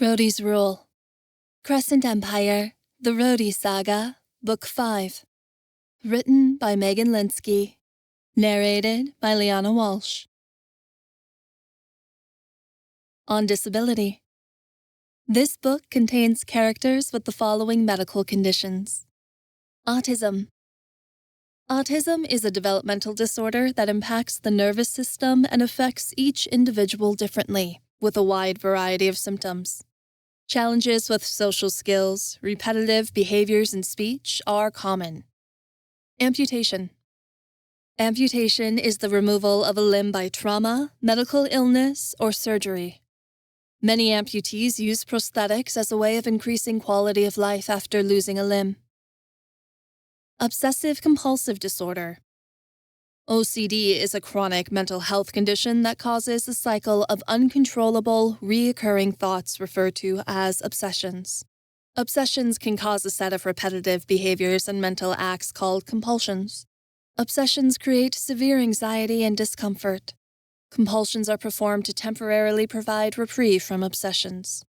Rhodi's Rule. Crescent Empire, The Rhodi Saga, Book 5. Written by Megan Linsky. Narrated by Liana Walsh. On disability. This book contains characters with the following medical conditions. Autism. Autism is a developmental disorder that impacts the nervous system and affects each individual differently, with a wide variety of symptoms. Challenges with social skills, repetitive behaviors, and speech are common. Amputation. Amputation is the removal of a limb by trauma, medical illness, or surgery. Many amputees use prosthetics as a way of increasing quality of life after losing a limb. Obsessive-compulsive disorder. OCD is a chronic mental health condition that causes a cycle of uncontrollable, reoccurring thoughts referred to as obsessions. Obsessions can cause a set of repetitive behaviors and mental acts called compulsions. Obsessions create severe anxiety and discomfort. Compulsions are performed to temporarily provide reprieve from obsessions.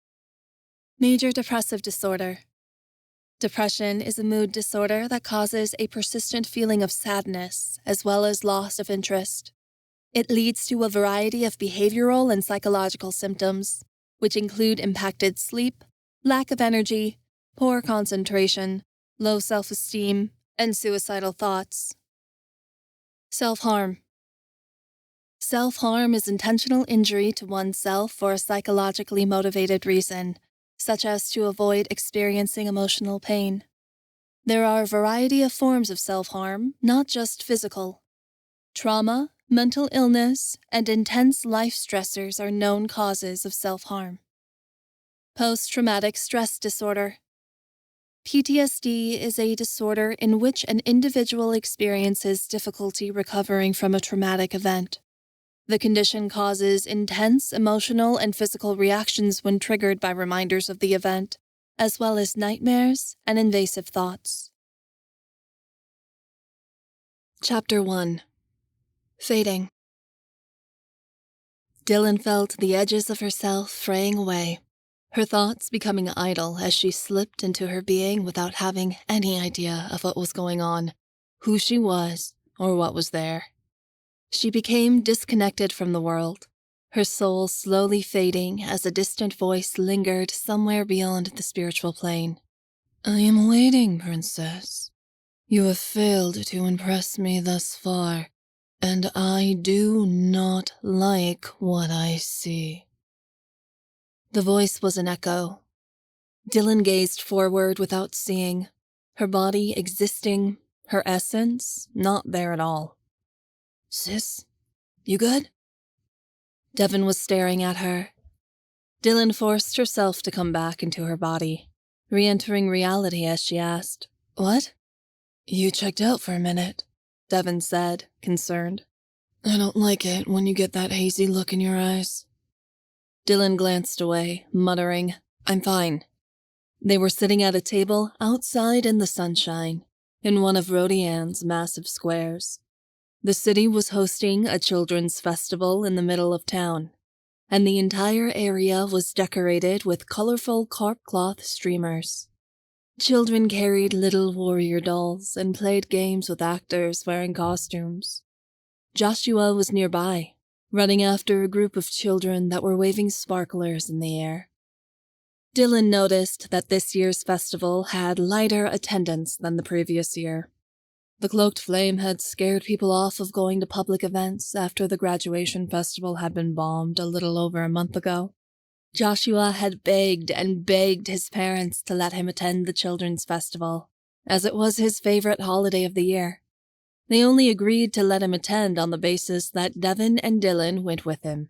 Major depressive disorder. Depression is a mood disorder that causes a persistent feeling of sadness, as well as loss of interest. It leads to a variety of behavioral and psychological symptoms, which include impacted sleep, lack of energy, poor concentration, low self-esteem, and suicidal thoughts. Self-harm. Self-harm is intentional injury to oneself for a psychologically motivated reason, such as to avoid experiencing emotional pain. There are a variety of forms of self-harm, not just physical. Trauma, mental illness, and intense life stressors are known causes of self-harm. Post-traumatic stress disorder. PTSD is a disorder in which an individual experiences difficulty recovering from a traumatic event. The condition causes intense emotional and physical reactions when triggered by reminders of the event, as well as nightmares and invasive thoughts. Chapter 1. Fading. Dylan felt the edges of herself fraying away, her thoughts becoming idle as she slipped into her being without having any idea of what was going on, who she was, or what was there. She became disconnected from the world, her soul slowly fading as a distant voice lingered somewhere beyond the spiritual plane. "I am waiting, princess. You have failed to impress me thus far, and I do not like what I see." The voice was an echo. Dylan gazed forward without seeing, her body existing, her essence not there at all. "Sis, you good?" Devin was staring at her. Dylan forced herself to come back into her body, re-entering reality as she asked, "What?" "You checked out for a minute," Devin said, concerned. "I don't like it when you get that hazy look in your eyes." Dylan glanced away, muttering, "I'm fine." They were sitting at a table outside in the sunshine, in one of Rhodian's massive squares. The city was hosting a children's festival in the middle of town, and the entire area was decorated with colorful carp cloth streamers. Children carried little warrior dolls and played games with actors wearing costumes. Joshua was nearby, running after a group of children that were waving sparklers in the air. Dylan noticed that this year's festival had lighter attendance than the previous year. The Cloaked Flame had scared people off of going to public events after the graduation festival had been bombed a little over a month ago. Joshua had begged and begged his parents to let him attend the children's festival, as it was his favorite holiday of the year. They only agreed to let him attend on the basis that Devin and Dylan went with him.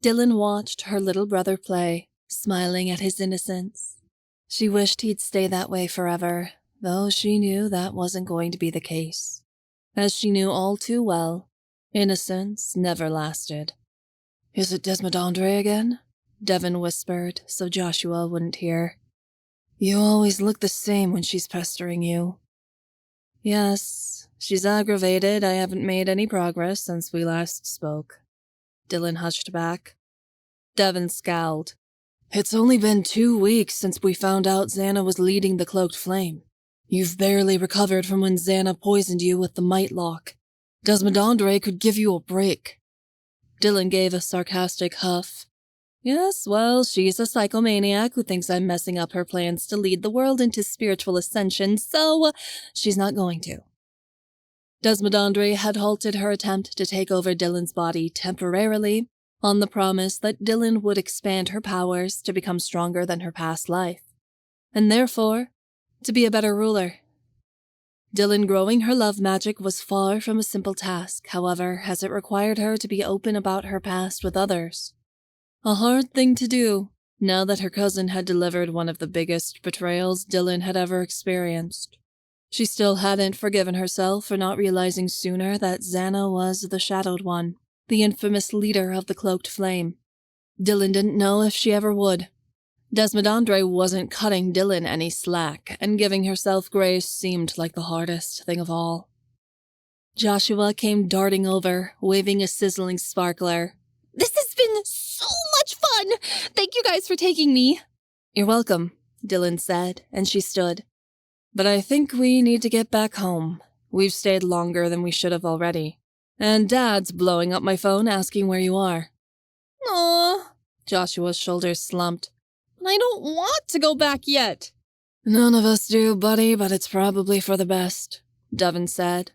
Dylan watched her little brother play, smiling at his innocence. She wished he'd stay that way forever, though she knew that wasn't going to be the case. As she knew all too well, innocence never lasted. "Is it Desmodandre again?" Devin whispered, so Joshua wouldn't hear. "You always look the same when she's pestering you." "Yes, she's aggravated I haven't made any progress since we last spoke." Dylan hushed back. Devin scowled. It's only been 2 weeks since we found out Xana was leading the Cloaked Flame. You've barely recovered from when Xana poisoned you with the Might Lock. Desmondandre could give you a break. Dylan gave a sarcastic huff. Yes, well, she's a psychomaniac who thinks I'm messing up her plans to lead the world into spiritual ascension, so she's not going to. Desmondandre had halted her attempt to take over Dylan's body temporarily on the promise that Dylan would expand her powers to become stronger than her past life, and therefore, to be a better ruler. Dylan growing her love magic was far from a simple task, however, as it required her to be open about her past with others. A hard thing to do, now that her cousin had delivered one of the biggest betrayals Dylan had ever experienced. She still hadn't forgiven herself for not realizing sooner that Xana was the Shadowed One, the infamous leader of the Cloaked Flame. Dylan didn't know if she ever would. Desmondandre wasn't cutting Dylan any slack, and giving herself grace seemed like the hardest thing of all. Joshua came darting over, waving a sizzling sparkler. This has been so much fun! Thank you guys for taking me. You're welcome, Dylan said, and she stood. But I think we need to get back home. We've stayed longer than we should have already. And Dad's blowing up my phone asking where you are. Aww. Joshua's shoulders slumped. I don't want to go back yet. None of us do, buddy, but it's probably for the best, Devin said,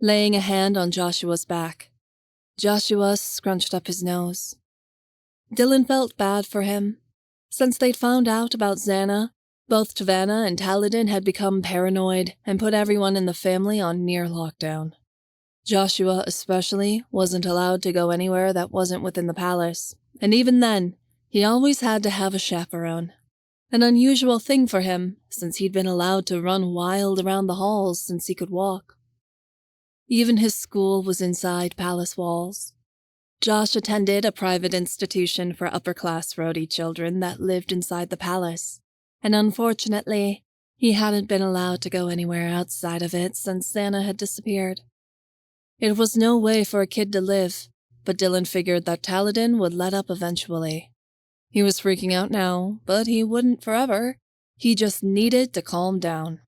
laying a hand on Joshua's back. Joshua scrunched up his nose. Dylan felt bad for him. Since they'd found out about Xana, both Tavanna and Taladin had become paranoid and put everyone in the family on near lockdown. Joshua, especially, wasn't allowed to go anywhere that wasn't within the palace, and even then, he always had to have a chaperone. An unusual thing for him, since he'd been allowed to run wild around the halls since he could walk. Even his school was inside palace walls. Josh attended a private institution for upper-class Rhodi children that lived inside the palace, and unfortunately, he hadn't been allowed to go anywhere outside of it since Xana had disappeared. It was no way for a kid to live, but Dylan figured that Taladin would let up eventually. He was freaking out now, but he wouldn't forever. He just needed to calm down.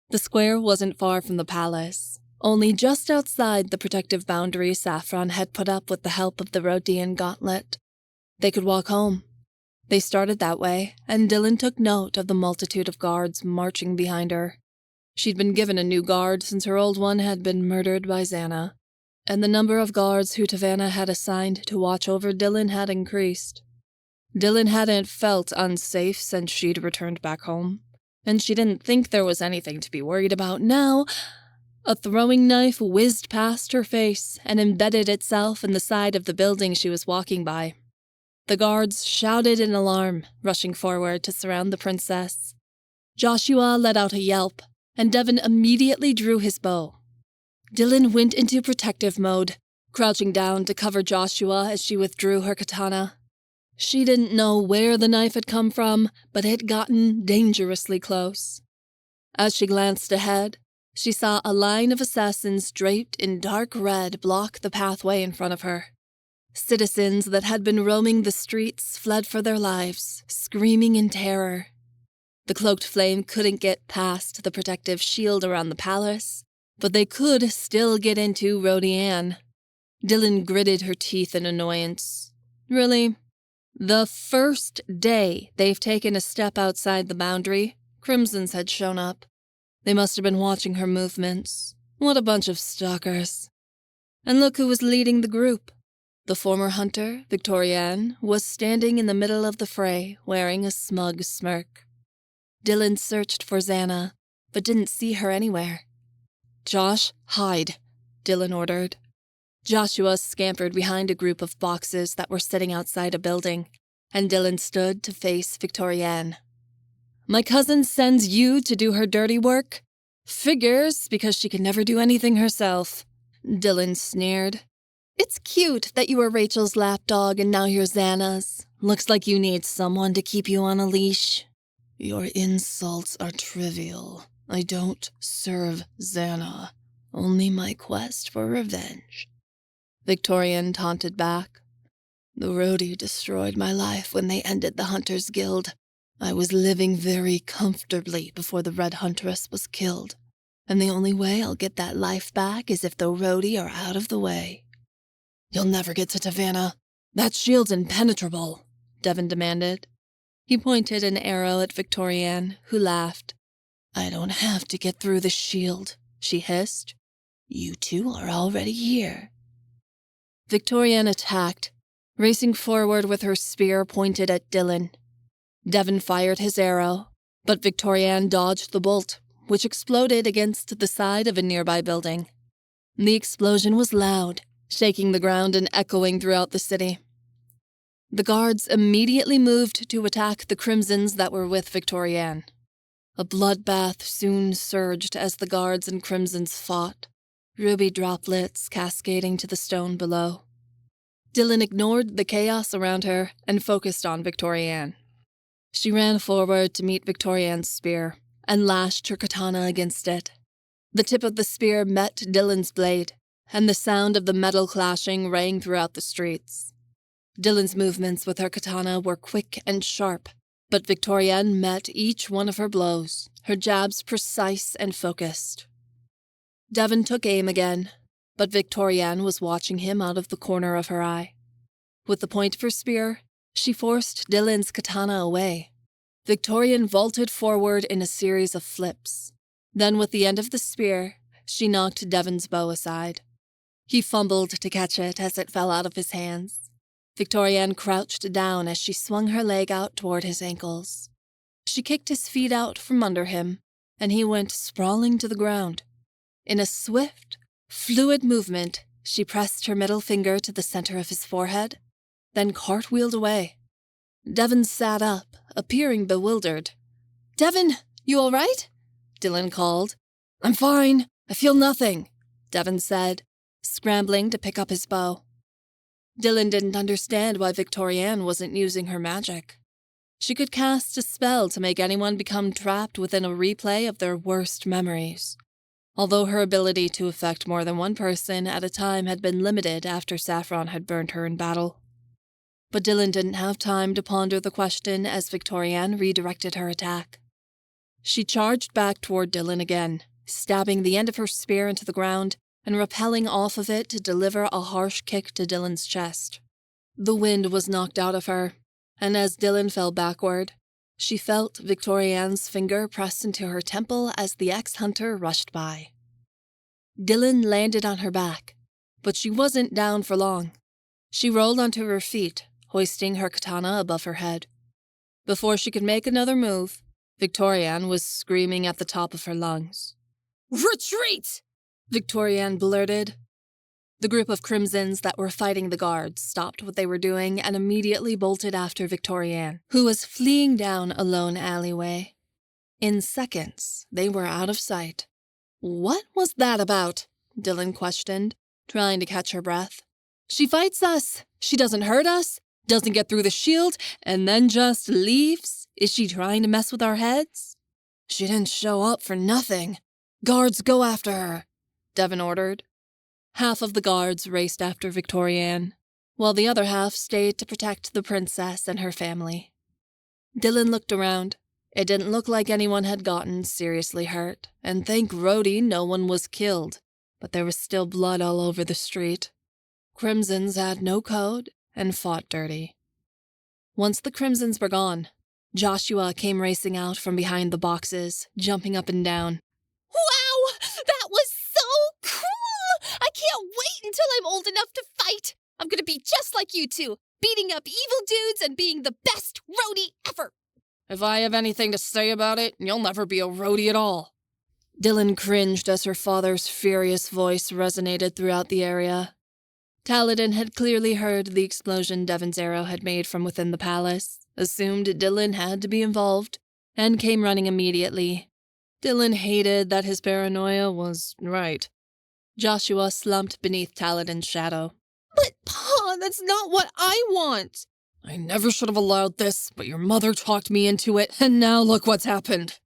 The square wasn't far from the palace, only just outside the protective boundary Saffron had put up with the help of the Rhodian gauntlet. They could walk home. They started that way, and Dylan took note of the multitude of guards marching behind her. She'd been given a new guard since her old one had been murdered by Xana, and the number of guards who Tavanna had assigned to watch over Dylan had increased. Dylan hadn't felt unsafe since she'd returned back home, and she didn't think there was anything to be worried about now. A throwing knife whizzed past her face and embedded itself in the side of the building she was walking by. The guards shouted in alarm, rushing forward to surround the princess. Joshua let out a yelp, and Devin immediately drew his bow. Dylan went into protective mode, crouching down to cover Joshua as she withdrew her katana. She didn't know where the knife had come from, but it had gotten dangerously close. As she glanced ahead, she saw a line of assassins draped in dark red block the pathway in front of her. Citizens that had been roaming the streets fled for their lives, screaming in terror. The Cloaked Flame couldn't get past the protective shield around the palace, but they could still get into Rhodian. Dylan gritted her teeth in annoyance. Really? The first day they've taken a step outside the boundary, Crimsons had shown up. They must have been watching her movements. What a bunch of stalkers. And look who was leading the group. The former hunter, Victorian, was standing in the middle of the fray, wearing a smug smirk. Dylan searched for Xana, but didn't see her anywhere. "Josh, hide," Dylan ordered. Joshua scampered behind a group of boxes that were sitting outside a building, and Dylan stood to face Victorian. "My cousin sends you to do her dirty work? Figures, because she can never do anything herself," Dylan sneered. "It's cute that you were Rachel's lapdog and now you're Xana's. Looks like you need someone to keep you on a leash." "Your insults are trivial. I don't serve Xana, only my quest for revenge," Victorian taunted back. The Rhodi destroyed my life when they ended the Hunters Guild. I was living very comfortably before the Red Huntress was killed, and the only way I'll get that life back is if the Rhodi are out of the way." "You'll never get to Tavanna. That shield's impenetrable," Devin demanded. He pointed an arrow at Victorianne, who laughed. "I don't have to get through the shield," she hissed. "You two are already here." Victorianne attacked, racing forward with her spear pointed at Dylan. Devin fired his arrow, but Victorianne dodged the bolt, which exploded against the side of a nearby building. The explosion was loud, shaking the ground and echoing throughout the city. The guards immediately moved to attack the Crimsons that were with Victorianne. A bloodbath soon surged as the guards and Crimsons fought, ruby droplets cascading to the stone below. Dylan ignored the chaos around her and focused on Victorianne. She ran forward to meet Victorianne's spear and lashed her katana against it. The tip of the spear met Dylan's blade, and the sound of the metal clashing rang throughout the streets. Dylan's movements with her katana were quick and sharp, but Victorianne met each one of her blows, her jabs precise and focused. Devin took aim again, but Victorianne was watching him out of the corner of her eye. With the point of her spear, she forced Dylan's katana away. Victorianne vaulted forward in a series of flips. Then with the end of the spear, she knocked Devin's bow aside. He fumbled to catch it as it fell out of his hands. Victorianne crouched down as she swung her leg out toward his ankles. She kicked his feet out from under him, and he went sprawling to the ground. In a swift, fluid movement, she pressed her middle finger to the center of his forehead, then cartwheeled away. Devin sat up, appearing bewildered. "Devin, you all right?" Dylan called. "I'm fine. I feel nothing," Devin said, scrambling to pick up his bow. Dylan didn't understand why Victorianne wasn't using her magic. She could cast a spell to make anyone become trapped within a replay of their worst memories, although her ability to affect more than one person at a time had been limited after Saffron had burned her in battle. But Dylan didn't have time to ponder the question as Victorianne redirected her attack. She charged back toward Dylan again, stabbing the end of her spear into the ground and rappelling off of it to deliver a harsh kick to Dylan's chest. The wind was knocked out of her, and as Dylan fell backward, she felt Victorianne's finger press into her temple as the ex-hunter rushed by. Dylan landed on her back, but she wasn't down for long. She rolled onto her feet, hoisting her katana above her head. Before she could make another move, Victorianne was screaming at the top of her lungs. "Retreat!" Victorianne blurted. The group of Crimsons that were fighting the guards stopped what they were doing and immediately bolted after Victorianne, who was fleeing down a lone alleyway. In seconds, they were out of sight. "What was that about?" Dylan questioned, trying to catch her breath. "She fights us. She doesn't hurt us, doesn't get through the shield, and then just leaves? Is she trying to mess with our heads?" "She didn't show up for nothing. Guards, go after her," Devin ordered. Half of the guards raced after Victorianne, while the other half stayed to protect the princess and her family. Dylan looked around. It didn't look like anyone had gotten seriously hurt, and thank Rhodi no one was killed, but there was still blood all over the street. Crimsons had no code and fought dirty. Once the Crimsons were gone, Joshua came racing out from behind the boxes, jumping up and down. Wow! That was so cool! I can't wait until I'm old enough to fight! I'm gonna be just like you two, beating up evil dudes and being the best Rhodi ever! "If I have anything to say about it, you'll never be a Rhodi at all." Dylan cringed as her father's furious voice resonated throughout the area. Taladin had clearly heard the explosion Devin's arrow had made from within the palace, assumed Dylan had to be involved, and came running immediately. Dylan hated that his paranoia was right. Joshua slumped beneath Taladin's shadow. "But, Pa, that's not what I want!" "I never should have allowed this, but your mother talked me into it, and now look what's happened,"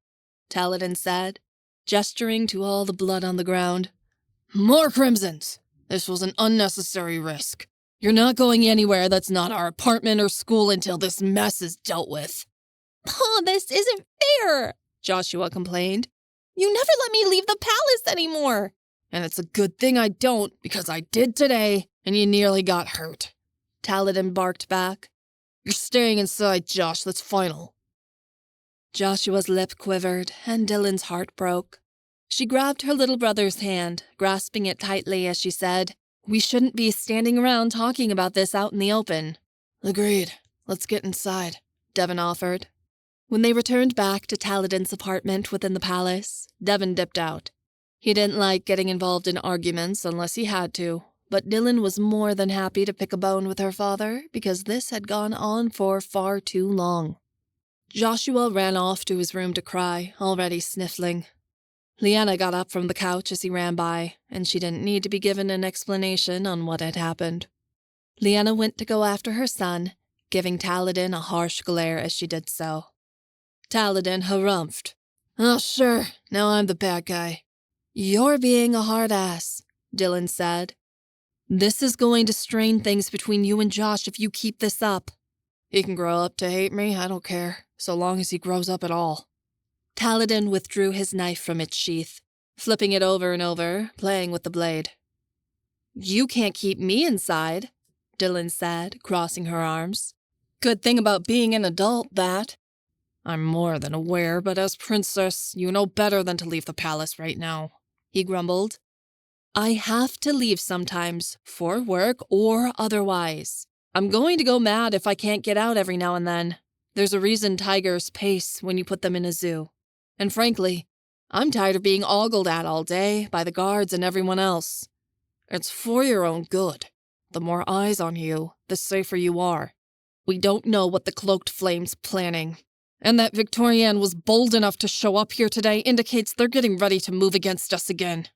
Taladin said, gesturing to all the blood on the ground. "More Crimsons! This was an unnecessary risk. You're not going anywhere that's not our apartment or school until this mess is dealt with. Pa, this isn't fair, Joshua complained. You never let me leave the palace anymore. And it's a good thing I don't, because I did today, and you nearly got hurt. Taladin barked back. You're staying inside, Josh, that's final. Joshua's lip quivered, and Dylan's heart broke. She grabbed her little brother's hand, grasping it tightly as she said, We shouldn't be standing around talking about this out in the open. Agreed. Let's get inside, Devin offered. When they returned back to Taladin's apartment within the palace, Devin dipped out. He didn't like getting involved in arguments unless he had to, but Dylan was more than happy to pick a bone with her father because this had gone on for far too long. Joshua ran off to his room to cry, already sniffling. Leanna got up from the couch as he ran by, and she didn't need to be given an explanation on what had happened. Leanna went to go after her son, giving Taladin a harsh glare as she did so. Taladin harumphed. Oh, sure, now I'm the bad guy. You're being a hard ass, Dylan said. This is going to strain things between you and Josh if you keep this up. He can grow up to hate me, I don't care, so long as he grows up at all. Taladin withdrew his knife from its sheath, flipping it over and over, playing with the blade. You can't keep me inside, Dylan said, crossing her arms. Good thing about being an adult, that. I'm more than aware, but as princess, you know better than to leave the palace right now, he grumbled. I have to leave sometimes, for work or otherwise. I'm going to go mad if I can't get out every now and then. There's a reason tigers pace when you put them in a zoo. And frankly, I'm tired of being ogled at all day by the guards and everyone else. It's for your own good. The more eyes on you, the safer you are. We don't know what the Cloaked Flame's planning. And that Victorian was bold enough to show up here today indicates they're getting ready to move against us again.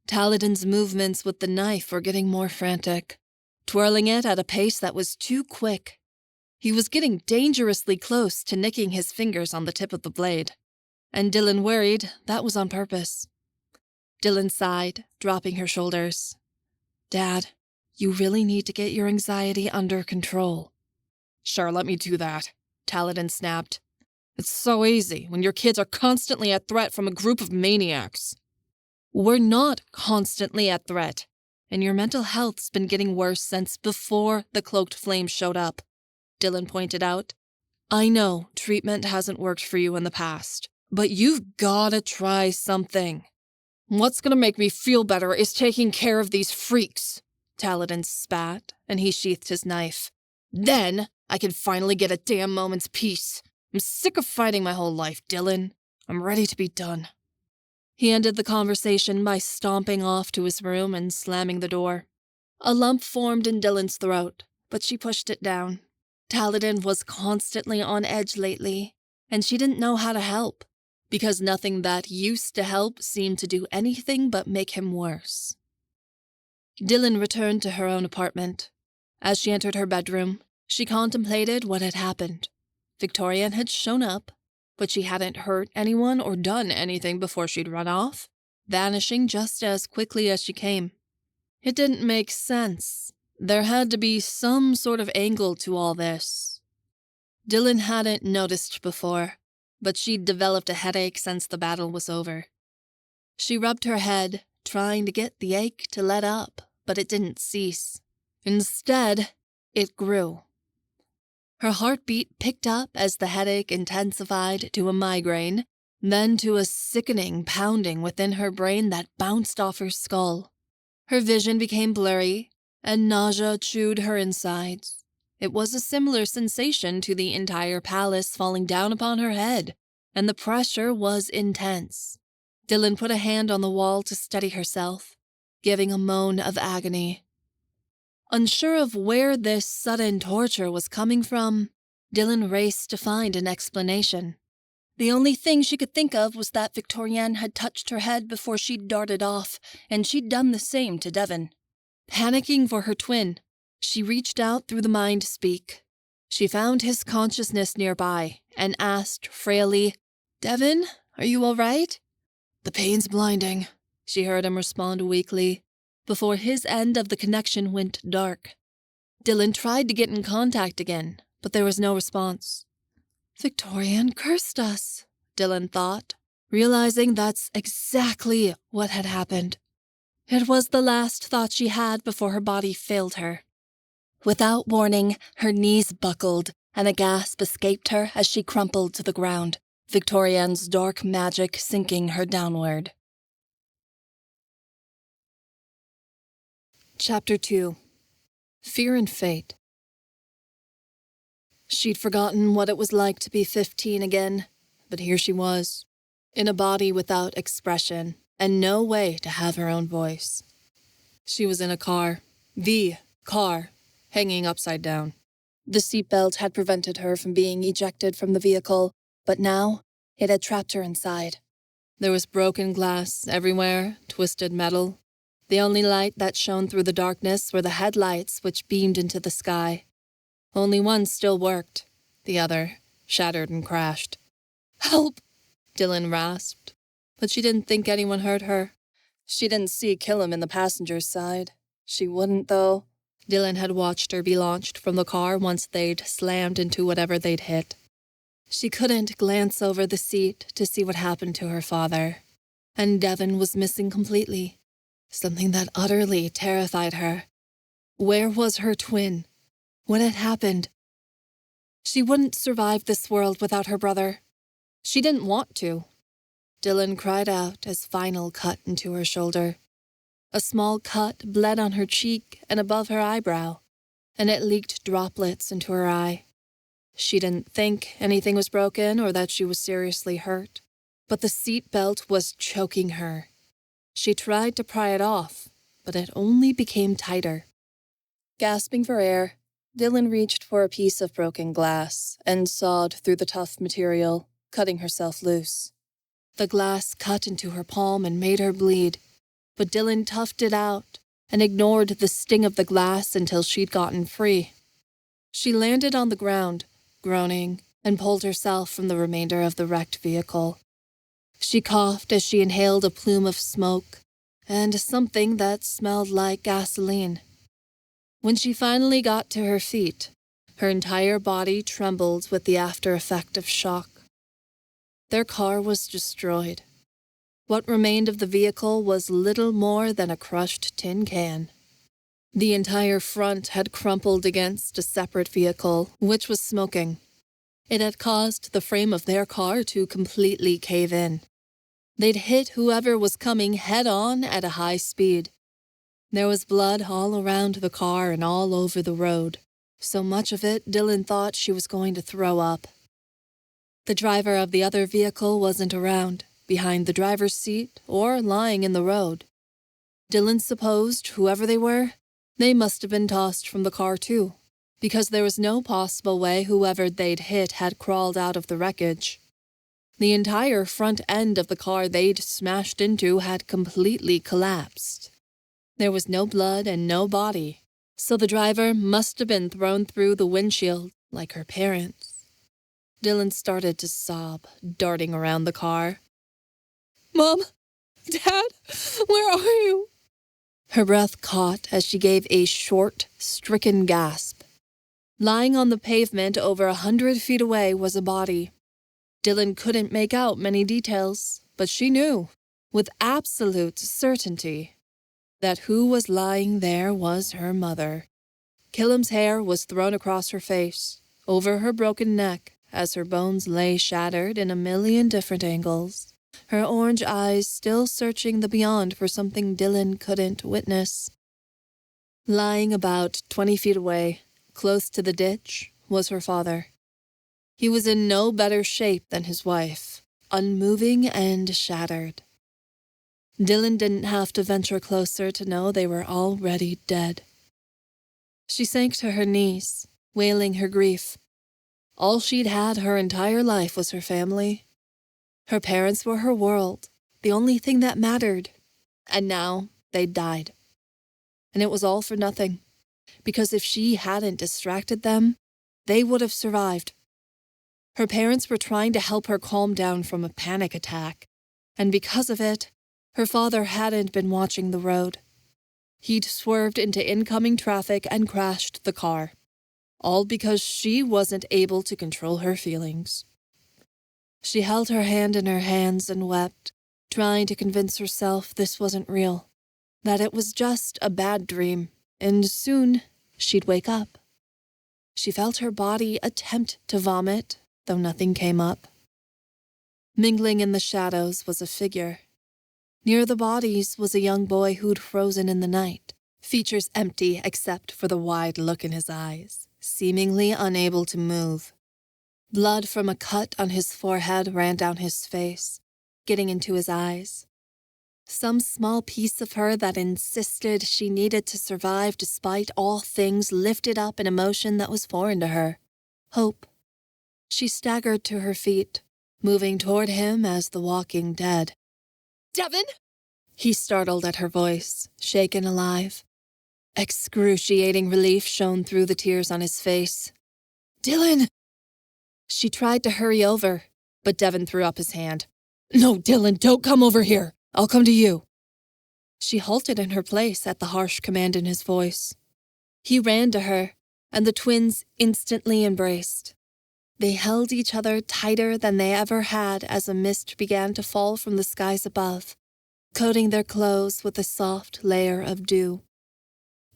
Taladin's movements with the knife were getting more frantic, twirling it at a pace that was too quick. He was getting dangerously close to nicking his fingers on the tip of the blade, and Dylan worried that was on purpose. Dylan sighed, dropping her shoulders. Dad, you really need to get your anxiety under control. Sure, let me do that, Taladin snapped. It's so easy when your kids are constantly at threat from a group of maniacs. We're not constantly at threat, and your mental health's been getting worse since before the Cloaked Flame showed up, Dylan pointed out. I know treatment hasn't worked for you in the past, but you've gotta try something. What's gonna make me feel better is taking care of these freaks, Taladin spat, and he sheathed his knife. Then I can finally get a damn moment's peace. I'm sick of fighting my whole life, Dylan. I'm ready to be done. He ended the conversation by stomping off to his room and slamming the door. A lump formed in Dylan's throat, but she pushed it down. Taladin was constantly on edge lately, and she didn't know how to help, because nothing that used to help seemed to do anything but make him worse. Dylan returned to her own apartment. As she entered her bedroom, she contemplated what had happened. Victorian had shown up, but she hadn't hurt anyone or done anything before she'd run off, vanishing just as quickly as she came. It didn't make sense. There had to be some sort of angle to all this. Dylan hadn't noticed before, but she'd developed a headache since the battle was over. She rubbed her head, trying to get the ache to let up, but it didn't cease. Instead, it grew. Her heartbeat picked up as the headache intensified to a migraine, then to a sickening pounding within her brain that bounced off her skull. Her vision became blurry, and nausea chewed her insides. It was a similar sensation to the entire palace falling down upon her head, and the pressure was intense. Dylan put a hand on the wall to steady herself, giving a moan of agony. Unsure of where this sudden torture was coming from, Dylan raced to find an explanation. The only thing she could think of was that Victorian had touched her head before she'd darted off, and she'd done the same to Devin. Panicking for her twin, she reached out through the mind speak. She found his consciousness nearby and asked frailly, Devin, are you all right? The pain's blinding, she heard him respond weakly. before his end of the connection went dark. Dylan tried to get in contact again, but there was no response. Victorian cursed us, Dylan thought, realizing that's exactly what had happened. It was the last thought she had before her body failed her. Without warning, her knees buckled, and a gasp escaped her as she crumpled to the ground, Victorian's dark magic sinking her downward. Chapter 2. Fear and Fate. She'd forgotten what it was like to be 15 again, but here she was, in a body without expression, and no way to have her own voice. She was in a car, the car, hanging upside down. The seatbelt had prevented her from being ejected from the vehicle, but now it had trapped her inside. There was broken glass everywhere, twisted metal. The only light that shone through the darkness were the headlights which beamed into the sky. Only one still worked, the other shattered and crashed. "Help!" Dylan rasped, but she didn't think anyone heard her. She didn't see Killam in the passenger's side. She wouldn't, though. Dylan had watched her be launched from the car once they'd slammed into whatever they'd hit. She couldn't glance over the seat to see what happened to her father. And Devin was missing completely, something that utterly terrified her. Where was her twin? What had happened? She wouldn't survive this world without her brother. She didn't want to. Dylan cried out as Final cut into her shoulder. A small cut bled on her cheek and above her eyebrow, and it leaked droplets into her eye. She didn't think anything was broken or that she was seriously hurt, but the seat belt was choking her. She tried to pry it off, but it only became tighter. Gasping for air, Dylan reached for a piece of broken glass and sawed through the tough material, cutting herself loose. The glass cut into her palm and made her bleed, but Dylan toughed it out and ignored the sting of the glass until she'd gotten free. She landed on the ground, groaning, and pulled herself from the remainder of the wrecked vehicle. She coughed as she inhaled a plume of smoke and something that smelled like gasoline. When she finally got to her feet, her entire body trembled with the after effect of shock. Their car was destroyed. What remained of the vehicle was little more than a crushed tin can. The entire front had crumpled against a separate vehicle, which was smoking. It had caused the frame of their car to completely cave in. They'd hit whoever was coming head-on at a high speed. There was blood all around the car and all over the road. So much of it, Dylan thought she was going to throw up. The driver of the other vehicle wasn't around, behind the driver's seat or lying in the road. Dylan supposed whoever they were, they must have been tossed from the car too, because there was no possible way whoever they'd hit had crawled out of the wreckage. The entire front end of the car they'd smashed into had completely collapsed. There was no blood and no body, so the driver must have been thrown through the windshield like her parents. Dylan started to sob, darting around the car. "Mom! Dad! Where are you?" Her breath caught as she gave a short, stricken gasp. Lying on the pavement over 100 feet away was a body. Dylan couldn't make out many details, but she knew, with absolute certainty, that who was lying there was her mother. Killam's hair was thrown across her face, over her broken neck, as her bones lay shattered in a million different angles, her orange eyes still searching the beyond for something Dylan couldn't witness. Lying about 20 feet away, close to the ditch, was her father. He was in no better shape than his wife, unmoving and shattered. Dylan didn't have to venture closer to know they were already dead. She sank to her knees, wailing her grief. All she'd had her entire life was her family. Her parents were her world, the only thing that mattered. And now they'd died. And it was all for nothing, because if she hadn't distracted them, they would have survived. Her parents were trying to help her calm down from a panic attack, and because of it, her father hadn't been watching the road. He'd swerved into incoming traffic and crashed the car. All because she wasn't able to control her feelings. She held her hand in her hands and wept, trying to convince herself this wasn't real, that it was just a bad dream, and soon she'd wake up. She felt her body attempt to vomit, though nothing came up. Mingling in the shadows was a figure. Near the bodies was a young boy who'd frozen in the night, features empty except for the wide look in his eyes, seemingly unable to move. Blood from a cut on his forehead ran down his face, getting into his eyes. Some small piece of her that insisted she needed to survive despite all things lifted up an emotion that was foreign to her. Hope. She staggered to her feet, moving toward him as the walking dead. Devin? He startled at her voice, shaken alive. Excruciating relief shone through the tears on his face. Dylan! She tried to hurry over, but Devin threw up his hand. No, Dylan, don't come over here. I'll come to you. She halted in her place at the harsh command in his voice. He ran to her, and the twins instantly embraced. They held each other tighter than they ever had as a mist began to fall from the skies above, coating their clothes with a soft layer of dew.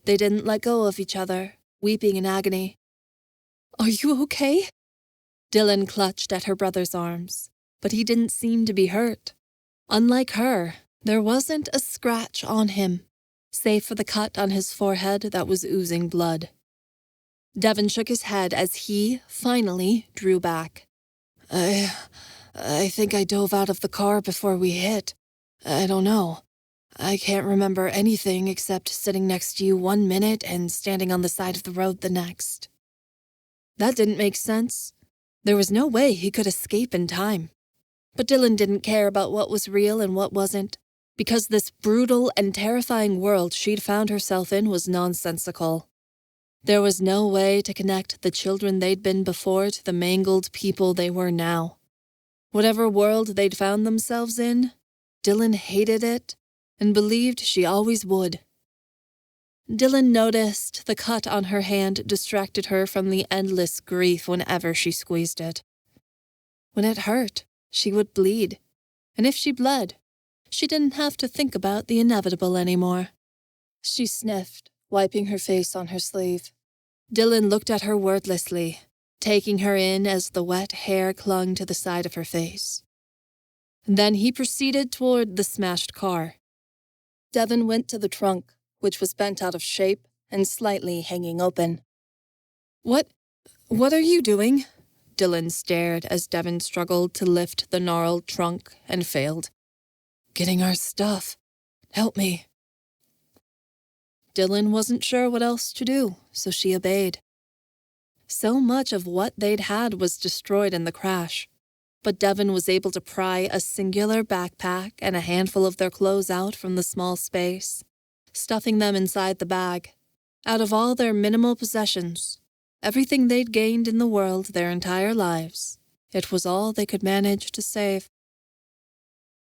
They didn't let go of each other, weeping in agony. Are you okay? Dylan clutched at her brother's arms, but he didn't seem to be hurt. Unlike her, there wasn't a scratch on him, save for the cut on his forehead that was oozing blood. Devin shook his head as he, finally, drew back. I think I dove out of the car before we hit. I don't know. I can't remember anything except sitting next to you 1 minute and standing on the side of the road the next. That didn't make sense. There was no way he could escape in time. But Dylan didn't care about what was real and what wasn't, because this brutal and terrifying world she'd found herself in was nonsensical. There was no way to connect the children they'd been before to the mangled people they were now. Whatever world they'd found themselves in, Dylan hated it and believed she always would. Dylan noticed the cut on her hand distracted her from the endless grief whenever she squeezed it. When it hurt, she would bleed, and if she bled, she didn't have to think about the inevitable anymore. She sniffed, wiping her face on her sleeve. Dylan looked at her wordlessly, taking her in as the wet hair clung to the side of her face. Then he proceeded toward the smashed car. Devin went to the trunk, which was bent out of shape and slightly hanging open. What are you doing? Dylan stared as Devin struggled to lift the gnarled trunk and failed. Getting our stuff. Help me. Dylan wasn't sure what else to do, so she obeyed. So much of what they'd had was destroyed in the crash, but Devin was able to pry a singular backpack and a handful of their clothes out from the small space, stuffing them inside the bag. Out of all their minimal possessions, everything they'd gained in the world their entire lives, it was all they could manage to save.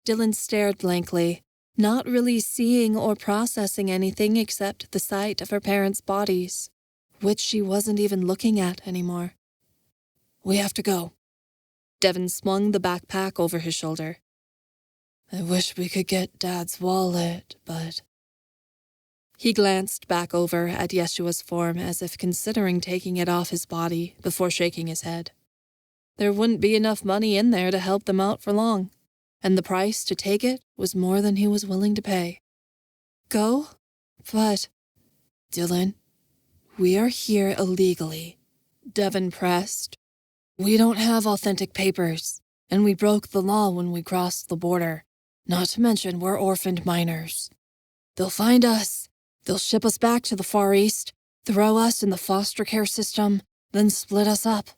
Dylan stared blankly, not really seeing or processing anything except the sight of her parents' bodies, which she wasn't even looking at anymore. We have to go. Devin swung the backpack over his shoulder. I wish we could get Dad's wallet, but... He glanced back over at Yeshua's form as if considering taking it off his body before shaking his head. There wouldn't be enough money in there to help them out for long, and the price to take it was more than he was willing to pay. Go? But... Dylan, we are here illegally, Devin pressed. We don't have authentic papers, and we broke the law when we crossed the border. Not to mention we're orphaned minors. They'll find us. They'll ship us back to the Far East, throw us in the foster care system, then split us up.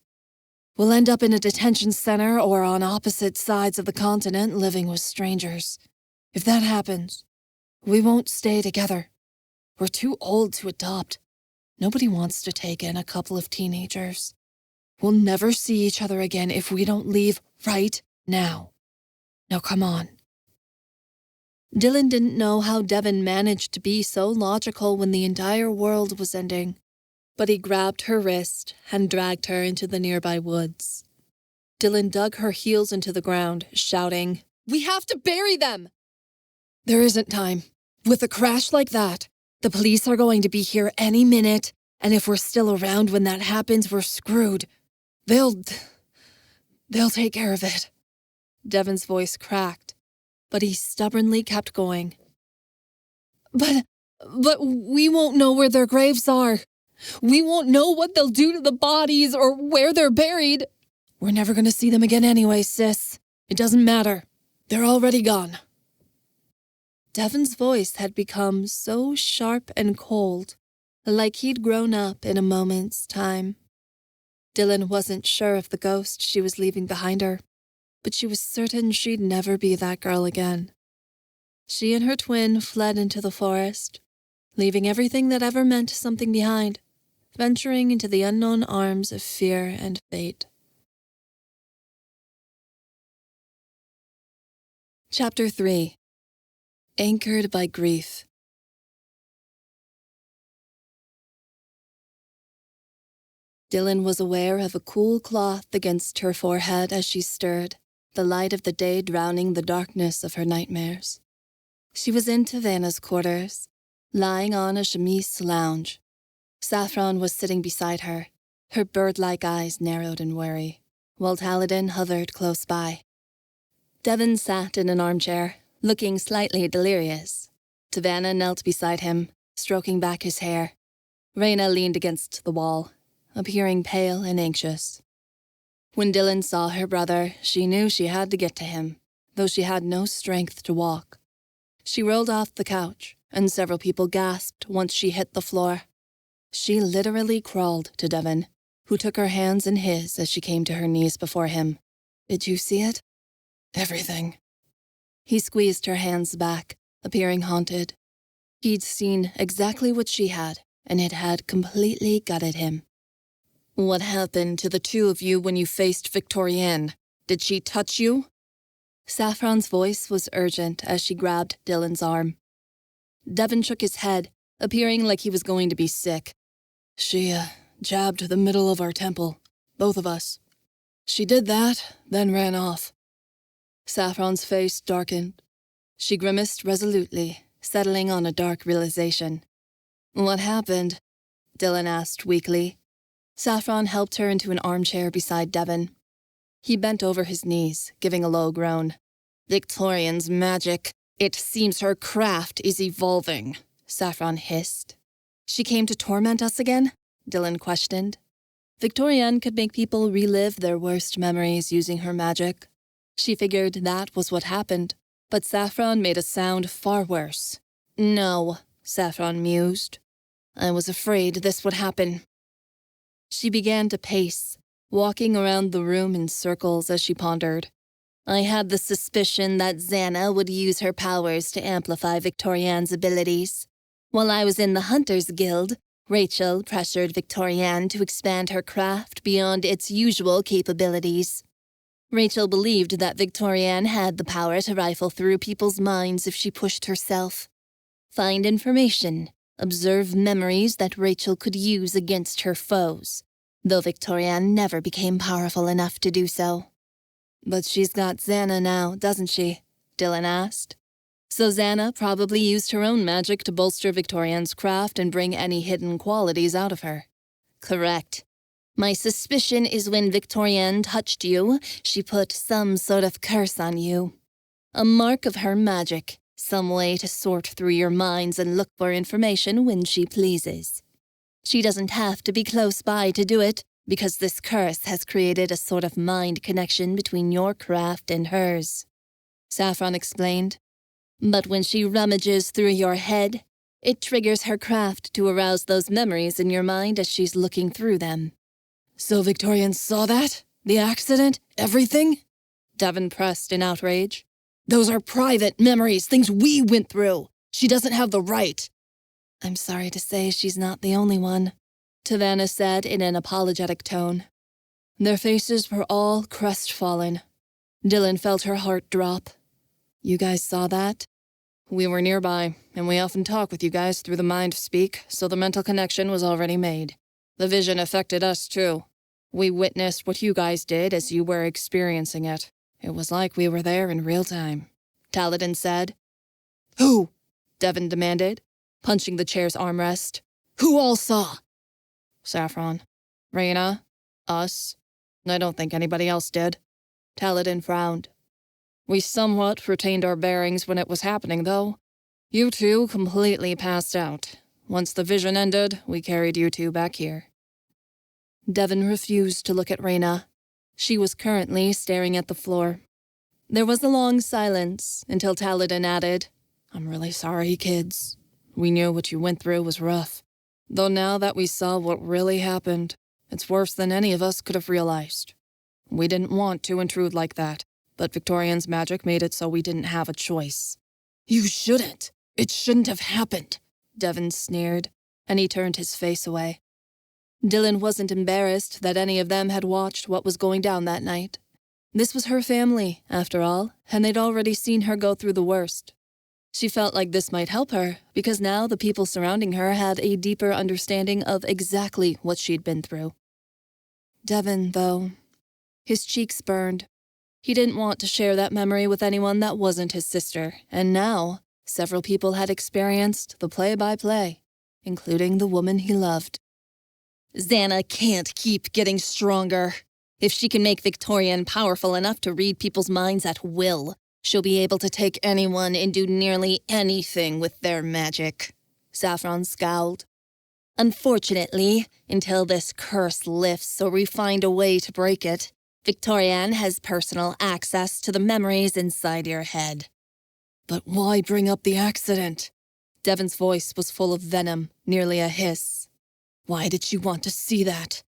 We'll end up in a detention center or on opposite sides of the continent living with strangers. If that happens, we won't stay together. We're too old to adopt. Nobody wants to take in a couple of teenagers. We'll never see each other again if we don't leave right now. Now come on. Dylan didn't know how Devin managed to be so logical when the entire world was ending, but he grabbed her wrist and dragged her into the nearby woods. Dylan dug her heels into the ground, shouting, "We have to bury them!" "There isn't time. With a crash like that, the police are going to be here any minute, and if we're still around when that happens, we're screwed. They'll take care of it." Devin's voice cracked, but he stubbornly kept going. But we won't know where their graves are. We won't know what they'll do to the bodies or where they're buried. We're never going to see them again anyway, sis. It doesn't matter. They're already gone." Devin's voice had become so sharp and cold, like he'd grown up in a moment's time. Dylan wasn't sure of the ghost she was leaving behind her, but she was certain she'd never be that girl again. She and her twin fled into the forest, leaving everything that ever meant something behind, venturing into the unknown arms of fear and fate. Chapter 3. Anchored by Grief. Dylan was aware of a cool cloth against her forehead as she stirred, the light of the day drowning the darkness of her nightmares. She was in Tavanna's quarters, lying on a chemise lounge. Saffron was sitting beside her, her bird-like eyes narrowed and wary, while Taladin hovered close by. Devin sat in an armchair, looking slightly delirious. Tavanna knelt beside him, stroking back his hair. Reina leaned against the wall, appearing pale and anxious. When Dylan saw her brother, she knew she had to get to him, though she had no strength to walk. She rolled off the couch, and several people gasped once she hit the floor. She literally crawled to Devin, who took her hands in his as she came to her knees before him. "Did you see it?" "Everything." He squeezed her hands back, appearing haunted. He'd seen exactly what she had, and it had completely gutted him. "What happened to the two of you when you faced Victorienne? Did she touch you?" Saffron's voice was urgent as she grabbed Dylan's arm. Devin shook his head, appearing like he was going to be sick. "She jabbed the middle of our temple, both of us. She did that, then ran off." Saffron's face darkened. She grimaced resolutely, settling on a dark realization. "What happened?" Dylan asked weakly. Saffron helped her into an armchair beside Devin. He bent over his knees, giving a low groan. "Victorian's magic. It seems her craft is evolving," Saffron hissed. "She came to torment us again?" Dylan questioned. Victorian could make people relive their worst memories using her magic. She figured that was what happened, but Saffron made a sound far worse. "No," Saffron mused. "I was afraid this would happen." She began to pace, walking around the room in circles as she pondered. "I had the suspicion that Xana would use her powers to amplify Victorian's abilities. While I was in the Hunters Guild, Rachel pressured Victorian to expand her craft beyond its usual capabilities. Rachel believed that Victorian had the power to rifle through people's minds if she pushed herself. Find information, observe memories that Rachel could use against her foes, though Victorian never became powerful enough to do so." "But she's got Xana now, doesn't she?" Dylan asked. "So Xana probably used her own magic to bolster Victorian's craft and bring any hidden qualities out of her." "Correct. My suspicion is when Victorian touched you, she put some sort of curse on you. A mark of her magic, some way to sort through your minds and look for information when she pleases. She doesn't have to be close by to do it, because this curse has created a sort of mind connection between your craft and hers," Saffron explained. "But when she rummages through your head, it triggers her craft to arouse those memories in your mind as she's looking through them." "So Victorian saw that? The accident? Everything?" Devin pressed in outrage. "Those are private memories, things we went through. She doesn't have the right." "I'm sorry to say she's not the only one," Tavanna said in an apologetic tone. Their faces were all crestfallen. Dylan felt her heart drop. "You guys saw that?" We were nearby, and we often talk with you guys through the mind speak, so the mental connection was already made. The vision affected us, too. We witnessed what you guys did as you were experiencing it. It was like we were there in real time," Taladin said. "Who?" Devin demanded, punching the chair's armrest. "Who all saw?" "Saffron. Reina. Us. I don't think anybody else did." Taladin frowned. "We somewhat retained our bearings when it was happening, though. You two completely passed out. Once the vision ended, we carried you two back here." Devin refused to look at Reina. She was currently staring at the floor. There was a long silence until Taladin added, "I'm really sorry, kids. We knew what you went through was rough. Though now that we saw what really happened, it's worse than any of us could have realized. We didn't want to intrude like that, but Victorian's magic made it so we didn't have a choice." "You shouldn't. It shouldn't have happened," Devin sneered, and he turned his face away. Dylan wasn't embarrassed that any of them had watched what was going down that night. This was her family, after all, and they'd already seen her go through the worst. She felt like this might help her, because now the people surrounding her had a deeper understanding of exactly what she'd been through. Devin, though, his cheeks burned. He didn't want to share that memory with anyone that wasn't his sister, and now several people had experienced the play-by-play, including the woman he loved. Xana can't keep getting stronger. If she can make Victorian powerful enough to read people's minds at will, she'll be able to take anyone and do nearly anything with their magic. Saffron scowled. Unfortunately, until this curse lifts or we find a way to break it, Victorian has personal access to the memories inside your head. But why bring up the accident? Devin's voice was full of venom, nearly a hiss. Why did she want to see that?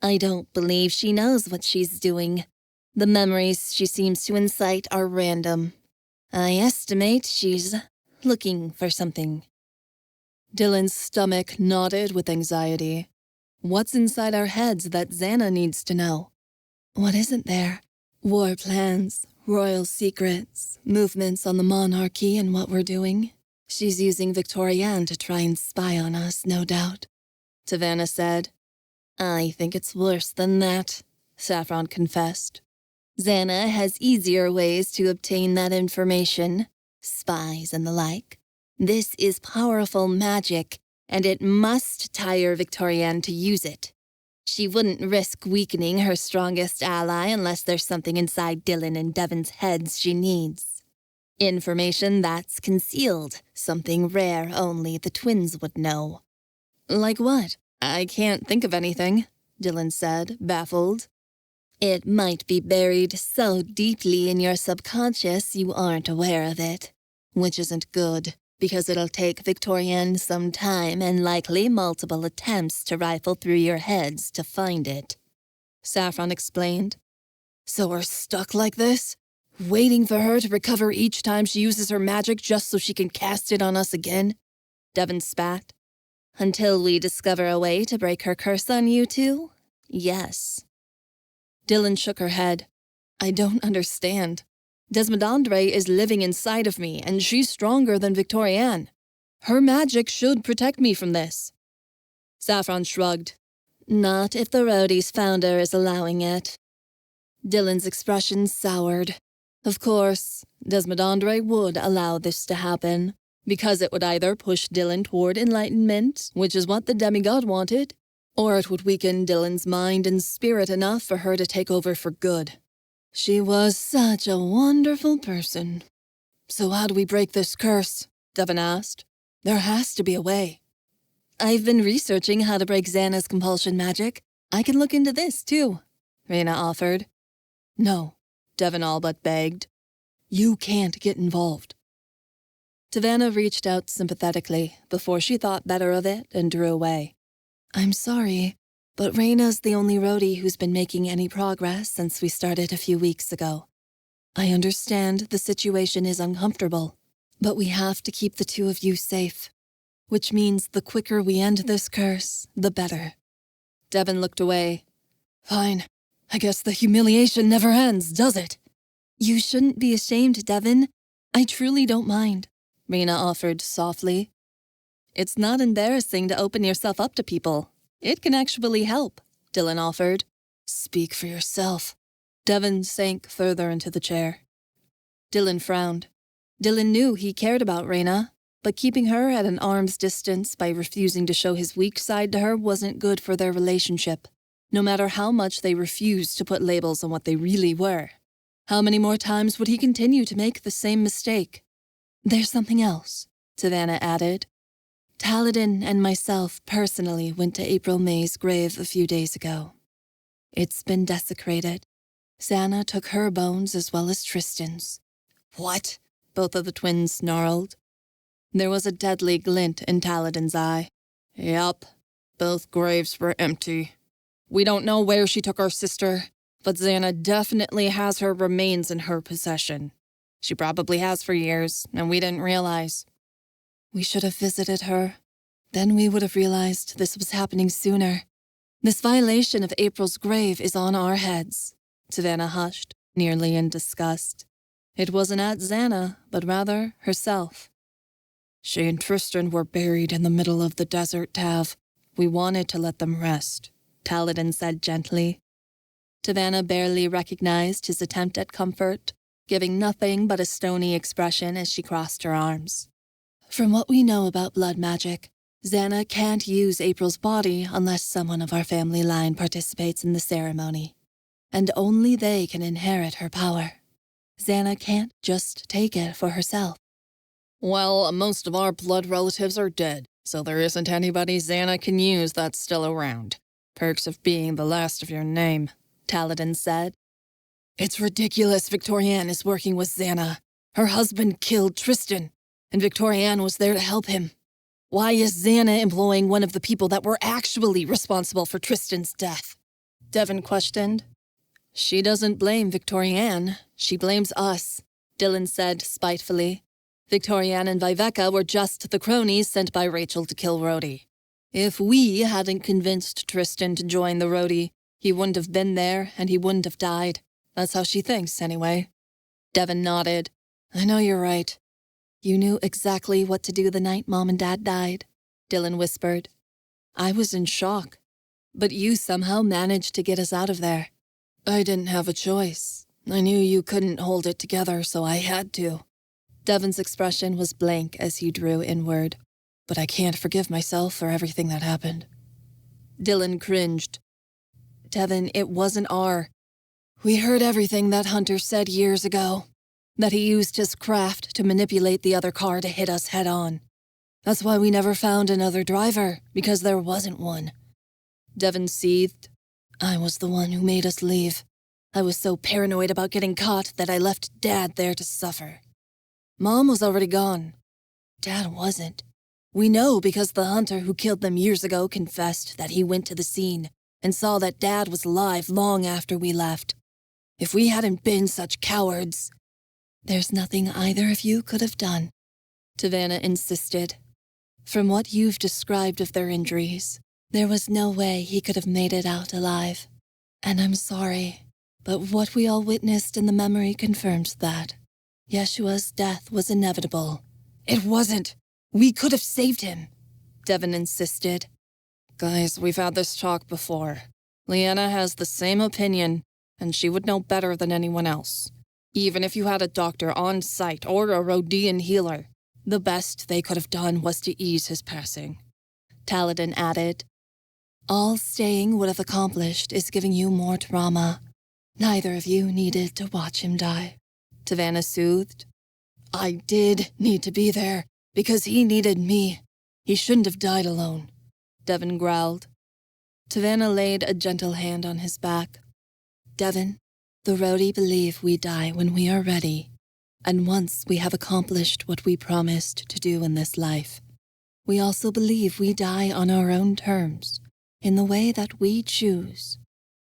I don't believe she knows what she's doing. The memories she seems to incite are random. I estimate she's looking for something. Dylan's stomach knotted with anxiety. What's inside our heads that Xana needs to know? What isn't there? War plans, royal secrets, movements on the monarchy and what we're doing. She's using Victorian to try and spy on us, no doubt. Tavanna said. I think it's worse than that, Saffron confessed. Xana has easier ways to obtain that information, spies and the like. This is powerful magic, and it must tire Victorian to use it. She wouldn't risk weakening her strongest ally unless there's something inside Dylan and Devin's heads she needs. Information that's concealed, something rare only the twins would know. Like what? I can't think of anything, Dylan said, baffled. It might be buried so deeply in your subconscious you aren't aware of it, which isn't good, because it'll take Victorian some time and likely multiple attempts to rifle through your heads to find it. Saffron explained. So we're stuck like this? Waiting for her to recover each time she uses her magic just so she can cast it on us again? Devin spat. Until we discover a way to break her curse on you two? Yes. Dylan shook her head. I don't understand. Desmodandre is living inside of me, and she's stronger than Victorian. Her magic should protect me from this. Saffron shrugged. Not if the Rhodi's founder is allowing it. Dylan's expression soured. Of course, Desmodandre would allow this to happen, because it would either push Dylan toward enlightenment, which is what the demigod wanted, or it would weaken Dylan's mind and spirit enough for her to take over for good. She was such a wonderful person. So how do we break this curse? Devin asked. There has to be a way. I've been researching how to break Xana's compulsion magic. I can look into this, too, Reina offered. No, Devin all but begged. You can't get involved. Tavanna reached out sympathetically before she thought better of it and drew away. I'm sorry, but Reina's the only Rhodi who's been making any progress since we started a few weeks ago. I understand the situation is uncomfortable, but we have to keep the two of you safe, which means the quicker we end this curse, the better. Devin looked away. Fine. I guess the humiliation never ends, does it? You shouldn't be ashamed, Devin. I truly don't mind. Reina offered softly. It's not embarrassing to open yourself up to people. It can actually help, Dylan offered. Speak for yourself. Devin sank further into the chair. Dylan frowned. Dylan knew he cared about Reina, but keeping her at an arm's distance by refusing to show his weak side to her wasn't good for their relationship, no matter how much they refused to put labels on what they really were. How many more times would he continue to make the same mistake? There's something else, Savannah added. Taladin and myself personally went to April May's grave a few days ago. It's been desecrated. Xana took her bones as well as Tristan's. What? Both of the twins snarled. There was a deadly glint in Taladin's eye. Yup, both graves were empty. We don't know where she took our sister, but Xana definitely has her remains in her possession. She probably has for years, and we didn't realize. We should have visited her. Then we would have realized this was happening sooner. This violation of April's grave is on our heads. Savannah hushed, nearly in disgust. It wasn't at Xana, but rather herself. She and Tristan were buried in the middle of the desert, Tav. We wanted to let them rest, Taladin said gently. Savannah barely recognized his attempt at comfort, giving nothing but a stony expression as she crossed her arms. From what we know about blood magic, Xana can't use April's body unless someone of our family line participates in the ceremony, and only they can inherit her power. Xana can't just take it for herself. Well, most of our blood relatives are dead, so there isn't anybody Xana can use that's still around. Perks of being the last of your name, Taladin said. It's ridiculous Victorianne is working with Xana. Her husband killed Tristan, and Victorianne was there to help him. Why is Xana employing one of the people that were actually responsible for Tristan's death? Devin questioned. She doesn't blame Victorianne. She blames us, Dylan said spitefully. Victorianne and Viveka were just the cronies sent by Rachel to kill Rhodi. If we hadn't convinced Tristan to join the Rhodi, he wouldn't have been there and he wouldn't have died. That's how she thinks, anyway. Devin nodded. I know you're right. You knew exactly what to do the night Mom and Dad died, Dylan whispered. I was in shock, but you somehow managed to get us out of there. I didn't have a choice. I knew you couldn't hold it together, so I had to. Devin's expression was blank as he drew inward. But I can't forgive myself for everything that happened. Dylan cringed. Devin, it wasn't our. We heard everything that Hunter said years ago. That he used his craft to manipulate the other car to hit us head on. That's why we never found another driver, because there wasn't one. Devin seethed. I was the one who made us leave. I was so paranoid about getting caught that I left Dad there to suffer. Mom was already gone. Dad wasn't. We know because the hunter who killed them years ago confessed that he went to the scene and saw that Dad was alive long after we left. If we hadn't been such cowards... There's nothing either of you could have done, Savannah insisted. From what you've described of their injuries, there was no way he could have made it out alive. And I'm sorry, but what we all witnessed in the memory confirmed that. Yeshua's death was inevitable. It wasn't. We could have saved him, Devin insisted. Guys, we've had this talk before. Leanna has the same opinion, and she would know better than anyone else. Even if you had a doctor on site or a Rhodian healer, the best they could have done was to ease his passing. Taladin added, all staying would have accomplished is giving you more trauma. Neither of you needed to watch him die, Savannah soothed. I did need to be there, because he needed me. He shouldn't have died alone, Devin growled. Savannah laid a gentle hand on his back. Devin, the Rhodi believe we die when we are ready, and once we have accomplished what we promised to do in this life. We also believe we die on our own terms, in the way that we choose.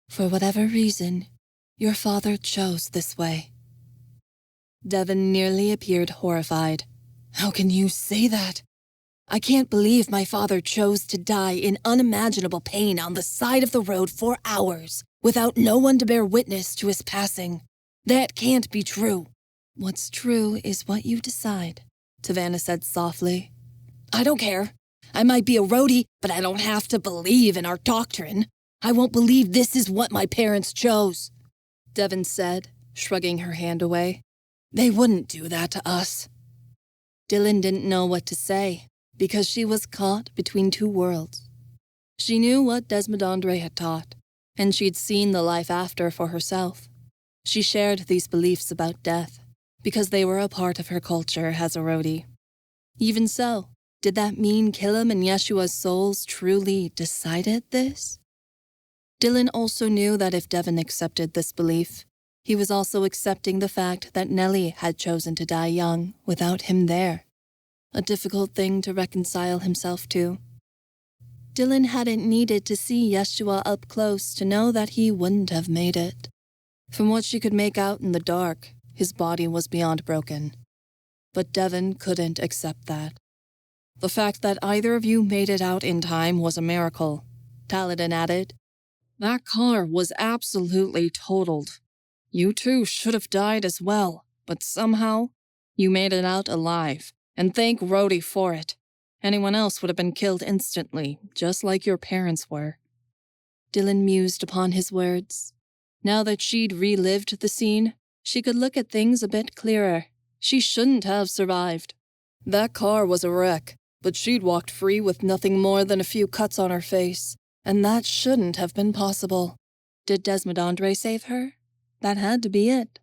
For whatever reason, your father chose this way. Devin nearly appeared horrified. How can you say that? I can't believe my father chose to die in unimaginable pain on the side of the road for hours, without no one to bear witness to his passing. That can't be true. What's true is what you decide, Tavanna said softly. I don't care. I might be a Rhodi, but I don't have to believe in our doctrine. I won't believe this is what my parents chose, Devin said, shrugging her hand away. They wouldn't do that to us. Dylan didn't know what to say, because she was caught between two worlds. She knew what Desmond had taught, and she'd seen the life after for herself. She shared these beliefs about death, because they were a part of her culture as a Rhodi. Even so, did that mean Killam and Yeshua's souls truly decided this? Dylan also knew that if Devin accepted this belief, he was also accepting the fact that Nellie had chosen to die young without him there. A difficult thing to reconcile himself to. Dylan hadn't needed to see Yeshua up close to know that he wouldn't have made it. From what she could make out in the dark, his body was beyond broken. But Devin couldn't accept that. The fact that either of you made it out in time was a miracle, Taladin added. That car was absolutely totaled. You two should have died as well, but somehow you made it out alive, and thank Rhodi for it. Anyone else would have been killed instantly, just like your parents were. Dylan mused upon his words. Now that she'd relived the scene, she could look at things a bit clearer. She shouldn't have survived. That car was a wreck, but she'd walked free with nothing more than a few cuts on her face, and that shouldn't have been possible. Did Desmond save her? That had to be it.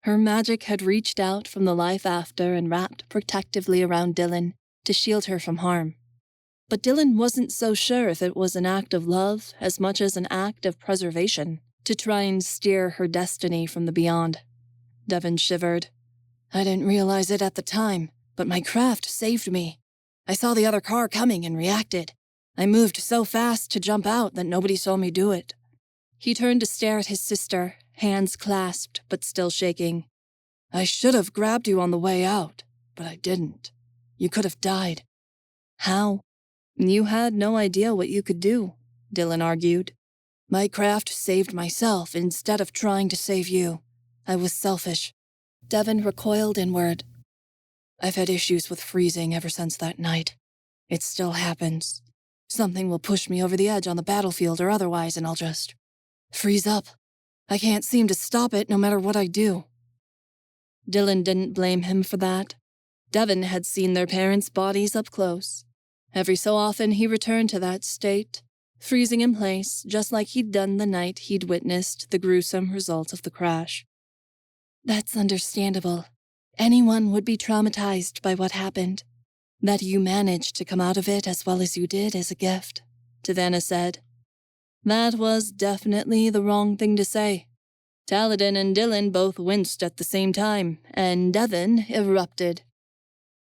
Her magic had reached out from the life after and wrapped protectively around Dylan to shield her from harm. But Dylan wasn't so sure if it was an act of love as much as an act of preservation to try and steer her destiny from the beyond. Devin shivered. I didn't realize it at the time, but my craft saved me. I saw the other car coming and reacted. I moved so fast to jump out that nobody saw me do it. He turned to stare at his sister, hands clasped but still shaking. I should have grabbed you on the way out, but I didn't. You could have died. How? You had no idea what you could do, Dylan argued. My craft saved myself instead of trying to save you. I was selfish. Devin recoiled inward. I've had issues with freezing ever since that night. It still happens. Something will push me over the edge on the battlefield or otherwise, and I'll just freeze up. I can't seem to stop it no matter what I do. Dylan didn't blame him for that. Devin had seen their parents' bodies up close. Every so often he returned to that state, freezing in place just like he'd done the night he'd witnessed the gruesome result of the crash. That's understandable. Anyone would be traumatized by what happened. That you managed to come out of it as well as you did is a gift, Tavanna said. That was definitely the wrong thing to say. Taladin and Dylan both winced at the same time, and Devin erupted.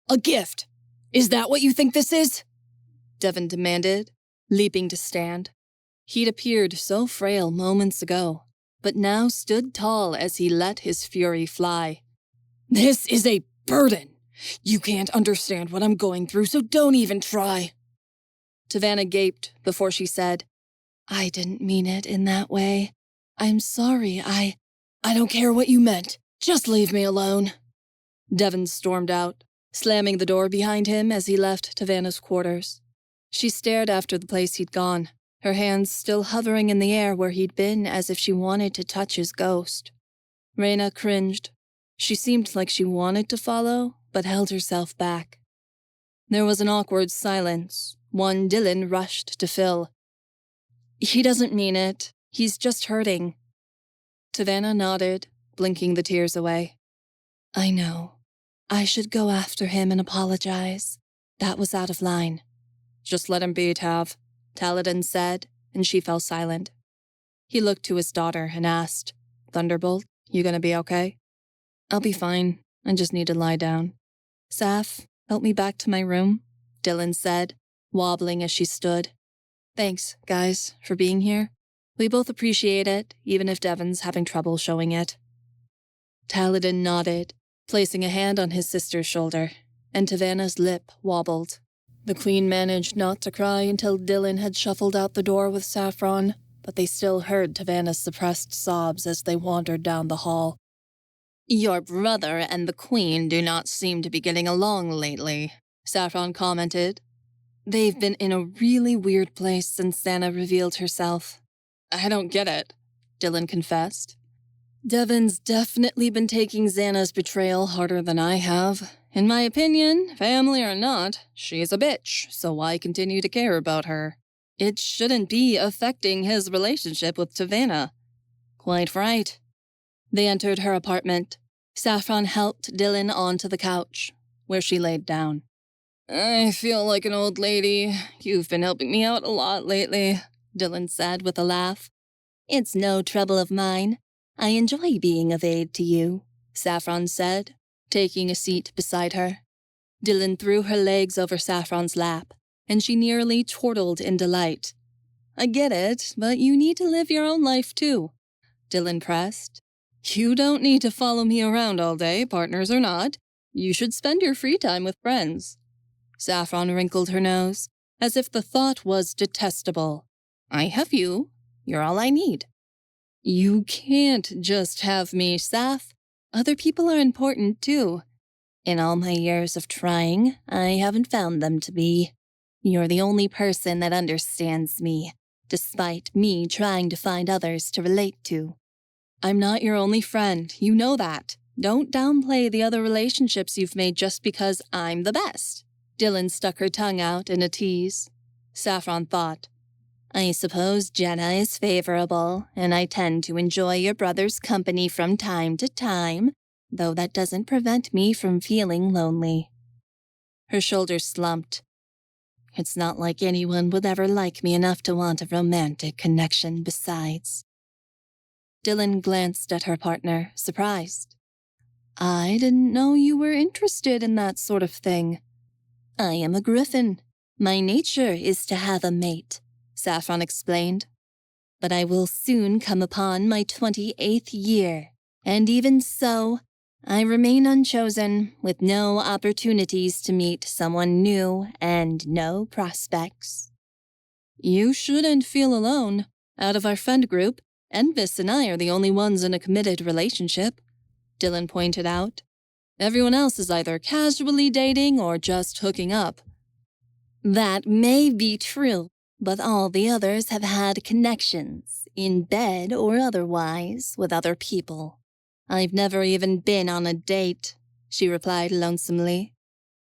A gift! Is that what you think this is? Devin demanded, leaping to stand. He'd appeared so frail moments ago, but now stood tall as he let his fury fly. This is a burden! You can't understand what I'm going through, so don't even try. Tavanna gaped before she said, I didn't mean it in that way. I'm sorry, I don't care what you meant. Just leave me alone. Devin stormed out, slamming the door behind him as he left Tavanna's quarters. She stared after the place he'd gone, her hands still hovering in the air where he'd been as if she wanted to touch his ghost. Reina cringed. She seemed like she wanted to follow, but held herself back. There was an awkward silence, one Dylan rushed to fill. He doesn't mean it. He's just hurting. Tavanna nodded, blinking the tears away. I know. I should go after him and apologize. That was out of line. Just let him be, Tav, Taladin said, and she fell silent. He looked to his daughter and asked, Thunderbolt, you gonna be okay? I'll be fine. I just need to lie down. Saf, help me back to my room, Dylan said, wobbling as she stood. Thanks, guys, for being here. We both appreciate it, even if Devin's having trouble showing it. Taladin nodded, placing a hand on his sister's shoulder, and Tavanna's lip wobbled. The queen managed not to cry until Dylan had shuffled out the door with Saffron, but they still heard Tavanna's suppressed sobs as they wandered down the hall. Your brother and the Queen do not seem to be getting along lately, Saffron commented. They've been in a really weird place since Xana revealed herself. I don't get it, Dylan confessed. Devin's definitely been taking Xana's betrayal harder than I have. In my opinion, family or not, she's a bitch, so why continue to care about her? It shouldn't be affecting his relationship with Tavanna. Quite right. They entered her apartment. Saffron helped Dylan onto the couch, where she laid down. I feel like an old lady. You've been helping me out a lot lately, Dylan said with a laugh. It's no trouble of mine. I enjoy being of aid to you, Saffron said, taking a seat beside her. Dylan threw her legs over Saffron's lap, and she nearly chortled in delight. I get it, but you need to live your own life too, Dylan pressed. You don't need to follow me around all day, partners or not. You should spend your free time with friends. Saffron wrinkled her nose, as if the thought was detestable. I have you. You're all I need. You can't just have me, Saff. Other people are important, too. In all my years of trying, I haven't found them to be. You're the only person that understands me, despite me trying to find others to relate to. I'm not your only friend, you know that. Don't downplay the other relationships you've made just because I'm the best. Dylan stuck her tongue out in a tease. Saffron thought, I suppose Jenna is favorable, and I tend to enjoy your brother's company from time to time, though that doesn't prevent me from feeling lonely. Her shoulders slumped. It's not like anyone would ever like me enough to want a romantic connection besides. Dylan glanced at her partner, surprised. I didn't know you were interested in that sort of thing. I am a griffin. My nature is to have a mate, Saffron explained. But I will soon come upon my 28th year, and even so, I remain unchosen, with no opportunities to meet someone new and no prospects. You shouldn't feel alone. Out of our friend group, Envis and I are the only ones in a committed relationship, Dylan pointed out. Everyone else is either casually dating or just hooking up. That may be true, but all the others have had connections, in bed or otherwise, with other people. I've never even been on a date, she replied lonesomely.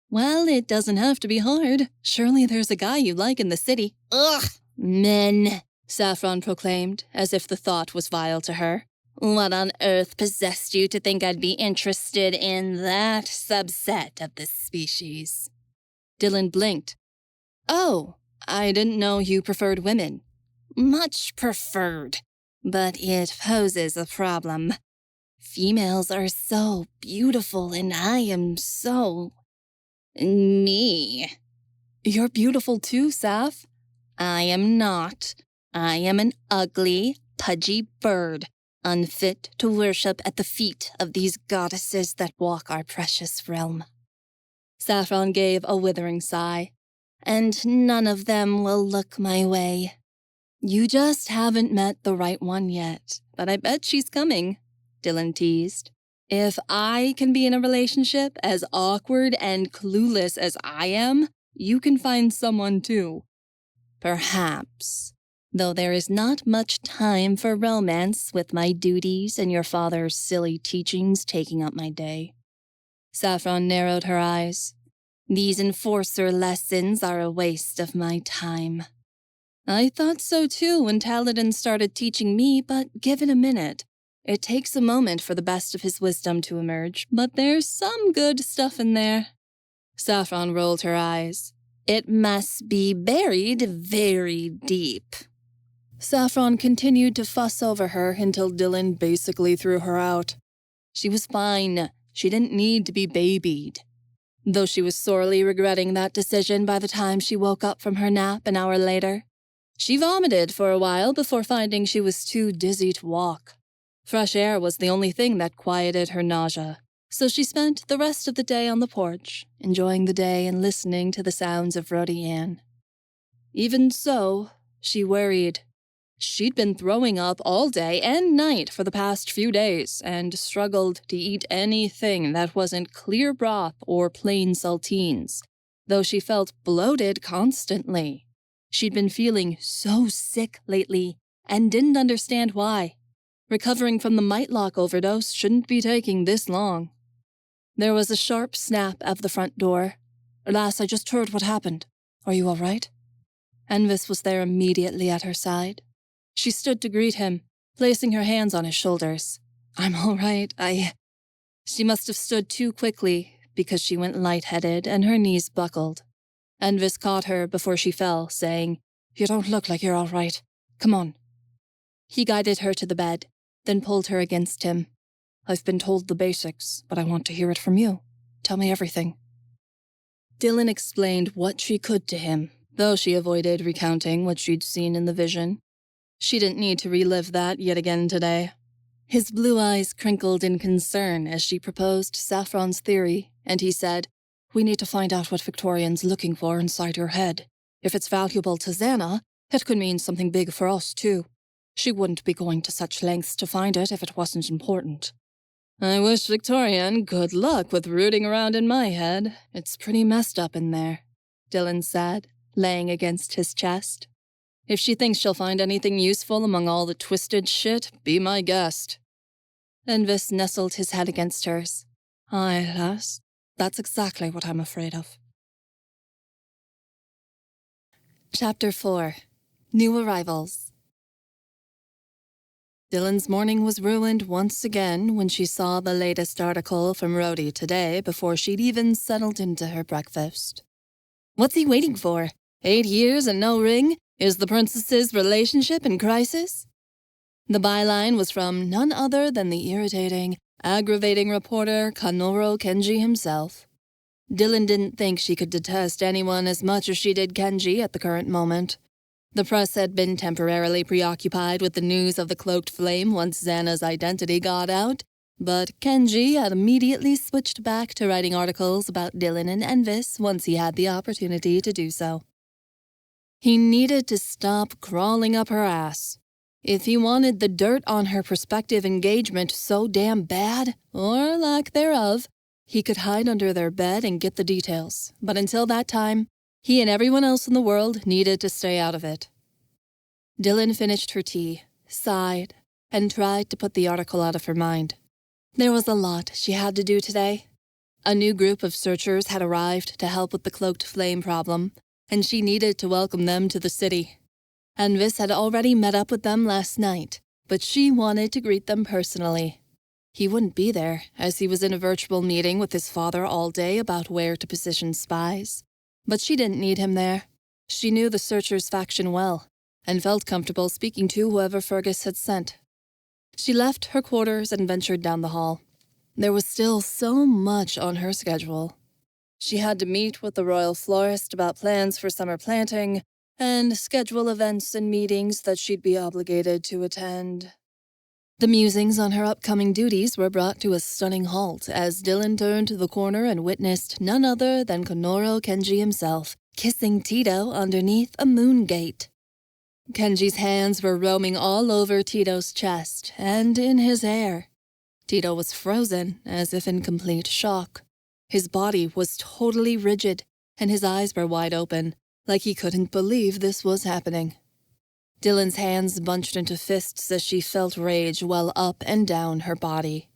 Well, it doesn't have to be hard. Surely there's a guy you like in the city. Ugh! Men, Saffron proclaimed, as if the thought was vile to her. What on earth possessed you to think I'd be interested in that subset of the species? Dylan blinked. Oh, I didn't know you preferred women. Much preferred, but it poses a problem. Females are so beautiful and I am so... me. You're beautiful too, Saff. I am not. I am an ugly, pudgy bird, unfit to worship at the feet of these goddesses that walk our precious realm. Saffron gave a withering sigh. And none of them will look my way. You just haven't met the right one yet, but I bet she's coming, Dylan teased. If I can be in a relationship as awkward and clueless as I am, you can find someone too. Perhaps, though there is not much time for romance with my duties and your father's silly teachings taking up my day. Saffron narrowed her eyes. These enforcer lessons are a waste of my time. I thought so too when Taladin started teaching me, but give it a minute. It takes a moment for the best of his wisdom to emerge, but there's some good stuff in there. Saffron rolled her eyes. It must be buried very deep. Saffron continued to fuss over her until Dylan basically threw her out. She was fine. She didn't need to be babied. Though she was sorely regretting that decision by the time she woke up from her nap an hour later. She vomited for a while before finding she was too dizzy to walk. Fresh air was the only thing that quieted her nausea, so she spent the rest of the day on the porch, enjoying the day and listening to the sounds of Rhodian. Even so, she worried. She'd been throwing up all day and night for the past few days and struggled to eat anything that wasn't clear broth or plain saltines, though she felt bloated constantly. She'd been feeling so sick lately and didn't understand why. Recovering from the Mightlock overdose shouldn't be taking this long. There was a sharp snap of the front door. "Lass, I just heard what happened. Are you all right?" Envis was there immediately at her side. She stood to greet him, placing her hands on his shoulders. "I'm all right, She must have stood too quickly because she went lightheaded and her knees buckled. Envis caught her before she fell, saying, "You don't look like you're all right. Come on." He guided her to the bed, then pulled her against him. "I've been told the basics, but I want to hear it from you. Tell me everything." Dylan explained what she could to him, though she avoided recounting what she'd seen in the vision. She didn't need to relive that yet again today. His blue eyes crinkled in concern as she proposed Saffron's theory, and he said, "We need to find out what Victorian's looking for inside her head. If it's valuable to Xana, it could mean something big for us, too. She wouldn't be going to such lengths to find it if it wasn't important." "I wish Victorian good luck with rooting around in my head. It's pretty messed up in there," Dylan said, laying against his chest. "If she thinks she'll find anything useful among all the twisted shit, be my guest." Envis nestled his head against hers. "Aye, lass, that's exactly what I'm afraid of." Chapter 4. New Arrivals. Dylan's morning was ruined once again when she saw the latest article from Rhodi today before she'd even settled into her breakfast. What's he waiting for? 8 years and no ring? Is the princess's relationship in crisis? The byline was from none other than the irritating, aggravating reporter Kanoro Kenji himself. Dylan didn't think she could detest anyone as much as she did Kenji at the current moment. The press had been temporarily preoccupied with the news of the Cloaked Flame once Xana's identity got out, but Kenji had immediately switched back to writing articles about Dylan and Envis once he had the opportunity to do so. He needed to stop crawling up her ass. If he wanted the dirt on her prospective engagement so damn bad, or lack thereof, he could hide under their bed and get the details. But until that time, he and everyone else in the world needed to stay out of it. Dylan finished her tea, sighed, and tried to put the article out of her mind. There was a lot she had to do today. A new group of searchers had arrived to help with the Cloaked Flame problem, and she needed to welcome them to the city. Envis had already met up with them last night, but she wanted to greet them personally. He wouldn't be there, as he was in a virtual meeting with his father all day about where to position spies. But she didn't need him there. She knew the Searchers faction well, and felt comfortable speaking to whoever Fergus had sent. She left her quarters and ventured down the hall. There was still so much on her schedule. She had to meet with the royal florist about plans for summer planting, and schedule events and meetings that she'd be obligated to attend. The musings on her upcoming duties were brought to a stunning halt as Dylan turned the corner and witnessed none other than Konoro Kenji himself, kissing Tito underneath a moon gate. Kenji's hands were roaming all over Tito's chest and in his hair. Tito was frozen, as if in complete shock. His body was totally rigid, and his eyes were wide open, like he couldn't believe this was happening. Dylan's hands bunched into fists as she felt rage well up and down her body.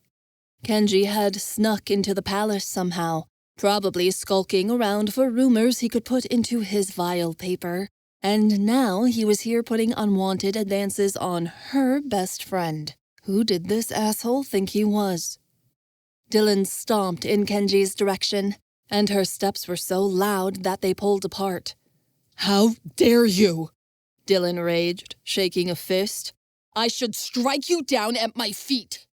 Kenji had snuck into the palace somehow, probably skulking around for rumors he could put into his vile paper, and now he was here putting unwanted advances on her best friend. Who did this asshole think he was? Dylan stomped in Kenji's direction, and her steps were so loud that they pulled apart. "How dare you!" Dylan raged, shaking a fist. "I should strike you down at my feet."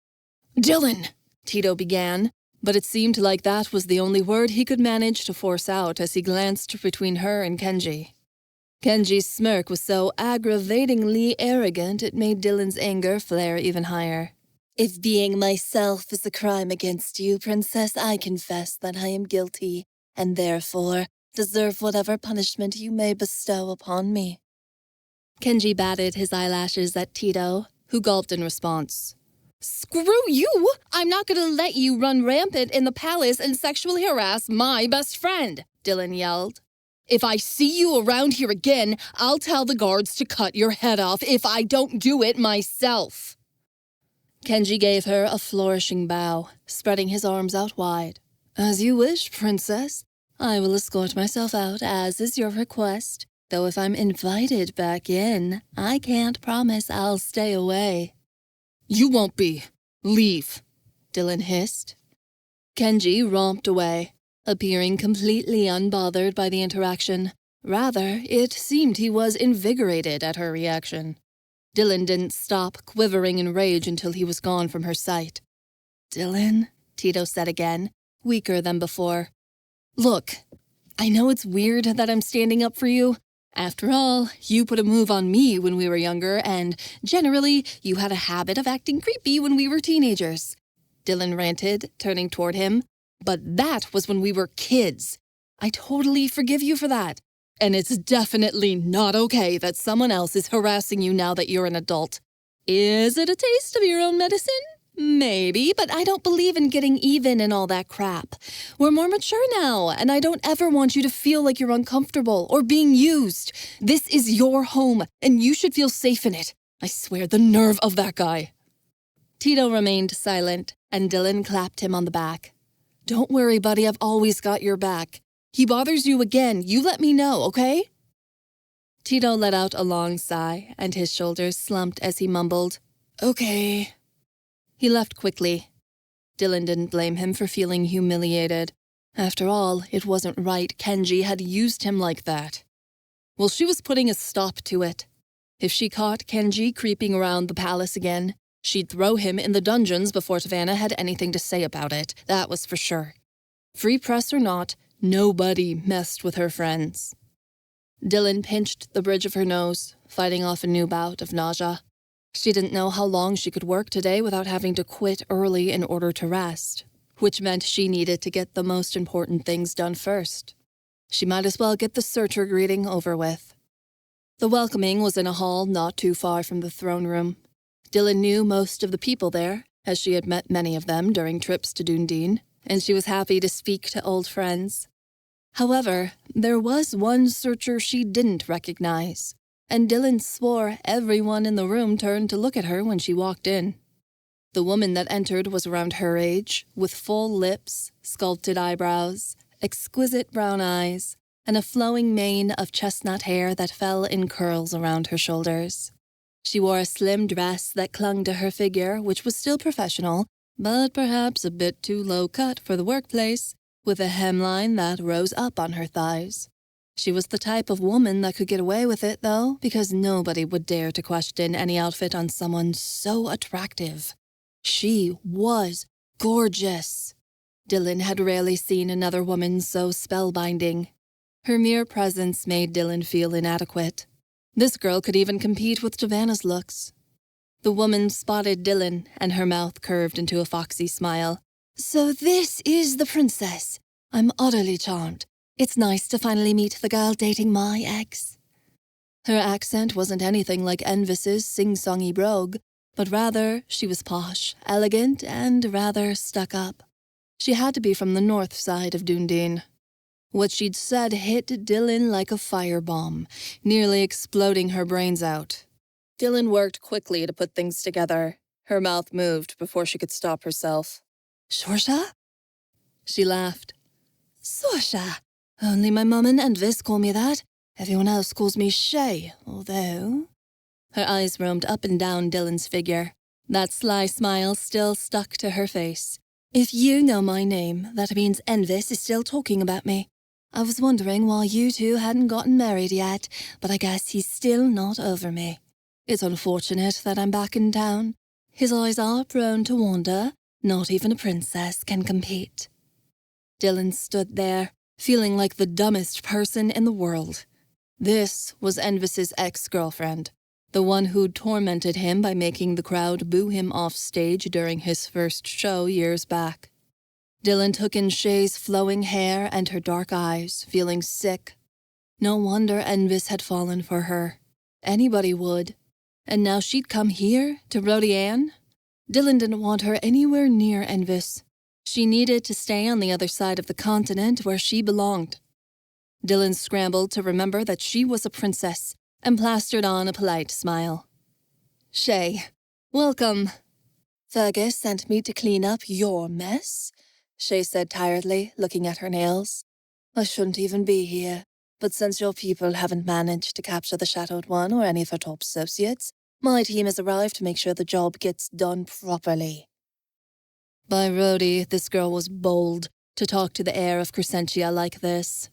"Dylan!" Tito began, but it seemed like that was the only word he could manage to force out as he glanced between her and Kenji. Kenji's smirk was so aggravatingly arrogant it made Dylan's anger flare even higher. "If being myself is a crime against you, Princess, I confess that I am guilty, and therefore deserve whatever punishment you may bestow upon me." Kenji batted his eyelashes at Tito, who gulped in response. Screw you! I'm not gonna let you run rampant in the palace and sexually harass my best friend, Dylan yelled. If I see you around here again, I'll tell the guards to cut your head off if I don't do it myself. Kenji gave her a flourishing bow, spreading his arms out wide. As you wish, princess. I will escort myself out, as is your request. Though if I'm invited back in, I can't promise I'll stay away. You won't be. Leave, Dylan hissed. Kenji romped away, appearing completely unbothered by the interaction. Rather, it seemed he was invigorated at her reaction. Dylan didn't stop quivering in rage until he was gone from her sight. Dylan, Tito said again, weaker than before. Look, I know it's weird that I'm standing up for you. After all, you put a move on me when we were younger, and generally, you had a habit of acting creepy when we were teenagers. Dylan ranted, turning toward him. But that was when we were kids. I totally forgive you for that. And it's definitely not okay that someone else is harassing you now that you're an adult. Is it a taste of your own medicine? Maybe, but I don't believe in getting even and all that crap. We're more mature now, and I don't ever want you to feel like you're uncomfortable or being used. This is your home, and you should feel safe in it. I swear, the nerve of that guy. Tito remained silent, and Dylan clapped him on the back. Don't worry, buddy, I've always got your back. He bothers you again, you let me know, okay? Tito let out a long sigh, and his shoulders slumped as he mumbled, Okay. He left quickly. Dylan didn't blame him for feeling humiliated. After all, it wasn't right Kenji had used him like that. Well, she was putting a stop to it. If she caught Kenji creeping around the palace again, she'd throw him in the dungeons before Savannah had anything to say about it, that was for sure. Free press or not, nobody messed with her friends. Dylan pinched the bridge of her nose, fighting off a new bout of nausea. She didn't know how long she could work today without having to quit early in order to rest, which meant she needed to get the most important things done first. She might as well get the searcher greeting over with. The welcoming was in a hall not too far from the throne room. Dylan knew most of the people there, as she had met many of them during trips to Dundee, and she was happy to speak to old friends. However, there was one searcher she didn't recognize, and Dylan swore everyone in the room turned to look at her when she walked in. The woman that entered was around her age, with full lips, sculpted eyebrows, exquisite brown eyes, and a flowing mane of chestnut hair that fell in curls around her shoulders. She wore a slim dress that clung to her figure, which was still professional, but perhaps a bit too low-cut for the workplace, with a hemline that rose up on her thighs. She was the type of woman that could get away with it, though, because nobody would dare to question any outfit on someone so attractive. She was gorgeous. Dylan had rarely seen another woman so spellbinding. Her mere presence made Dylan feel inadequate. This girl could even compete with Savannah's looks. The woman spotted Dylan, and her mouth curved into a foxy smile. So this is the princess. I'm utterly charmed. It's nice to finally meet the girl dating my ex. Her accent wasn't anything like Envis's sing-songy brogue, but rather she was posh, elegant, and rather stuck up. She had to be from the north side of Dundee. What she'd said hit Dylan like a firebomb, nearly exploding her brains out. Dylan worked quickly to put things together. Her mouth moved before she could stop herself. Shorsha? She laughed. Sorsha. Only my mum and Envis call me that. Everyone else calls me Shay, although... Her eyes roamed up and down Dylan's figure. That sly smile still stuck to her face. If you know my name, that means Envis is still talking about me. I was wondering why you two hadn't gotten married yet, but I guess he's still not over me. It's unfortunate that I'm back in town. His eyes are prone to wander. Not even a princess can compete. Dylan stood there, feeling like the dumbest person in the world. This was Envis's ex-girlfriend, the one who'd tormented him by making the crowd boo him off stage during his first show years back. Dylan took in Shay's flowing hair and her dark eyes, feeling sick. No wonder Envis had fallen for her. Anybody would. And now she'd come here, to Rhodian? Dylan didn't want her anywhere near Envis. She needed to stay on the other side of the continent where she belonged. Dylan scrambled to remember that she was a princess and plastered on a polite smile. Shay, welcome. Fergus sent me to clean up your mess, Shay said tiredly, looking at her nails. I shouldn't even be here, but since your people haven't managed to capture the Shadowed One or any of her top associates, my team has arrived to make sure the job gets done properly. By Rhodi, this girl was bold to talk to the heir of Crescentia like this.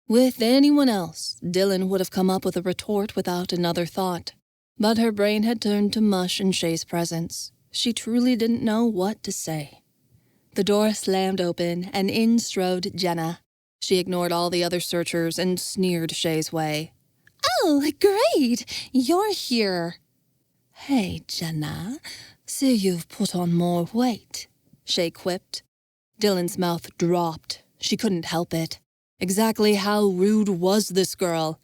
With anyone else, Dylan would have come up with a retort without another thought. But her brain had turned to mush in Shay's presence. She truly didn't know what to say. The door slammed open, and in strode Jenna. She ignored all the other searchers and sneered Shay's way. Oh, great! You're here. Hey, Jenna. See you've put on more weight, Shay quipped. Dylan's mouth dropped. She couldn't help it. Exactly how rude was this girl?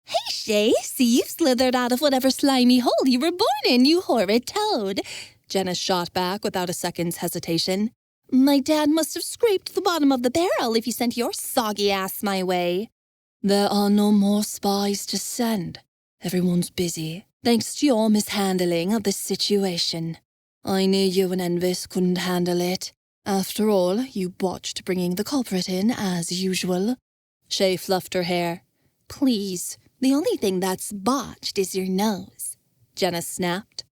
Hey, Shay, see you've slithered out of whatever slimy hole you were born in, you horrid toad. Jenna shot back without a second's hesitation. My dad must have scraped the bottom of the barrel if you sent your soggy ass my way. There are no more spies to send. Everyone's busy, thanks to your mishandling of this situation. I knew you and Envis couldn't handle it. After all, you botched bringing the culprit in, as usual. Shay fluffed her hair. Please, the only thing that's botched is your nose, Jenna snapped.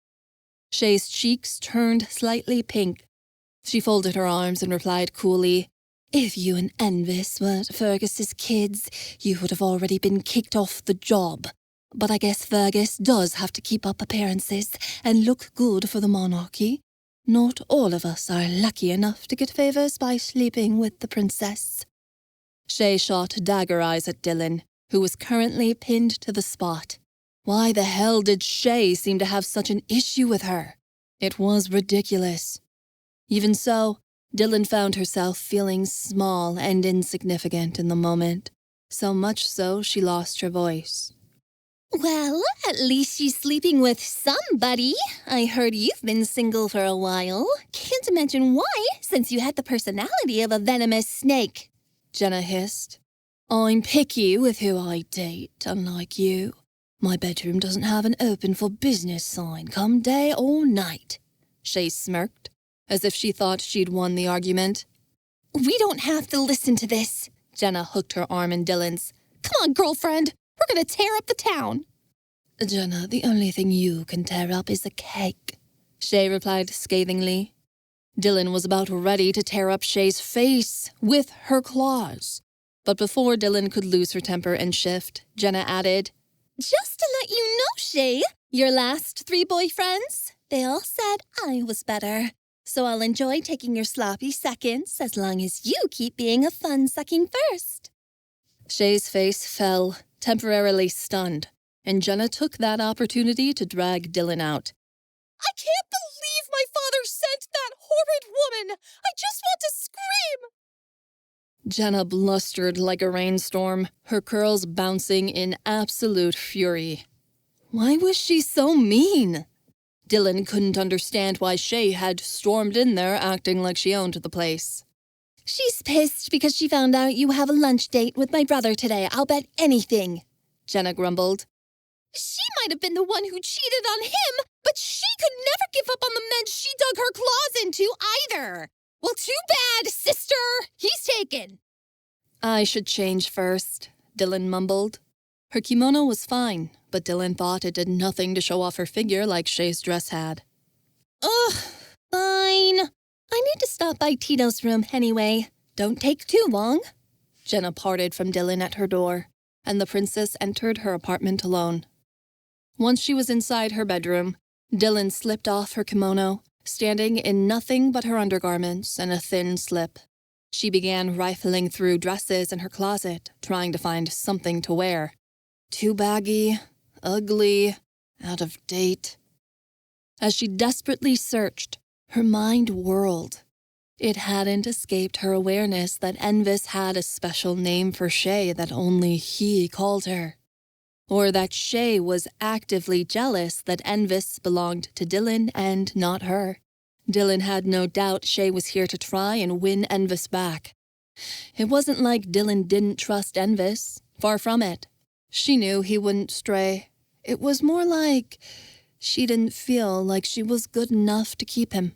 Shay's cheeks turned slightly pink. She folded her arms and replied coolly, If you and Envis weren't Fergus's kids, you would have already been kicked off the job. But I guess Fergus does have to keep up appearances and look good for the monarchy. Not all of us are lucky enough to get favors by sleeping with the princess. Shay shot dagger eyes at Dylan, who was currently pinned to the spot. Why the hell did Shay seem to have such an issue with her? It was ridiculous. Even so, Dylan found herself feeling small and insignificant in the moment. So much so she lost her voice. Well, at least she's sleeping with somebody. I heard you've been single for a while. Can't imagine why, since you had the personality of a venomous snake, Jenna hissed. I'm picky with who I date, unlike you. My bedroom doesn't have an open for business sign come day or night. Shay smirked, as if she thought she'd won the argument. We don't have to listen to this. Jenna hooked her arm in Dylan's. Come on, girlfriend. We're going to tear up the town. Jenna, the only thing you can tear up is a cake, Shay replied scathingly. Dylan was about ready to tear up Shay's face with her claws. But before Dylan could lose her temper and shift, Jenna added, Just to let you know, Shay, your last 3 boyfriends, they all said I was better. So I'll enjoy taking your sloppy seconds as long as you keep being a fun-sucking first. Shay's face fell, temporarily stunned, and Jenna took that opportunity to drag Dylan out. I can't believe my father sent that horrid woman! I just want to scream! Jenna blustered like a rainstorm, her curls bouncing in absolute fury. Why was she so mean? Dylan couldn't understand why Shay had stormed in there acting like she owned the place. She's pissed because she found out you have a lunch date with my brother today, I'll bet anything, Jenna grumbled. She might have been the one who cheated on him, but she could never give up on the men she dug her claws into either. Well, too bad, sister. He's taken. I should change first, Dylan mumbled. Her kimono was fine, but Dylan thought it did nothing to show off her figure like Shay's dress had. Ugh, fine. I need to stop by Tito's room anyway. Don't take too long. Jenna parted from Dylan at her door, and the princess entered her apartment alone. Once she was inside her bedroom, Dylan slipped off her kimono, standing in nothing but her undergarments and a thin slip. She began rifling through dresses in her closet, trying to find something to wear. Too baggy, ugly, out of date. As she desperately searched, her mind whirled. It hadn't escaped her awareness that Envis had a special name for Shay that only he called her. or that Shay was actively jealous that Envis belonged to Dylan and not her. Dylan had no doubt Shay was here to try and win Envis back. It wasn't like Dylan didn't trust Envis. Far from it. She knew he wouldn't stray. It was more like she didn't feel like she was good enough to keep him.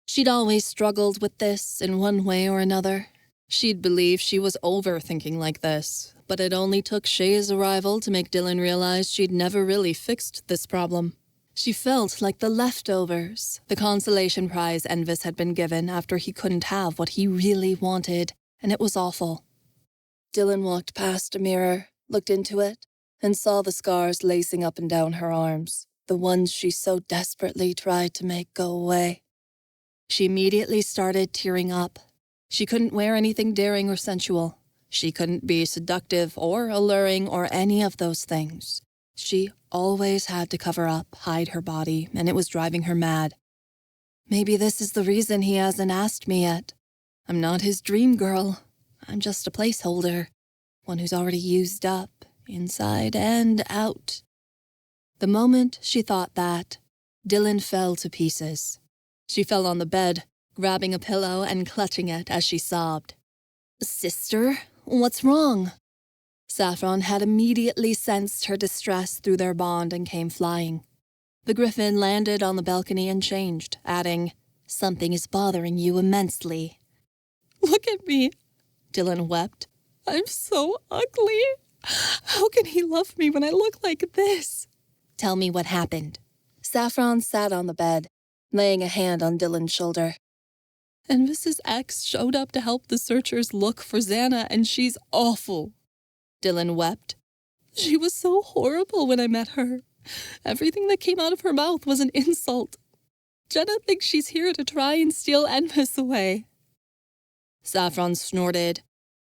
She'd always struggled with this in one way or another. She'd believe she was overthinking like this, but it only took Shay's arrival to make Dylan realize she'd never really fixed this problem. She felt like the leftovers, the consolation prize Envis had been given after he couldn't have what he really wanted, and it was awful. Dylan walked past a mirror, looked into it, and saw the scars lacing up and down her arms, the ones she so desperately tried to make go away. She immediately started tearing up. She couldn't wear anything daring or sensual. She couldn't be seductive or alluring or any of those things. She always had to cover up, hide her body, and it was driving her mad. Maybe this is the reason he hasn't asked me yet. I'm not his dream girl. I'm just a placeholder, one who's already used up, inside and out. The moment she thought that, Dylan fell to pieces. She fell on the bed, grabbing a pillow and clutching it as she sobbed. "Sister, what's wrong?" Saffron had immediately sensed her distress through their bond and came flying. The griffin landed on the balcony and changed, adding, "Something is bothering you immensely." "Look at me," Dylan wept. "I'm so ugly. How can he love me when I look like this?" "Tell me what happened." Saffron sat on the bed, laying a hand on Dylan's shoulder. "Envis's ex showed up to help the searchers look for Xana, and she's awful." Dylan wept. "She was so horrible when I met her. Everything that came out of her mouth was an insult. Jenna thinks she's here to try and steal Envis away." Saffron snorted.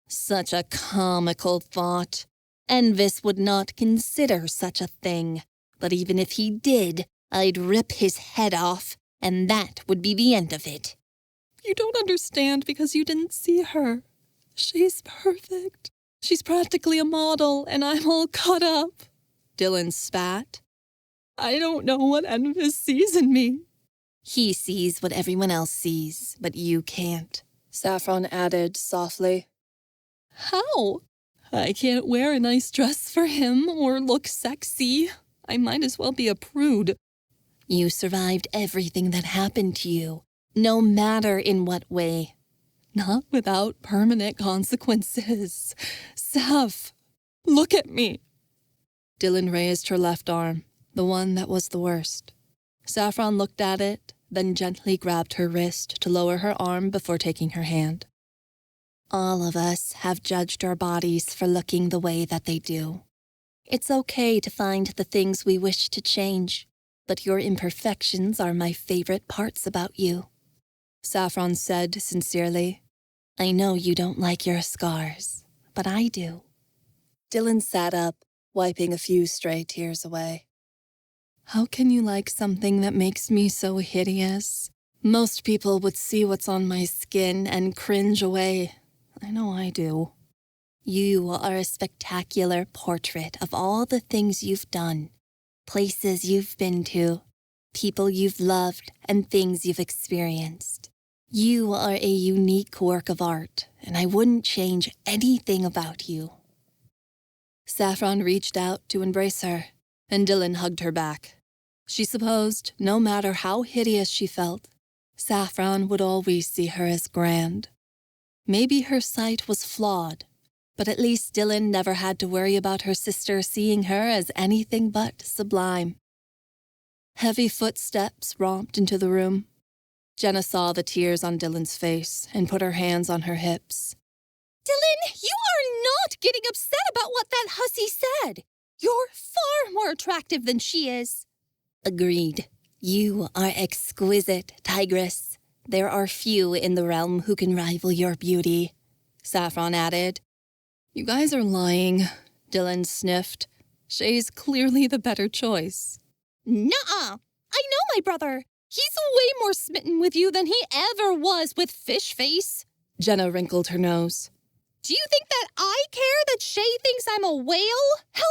"Such a comical thought. Envis would not consider such a thing. But even if he did, I'd rip his head off, and that would be the end of it." "You don't understand because you didn't see her. She's perfect. She's practically a model, and I'm all caught up." Dylan spat. "I don't know what Envis sees in me." "He sees what everyone else sees, but you can't," Saffron added softly. "How? I can't wear a nice dress for him or look sexy. I might as well be a prude." "You survived everything that happened to you, no matter in what way." "Not without permanent consequences. Saff, look at me." Dylan raised her left arm, the one that was the worst. Saffron looked at it, then gently grabbed her wrist to lower her arm before taking her hand. "All of us have judged our bodies for looking the way that they do. It's okay to find the things we wish to change, but your imperfections are my favorite parts about you," Saffron said sincerely. "I know you don't like your scars, but I do." Dylan sat up, wiping a few stray tears away. "How can you like something that makes me so hideous? Most people would see what's on my skin and cringe away. I know I do." "You are a spectacular portrait of all the things you've done, places you've been to, people you've loved, and things you've experienced. You are a unique work of art, and I wouldn't change anything about you." Saffron reached out to embrace her, and Dylan hugged her back. She supposed, no matter how hideous she felt, Saffron would always see her as grand. Maybe her sight was flawed, but at least Dylan never had to worry about her sister seeing her as anything but sublime. Heavy footsteps romped into the room. Jenna saw the tears on Dylan's face and put her hands on her hips. Dylan, you are not getting upset about what that hussy said. You're far more attractive than she is. Agreed. You are exquisite, Tigress. There are few in the realm who can rival your beauty, Saffron added. You guys are lying, Dylan sniffed. Shay's clearly the better choice. Nuh-uh. I know my brother. He's way more smitten with you than he ever was with Fish Face. Jenna wrinkled her nose. Do you think that I care that Shay thinks I'm a whale? Hell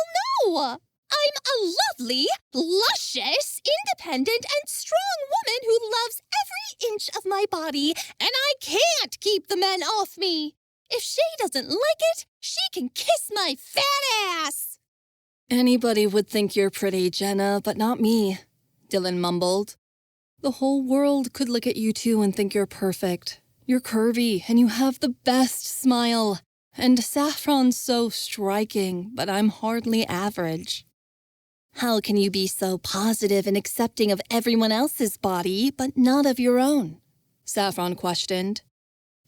no! I'm a lovely, luscious, independent, and strong woman who loves every inch of my body, and I can't keep the men off me. If Shay doesn't like it, she can kiss my fat ass. Anybody would think you're pretty, Jenna, but not me, Dylan mumbled. The whole world could look at you two and think you're perfect. You're curvy, and you have the best smile. And Saffron's so striking, but I'm hardly average. How can you be so positive and accepting of everyone else's body, but not of your own? Saffron questioned.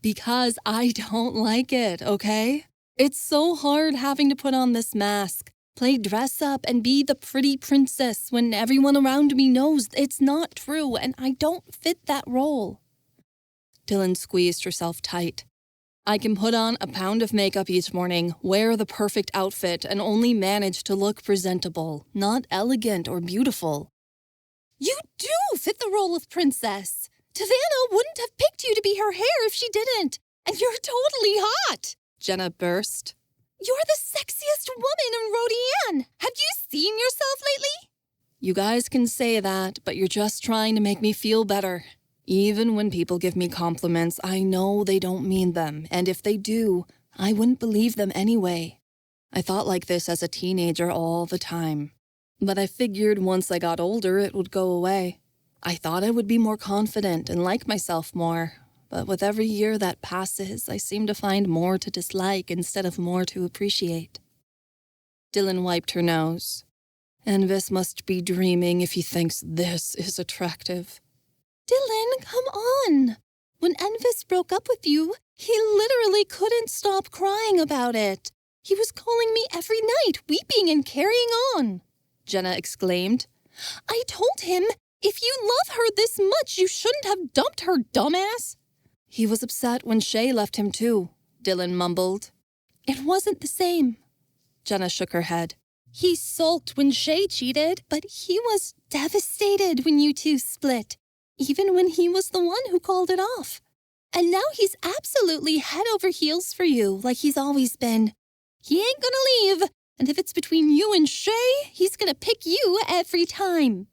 Because I don't like it, okay? It's so hard having to put on this mask, play dress up, and be the pretty princess when everyone around me knows it's not true and I don't fit that role. Dylan squeezed herself tight. I can put on a pound of makeup each morning, wear the perfect outfit, and only manage to look presentable, not elegant or beautiful. You do fit the role of princess. Tavanna wouldn't have picked you to be her hair if she didn't. And you're totally hot, Jenna burst. You're the sexiest woman in Rhodian. Have you seen yourself lately? You guys can say that, but you're just trying to make me feel better. Even when people give me compliments, I know they don't mean them, and if they do, I wouldn't believe them anyway. I thought like this as a teenager all the time. But I figured once I got older, it would go away. I thought I would be more confident and like myself more, but with every year that passes, I seem to find more to dislike instead of more to appreciate. Dylan wiped her nose. Envis must be dreaming if he thinks this is attractive. Dylan, come on. When Envis broke up with you, he literally couldn't stop crying about it. He was calling me every night, weeping and carrying on, Jenna exclaimed. I told him, if you love her this much, you shouldn't have dumped her, dumbass. He was upset when Shay left him too, Dylan mumbled. It wasn't the same. Jenna shook her head. He sulked when Shay cheated, but he was devastated when you two split, even when he was the one who called it off. And now he's absolutely head over heels for you, like he's always been. He ain't gonna leave, and if it's between you and Shay, he's gonna pick you every time.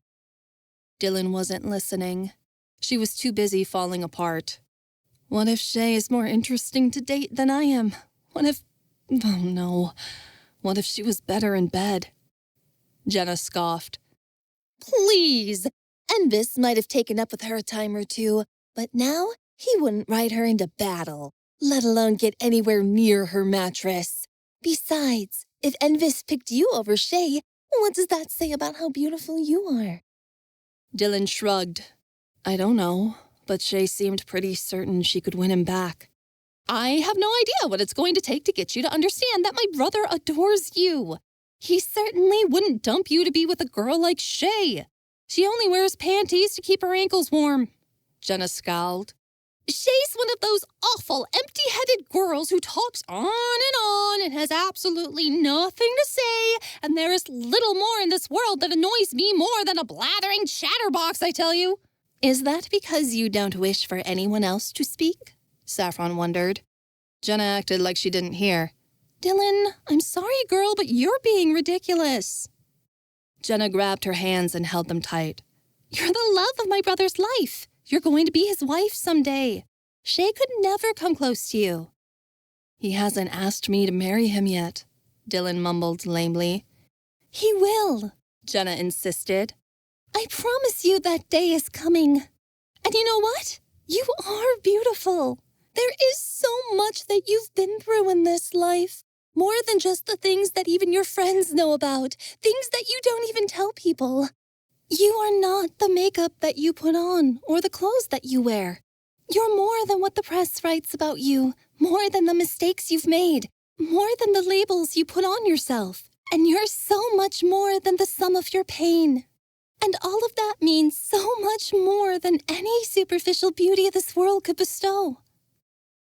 Dylan wasn't listening. She was too busy falling apart. What if Shay is more interesting to date than I am? What if... Oh no. What if she was better in bed? Jenna scoffed. Please. Envis might have taken up with her a time or two, but now he wouldn't ride her into battle, let alone get anywhere near her mattress. Besides, if Envis picked you over Shay, what does that say about how beautiful you are? Dylan shrugged. I don't know, but Shay seemed pretty certain she could win him back. I have no idea what it's going to take to get you to understand that my brother adores you. He certainly wouldn't dump you to be with a girl like Shay. She only wears panties to keep her ankles warm. Jenna scowled. Shay's one of those awful, empty-headed girls who talks on and has absolutely nothing to say, and there is little more in this world that annoys me more than a blathering chatterbox, I tell you. Is that because you don't wish for anyone else to speak? Saffron wondered. Jenna acted like she didn't hear. Dylan, I'm sorry, girl, but you're being ridiculous. Jenna grabbed her hands and held them tight. You're the love of my brother's life. You're going to be his wife someday. Shay could never come close to you. He hasn't asked me to marry him yet, Dylan mumbled lamely. He will, Jenna insisted. I promise you that day is coming. And you know what? You are beautiful. There is so much that you've been through in this life. More than just the things that even your friends know about. Things that you don't even tell people. You are not the makeup that you put on or the clothes that you wear. You're more than what the press writes about you. More than the mistakes you've made. More than the labels you put on yourself. And you're so much more than the sum of your pain. And all of that means so much more than any superficial beauty this world could bestow.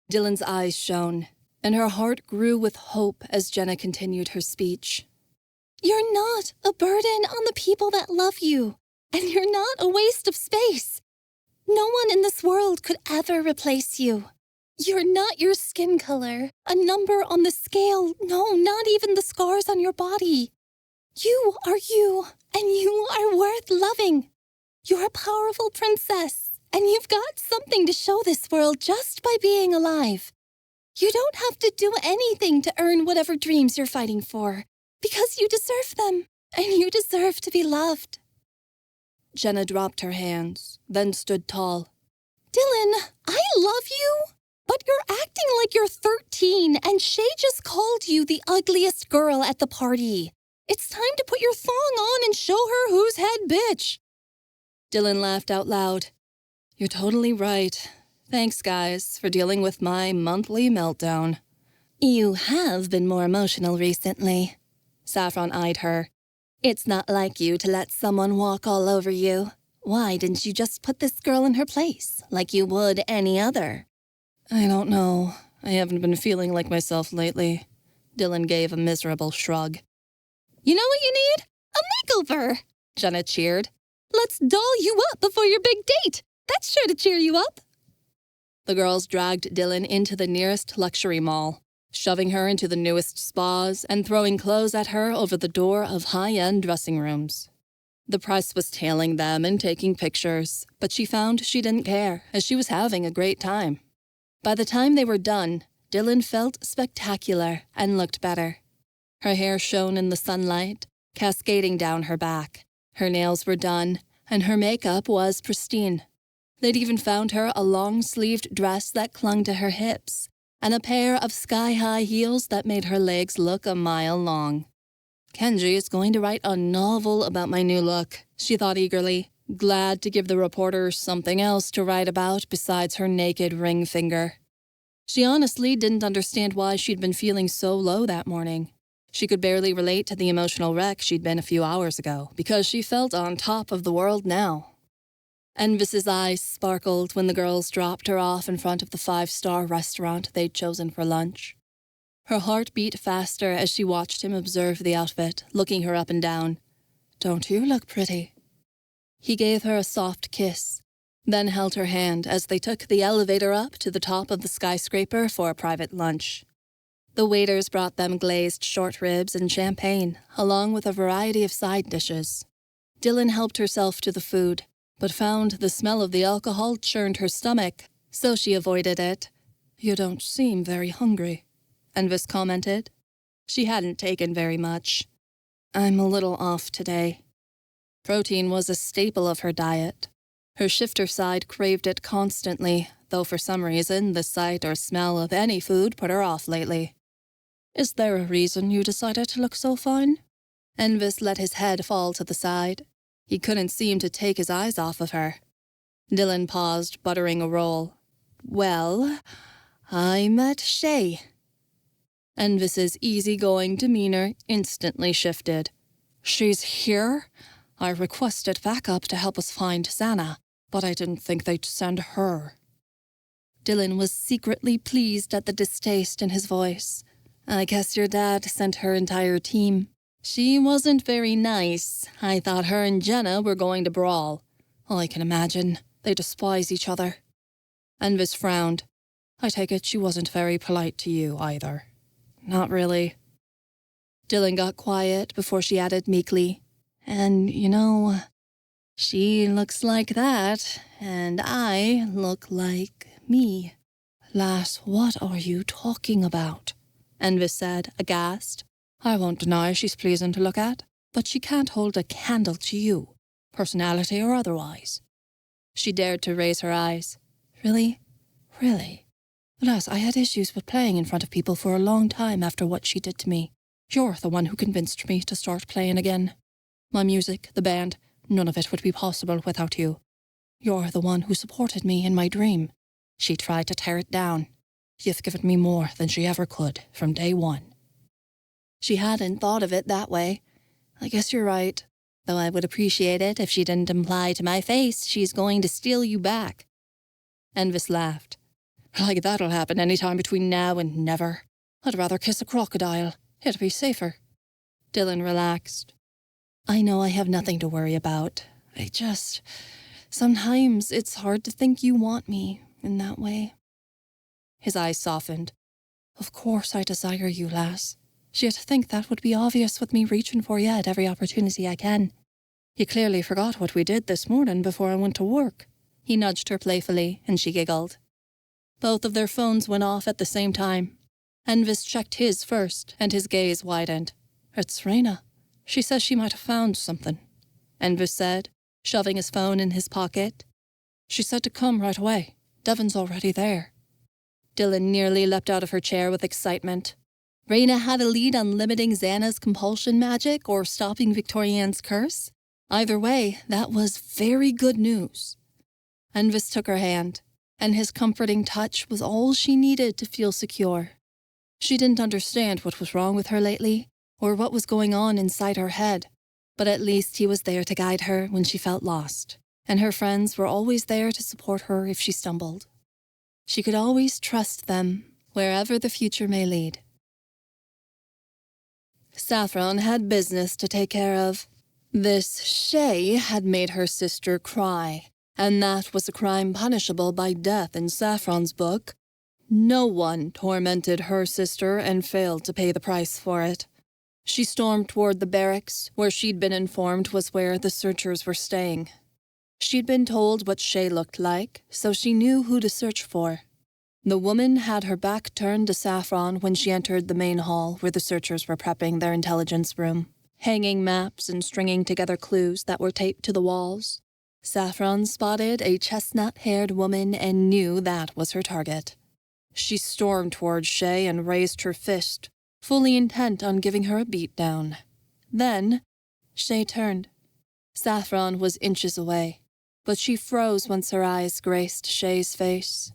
Dylan's eyes shone, and her heart grew with hope as Jenna continued her speech. You're not a burden on the people that love you, and you're not a waste of space. No one in this world could ever replace you. You're not your skin color, a number on the scale, no, not even the scars on your body. You are you, and you are worth loving. You're a powerful princess, and you've got something to show this world just by being alive. You don't have to do anything to earn whatever dreams you're fighting for, because you deserve them, and you deserve to be loved. Jenna dropped her hands, then stood tall. Dylan, I love you, but you're acting like you're 13, and Shay just called you the ugliest girl at the party. It's time to put your thong on and show her who's head bitch. Dylan laughed out loud. You're totally right. Thanks, guys, for dealing with my monthly meltdown. You have been more emotional recently. Saffron eyed her. It's not like you to let someone walk all over you. Why didn't you just put this girl in her place, like you would any other? I don't know. I haven't been feeling like myself lately. Dylan gave a miserable shrug. You know what you need? A makeover, Jenna cheered. Let's doll you up before your big date. That's sure to cheer you up. The girls dragged Dylan into the nearest luxury mall, shoving her into the newest spas and throwing clothes at her over the door of high-end dressing rooms. The press was tailing them and taking pictures, but she found she didn't care, as she was having a great time. By the time they were done, Dylan felt spectacular and looked better. Her hair shone in the sunlight, cascading down her back. Her nails were done, and her makeup was pristine. They'd even found her a long-sleeved dress that clung to her hips, and a pair of sky-high heels that made her legs look a mile long. Kenji is going to write a novel about my new look, she thought eagerly, glad to give the reporter something else to write about besides her naked ring finger. She honestly didn't understand why she'd been feeling so low that morning. She could barely relate to the emotional wreck she'd been a few hours ago, because she felt on top of the world now. Envis's eyes sparkled when the girls dropped her off in front of the 5-star restaurant they'd chosen for lunch. Her heart beat faster as she watched him observe the outfit, looking her up and down. Don't you look pretty? He gave her a soft kiss, then held her hand as they took the elevator up to the top of the skyscraper for a private lunch. The waiters brought them glazed short ribs and champagne, along with a variety of side dishes. Dylan helped herself to the food, but found the smell of the alcohol churned her stomach, so she avoided it. You don't seem very hungry, Envis commented. She hadn't taken very much. I'm a little off today. Protein was a staple of her diet. Her shifter side craved it constantly, though for some reason the sight or smell of any food put her off lately. Is there a reason you decided to look so fine? Envis let his head fall to the side. He couldn't seem to take his eyes off of her. Dylan paused, buttering a roll. Well, I met Shay. Envis's easygoing demeanor instantly shifted. She's here? I requested backup to help us find Xana, but I didn't think they'd send her. Dylan was secretly pleased at the distaste in his voice. I guess your dad sent her entire team. She wasn't very nice. I thought her and Jenna were going to brawl. I can imagine. They despise each other. Envis frowned. I take it she wasn't very polite to you either. Not really. Dylan got quiet before she added meekly. And, she looks like that, and I look like me. Lass, what are you talking about? Envis said, aghast. I won't deny she's pleasing to look at, but she can't hold a candle to you, personality or otherwise. She dared to raise her eyes. Really? Really? Lass, I had issues with playing in front of people for a long time after what she did to me. You're the one who convinced me to start playing again. My music, the band, none of it would be possible without you. You're the one who supported me in my dream. She tried to tear it down. You've given me more than she ever could from day one. She hadn't thought of it that way. I guess you're right, though I would appreciate it if she didn't imply to my face she's going to steal you back. Envis laughed. Like that'll happen any time between now and never. I'd rather kiss a crocodile. It'd be safer. Dylan relaxed. I know I have nothing to worry about. Sometimes it's hard to think you want me in that way. His eyes softened. Of course I desire you, lass. Yet think that would be obvious with me reaching for you at every opportunity I can. You clearly forgot what we did this morning before I went to work. He nudged her playfully, and she giggled. Both of their phones went off at the same time. Envis checked his first, and his gaze widened. It's Reina. She says she might have found something, Envis said, shoving his phone in his pocket. She said to come right away. Devin's already there. Dylan nearly leapt out of her chair with excitement. Reina had a lead on limiting Xana's compulsion magic or stopping Victorian's curse. Either way, that was very good news. Envis took her hand, and his comforting touch was all she needed to feel secure. She didn't understand what was wrong with her lately, or what was going on inside her head, but at least he was there to guide her when she felt lost, and her friends were always there to support her if she stumbled. She could always trust them, wherever the future may lead. Saffron had business to take care of. This Shay had made her sister cry, and that was a crime punishable by death in Saffron's book. No one tormented her sister and failed to pay the price for it. She stormed toward the barracks, where she'd been informed was where the searchers were staying. She'd been told what Shay looked like, so she knew who to search for. The woman had her back turned to Saffron when she entered the main hall where the searchers were prepping their intelligence room, hanging maps and stringing together clues that were taped to the walls. Saffron spotted a chestnut-haired woman and knew that was her target. She stormed toward Shay and raised her fist, fully intent on giving her a beatdown. Then, Shay turned. Saffron was inches away, but she froze once her eyes graced Shay's face.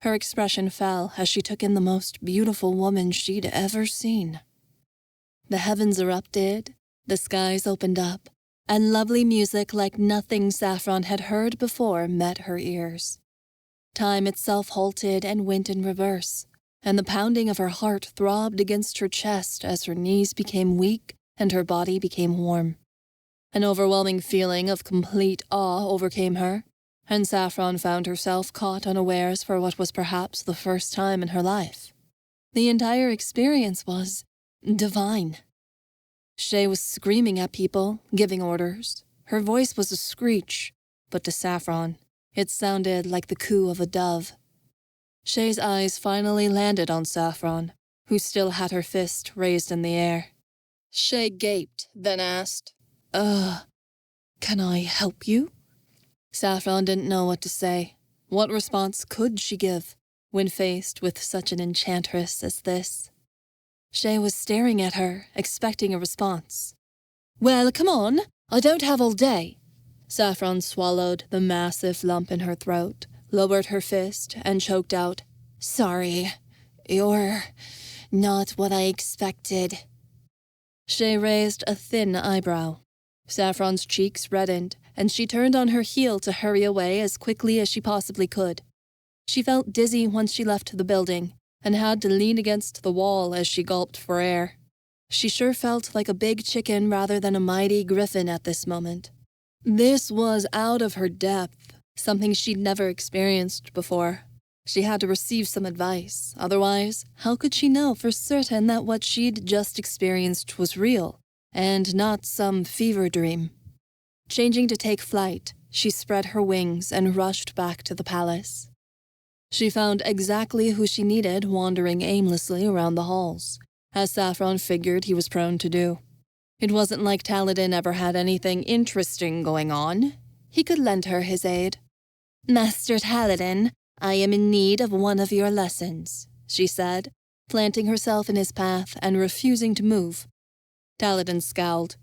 Her expression fell as she took in the most beautiful woman she'd ever seen. The heavens erupted, the skies opened up, and lovely music like nothing Saffron had heard before met her ears. Time itself halted and went in reverse, and the pounding of her heart throbbed against her chest as her knees became weak and her body became warm. An overwhelming feeling of complete awe overcame her, and Saffron found herself caught unawares for what was perhaps the first time in her life. The entire experience was divine. Shay was screaming at people, giving orders. Her voice was a screech, but to Saffron, it sounded like the coo of a dove. Shay's eyes finally landed on Saffron, who still had her fist raised in the air. Shay gaped, then asked, can I help you? Saffron didn't know what to say. What response could she give when faced with such an enchantress as this? Shay was staring at her, expecting a response. Well, come on. I don't have all day. Saffron swallowed the massive lump in her throat, lowered her fist, and choked out, Sorry, you're not what I expected. Shay raised a thin eyebrow. Saffron's cheeks reddened, and she turned on her heel to hurry away as quickly as she possibly could. She felt dizzy once she left the building, and had to lean against the wall as she gulped for air. She sure felt like a big chicken rather than a mighty griffin at this moment. This was out of her depth, something she'd never experienced before. She had to receive some advice, otherwise, how could she know for certain that what she'd just experienced was real, and not some fever dream? Changing to take flight, she spread her wings and rushed back to the palace. She found exactly who she needed wandering aimlessly around the halls, as Saffron figured he was prone to do. It wasn't like Taladin ever had anything interesting going on. He could lend her his aid. Master Taladin, I am in need of one of your lessons, she said, planting herself in his path and refusing to move. Taladin scowled.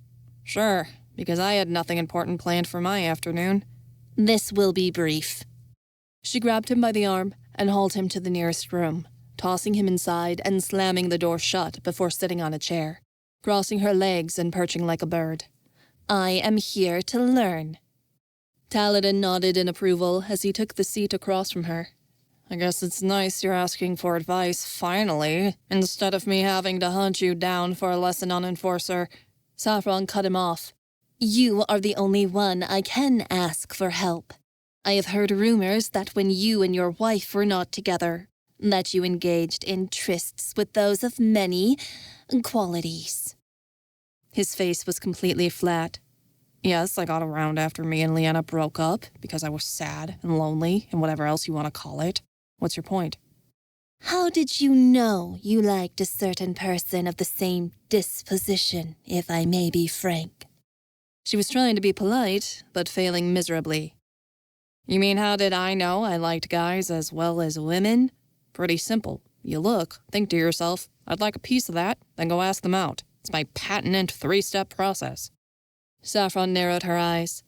Sure, because I had nothing important planned for my afternoon. This will be brief. She grabbed him by the arm and hauled him to the nearest room, tossing him inside and slamming the door shut before sitting on a chair, crossing her legs and perching like a bird. I am here to learn. Taladin nodded in approval as he took the seat across from her. I guess it's nice you're asking for advice, finally, instead of me having to hunt you down for a lesson on Enforcer. Saffron cut him off. You are the only one I can ask for help. I have heard rumors that when you and your wife were not together, that you engaged in trysts with those of many qualities. His face was completely flat. Yes, I got around after me and Leanna broke up because I was sad and lonely and whatever else you want to call it. What's your point? How did you know you liked a certain person of the same disposition, if I may be frank? She was trying to be polite, but failing miserably. You mean how did I know I liked guys as well as women? Pretty simple. You look, think to yourself, I'd like a piece of that, then go ask them out. It's my patented 3-step process. Saffron narrowed her eyes.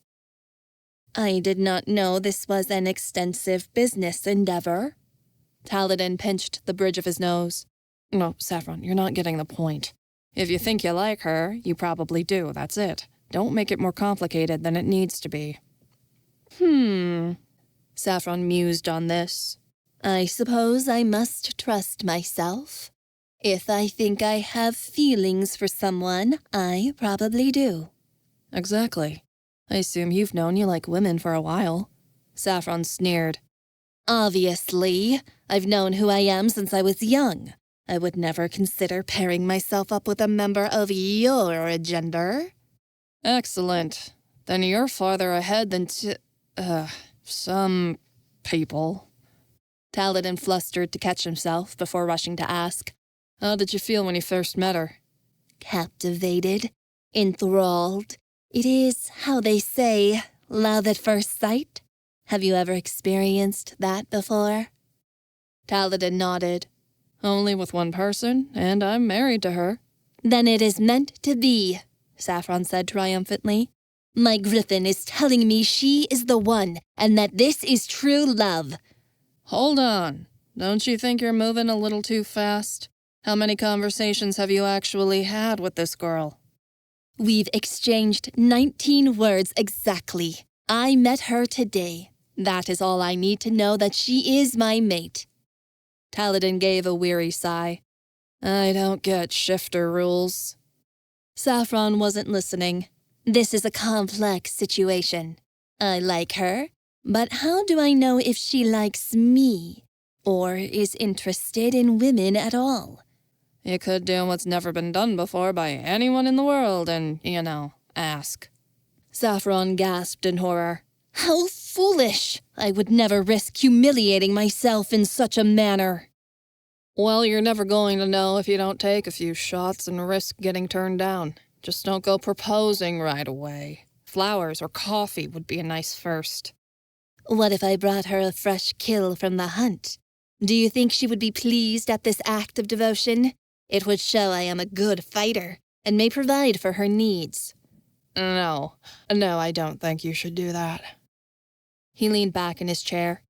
I did not know this was an extensive business endeavor. Taladin pinched the bridge of his nose. No, Saffron, you're not getting the point. If you think you like her, you probably do, that's it. Don't make it more complicated than it needs to be. Saffron mused on this. I suppose I must trust myself. If I think I have feelings for someone, I probably do. Exactly. I assume you've known you like women for a while. Saffron sneered. Obviously. I've known who I am since I was young. I would never consider pairing myself up with a member of your gender. Excellent. Then you're farther ahead than some people. Taladin flustered to catch himself before rushing to ask. How did you feel when you first met her? Captivated. Enthralled. It is, how they say, love at first sight. Have you ever experienced that before? Taladin nodded. Only with one person, and I'm married to her. Then it is meant to be, Saffron said triumphantly. My griffin is telling me she is the one, and that this is true love. Hold on. Don't you think you're moving a little too fast? How many conversations have you actually had with this girl? We've exchanged 19 words exactly. I met her today. That is all I need to know that she is my mate. Taladin gave a weary sigh. I don't get shifter rules. Saffron wasn't listening. This is a complex situation. I like her, but how do I know if she likes me or is interested in women at all? You could do what's never been done before by anyone in the world and, ask. Saffron gasped in horror. How foolish! I would never risk humiliating myself in such a manner. Well, you're never going to know if you don't take a few shots and risk getting turned down. Just don't go proposing right away. Flowers or coffee would be a nice first. What if I brought her a fresh kill from the hunt? Do you think she would be pleased at this act of devotion? It would show I am a good fighter and may provide for her needs. No, I don't think you should do that. He leaned back in his chair.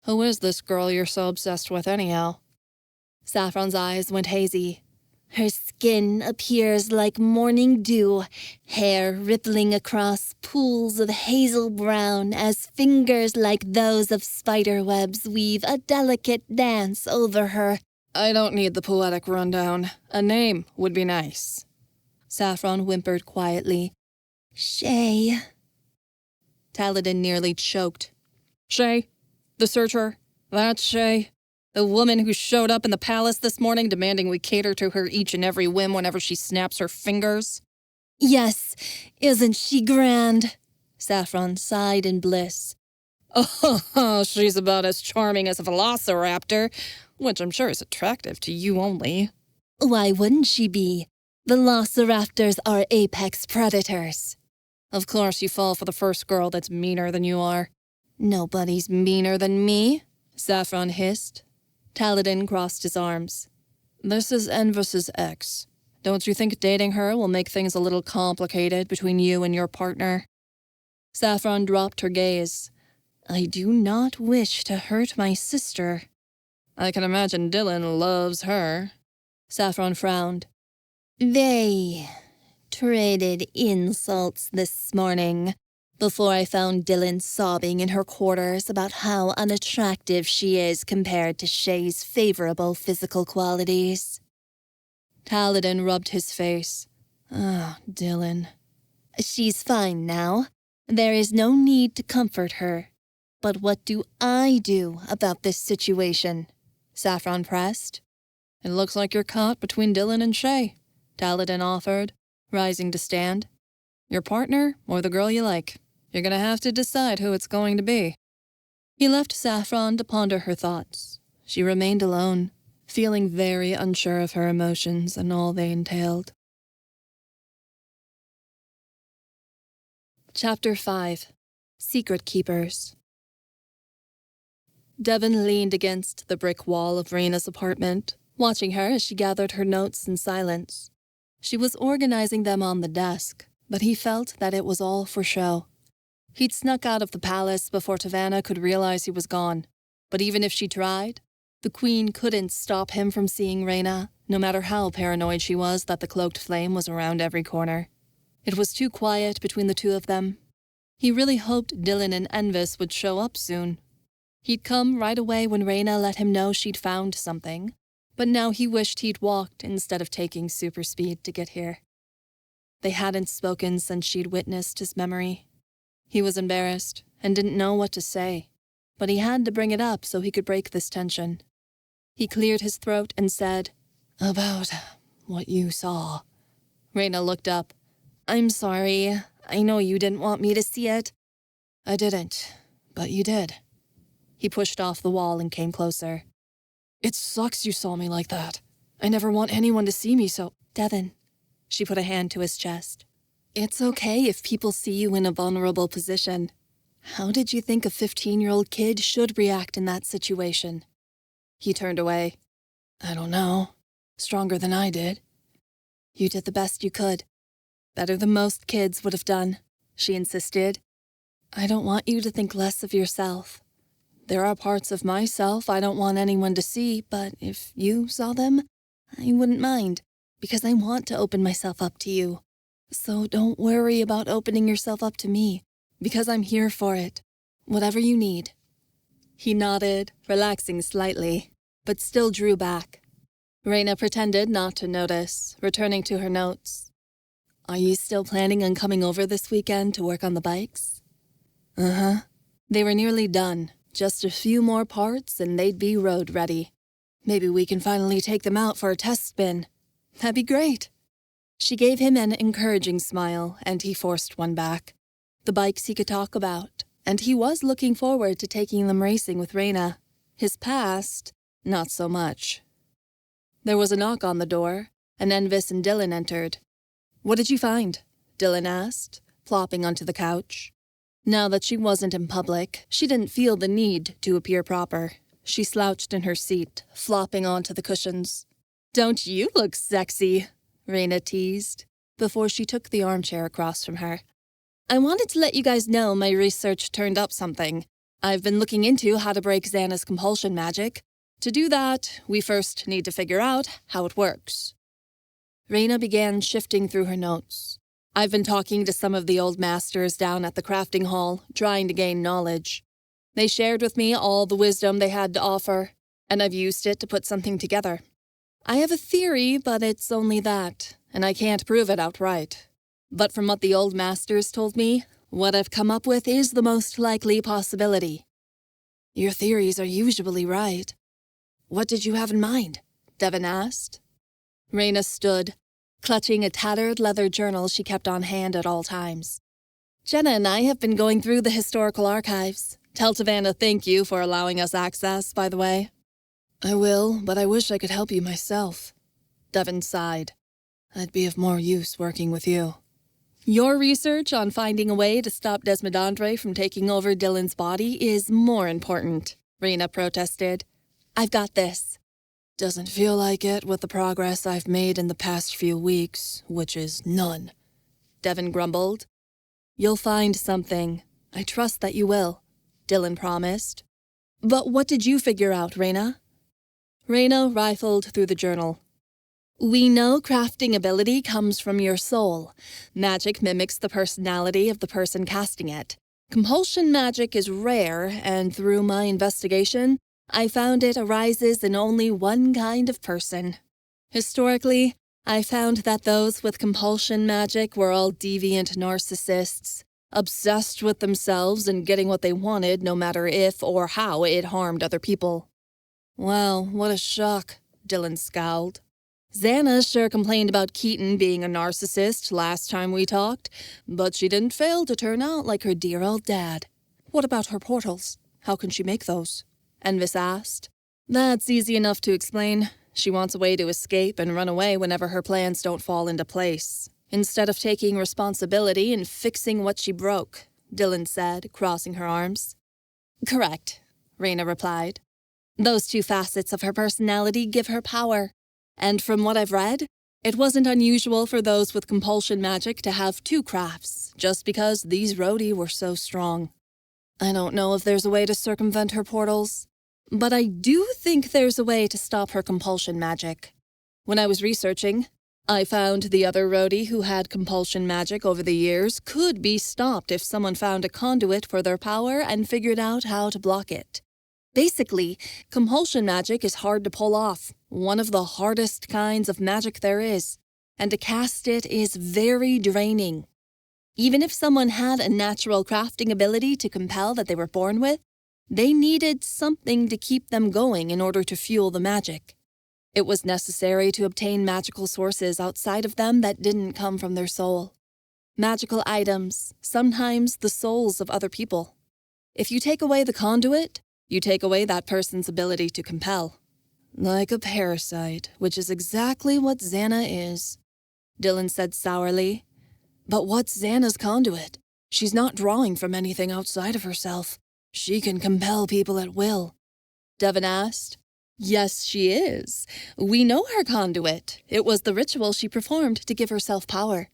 Who is this girl you're so obsessed with anyhow? Saffron's eyes went hazy. Her skin appears like morning dew, hair rippling across pools of hazel brown as fingers like those of spider webs weave a delicate dance over her. I don't need the poetic rundown. A name would be nice. Saffron whimpered quietly. Shay. Taladin nearly choked. Shay? The searcher? That's Shay? The woman who showed up in the palace this morning demanding we cater to her each and every whim whenever she snaps her fingers? Yes, isn't she grand? Saffron sighed in bliss. Oh, she's about as charming as a velociraptor, which I'm sure is attractive to you only. Why wouldn't she be? Velociraptors are apex predators. Of course you fall for the first girl that's meaner than you are. Nobody's meaner than me, Saffron hissed. Taladin crossed his arms. This is Envis's ex. Don't you think dating her will make things a little complicated between you and your partner? Saffron dropped her gaze. I do not wish to hurt my sister. I can imagine Dylan loves her. Saffron frowned. They traded insults this morning before I found Dylan sobbing in her quarters about how unattractive she is compared to Shay's favorable physical qualities. Taladin rubbed his face. Dylan. She's fine now. There is no need to comfort her. But what do I do about this situation? Saffron pressed. It looks like you're caught between Dylan and Shay, Taladin offered, rising to stand. Your partner or the girl you like. You're gonna have to decide who it's going to be. He left Saffron to ponder her thoughts. She remained alone, feeling very unsure of her emotions and all they entailed. Chapter 5. Secret Keepers. Devin leaned against the brick wall of Reina's apartment, watching her as she gathered her notes in silence. She was organizing them on the desk, but he felt that it was all for show. He'd snuck out of the palace before Tavanna could realize he was gone, but even if she tried, the queen couldn't stop him from seeing Reina, no matter how paranoid she was that the Cloaked Flame was around every corner. It was too quiet between the two of them. He really hoped Dylan and Envis would show up soon. He'd come right away when Reina let him know she'd found something, but now he wished he'd walked instead of taking super speed to get here. They hadn't spoken since she'd witnessed his memory. He was embarrassed and didn't know what to say, but he had to bring it up so he could break this tension. He cleared his throat and said, "About what you saw." Reina looked up. "I'm sorry. I know you didn't want me to see it." "I didn't, but you did." He pushed off the wall and came closer. "It sucks you saw me like that. I never want anyone to see me so—" "Devin." She put a hand to his chest. "It's okay if people see you in a vulnerable position. How did you think a 15-year-old kid should react in that situation?" He turned away. "I don't know. Stronger than I did." "You did the best you could. Better than most kids would have done," she insisted. "I don't want you to think less of yourself. There are parts of myself I don't want anyone to see, but if you saw them, I wouldn't mind, because I want to open myself up to you. So don't worry about opening yourself up to me, because I'm here for it. Whatever you need." He nodded, relaxing slightly, but still drew back. Reina pretended not to notice, returning to her notes. "Are you still planning on coming over this weekend to work on the bikes?" "Uh-huh." They were nearly done. Just a few more parts and they'd be road ready. "Maybe we can finally take them out for a test spin." "That'd be great." She gave him an encouraging smile, and he forced one back. The bikes he could talk about, and he was looking forward to taking them racing with Reina. His past, not so much. There was a knock on the door, and Envis and Dylan entered. "What did you find?" Dylan asked, plopping onto the couch. Now that she wasn't in public, she didn't feel the need to appear proper. She slouched in her seat, flopping onto the cushions. "Don't you look sexy?" Reina teased, before she took the armchair across from her. "I wanted to let you guys know my research turned up something. I've been looking into how to break Xana's compulsion magic. To do that, we first need to figure out how it works." Reina began shifting through her notes. "I've been talking to some of the old masters down at the crafting hall, trying to gain knowledge. They shared with me all the wisdom they had to offer, and I've used it to put something together. I have a theory, but it's only that, and I can't prove it outright. But from what the old masters told me, what I've come up with is the most likely possibility." "Your theories are usually right. What did you have in mind?" Devin asked. Reina stood, clutching a tattered leather journal she kept on hand at all times. "Jenna and I have been going through the historical archives. Tell Tavanna thank you for allowing us access, by the way." "I will, but I wish I could help you myself." Devin sighed. "I'd be of more use working with you." "Your research on finding a way to stop Desmodandre from taking over Dylan's body is more important," Reina protested. "I've got this." "Doesn't feel like it with the progress I've made in the past few weeks, which is none," Devin grumbled. "You'll find something. I trust that you will," Dylan promised. "But what did you figure out, Reina?" Reina rifled through the journal. "We know crafting ability comes from your soul. Magic mimics the personality of the person casting it. Compulsion magic is rare, and through my investigation, I found it arises in only one kind of person. Historically, I found that those with compulsion magic were all deviant narcissists, obsessed with themselves and getting what they wanted no matter if or how it harmed other people. Well, what a shock, Dylan scowled. Xana sure complained about Keaton being a narcissist last time we talked, but she didn't fail to turn out like her dear old dad. What about her portals? How can she make those? Envis asked. That's easy enough to explain. She wants a way to escape and run away whenever her plans don't fall into place, instead of taking responsibility and fixing what she broke, Dylan said, crossing her arms. Correct, Reina replied. Those two facets of her personality give her power. And from what I've read, it wasn't unusual for those with compulsion magic to have two crafts, just because these Rhodi were so strong. I don't know if there's a way to circumvent her portals, but I do think there's a way to stop her compulsion magic. When I was researching, I found the other Rhodi who had compulsion magic over the years could be stopped if someone found a conduit for their power and figured out how to block it. Basically, compulsion magic is hard to pull off, one of the hardest kinds of magic there is, and to cast it is very draining. Even if someone had a natural crafting ability to compel that they were born with, they needed something to keep them going in order to fuel the magic. It was necessary to obtain magical sources outside of them that didn't come from their soul. Magical items, sometimes the souls of other people. If you take away the conduit, you take away that person's ability to compel. Like a parasite, which is exactly what Xana is, Dylan said sourly. But what's Xana's conduit? She's not drawing from anything outside of herself. She can compel people at will. Devin asked. Yes, she is. We know her conduit. It was the ritual she performed to give herself power.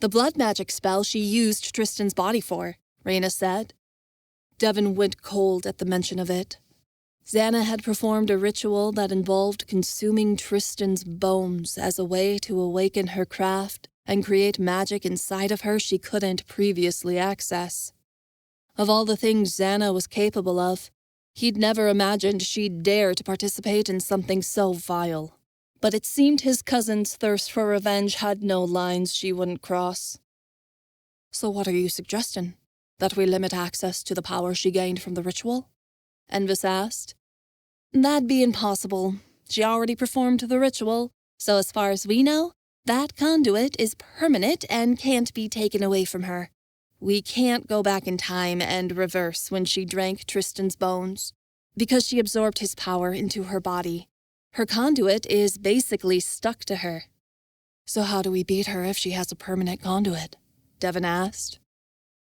The blood magic spell she used Tristan's body for, Reina said. Devin went cold at the mention of it. Xana had performed a ritual that involved consuming Tristan's bones as a way to awaken her craft and create magic inside of her she couldn't previously access. Of all the things Xana was capable of, he'd never imagined she'd dare to participate in something so vile. But it seemed his cousin's thirst for revenge had no lines she wouldn't cross. So what are you suggesting? That we limit access to the power she gained from the ritual? Envis asked. That'd be impossible. She already performed the ritual, so as far as we know, that conduit is permanent and can't be taken away from her. We can't go back in time and reverse when she drank Tristan's bones, because she absorbed his power into her body. Her conduit is basically stuck to her. So how do we beat her if she has a permanent conduit? Devin asked.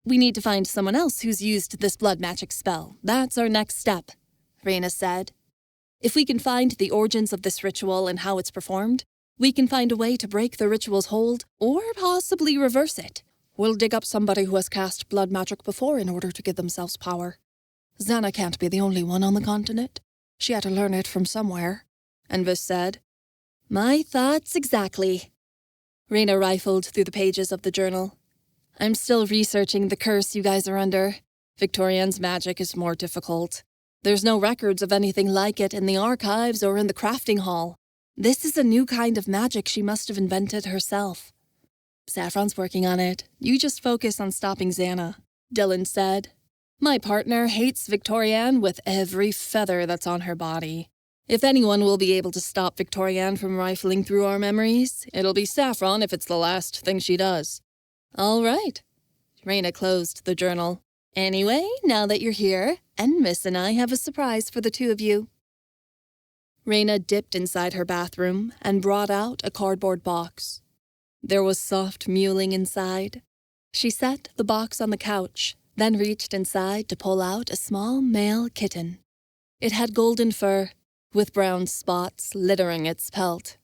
We need to find someone else who's used this blood magic spell. That's our next step, Reina said. If we can find the origins of this ritual and how it's performed, we can find a way to break the ritual's hold or possibly reverse it. We'll dig up somebody who has cast blood magic before in order to give themselves power. Xana can't be the only one on the continent. She had to learn it from somewhere, Envis said. My thoughts exactly. Reina rifled through the pages of the journal. I'm still researching the curse you guys are under. Victorian's magic is more difficult. There's no records of anything like it in the archives or in the crafting hall. This is a new kind of magic she must have invented herself. Saffron's working on it. You just focus on stopping Xana, Dylan said. My partner hates Victorian with every feather that's on her body. If anyone will be able to stop Victorian from rifling through our memories, it'll be Saffron if it's the last thing she does. All right. Reina closed the journal. Anyway, now that you're here, Envis and I have a surprise for the two of you. Reina dipped inside her bathroom and brought out a cardboard box. There was soft mewling inside. She set the box on the couch, then reached inside to pull out a small male kitten. It had golden fur, with brown spots littering its pelt.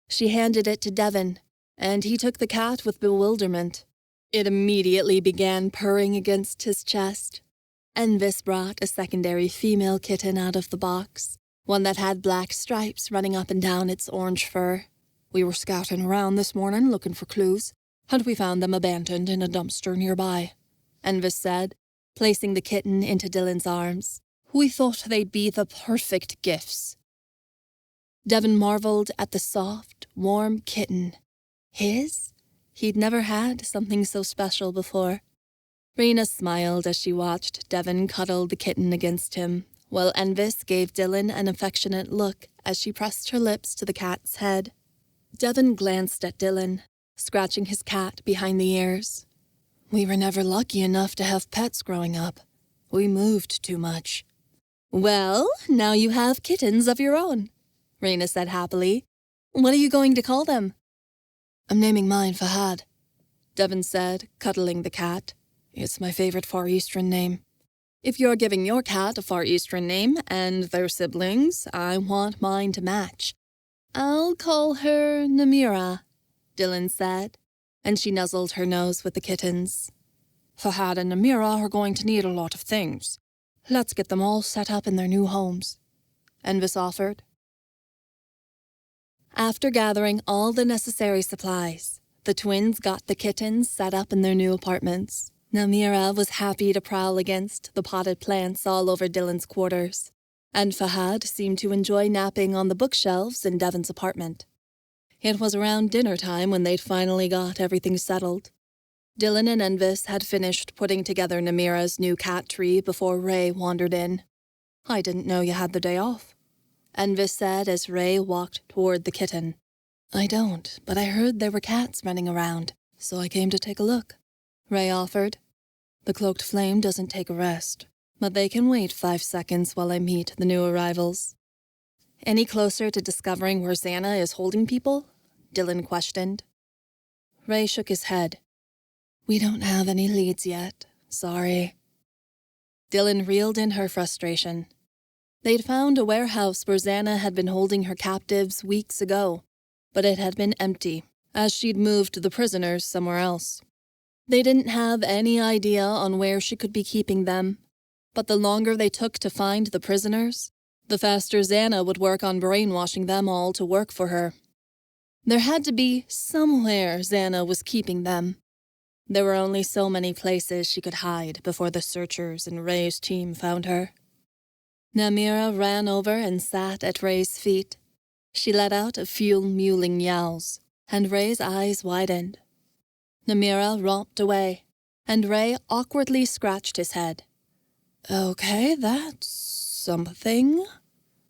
She handed it to Devin, and he took the cat with bewilderment. It immediately began purring against his chest. Envis brought a secondary female kitten out of the box, one that had black stripes running up and down its orange fur. We were scouting around this morning looking for clues, and we found them abandoned in a dumpster nearby, Envis said, placing the kitten into Dylan's arms. We thought they'd be the perfect gifts. Devin marveled at the soft, warm kitten. His? He'd never had something so special before. Reina smiled as she watched Devin cuddle the kitten against him, while Envis gave Dylan an affectionate look as she pressed her lips to the cat's head. Devin glanced at Dylan, scratching his cat behind the ears. We were never lucky enough to have pets growing up. We moved too much. Well, now you have kittens of your own, Reina said happily. What are you going to call them? I'm naming mine Fahad, Devin said, cuddling the cat. It's my favorite Far Eastern name. If you're giving your cat a Far Eastern name and their siblings, I want mine to match. I'll call her Namira, Dylan said, and she nuzzled her nose with the kittens. Fahad and Namira are going to need a lot of things. Let's get them all set up in their new homes, Envis offered. After gathering all the necessary supplies, the twins got the kittens set up in their new apartments. Namira was happy to prowl against the potted plants all over Dylan's quarters, and Fahad seemed to enjoy napping on the bookshelves in Devin's apartment. It was around dinner time when they'd finally got everything settled. Dylan and Envis had finished putting together Namira's new cat tree before Ray wandered in. I didn't know you had the day off, Envis said as Ray walked toward the kitten. I don't, but I heard there were cats running around, so I came to take a look, Ray offered. The Cloaked Flame doesn't take a rest, but they can wait 5 seconds while I meet the new arrivals. Any closer to discovering where Xana is holding people? Dylan questioned. Ray shook his head. We don't have any leads yet. Sorry. Dylan reeled in her frustration. They'd found a warehouse where Xana had been holding her captives weeks ago, but it had been empty, as she'd moved the prisoners somewhere else. They didn't have any idea on where she could be keeping them, but the longer they took to find the prisoners, the faster Xana would work on brainwashing them all to work for her. There had to be somewhere Xana was keeping them. There were only so many places she could hide before the searchers and Ray's team found her. Namira ran over and sat at Ray's feet. She let out a few mewling yowls, and Ray's eyes widened. Namira romped away, and Ray awkwardly scratched his head. Okay, that's something.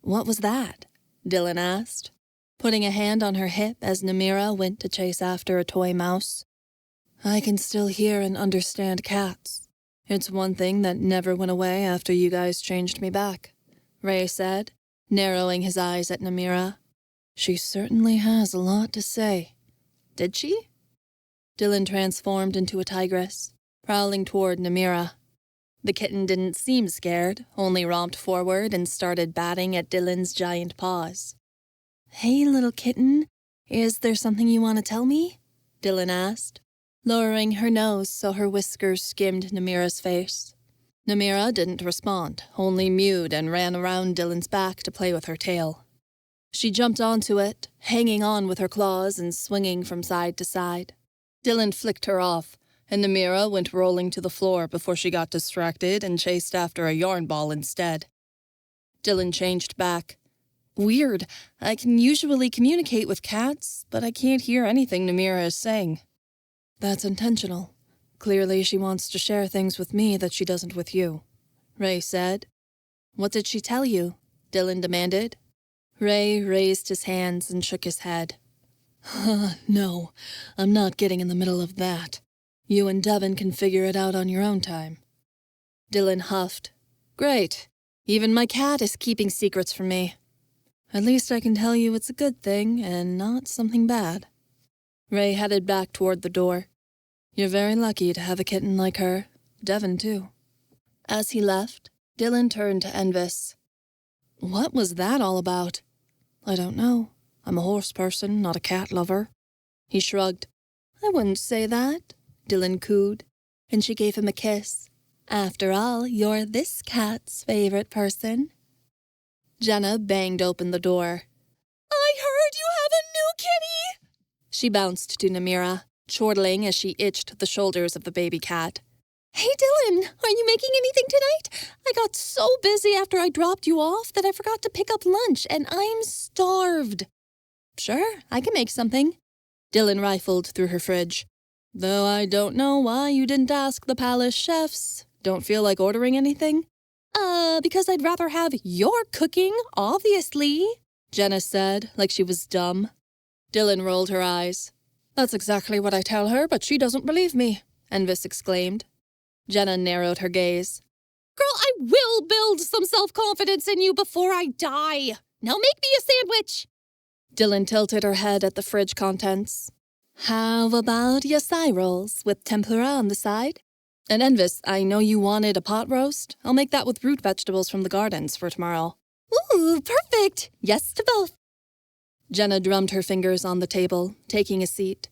What was that? Dylan asked, putting a hand on her hip as Namira went to chase after a toy mouse. I can still hear and understand cats. It's one thing that never went away after you guys changed me back, Ray said, narrowing his eyes at Namira. She certainly has a lot to say. Did she? Dylan transformed into a tigress, prowling toward Namira. The kitten didn't seem scared, only romped forward and started batting at Dylan's giant paws. Hey, little kitten, is there something you want to tell me? Dylan asked, lowering her nose so her whiskers skimmed Namira's face. Namira didn't respond, only mewed and ran around Dylan's back to play with her tail. She jumped onto it, hanging on with her claws and swinging from side to side. Dylan flicked her off, and Namira went rolling to the floor before she got distracted and chased after a yarn ball instead. Dylan changed back. Weird. I can usually communicate with cats, but I can't hear anything Namira is saying. That's intentional. Clearly she wants to share things with me that she doesn't with you, Ray said. What did she tell you? Dylan demanded. Ray raised his hands and shook his head. No, I'm not getting in the middle of that. You and Devin can figure it out on your own time. Dylan huffed. Great. Even my cat is keeping secrets from me. At least I can tell you it's a good thing and not something bad. Ray headed back toward the door. You're very lucky to have a kitten like her. Devin, too. As he left, Dylan turned to Envis. What was that all about? I don't know. I'm a horse person, not a cat lover. He shrugged. I wouldn't say that, Dylan cooed, and she gave him a kiss. After all, you're this cat's favorite person. Jenna banged open the door. I heard you have a new kitty! She bounced to Namira, chortling as she itched the shoulders of the baby cat. Hey, Dylan, are you making anything tonight? I got so busy after I dropped you off that I forgot to pick up lunch, and I'm starved. Sure, I can make something. Dylan rifled through her fridge. Though I don't know why you didn't ask the palace chefs. Don't feel like ordering anything? Because I'd rather have your cooking, obviously, Jenna said, like she was dumb. Dylan rolled her eyes. That's exactly what I tell her, but she doesn't believe me, Envis exclaimed. Jenna narrowed her gaze. Girl, I will build some self-confidence in you before I die. Now make me a sandwich. Dylan tilted her head at the fridge contents. How about your side rolls with tempura on the side? And Envis, I know you wanted a pot roast. I'll make that with root vegetables from the gardens for tomorrow. Ooh, perfect. Yes to both. Jenna drummed her fingers on the table, taking a seat.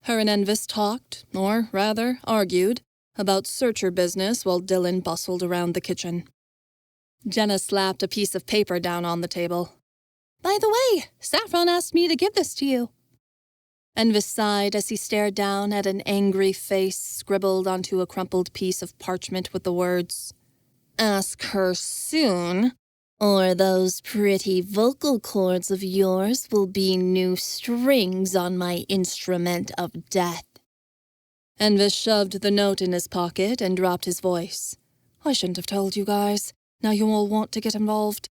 Her and Envis talked, or rather, argued, about searcher business while Dylan bustled around the kitchen. Jenna slapped a piece of paper down on the table. By the way, Saffron asked me to give this to you. Envis sighed as he stared down at an angry face scribbled onto a crumpled piece of parchment with the words, Ask her soon, or those pretty vocal cords of yours will be new strings on my instrument of death. Envis shoved the note in his pocket and dropped his voice. I shouldn't have told you guys. Now you all want to get involved.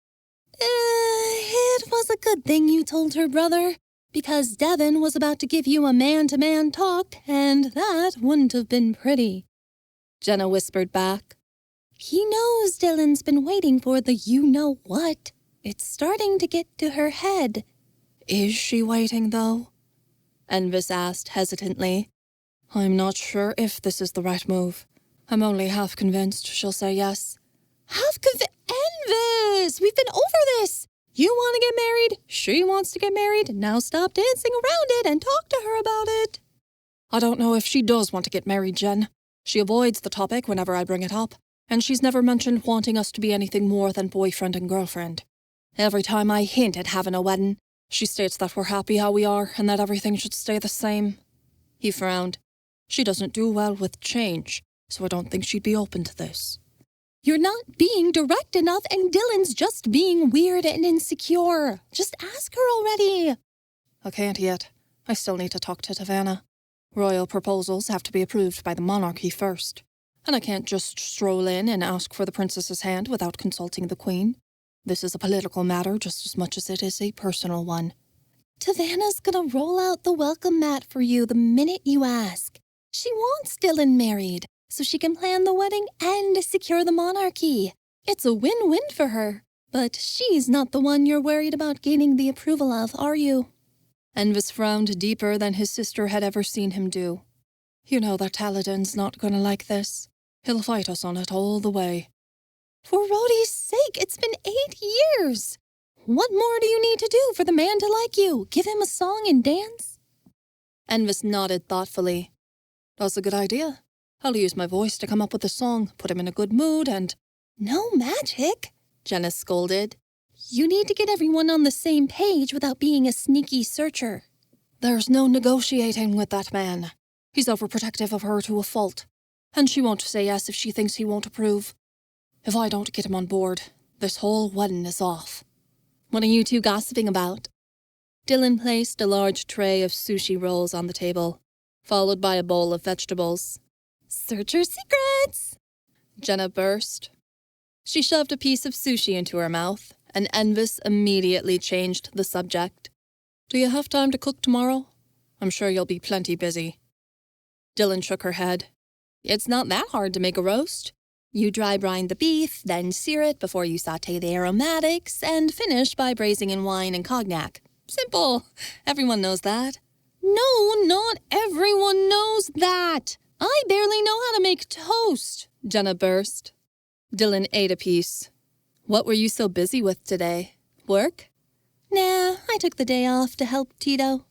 It was a good thing you told her, brother, because Devin was about to give you a man-to-man talk, and that wouldn't have been pretty. Jenna whispered back. He knows Dylan's been waiting for the you-know-what. It's starting to get to her head. Is she waiting, though? Envis asked hesitantly. I'm not sure if this is the right move. I'm only half convinced she'll say yes. Envis! We've been over this! You want to get married, she wants to get married, now stop dancing around it and talk to her about it. I don't know if she does want to get married, Jen. She avoids the topic whenever I bring it up, and she's never mentioned wanting us to be anything more than boyfriend and girlfriend. Every time I hint at having a wedding, she states that we're happy how we are and that everything should stay the same. He frowned. She doesn't do well with change, so I don't think she'd be open to this. You're not being direct enough, and Dylan's just being weird and insecure. Just ask her already. I can't yet. I still need to talk to Tavanna. Royal proposals have to be approved by the monarchy first, and I can't just stroll in and ask for the princess's hand without consulting the queen. This is a political matter just as much as it is a personal one. Tavanna's gonna roll out the welcome mat for you the minute you ask. She wants Dylan married, so she can plan the wedding and secure the monarchy. It's a win-win for her, but she's not the one you're worried about gaining the approval of, are you? Envis frowned deeper than his sister had ever seen him do. You know that Taladin's not gonna like this. He'll fight us on it all the way. For Rhodi's sake, it's been 8 years. What more do you need to do for the man to like you? Give him a song and dance? Envis nodded thoughtfully. That's a good idea. I'll use my voice to come up with a song, put him in a good mood, and... No magic, Jenna scolded. You need to get everyone on the same page without being a sneaky searcher. There's no negotiating with that man. He's overprotective of her to a fault, and she won't say yes if she thinks he won't approve. If I don't get him on board, this whole wedding is off. What are you two gossiping about? Dylan placed a large tray of sushi rolls on the table, followed by a bowl of vegetables. Searcher secrets! Jenna burst. She shoved a piece of sushi into her mouth, and Envis immediately changed the subject. Do you have time to cook tomorrow? I'm sure you'll be plenty busy. Dylan shook her head. It's not that hard to make a roast. You dry brine the beef, then sear it before you sauté the aromatics, and finish by braising in wine and cognac. Simple. Everyone knows that. No, not everyone knows that. I barely know how to make toast, Jenna burst. Dylan ate a piece. What were you so busy with today? Work? Nah, I took the day off to help Tito,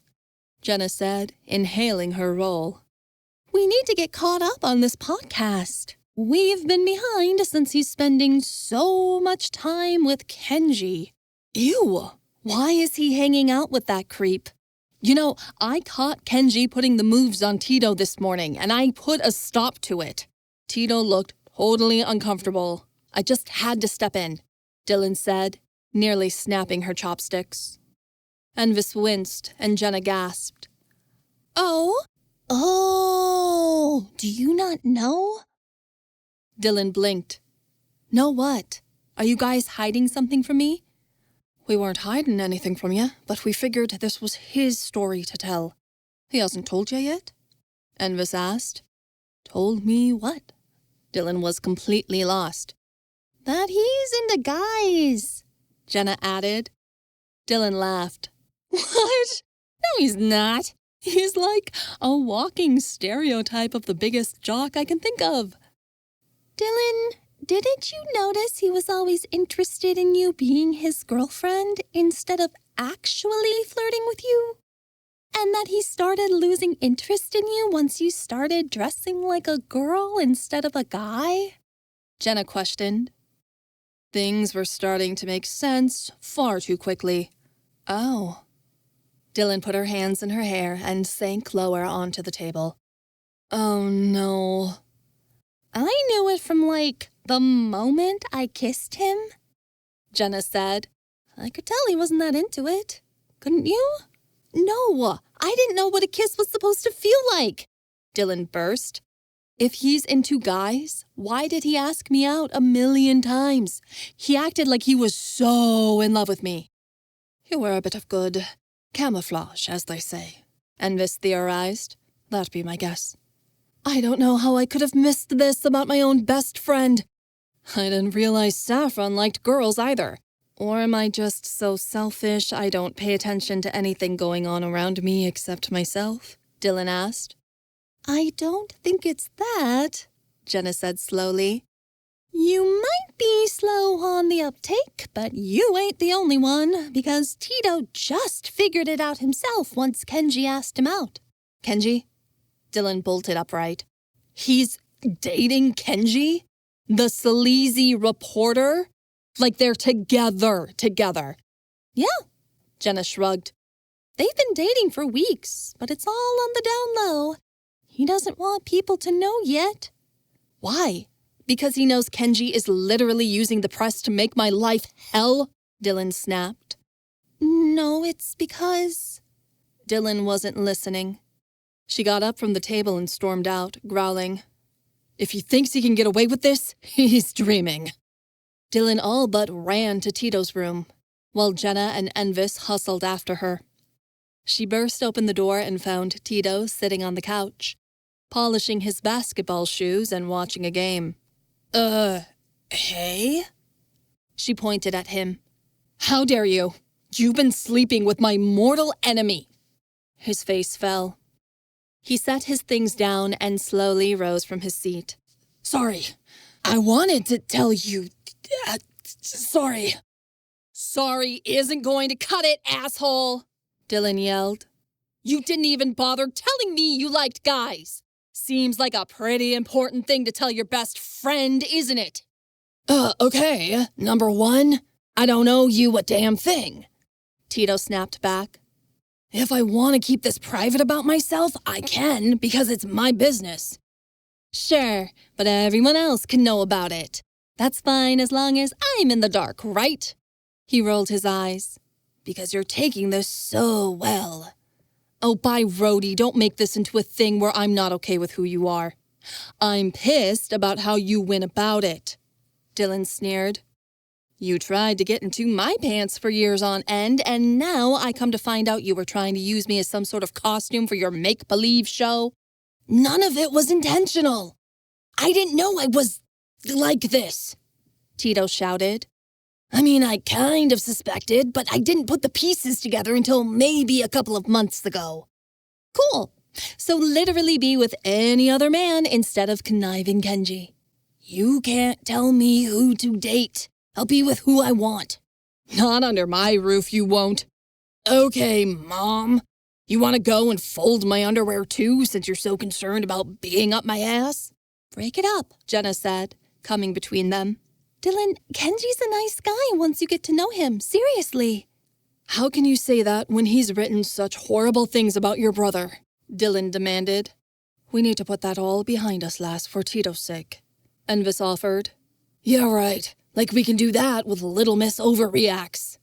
Jenna said, inhaling her roll. We need to get caught up on this podcast. We've been behind since he's spending so much time with Kenji. Ew! Why is he hanging out with that creep? You know, I caught Kenji putting the moves on Tito this morning, and I put a stop to it. Tito looked totally uncomfortable. I just had to step in, Dylan said, nearly snapping her chopsticks. Envis winced, and Jenna gasped. Oh? Oh, do you not know? Dylan blinked. No what? Are you guys hiding something from me? We weren't hiding anything from you, but we figured this was his story to tell. He hasn't told you yet? Envis asked. Told me what? Dylan was completely lost. That he's into guys, Jenna added. Dylan laughed. What? No, he's not. He's like a walking stereotype of the biggest jock I can think of. Dylan, didn't you notice he was always interested in you being his girlfriend instead of actually flirting with you? And that he started losing interest in you once you started dressing like a girl instead of a guy? Jenna questioned. Things were starting to make sense far too quickly. Oh. Dylan put her hands in her hair and sank lower onto the table. Oh no. I knew it from, the moment I kissed him, Jenna said. I could tell he wasn't that into it. Couldn't you? No, I didn't know what a kiss was supposed to feel like, Dylan burst. If he's into guys, why did he ask me out 1,000,000 times? He acted like he was so in love with me. You were a bit of good camouflage, as they say, Envis theorized. That'd be my guess. I don't know how I could have missed this about my own best friend. I didn't realize Saffron liked girls either. Or am I just so selfish I don't pay attention to anything going on around me except myself? Dylan asked. I don't think it's that, Jenna said slowly. You might be slow on the uptake, but you ain't the only one, because Tito just figured it out himself once Kenji asked him out. Kenji? Dylan bolted upright. He's dating Kenji? The sleazy reporter? Like they're together. Yeah, Jenna shrugged. They've been dating for weeks, but it's all on the down low. He doesn't want people to know yet. Why? Because he knows Kenji is literally using the press to make my life hell? Dylan snapped. No, it's because... Dylan wasn't listening. She got up from the table and stormed out, growling. If he thinks he can get away with this, he's dreaming. Dylan all but ran to Tito's room, while Jenna and Envis hustled after her. She burst open the door and found Tito sitting on the couch, polishing his basketball shoes and watching a game. Hey? She pointed at him. How dare you? You've been sleeping with my mortal enemy. His face fell. He set his things down and slowly rose from his seat. Sorry. I wanted to tell you... sorry. Sorry isn't going to cut it, asshole, Dylan yelled. You didn't even bother telling me you liked guys. Seems like a pretty important thing to tell your best friend, isn't it? Okay. Number one, I don't owe you a damn thing, Tito snapped back. If I want to keep this private about myself, I can, because it's my business. Sure, but everyone else can know about it. That's fine as long as I'm in the dark, right? He rolled his eyes. Because you're taking this so well. Oh, by Rhodi, don't make this into a thing where I'm not okay with who you are. I'm pissed about how you went about it, Dylan sneered. You tried to get into my pants for years on end, and now I come to find out you were trying to use me as some sort of costume for your make-believe show. None of it was intentional. I didn't know I was like this, Tito shouted. I mean, I kind of suspected, but I didn't put the pieces together until maybe a couple of months ago. Cool. So literally be with any other man instead of conniving Kenji. You can't tell me who to date. I'll be with who I want. Not under my roof, you won't. Okay, Mom. You want to go and fold my underwear too, since you're so concerned about being up my ass? Break it up, Jenna said, coming between them. Dylan, Kenji's a nice guy once you get to know him, seriously. How can you say that when he's written such horrible things about your brother? Dylan demanded. We need to put that all behind us, lass, for Tito's sake. Envis offered. Yeah, right. Like we can do that with Little Miss Overreacts.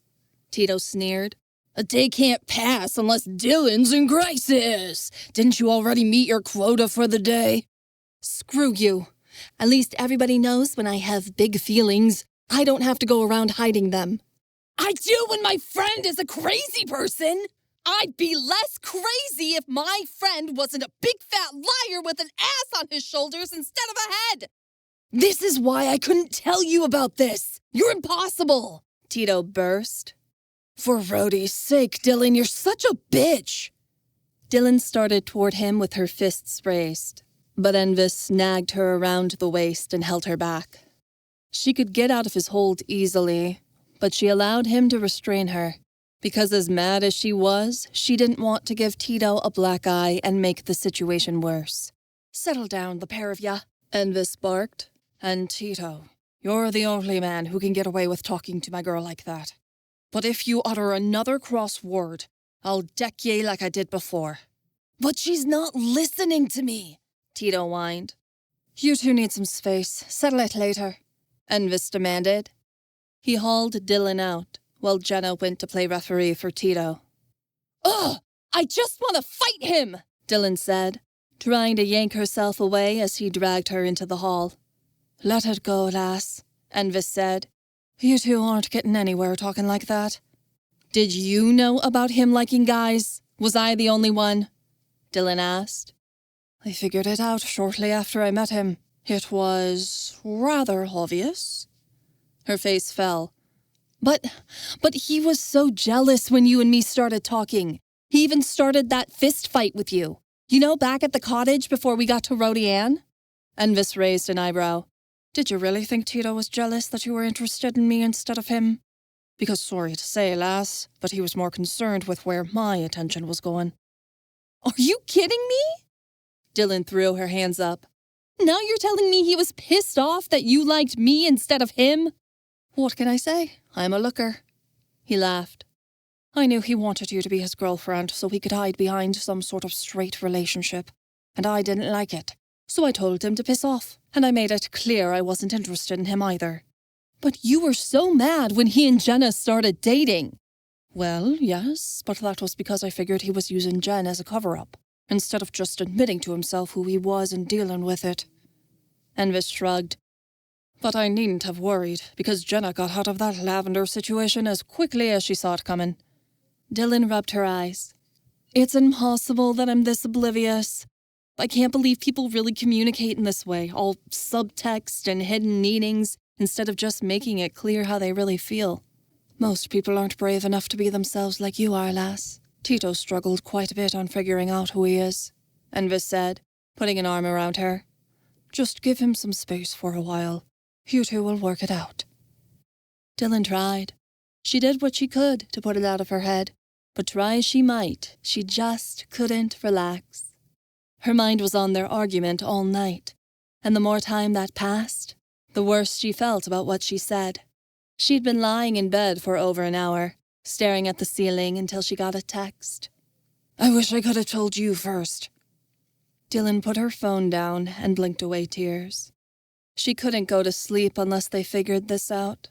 Tito sneered. A day can't pass unless Dylan's in crisis. Didn't you already meet your quota for the day? Screw you. At least everybody knows when I have big feelings, I don't have to go around hiding them. I do when my friend is a crazy person. I'd be less crazy if my friend wasn't a big fat liar with an ass on his shoulders instead of a head. This is why I couldn't tell you about this. You're impossible, Tito burst. For Rhodi's sake, Dylan, you're such a bitch. Dylan started toward him with her fists raised, but Envis snagged her around the waist and held her back. She could get out of his hold easily, but she allowed him to restrain her, because as mad as she was, she didn't want to give Tito a black eye and make the situation worse. Settle down, the pair of ya, Envis barked. And Tito, you're the only man who can get away with talking to my girl like that. But if you utter another cross word, I'll deck ye like I did before. But she's not listening to me, Tito whined. You two need some space. Settle it later, Envis demanded. He hauled Dylan out, while Jenna went to play referee for Tito. Ugh! I just want to fight him, Dylan said, trying to yank herself away as he dragged her into the hall. Let it go, lass, Envis said. You two aren't getting anywhere talking like that. Did you know about him liking guys? Was I the only one? Dylan asked. I figured it out shortly after I met him. It was rather obvious. Her face fell. But he was so jealous when you and me started talking. He even started that fist fight with you. You know, back at the cottage before we got to Rhodian? Envis raised an eyebrow. Did you really think Tito was jealous that you were interested in me instead of him? Because sorry to say, lass, but he was more concerned with where my attention was going. Are you kidding me? Dylan threw her hands up. Now you're telling me he was pissed off that you liked me instead of him? What can I say? I'm a looker. He laughed. I knew he wanted you to be his girlfriend so he could hide behind some sort of straight relationship, and I didn't like it. So I told him to piss off, and I made it clear I wasn't interested in him either. But you were so mad when he and Jenna started dating. Well, yes, but that was because I figured he was using Jen as a cover-up, instead of just admitting to himself who he was and dealing with it. Envis shrugged. But I needn't have worried, because Jenna got out of that lavender situation as quickly as she saw it coming. Dylan rubbed her eyes. It's impossible that I'm this oblivious. I can't believe people really communicate in this way, all subtext and hidden meanings, instead of just making it clear how they really feel. Most people aren't brave enough to be themselves like you are, lass. Tito struggled quite a bit on figuring out who he is, Envis said, putting an arm around her. Just give him some space for a while. You two will work it out. Dylan tried. She did what she could to put it out of her head, but try as she might, she just couldn't relax. Her mind was on their argument all night, and the more time that passed, the worse she felt about what she said. She'd been lying in bed for over an hour, staring at the ceiling until she got a text. I wish I could have told you first. Dylan put her phone down and blinked away tears. She couldn't go to sleep unless they figured this out.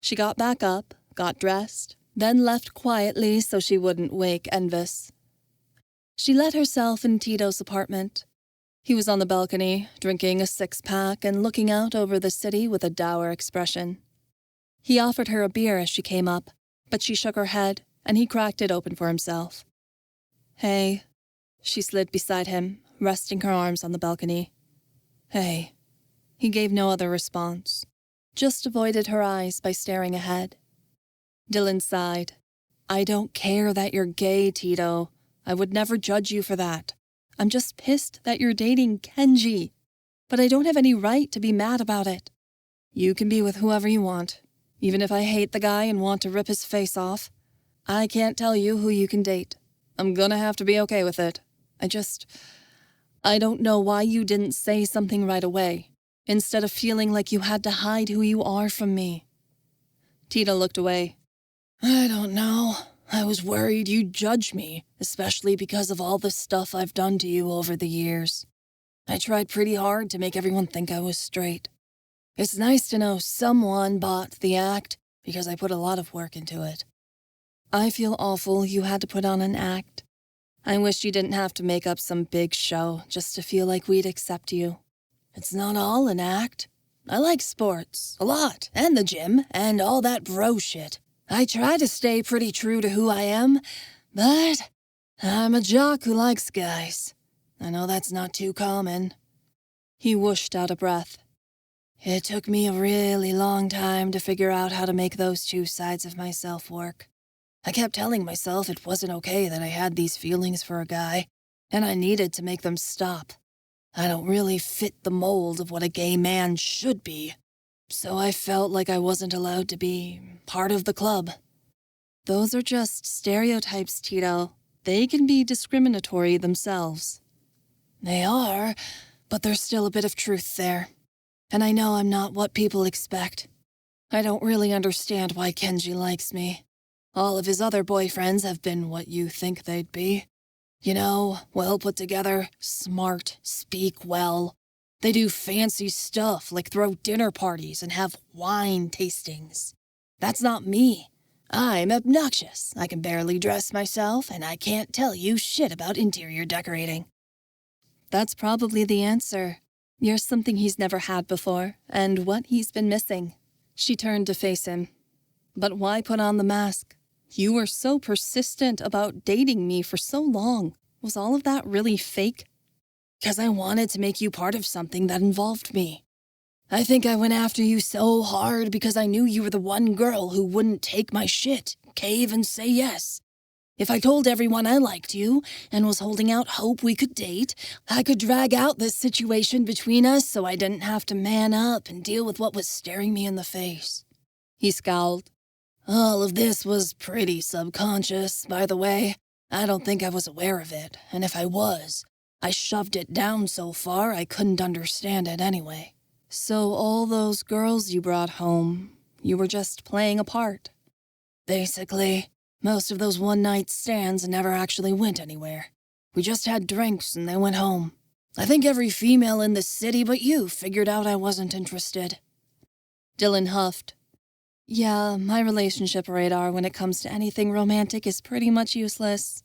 She got back up, got dressed, then left quietly so she wouldn't wake Envis. She let herself in Tito's apartment. He was on the balcony, drinking a 6-pack and looking out over the city with a dour expression. He offered her a beer as she came up, but she shook her head, and he cracked it open for himself. Hey. She slid beside him, resting her arms on the balcony. Hey. He gave no other response, just avoided her eyes by staring ahead. Dylan sighed. I don't care that you're gay, Tito. I would never judge you for that. I'm just pissed that you're dating Kenji. But I don't have any right to be mad about it. You can be with whoever you want, even if I hate the guy and want to rip his face off. I can't tell you who you can date. I'm gonna have to be okay with it. I don't know why you didn't say something right away, instead of feeling like you had to hide who you are from me. Tito looked away. I don't know. I was worried you'd judge me, especially because of all the stuff I've done to you over the years. I tried pretty hard to make everyone think I was straight. It's nice to know someone bought the act, because I put a lot of work into it. I feel awful you had to put on an act. I wish you didn't have to make up some big show just to feel like we'd accept you. It's not all an act. I like sports, a lot, and the gym, and all that bro shit. I try to stay pretty true to who I am, but I'm a jock who likes guys. I know that's not too common." He whooshed out a breath. "It took me a really long time to figure out how to make those two sides of myself work. I kept telling myself it wasn't okay that I had these feelings for a guy, and I needed to make them stop. I don't really fit the mold of what a gay man should be, so I felt like I wasn't allowed to be part of the club." "Those are just stereotypes, Tito. They can be discriminatory themselves." "They are, but there's still a bit of truth there. And I know I'm not what people expect. I don't really understand why Kenji likes me. All of his other boyfriends have been what you think they'd be. You know, well put together, smart, speak well. They do fancy stuff like throw dinner parties and have wine tastings. That's not me. I'm obnoxious. I can barely dress myself, and I can't tell you shit about interior decorating." "That's probably the answer. You're something he's never had before, and what he's been missing." She turned to face him. "But why put on the mask? You were so persistent about dating me for so long. Was all of that really fake?" "'Cause I wanted to make you part of something that involved me. I think I went after you so hard because I knew you were the one girl who wouldn't take my shit, cave and say yes. If I told everyone I liked you and was holding out hope we could date, I could drag out this situation between us so I didn't have to man up and deal with what was staring me in the face." He scowled. "All of this was pretty subconscious, by the way. I don't think I was aware of it, and if I was, I shoved it down so far I couldn't understand it anyway." "So all those girls you brought home, you were just playing a part?" "Basically. Most of those one-night stands never actually went anywhere. We just had drinks and they went home. I think every female in the city but you figured out I wasn't interested." Dylan huffed. "Yeah, my relationship radar when it comes to anything romantic is pretty much useless.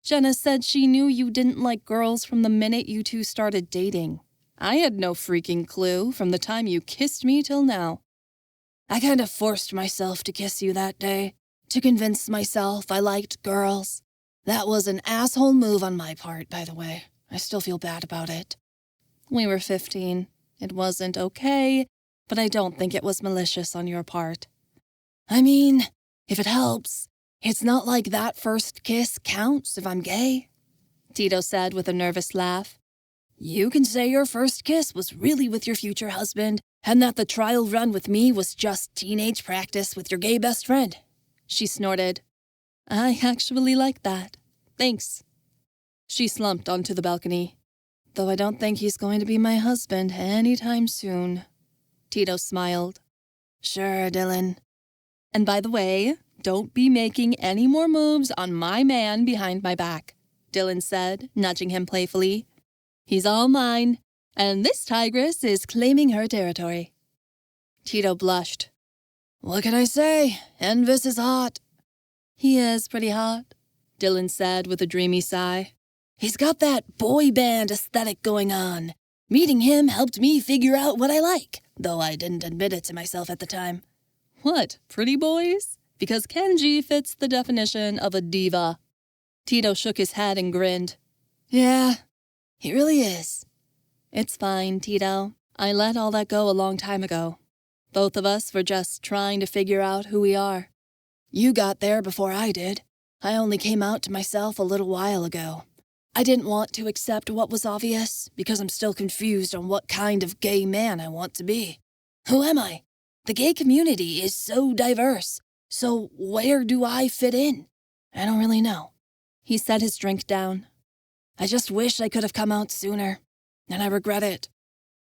Jenna said she knew you didn't like girls from the minute you two started dating. I had no freaking clue from the time you kissed me till now." "I kind of forced myself to kiss you that day, to convince myself I liked girls. That was an asshole move on my part, by the way. I still feel bad about it." "We were 15. It wasn't okay, but I don't think it was malicious on your part." "I mean, if it helps, it's not like that first kiss counts if I'm gay," Tito said with a nervous laugh. "You can say your first kiss was really with your future husband, and that the trial run with me was just teenage practice with your gay best friend." She snorted. "I actually like that. Thanks." She slumped onto the balcony. "Though I don't think he's going to be my husband anytime soon." Tito smiled. "Sure, Dylan. "And by the way, don't be making any more moves on my man behind my back," Dylan said, nudging him playfully. "He's all mine, and this tigress is claiming her territory." Tito blushed. "What can I say? Envis is hot." "He is pretty hot," Dylan said with a dreamy sigh. "He's got that boy band aesthetic going on. Meeting him helped me figure out what I like, though I didn't admit it to myself at the time." "What, pretty boys? Because Kenji fits the definition of a diva." Tito shook his head and grinned. "Yeah, he really is." "It's fine, Tito. I let all that go a long time ago. Both of us were just trying to figure out who we are." "You got there before I did. I only came out to myself a little while ago. I didn't want to accept what was obvious because I'm still confused on what kind of gay man I want to be. Who am I? The gay community is so diverse, so where do I fit in? I don't really know." He set his drink down. "I just wish I could have come out sooner, and I regret it,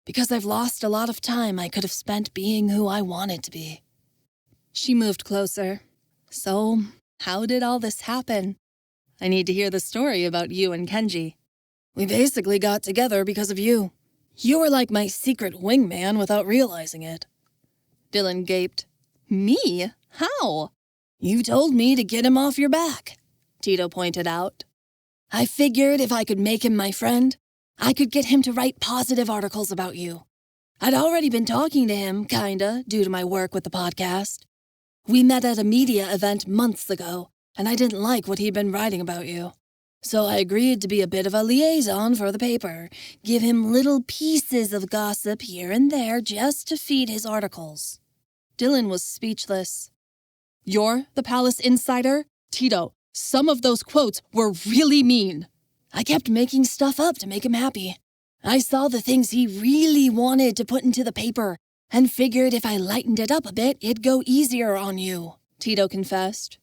because I've lost a lot of time I could have spent being who I wanted to be." She moved closer. "So, how did all this happen? I need to hear the story about you and Kenji." "We basically got together because of you. You were like my secret wingman without realizing it." Dylan gaped. "Me? How?" "You told me to get him off your back," Tito pointed out. "I figured if I could make him my friend, I could get him to write positive articles about you. I'd already been talking to him, kinda, due to my work with the podcast. We met at a media event months ago, and I didn't like what he'd been writing about you. So I agreed to be a bit of a liaison for the paper, give him little pieces of gossip here and there just to feed his articles. Dylan was speechless. You're the Palace insider? Tito, some of those quotes were really mean. I kept making stuff up to make him happy. I saw the things he really wanted to put into the paper and figured if I lightened it up a bit, it'd go easier on you, Tito confessed.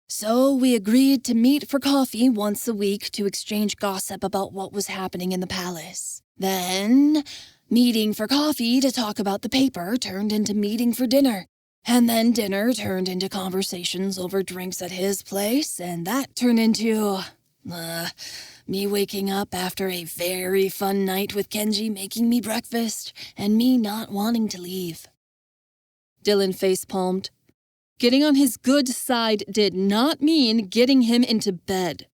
So we agreed to meet for coffee once a week to exchange gossip about what was happening in the palace. Then, meeting for coffee to talk about the paper turned into meeting for dinner. And then dinner turned into conversations over drinks at his place, and that turned into, me waking up after a very fun night with Kenji making me breakfast and me not wanting to leave. Dylan facepalmed. Getting on his good side did not mean getting him into bed.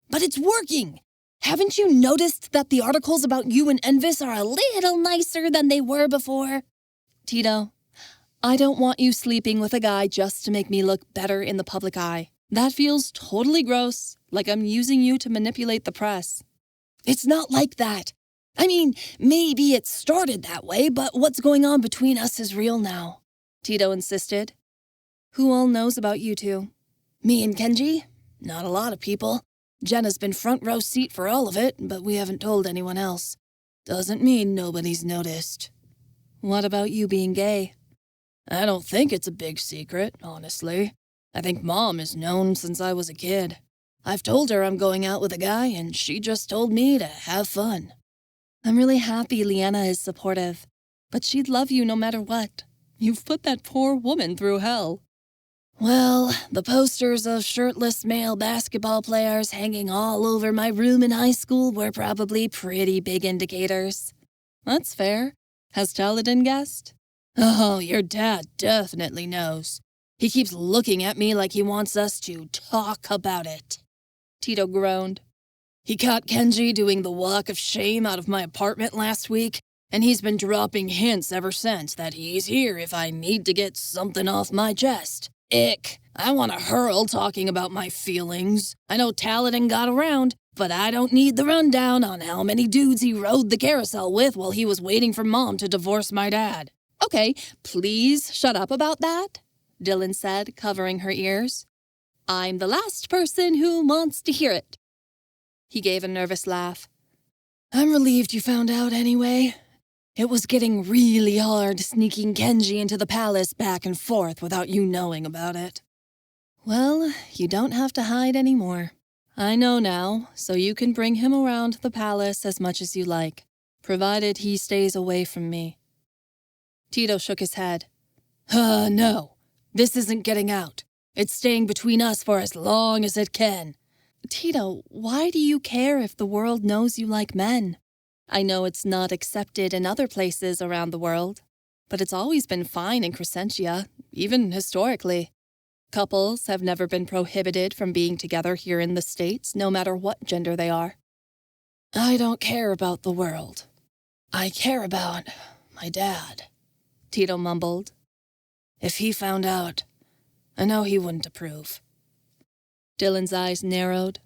But it's working! Haven't you noticed that the articles about you and Envis are a little nicer than they were before? Tito, I don't want you sleeping with a guy just to make me look better in the public eye. That feels totally gross, like I'm using you to manipulate the press. It's not like that. I mean, maybe it started that way, but what's going on between us is real now, Tito insisted. Who all knows about you two? Me and Kenji? Not a lot of people. Jenna's been front row seat for all of it, but we haven't told anyone else. Doesn't mean nobody's noticed. What about you being gay? I don't think it's a big secret, honestly. I think Mom has known since I was a kid. I've told her I'm going out with a guy, and she just told me to have fun. I'm really happy Leanna is supportive, but she'd love you no matter what. You've put that poor woman through hell. Well, the posters of shirtless male basketball players hanging all over my room in high school were probably pretty big indicators. That's fair. Has Taladin guessed? Oh, your dad definitely knows. He keeps looking at me like he wants us to talk about it. Tito groaned. He caught Kenji doing the walk of shame out of my apartment last week, and he's been dropping hints ever since that he's here if I need to get something off my chest. Ick. I want to hurl talking about my feelings. I know Taladin got around, but I don't need the rundown on how many dudes he rode the carousel with while he was waiting for Mom to divorce my dad. Okay, please shut up about that, Dylan said, covering her ears. I'm the last person who wants to hear it. He gave a nervous laugh. I'm relieved you found out anyway. It was getting really hard sneaking Kenji into the palace back and forth without you knowing about it. Well, you don't have to hide anymore. I know now, so you can bring him around the palace as much as you like, provided he stays away from me. Tito shook his head. No. This isn't getting out. It's staying between us for as long as it can. Tito, why do you care if the world knows you like men? I know it's not accepted in other places around the world, but it's always been fine in Crescentia, even historically. Couples have never been prohibited from being together here in the States, no matter what gender they are. I don't care about the world. I care about my dad, Tito mumbled. If he found out, I know he wouldn't approve. Dylan's eyes narrowed.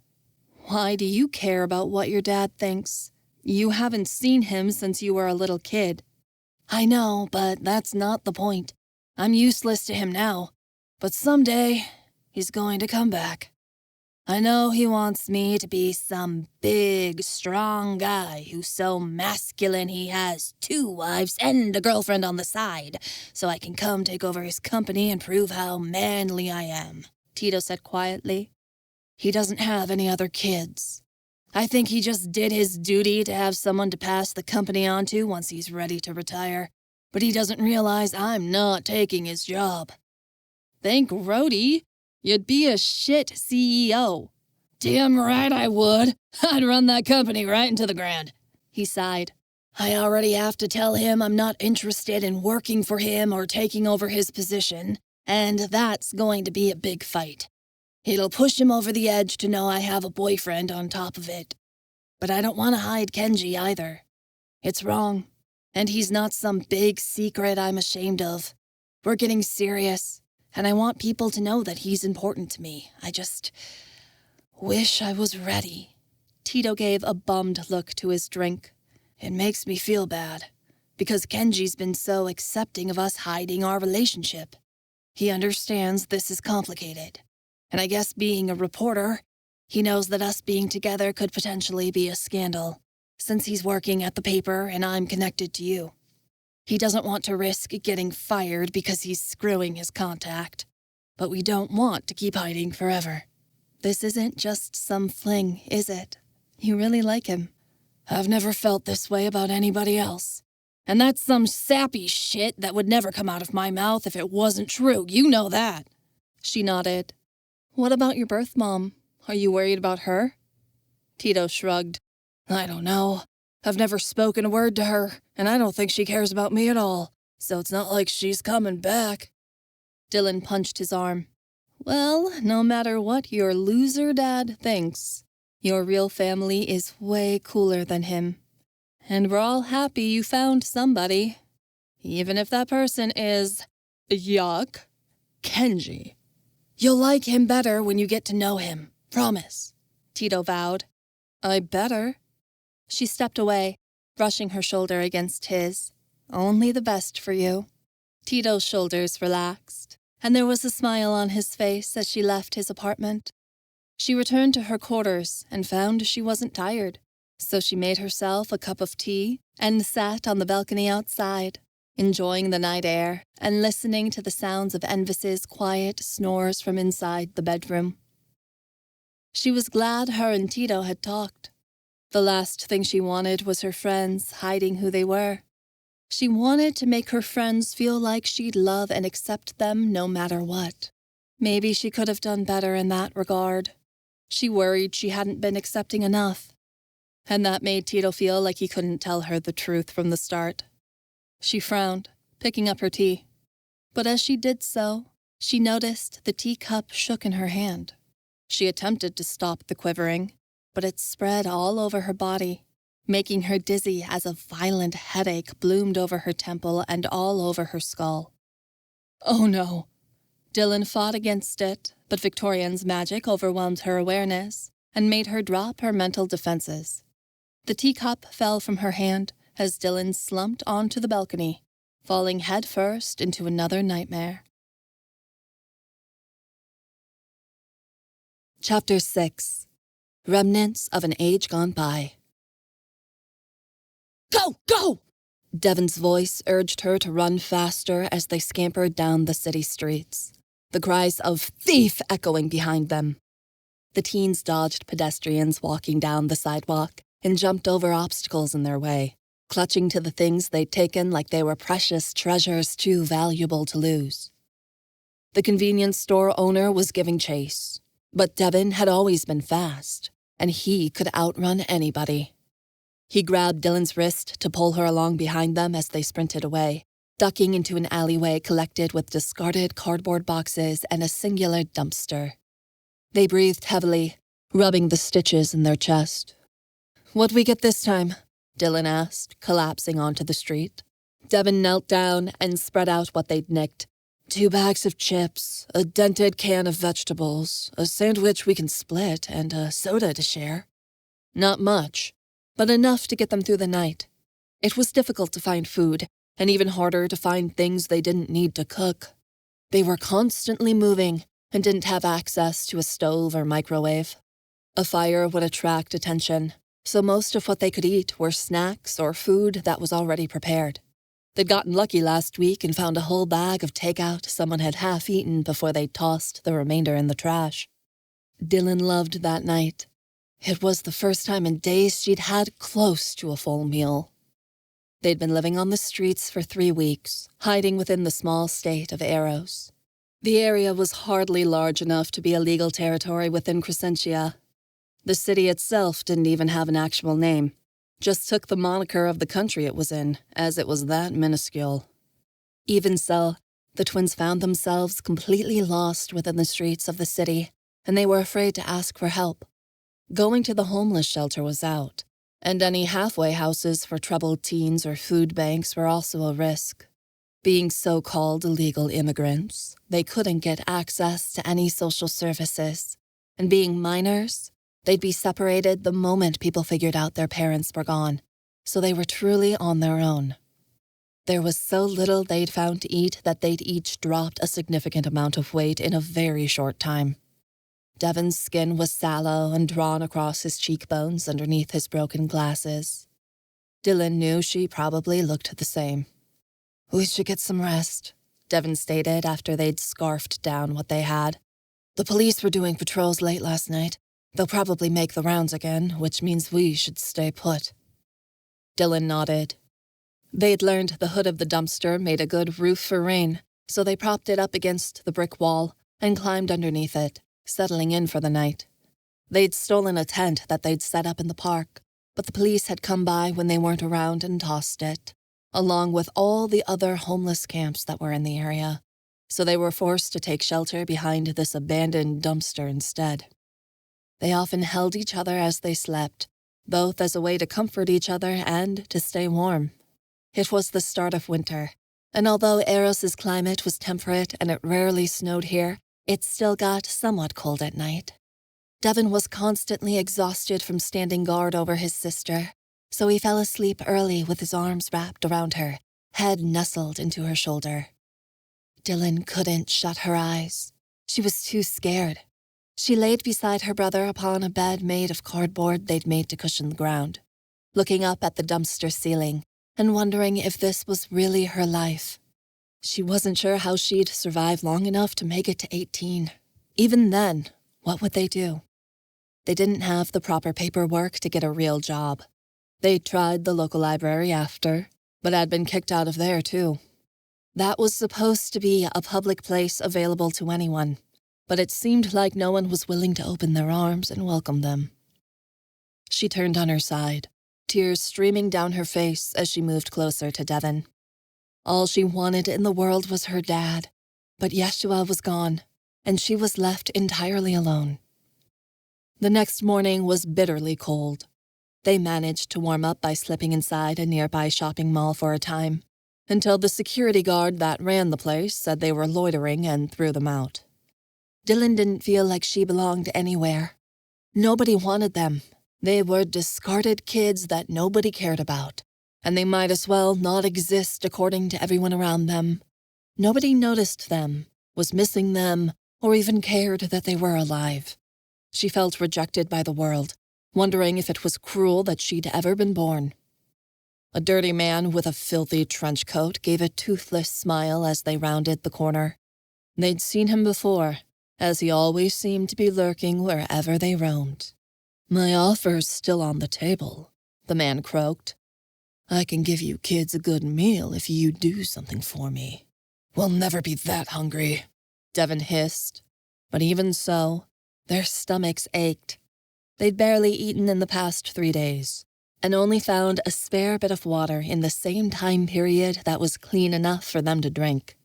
Why do you care about what your dad thinks? You haven't seen him since you were a little kid. I know, but that's not the point. I'm useless to him now, but someday he's going to come back. I know he wants me to be some big, strong guy who's so masculine he has 2 wives and a girlfriend on the side, so I can come take over his company and prove how manly I am, Tito said quietly. He doesn't have any other kids. I think he just did his duty to have someone to pass the company on to once he's ready to retire, but he doesn't realize I'm not taking his job. Thank Rhodi. You'd be a shit CEO. Damn right I would. I'd run that company right into the ground. He sighed. I already have to tell him I'm not interested in working for him or taking over his position, and that's going to be a big fight. It'll push him over the edge to know I have a boyfriend on top of it. But I don't want to hide Kenji either. It's wrong. And he's not some big secret I'm ashamed of. We're getting serious, and I want people to know that he's important to me. I just wish I was ready. Tito gave a bummed look to his drink. It makes me feel bad, because Kenji's been so accepting of us hiding our relationship. He understands this is complicated, and I guess being a reporter, he knows that us being together could potentially be a scandal, since he's working at the paper and I'm connected to you. He doesn't want to risk getting fired because he's screwing his contact, but we don't want to keep hiding forever. This isn't just some fling, is it? You really like him. I've never felt this way about anybody else. And that's some sappy shit that would never come out of my mouth if it wasn't true. You know that. She nodded. What about your birth mom? Are you worried about her? Tito shrugged. I don't know. I've never spoken a word to her, and I don't think she cares about me at all. So it's not like she's coming back. Dylan punched his arm. Well, no matter what your loser dad thinks, your real family is way cooler than him. And we're all happy you found somebody. Even if that person is... yuck. Kenji. You'll like him better when you get to know him. Promise. Tito vowed. I better. She stepped away, brushing her shoulder against his. Only the best for you. Tito's shoulders relaxed, and there was a smile on his face as she left his apartment. She returned to her quarters and found she wasn't tired, so she made herself a cup of tea and sat on the balcony outside, enjoying the night air and listening to the sounds of Envis's quiet snores from inside the bedroom. She was glad her and Tito had talked. The last thing she wanted was her friends hiding who they were. She wanted to make her friends feel like she'd love and accept them no matter what. Maybe she could have done better in that regard. She worried she hadn't been accepting enough. And that made Tito feel like he couldn't tell her the truth from the start. She frowned, picking up her tea. But as she did so, she noticed the teacup shook in her hand. She attempted to stop the quivering, but it spread all over her body, making her dizzy as a violent headache bloomed over her temple and all over her skull. Oh no! Dylan fought against it, but Victorian's magic overwhelmed her awareness and made her drop her mental defenses. The teacup fell from her hand as Dylan slumped onto the balcony, falling headfirst into another nightmare. Chapter 6. Remnants of an Age Gone By. Go! Go! Devin's voice urged her to run faster as they scampered down the city streets, the cries of "thief" echoing behind them. The teens dodged pedestrians walking down the sidewalk and jumped over obstacles in their way, clutching to the things they'd taken like they were precious treasures too valuable to lose. The convenience store owner was giving chase, but Devin had always been fast, and he could outrun anybody. He grabbed Dylan's wrist to pull her along behind them as they sprinted away, ducking into an alleyway collected with discarded cardboard boxes and a singular dumpster. They breathed heavily, rubbing the stitches in their chest. "What'd we get this time?" Dylan asked, collapsing onto the street. Devin knelt down and spread out what they'd nicked. 2 bags of chips, a dented can of vegetables, a sandwich we can split, and a soda to share. Not much, but enough to get them through the night. It was difficult to find food, and even harder to find things they didn't need to cook. They were constantly moving and didn't have access to a stove or microwave. A fire would attract attention, so most of what they could eat were snacks or food that was already prepared. They'd gotten lucky last week and found a whole bag of takeout someone had half eaten before they'd tossed the remainder in the trash. Dylan loved that night. It was the first time in days she'd had close to a full meal. They'd been living on the streets for 3 weeks, hiding within the small state of Eros. The area was hardly large enough to be a legal territory within Crescentia. The city itself didn't even have an actual name, just took the moniker of the country it was in, as it was that minuscule. Even so, the twins found themselves completely lost within the streets of the city, and they were afraid to ask for help. Going to the homeless shelter was out, And any halfway houses for troubled teens or food banks were also a risk. Being so-called illegal immigrants, they couldn't get access to any social services. And being minors, they'd be separated the moment people figured out their parents were gone. So they were truly on their own. There was so little they'd found to eat that they'd each dropped a significant amount of weight in a very short time. Devin's skin was sallow and drawn across his cheekbones underneath his broken glasses. Dylan knew she probably looked the same. "We should get some rest," Devin stated after they'd scarfed down what they had. "The police were doing patrols late last night. They'll probably make the rounds again, which means we should stay put." Dylan nodded. They'd learned the hood of the dumpster made a good roof for rain, so they propped it up against the brick wall and climbed underneath it, settling in for the night. They'd stolen a tent that they'd set up in the park, but the police had come by when they weren't around and tossed it, along with all the other homeless camps that were in the area, so they were forced to take shelter behind this abandoned dumpster instead. They often held each other as they slept, both as a way to comfort each other and to stay warm. It was the start of winter, and although Eros's climate was temperate and it rarely snowed here, it still got somewhat cold at night. Devin was constantly exhausted from standing guard over his sister, so he fell asleep early with his arms wrapped around her, head nestled into her shoulder. Dylan couldn't shut her eyes. She was too scared. She laid beside her brother upon a bed made of cardboard they'd made to cushion the ground, looking up at the dumpster ceiling and wondering if this was really her life. She wasn't sure how she'd survive long enough to make it to 18. Even then, what would they do? They didn't have the proper paperwork to get a real job. They'd tried the local library after, but had been kicked out of there too. That was supposed to be a public place available to anyone, but it seemed like no one was willing to open their arms and welcome them. She turned on her side, tears streaming down her face as she moved closer to Devin. All she wanted in the world was her dad, but Yeshua was gone, and she was left entirely alone. The next morning was bitterly cold. They managed to warm up by slipping inside a nearby shopping mall for a time, until the security guard that ran the place said they were loitering and threw them out. Dylan didn't feel like she belonged anywhere. Nobody wanted them. They were discarded kids that nobody cared about, and they might as well not exist according to everyone around them. Nobody noticed them, was missing them, or even cared that they were alive. She felt rejected by the world, wondering if it was cruel that she'd ever been born. A dirty man with a filthy trench coat gave a toothless smile as they rounded the corner. They'd seen him before, as he always seemed to be lurking wherever they roamed. "My offer's still on the table," the man croaked. "I can give you kids a good meal if you do something for me." "We'll never be that hungry," Devin hissed. But even so, their stomachs ached. They'd barely eaten in the past 3 days, and only found a spare bit of water in the same time period that was clean enough for them to drink.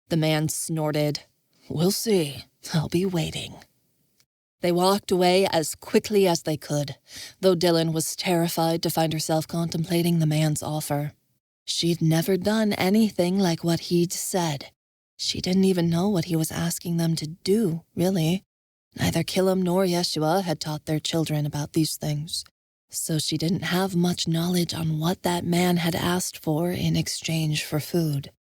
The man snorted. "We'll see. I'll be waiting." They walked away as quickly as they could, though Dylan was terrified to find herself contemplating the man's offer. She'd never done anything like what he'd said. She didn't even know what he was asking them to do, really. Neither Killam nor Yeshua had taught their children about these things, so she didn't have much knowledge on what that man had asked for in exchange for food.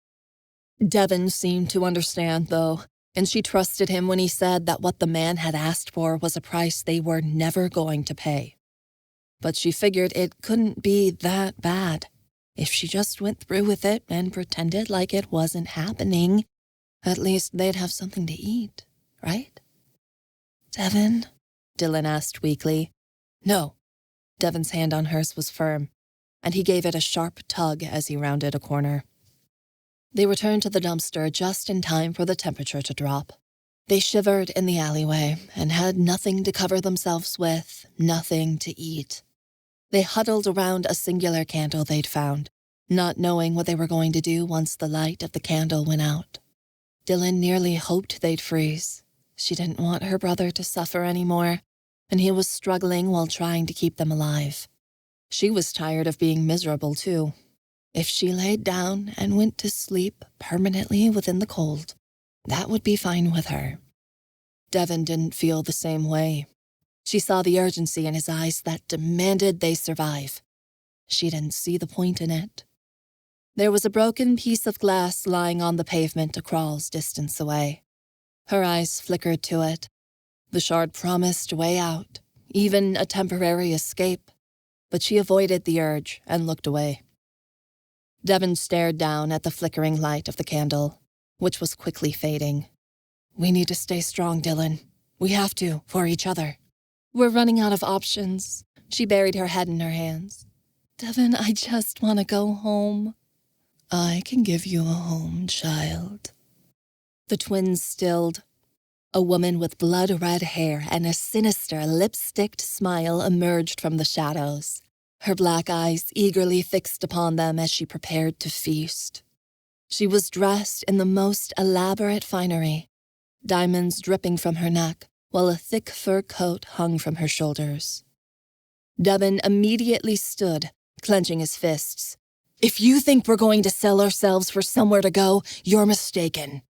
Devin seemed to understand, though, and she trusted him when he said that what the man had asked for was a price they were never going to pay. But she figured it couldn't be that bad. If she just went through with it and pretended like it wasn't happening, at least they'd have something to eat, right? "Devin?" Dylan asked weakly. "No." Devin's hand on hers was firm, and he gave it a sharp tug as he rounded a corner. They returned to the dumpster just in time for the temperature to drop. They shivered in the alleyway and had nothing to cover themselves with, nothing to eat. They huddled around a singular candle they'd found, not knowing what they were going to do once the light of the candle went out. Dylan nearly hoped they'd freeze. She didn't want her brother to suffer anymore, and he was struggling while trying to keep them alive. She was tired of being miserable, too. If she laid down and went to sleep permanently within the cold, that would be fine with her. Devin didn't feel the same way. She saw the urgency in his eyes that demanded they survive. She didn't see the point in it. There was a broken piece of glass lying on the pavement a crawl's distance away. Her eyes flickered to it. The shard promised a way out, even a temporary escape, but she avoided the urge and looked away. Devin stared down at the flickering light of the candle, which was quickly fading. We need to stay strong, Dylan. We have to, for each other. We're running out of options. She buried her head in her hands. Devin, I just want to go home. I can give you a home, child. The twins stilled. A woman with blood-red hair and a sinister, lipsticked smile emerged from the shadows, her black eyes eagerly fixed upon them as she prepared to feast. She was dressed in the most elaborate finery, diamonds dripping from her neck, while a thick fur coat hung from her shoulders. Devin immediately stood, clenching his fists. If you think we're going to sell ourselves for somewhere to go, you're mistaken.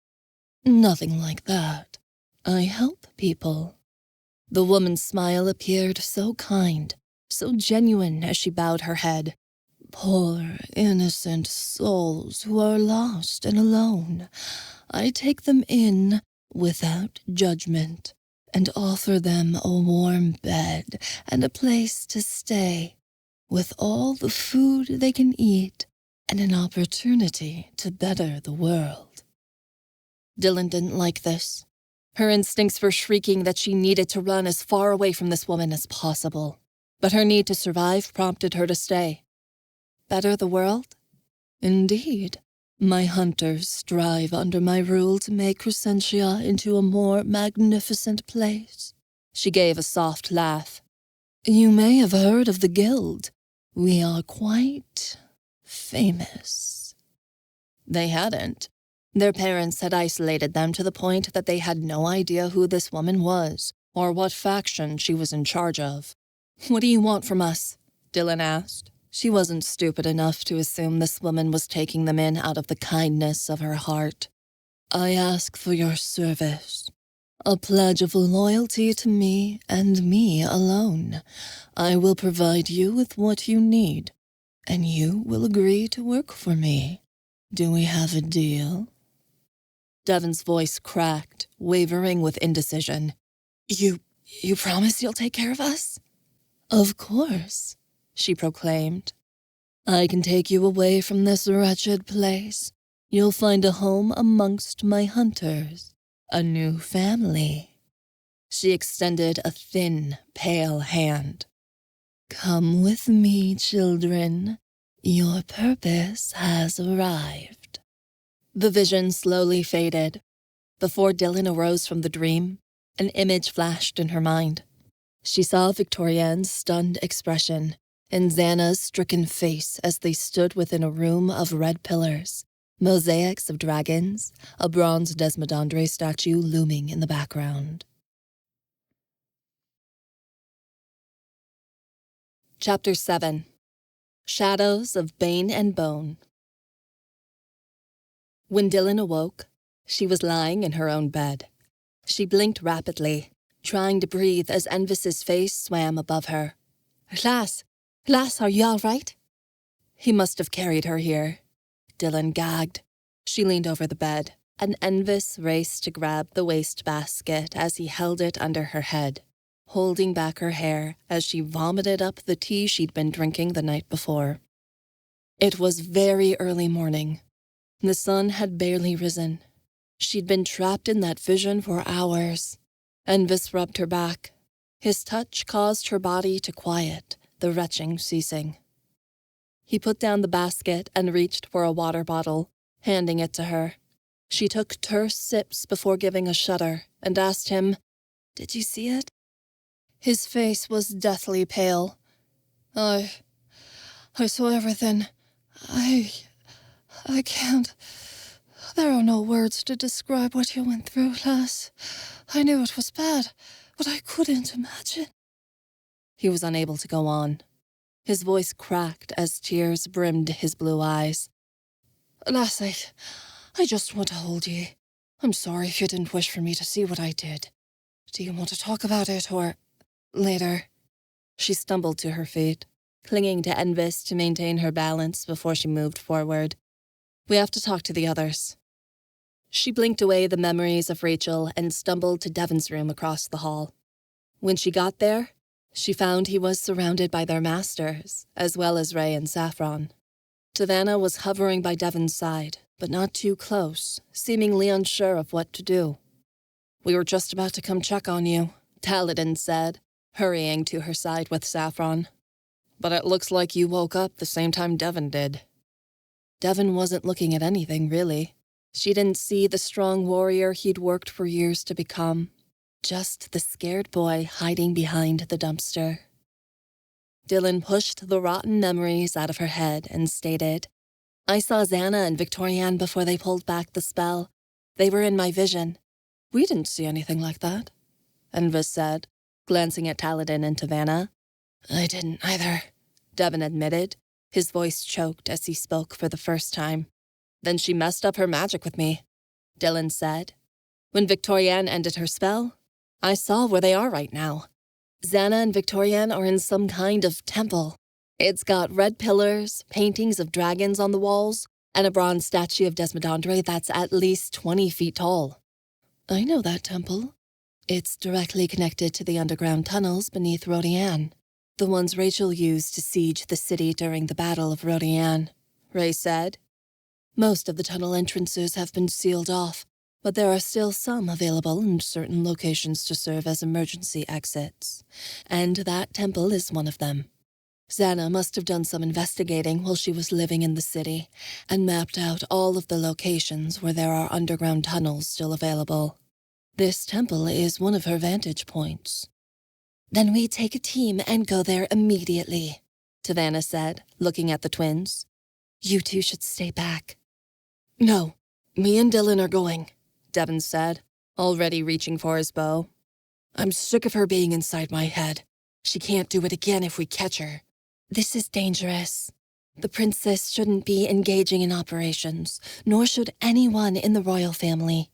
Nothing like that. I help people. The woman's smile appeared so kind, so genuine as she bowed her head. Poor, innocent souls who are lost and alone. I take them in without judgment and offer them a warm bed and a place to stay, with all the food they can eat and an opportunity to better the world. Dylan didn't like this. Her instincts were shrieking that she needed to run as far away from this woman as possible, but her need to survive prompted her to stay. Better the world? Indeed. My hunters strive under my rule to make Crescentia into a more magnificent place. She gave a soft laugh. You may have heard of the guild. We are quite famous. They hadn't. Their parents had isolated them to the point that they had no idea who this woman was or what faction she was in charge of. What do you want from us? Dylan asked. She wasn't stupid enough to assume this woman was taking them in out of the kindness of her heart. I ask for your service. A pledge of loyalty to me and me alone. I will provide you with what you need, and you will agree to work for me. Do we have a deal? Devin's voice cracked, wavering with indecision. You promise you'll take care of us? Of course, she proclaimed. I can take you away from this wretched place. You'll find a home amongst my hunters, a new family. She extended a thin, pale hand. Come with me, children. Your purpose has arrived. The vision slowly faded. Before Dylan arose from the dream, an image flashed in her mind. She saw Victorian's stunned expression and Xana's stricken face as they stood within a room of red pillars, mosaics of dragons, a bronze Desmodondre statue looming in the background. Chapter 7. Shadows of Bane and Bone. When Dylan awoke, she was lying in her own bed. She blinked rapidly, trying to breathe as Envis's face swam above her. Lass, are you all right? He must have carried her here. Dylan gagged. She leaned over the bed, and Envis raced to grab the wastebasket as he held it under her head, holding back her hair as she vomited up the tea she'd been drinking the night before. It was very early morning. The sun had barely risen. She'd been trapped in that vision for hours. Envis rubbed her back. His touch caused her body to quiet, the retching ceasing. He put down the basket and reached for a water bottle, handing it to her. She took terse sips before giving a shudder and asked him, Did you see it? His face was deathly pale. I saw everything. I can't. There are no words to describe what you went through, lass. I knew it was bad, but I couldn't imagine. He was unable to go on. His voice cracked as tears brimmed his blue eyes. Lass, I just want to hold you. I'm sorry if you didn't wish for me to see what I did. Do you want to talk about it, or later? She stumbled to her feet, clinging to Envis to maintain her balance before she moved forward. We have to talk to the others. She blinked away the memories of Rachel and stumbled to Devin's room across the hall. When she got there, she found he was surrounded by their masters, as well as Ray and Saffron. Tavanna was hovering by Devin's side, but not too close, seemingly unsure of what to do. We were just about to come check on you, Taladin said, hurrying to her side with Saffron. But it looks like you woke up the same time Devin did. Devin wasn't looking at anything, really. She didn't see the strong warrior he'd worked for years to become. Just the scared boy hiding behind the dumpster. Dylan pushed the rotten memories out of her head and stated, I saw Xana and Victorian before they pulled back the spell. They were in my vision. We didn't see anything like that, Envis said, glancing at Taladin and Tavanna. I didn't either, Devin admitted, his voice choked as he spoke for the first time. Then she messed up her magic with me, Dylan said. When Victorian ended her spell, I saw where they are right now. Xana and Victorian are in some kind of temple. It's got red pillars, paintings of dragons on the walls, and a bronze statue of Desmodondre that's at least 20 feet tall. I know that temple. It's directly connected to the underground tunnels beneath Rhodian, the ones Rachel used to siege the city during the Battle of Rhodian, Ray said. Most of the tunnel entrances have been sealed off, but there are still some available in certain locations to serve as emergency exits, and that temple is one of them. Xana must have done some investigating while she was living in the city and mapped out all of the locations where there are underground tunnels still available. This temple is one of her vantage points. Then we take a team and go there immediately, Tavanna said, looking at the twins. You two should stay back. No, me and Dylan are going, Devin said, already reaching for his bow. I'm sick of her being inside my head. She can't do it again if we catch her. This is dangerous. The princess shouldn't be engaging in operations, nor should anyone in the royal family.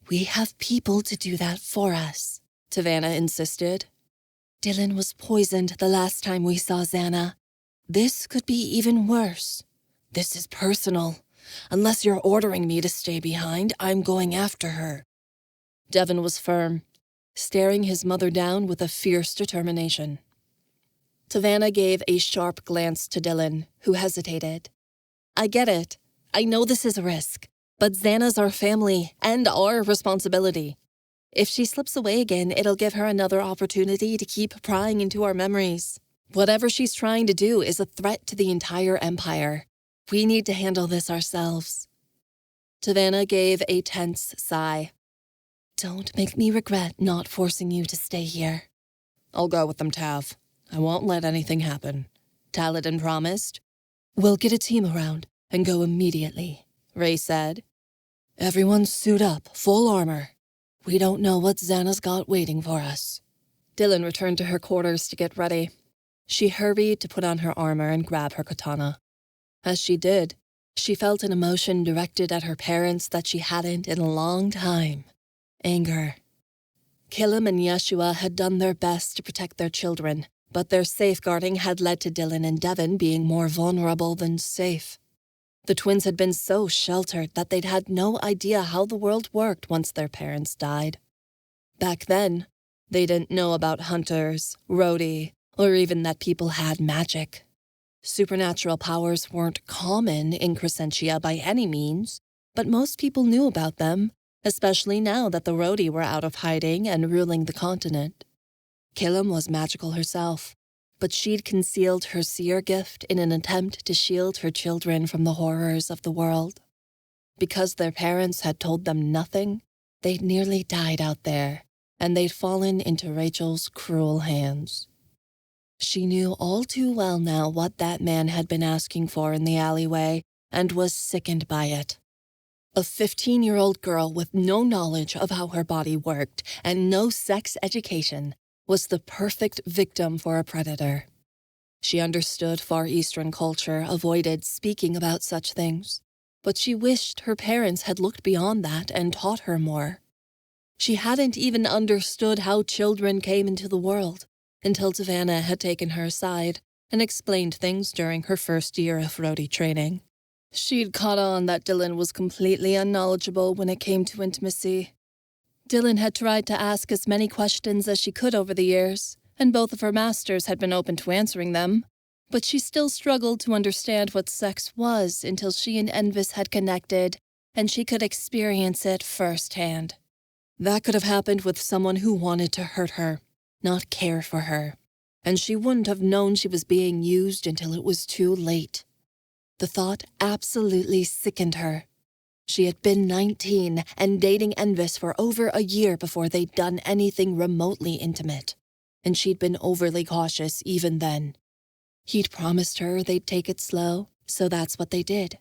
We have people to do that for us, Tavanna insisted. Dylan was poisoned the last time we saw Xana. This could be even worse. This is personal. Unless you're ordering me to stay behind, I'm going after her. Devin was firm, staring his mother down with a fierce determination. Tavanna gave a sharp glance to Dylan, who hesitated. I get it. I know this is a risk, but Xana's our family and our responsibility. If she slips away again, it'll give her another opportunity to keep prying into our memories. Whatever she's trying to do is a threat to the entire empire. We need to handle this ourselves. Tavanna gave a tense sigh. Don't make me regret not forcing you to stay here. I'll go with them, Tav. I won't let anything happen, Taladin promised. We'll get a team around and go immediately, Ray said. Everyone suit up, full armor. We don't know what Xana's got waiting for us. Dylan returned to her quarters to get ready. She hurried to put on her armor and grab her katana. As she did, she felt an emotion directed at her parents that she hadn't in a long time. Anger. Killam and Yeshua had done their best to protect their children, but their safeguarding had led to Dylan and Devin being more vulnerable than safe. The twins had been so sheltered that they'd had no idea how the world worked once their parents died. Back then, they didn't know about hunters, Rhodi, or even that people had magic. Supernatural powers weren't common in Crescentia by any means, but most people knew about them, especially now that the Rhodi were out of hiding and ruling the continent. Killam was magical herself, but she'd concealed her seer gift in an attempt to shield her children from the horrors of the world. Because their parents had told them nothing, they'd nearly died out there, and they'd fallen into Rachel's cruel hands. She knew all too well now what that man had been asking for in the alleyway, and was sickened by it. A 15-year-old girl with no knowledge of how her body worked and no sex education was the perfect victim for a predator. She understood Far Eastern culture avoided speaking about such things, but she wished her parents had looked beyond that and taught her more. She hadn't even understood how children came into the world until Savannah had taken her aside and explained things during her first year of Rhodi training. She'd caught on that Dylan was completely unknowledgeable when it came to intimacy. Dylan had tried to ask as many questions as she could over the years, and both of her masters had been open to answering them, but she still struggled to understand what sex was until she and Envis had connected, and she could experience it firsthand. That could have happened with someone who wanted to hurt her, not care for her, and she wouldn't have known she was being used until it was too late. The thought absolutely sickened her. She had been 19 and dating Envis for over a year before they'd done anything remotely intimate, and she'd been overly cautious even then. He'd promised her they'd take it slow, so that's what they did.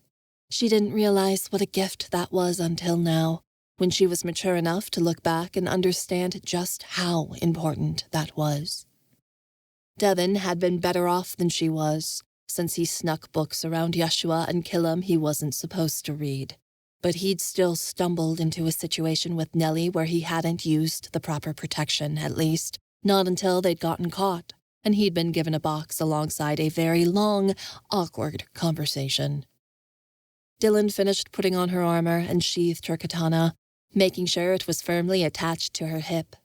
She didn't realize what a gift that was until now, when she was mature enough to look back and understand just how important that was. Devin had been better off than she was, since he snuck books around Yeshua and Killam he wasn't supposed to read. But he'd still stumbled into a situation with Nellie where he hadn't used the proper protection, at least, not until they'd gotten caught, and he'd been given a box alongside a very long, awkward conversation. Dylan finished putting on her armor and sheathed her katana, making sure it was firmly attached to her hip.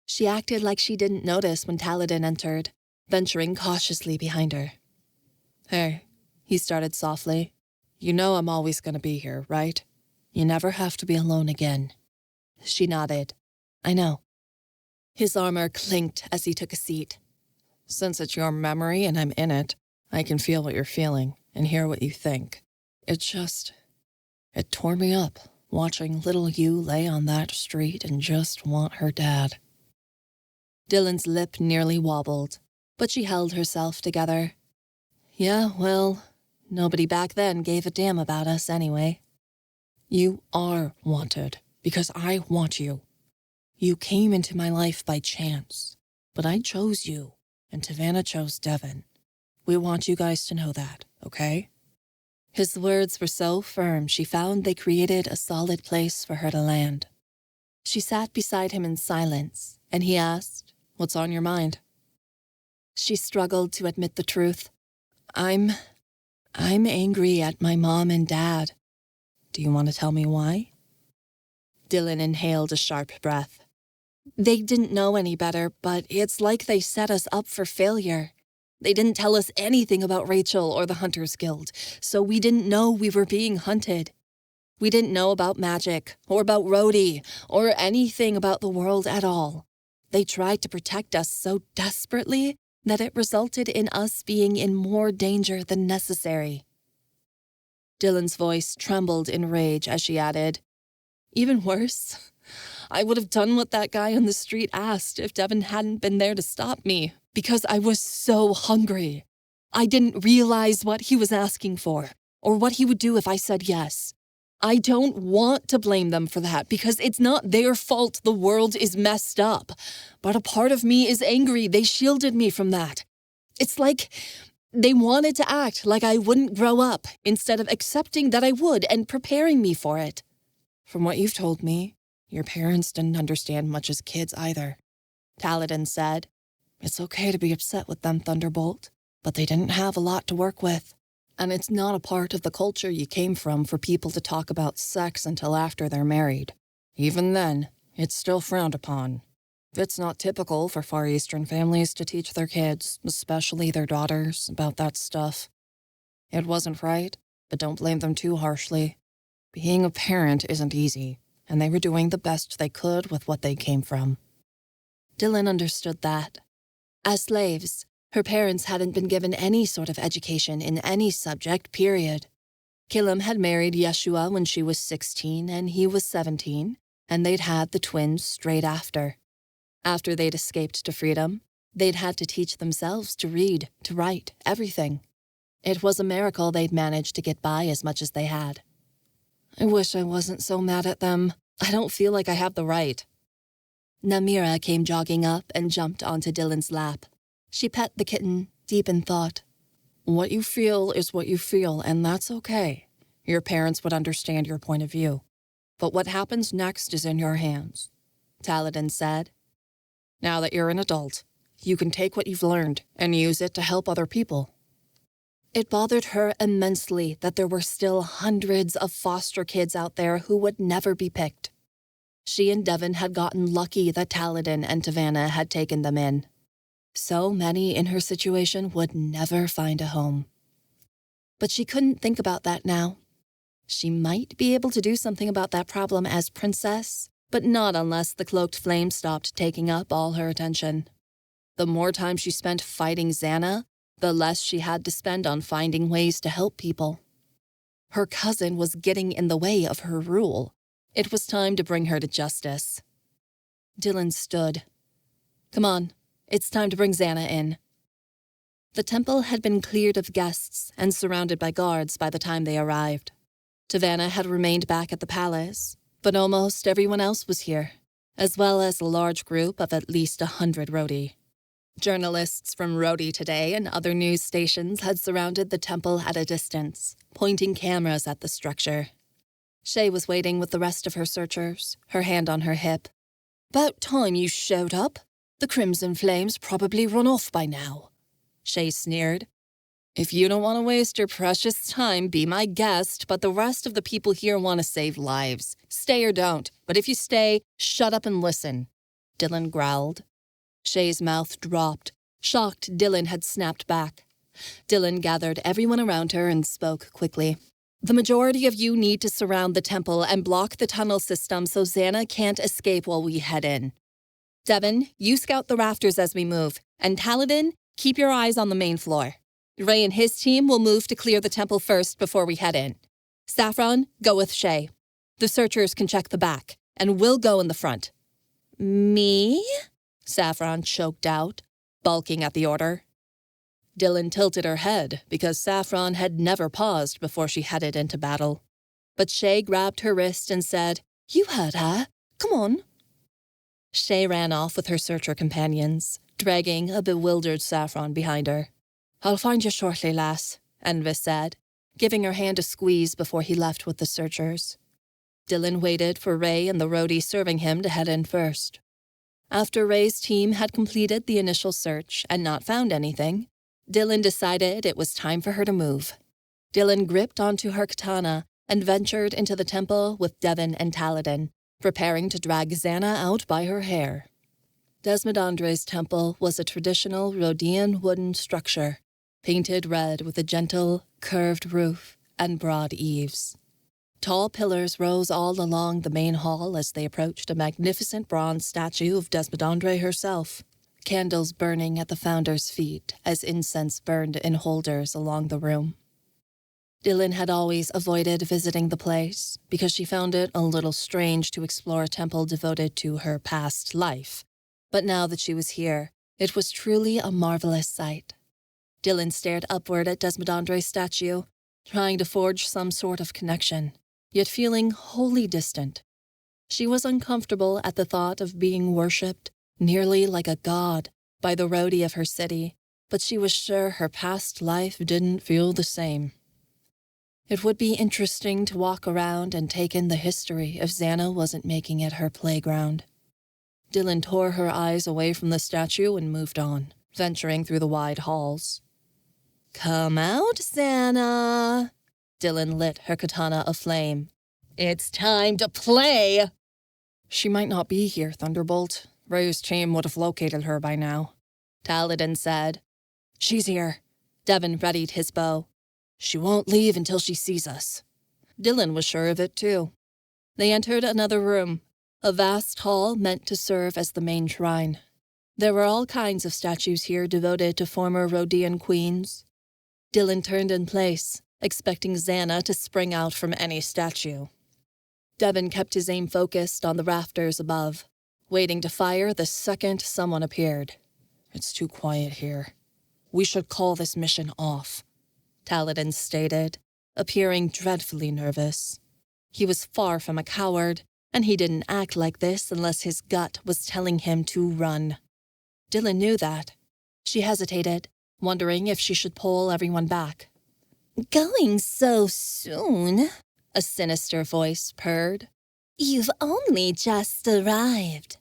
She acted like she didn't notice when Taladin entered, venturing cautiously behind her. "Hey," he started softly. "You know I'm always going to be here, right? You never have to be alone again." She nodded. "I know." His armor clinked as he took a seat. "Since it's your memory and I'm in it, I can feel what you're feeling and hear what you think. It tore me up, watching little you lay on that street and just want her dad." Dylan's lip nearly wobbled, but she held herself together. "Yeah, well, nobody back then gave a damn about us anyway." "You are wanted, because I want you. You came into my life by chance, but I chose you, and Tavanna chose Devin. We want you guys to know that, okay?" His words were so firm she found they created a solid place for her to land. She sat beside him in silence, and he asked, "What's on your mind?" She struggled to admit the truth. I'm angry at my mom and dad." "Do you want to tell me why?" Dylan inhaled a sharp breath. "They didn't know any better, but it's like they set us up for failure. They didn't tell us anything about Rachel or the Hunters Guild, so we didn't know we were being hunted. We didn't know about magic, or about Rhodi, or anything about the world at all. They tried to protect us so desperately that it resulted in us being in more danger than necessary." Dylan's voice trembled in rage as she added, "Even worse, I would have done what that guy on the street asked if Devin hadn't been there to stop me, because I was so hungry. I didn't realize what he was asking for, or what he would do if I said yes. I don't want to blame them for that, because it's not their fault the world is messed up. But a part of me is angry they shielded me from that. It's like they wanted to act like I wouldn't grow up, instead of accepting that I would and preparing me for it." "From what you've told me, your parents didn't understand much as kids either," Taladin said. "It's okay to be upset with them, Thunderbolt, but they didn't have a lot to work with. And it's not a part of the culture you came from for people to talk about sex until after they're married. Even then, it's still frowned upon. It's not typical for Far Eastern families to teach their kids, especially their daughters, about that stuff. It wasn't right, but don't blame them too harshly. Being a parent isn't easy, and they were doing the best they could with what they came from." Dylan understood that. As slaves, her parents hadn't been given any sort of education in any subject, period. Killam had married Yeshua when she was 16 and he was 17, and they'd had the twins straight after. After they'd escaped to freedom, they'd had to teach themselves to read, to write, everything. It was a miracle they'd managed to get by as much as they had. "I wish I wasn't so mad at them. I don't feel like I have the right." Namira came jogging up and jumped onto Dylan's lap. She pet the kitten, deep in thought. What you feel is what you feel, and that's okay. Your parents would understand your point of view. But what happens next is in your hands, Taladin said. Now that you're an adult, you can take what you've learned and use it to help other people. It bothered her immensely that there were still hundreds of foster kids out there who would never be picked. She and Devin had gotten lucky that Taladin and Tavanna had taken them in. So many in her situation would never find a home. But she couldn't think about that now. She might be able to do something about that problem as princess, but not unless the Cloaked Flame stopped taking up all her attention. The more time she spent fighting Xana, the less she had to spend on finding ways to help people. Her cousin was getting in the way of her rule. It was time to bring her to justice. Dylan stood. Come on, it's time to bring Xana in. The temple had been cleared of guests and surrounded by guards by the time they arrived. Tavanna had remained back at the palace, but almost everyone else was here, as well as a large group of at least 100 Rhodi. Journalists from Rhodi Today and other news stations had surrounded the temple at a distance, pointing cameras at the structure. Shay was waiting with the rest of her searchers, her hand on her hip. About time you showed up. The Crimson Flame's probably run off by now, Shay sneered. If you don't want to waste your precious time, be my guest, but the rest of the people here want to save lives. Stay or don't, but if you stay, shut up and listen, Dylan growled. Shay's mouth dropped, shocked Dylan had snapped back. Dylan gathered everyone around her and spoke quickly. The majority of you need to surround the temple and block the tunnel system so Xana can't escape while we head in. Devin, you scout the rafters as we move, and Taladin, keep your eyes on the main floor. Ray and his team will move to clear the temple first before we head in. Saffron, go with Shay. The searchers can check the back, and we'll go in the front. Me? Saffron choked out, balking at the order. Dylan tilted her head because Saffron had never paused before she headed into battle. But Shay grabbed her wrist and said, You heard her. Come on. Shay ran off with her searcher companions, dragging a bewildered Saffron behind her. I'll find you shortly, lass, Envis said, giving her hand a squeeze before he left with the searchers. Dylan waited for Ray and the Rhodi serving him to head in first. After Ray's team had completed the initial search and not found anything, Dylan decided it was time for her to move. Dylan gripped onto her katana and ventured into the temple with Devin and Taladin, preparing to drag Xana out by her hair. Desmodondre's temple was a traditional Rhodian wooden structure, painted red with a gentle, curved roof and broad eaves. Tall pillars rose all along the main hall as they approached a magnificent bronze statue of Desmodondre herself, candles burning at the founder's feet as incense burned in holders along the room. Dylan had always avoided visiting the place because she found it a little strange to explore a temple devoted to her past life. But now that she was here, it was truly a marvelous sight. Dylan stared upward at Desmodondre's statue, trying to forge some sort of connection, yet feeling wholly distant. She was uncomfortable at the thought of being worshipped, nearly like a god, by the Rhodi of her city, but she was sure her past life didn't feel the same. It would be interesting to walk around and take in the history if Xana wasn't making it her playground. Dylan tore her eyes away from the statue and moved on, venturing through the wide halls. Come out, Xana! Dylan lit her katana aflame. It's time to play! She might not be here, Thunderbolt. Ray's team would have located her by now, Taladin said. She's here. Devin readied his bow. She won't leave until she sees us. Dylan was sure of it, too. They entered another room, a vast hall meant to serve as the main shrine. There were all kinds of statues here devoted to former Rhodian queens. Dylan turned in place, expecting Xana to spring out from any statue. Devin kept his aim focused on the rafters above, waiting to fire the second someone appeared. It's too quiet here. We should call this mission off, Taladin stated, appearing dreadfully nervous. He was far from a coward, and he didn't act like this unless his gut was telling him to run. Dylan knew that. She hesitated, wondering if she should pull everyone back. Going so soon? A sinister voice purred. You've only just arrived.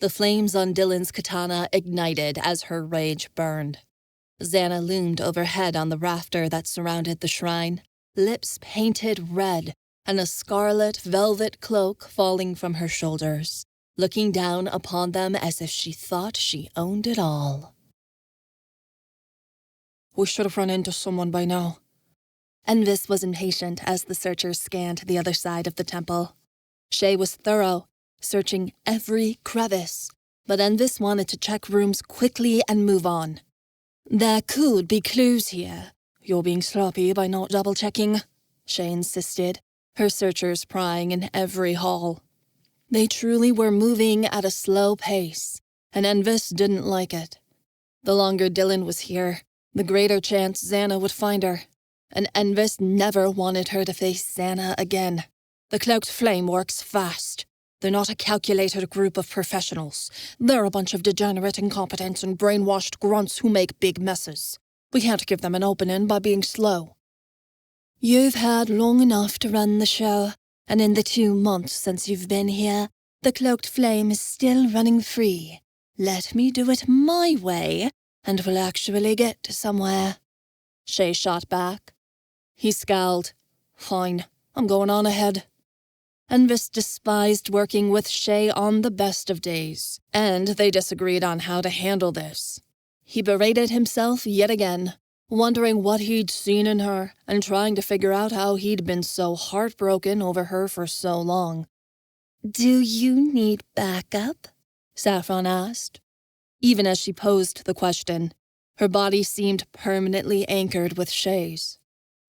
The flames on Dylan's katana ignited as her rage burned. Xana loomed overhead on the rafter that surrounded the shrine, lips painted red and a scarlet velvet cloak falling from her shoulders, looking down upon them as if she thought she owned it all. We should have run into someone by now. Envis was impatient as the searchers scanned the other side of the temple. Shay was thorough, searching every crevice, but Envis wanted to check rooms quickly and move on. There could be clues here. You're being sloppy by not double-checking, Shay insisted, her searchers prying in every hall. They truly were moving at a slow pace, and Envis didn't like it. The longer Dylan was here, the greater chance Xana would find her, and Envis never wanted her to face Xana again. The Cloaked Flame works fast. They're not a calculated group of professionals. They're a bunch of degenerate, incompetent, and brainwashed grunts who make big messes. We can't give them an opening by being slow. You've had long enough to run the show, and in the 2 months since you've been here, the Cloaked Flame is still running free. Let me do it my way, and we'll actually get somewhere. Shay shot back. He scowled. Fine, I'm going on ahead. Envis despised working with Shay on the best of days, and they disagreed on how to handle this. He berated himself yet again, wondering what he'd seen in her and trying to figure out how he'd been so heartbroken over her for so long. Do you need backup? Saffron asked. Even as she posed the question, her body seemed permanently anchored with Shay's.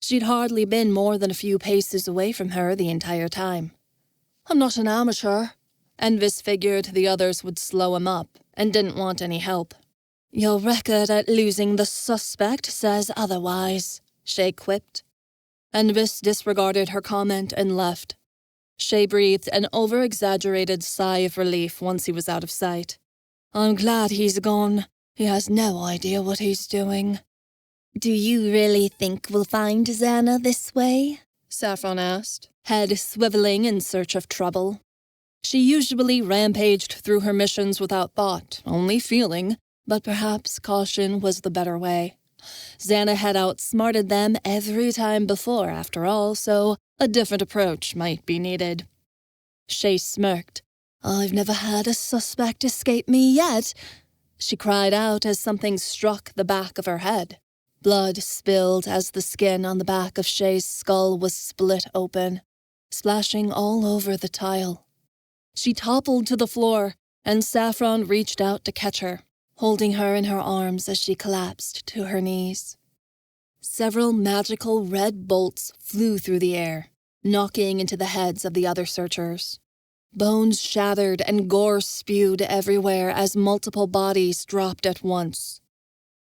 She'd hardly been more than a few paces away from her the entire time. I'm not an amateur. Envis figured the others would slow him up and didn't want any help. Your record at losing the suspect says otherwise, Shay quipped. Envis disregarded her comment and left. Shay breathed an over-exaggerated sigh of relief once he was out of sight. I'm glad he's gone. He has no idea what he's doing. Do you really think we'll find Xana this way? Saffron asked, head swiveling in search of trouble. She usually rampaged through her missions without thought, only feeling, but perhaps caution was the better way. Xana had outsmarted them every time before, after all, so a different approach might be needed. Shay smirked. I've never had a suspect escape me yet, she cried out as something struck the back of her head. Blood spilled as the skin on the back of Shay's skull was split open, splashing all over the tile. She toppled to the floor, and Saffron reached out to catch her, holding her in her arms as she collapsed to her knees. Several magical red bolts flew through the air, knocking into the heads of the other searchers. Bones shattered and gore spewed everywhere as multiple bodies dropped at once.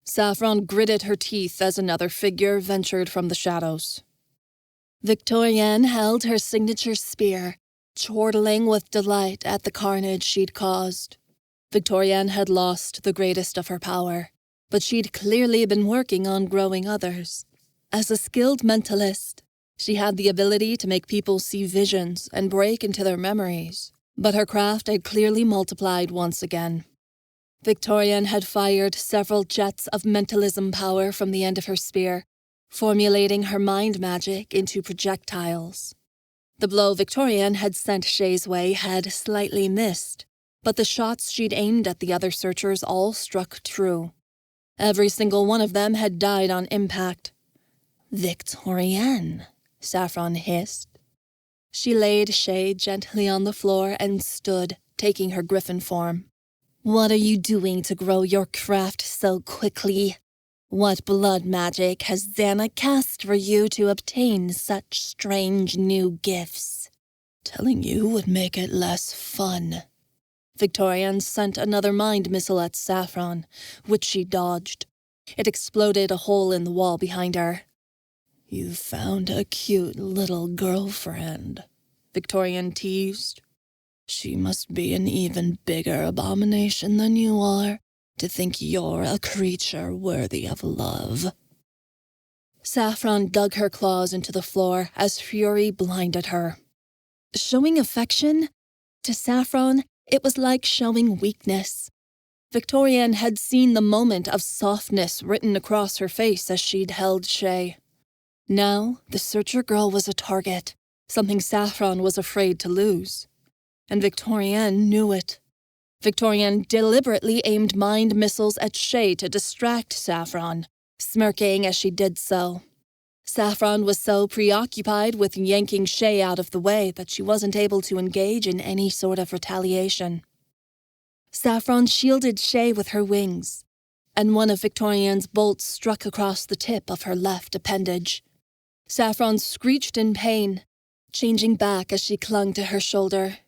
Saffron gritted her teeth as another figure ventured from the shadows. Victorienne held her signature spear, chortling with delight at the carnage she'd caused. Victorienne had lost the greatest of her power, but she'd clearly been working on growing others. As a skilled mentalist, she had the ability to make people see visions and break into their memories, but her craft had clearly multiplied once again. Victorienne had fired several jets of mentalism power from the end of her spear, formulating her mind magic into projectiles. The blow Victorienne had sent Shay's way had slightly missed, but the shots she'd aimed at the other searchers all struck true. Every single one of them had died on impact. Victorienne, Saffron hissed. She laid Shay gently on the floor and stood, taking her griffin form. What are you doing to grow your craft so quickly? What blood magic has Xana cast for you to obtain such strange new gifts? Telling you would make it less fun. Victorienne sent another mind missile at Saffron, which she dodged. It exploded a hole in the wall behind her. You found a cute little girlfriend, Victorienne teased. She must be an even bigger abomination than you are, to think you're a creature worthy of love." Saffron dug her claws into the floor as fury blinded her. Showing affection? To Saffron, it was like showing weakness. Victorian had seen the moment of softness written across her face as she'd held Shay. Now, the Searcher girl was a target, something Saffron was afraid to lose. And Victorian knew it. Victorian deliberately aimed mind missiles at Shay to distract Saffron, smirking as she did so. Saffron was so preoccupied with yanking Shay out of the way that she wasn't able to engage in any sort of retaliation. Saffron shielded Shay with her wings, and one of Victorian's bolts struck across the tip of her left appendage. Saffron screeched in pain, changing back as she clung to her shoulder.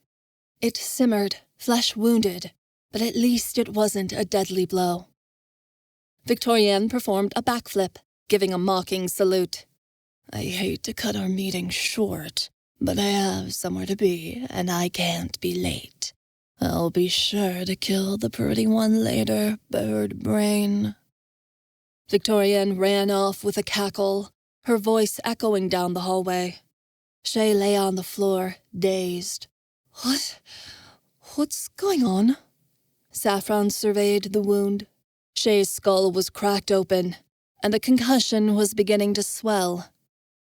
It simmered, flesh wounded, but at least it wasn't a deadly blow. Victorian performed a backflip, giving a mocking salute. "I hate to cut our meeting short, but I have somewhere to be, and I can't be late. I'll be sure to kill the pretty one later, bird brain." Victorian ran off with a cackle, her voice echoing down the hallway. Shay lay on the floor, dazed. What's going on?" Saffron surveyed the wound. Shay's skull was cracked open, and the concussion was beginning to swell.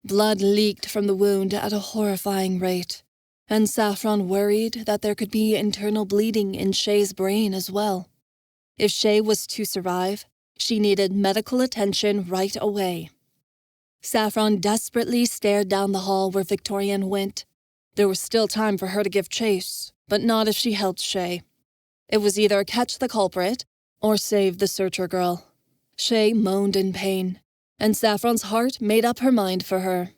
Blood leaked from the wound at a horrifying rate, and Saffron worried that there could be internal bleeding in Shay's brain as well. If Shay was to survive, she needed medical attention right away. Saffron desperately stared down the hall where Victorian went. There was still time for her to give chase, but not if she helped Shay. It was either catch the culprit or save the Searcher girl. Shay moaned in pain, and Saffron's heart made up her mind for her.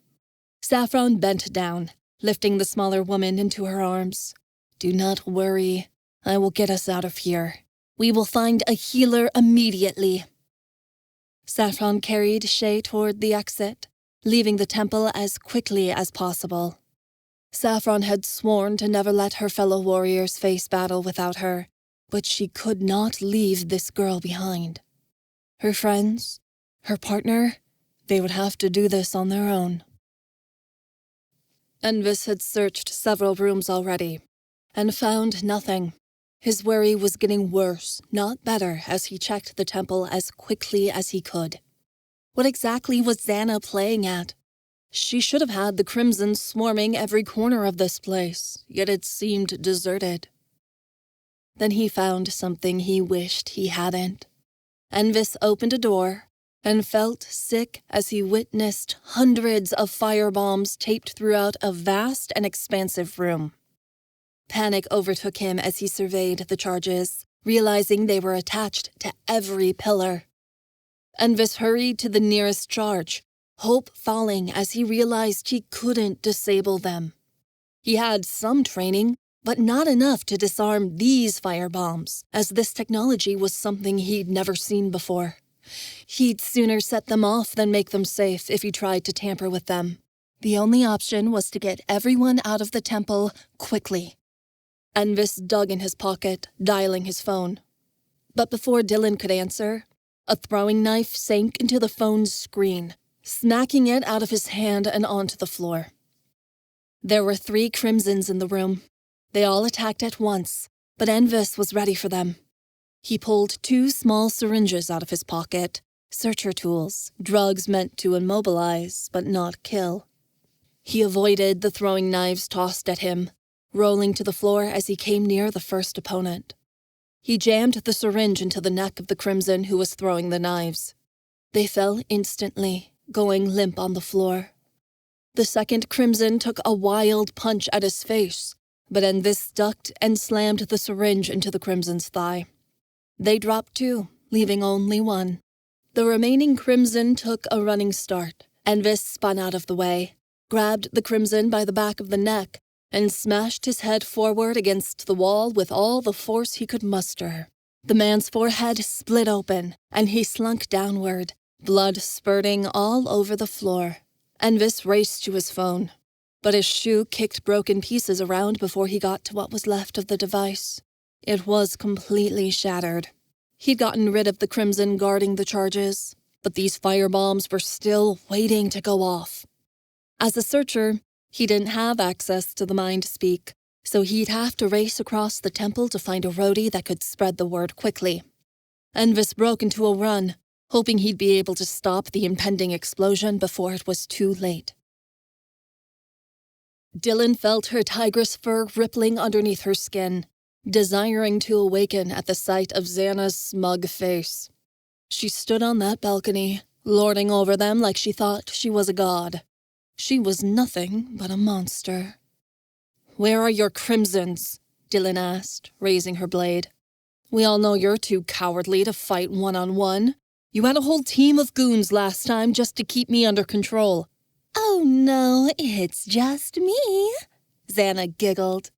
Saffron bent down, lifting the smaller woman into her arms. "Do not worry. I will get us out of here. We will find a healer immediately." Saffron carried Shay toward the exit, leaving the temple as quickly as possible. Saffron had sworn to never let her fellow warriors face battle without her, but she could not leave this girl behind. Her friends, her partner, they would have to do this on their own. Envis had searched several rooms already, and found nothing. His worry was getting worse, not better, as he checked the temple as quickly as he could. What exactly was Xana playing at? She should have had the Crimson swarming every corner of this place, yet it seemed deserted. Then he found something he wished he hadn't. Envis opened a door and felt sick as he witnessed hundreds of firebombs taped throughout a vast and expansive room. Panic overtook him as he surveyed the charges, realizing they were attached to every pillar. Envis hurried to the nearest charge, hope falling as he realized he couldn't disable them. He had some training, but not enough to disarm these firebombs, as this technology was something he'd never seen before. He'd sooner set them off than make them safe if he tried to tamper with them. The only option was to get everyone out of the temple quickly. Envis dug in his pocket, dialing his phone. But before Dylan could answer, a throwing knife sank into the phone's screen, smacking it out of his hand and onto the floor. There were 3 Crimsons in the room. They all attacked at once, but Envis was ready for them. He pulled 2 small syringes out of his pocket, searcher tools, drugs meant to immobilize but not kill. He avoided the throwing knives tossed at him, rolling to the floor as he came near the first opponent. He jammed the syringe into the neck of the Crimson who was throwing the knives. They fell instantly, going limp on the floor. The second Crimson took a wild punch at his face, but Envis ducked and slammed the syringe into the Crimson's thigh. They dropped too, leaving only one. The remaining Crimson took a running start. Envis spun out of the way, grabbed the Crimson by the back of the neck, and smashed his head forward against the wall with all the force he could muster. The man's forehead split open, and he slunk downward, blood spurting all over the floor. Envis raced to his phone, but his shoe kicked broken pieces around before he got to what was left of the device. It was completely shattered. He'd gotten rid of the Crimson guarding the charges, but these firebombs were still waiting to go off. As a searcher, he didn't have access to the Mind Speak, so he'd have to race across the temple to find a Rhodi that could spread the word quickly. Envis broke into a run, hoping he'd be able to stop the impending explosion before it was too late. Dylan felt her tigress fur rippling underneath her skin, desiring to awaken at the sight of Xana's smug face. She stood on that balcony, lording over them like she thought she was a god. She was nothing but a monster. "Where are your crimsons?" Dylan asked, raising her blade. "We all know you're too cowardly to fight one-on-one. You had a whole team of goons last time just to keep me under control." "Oh no, it's just me," Xana giggled.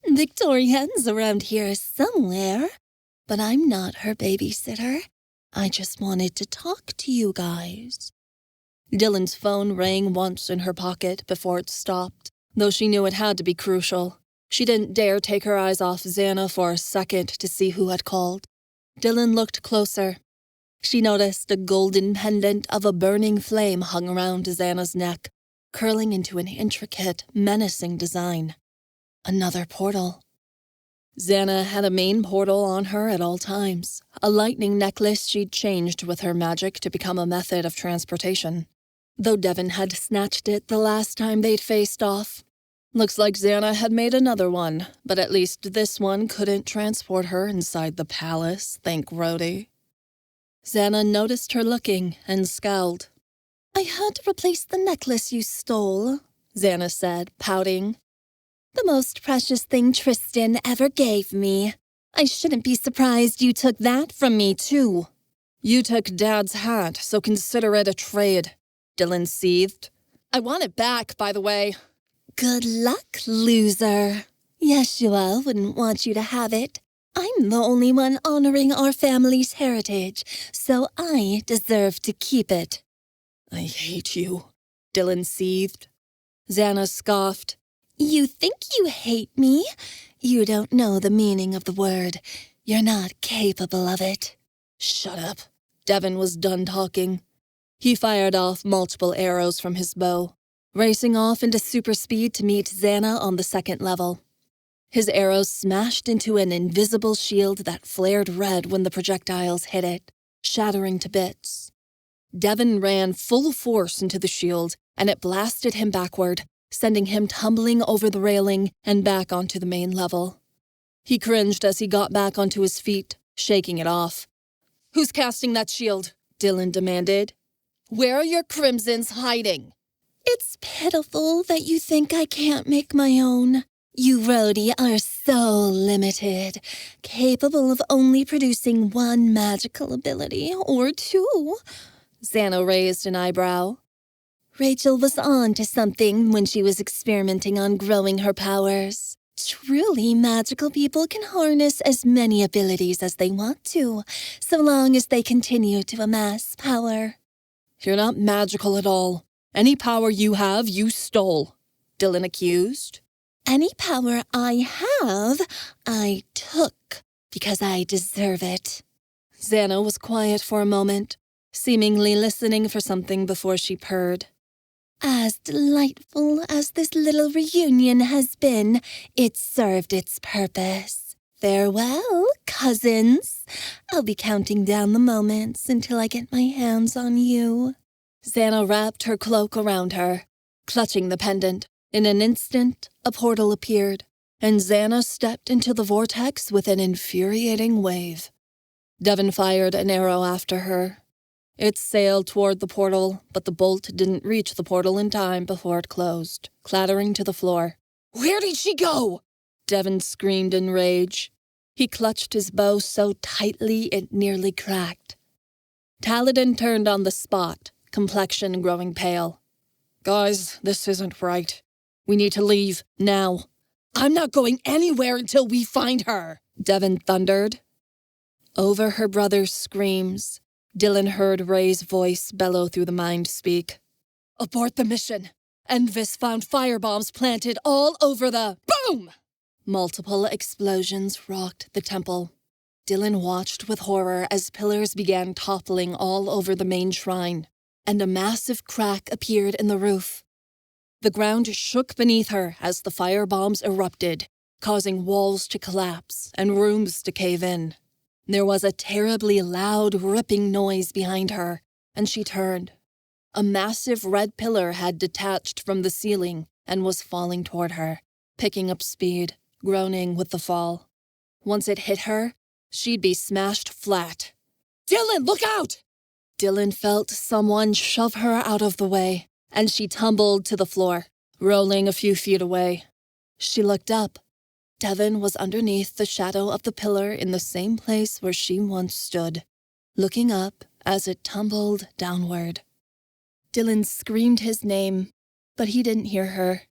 "Victorian's around here somewhere, but I'm not her babysitter. I just wanted to talk to you guys." Dylan's phone rang once in her pocket before it stopped, though she knew it had to be crucial. She didn't dare take her eyes off Xana for a second to see who had called. Dylan looked closer. She noticed a golden pendant of a burning flame hung around Xana's neck, curling into an intricate, menacing design. Another portal. Xana had a main portal on her at all times, a lightning necklace she'd changed with her magic to become a method of transportation. Though Devin had snatched it the last time they'd faced off. Looks like Xana had made another one, but at least this one couldn't transport her inside the palace, thank Rhodi. Xana noticed her looking and scowled. "I had to replace the necklace you stole," Xana said, pouting. "The most precious thing Tristan ever gave me. I shouldn't be surprised you took that from me, too." "You took Dad's hat, so consider it a trade," Dylan seethed. "I want it back, by the way." "Good luck, loser. Yeshua wouldn't want you to have it. I'm the only one honoring our family's heritage, so I deserve to keep it." "I hate you," Dylan seethed. Xana scoffed. "You think you hate me? You don't know the meaning of the word. You're not capable of it." "Shut up." Devin was done talking. He fired off multiple arrows from his bow, racing off into super speed to meet Xana on the second level. His arrows smashed into an invisible shield that flared red when the projectiles hit it, shattering to bits. Devin ran full force into the shield, and it blasted him backward, sending him tumbling over the railing and back onto the main level. He cringed as he got back onto his feet, shaking it off. "Who's casting that shield?" Dylan demanded. "Where are your crimsons hiding?" "It's pitiful that you think I can't make my own. You Rhodi are so limited, capable of only producing one magical ability, or two." Xana raised an eyebrow. "Rachel was on to something when she was experimenting on growing her powers. Truly magical people can harness as many abilities as they want to, so long as they continue to amass power." "You're not magical at all. Any power you have, you stole," Dylan accused. "Any power I have, I took, because I deserve it." Xana was quiet for a moment, seemingly listening for something before she purred. "As delightful as this little reunion has been, it served its purpose. Farewell, cousins. I'll be counting down the moments until I get my hands on you." Xana wrapped her cloak around her, clutching the pendant. In an instant, a portal appeared, and Xana stepped into the vortex with an infuriating wave. Devin fired an arrow after her. It sailed toward the portal, but the bolt didn't reach the portal in time before it closed, clattering to the floor. "Where did she go?" Devin screamed in rage. He clutched his bow so tightly it nearly cracked. Taladin turned on the spot, complexion growing pale. "Guys, this isn't right. We need to leave, now." "I'm not going anywhere until we find her," Devin thundered. Over her brother's screams, Dylan heard Ray's voice bellow through the mind speak. "Abort the mission. Envis found firebombs planted all over the—" Boom! Multiple explosions rocked the temple. Dylan watched with horror as pillars began toppling all over the main shrine, and a massive crack appeared in the roof. The ground shook beneath her as the firebombs erupted, causing walls to collapse and rooms to cave in. There was a terribly loud, ripping noise behind her, and she turned. A massive red pillar had detached from the ceiling and was falling toward her, picking up speed, groaning with the fall. Once it hit her, she'd be smashed flat. Dylan, look out! Dylan felt someone shove her out of the way, and she tumbled to the floor, rolling a few feet away. She looked up. Devin was underneath the shadow of the pillar in the same place where she once stood, looking up as it tumbled downward. Dylan screamed his name, but he didn't hear her.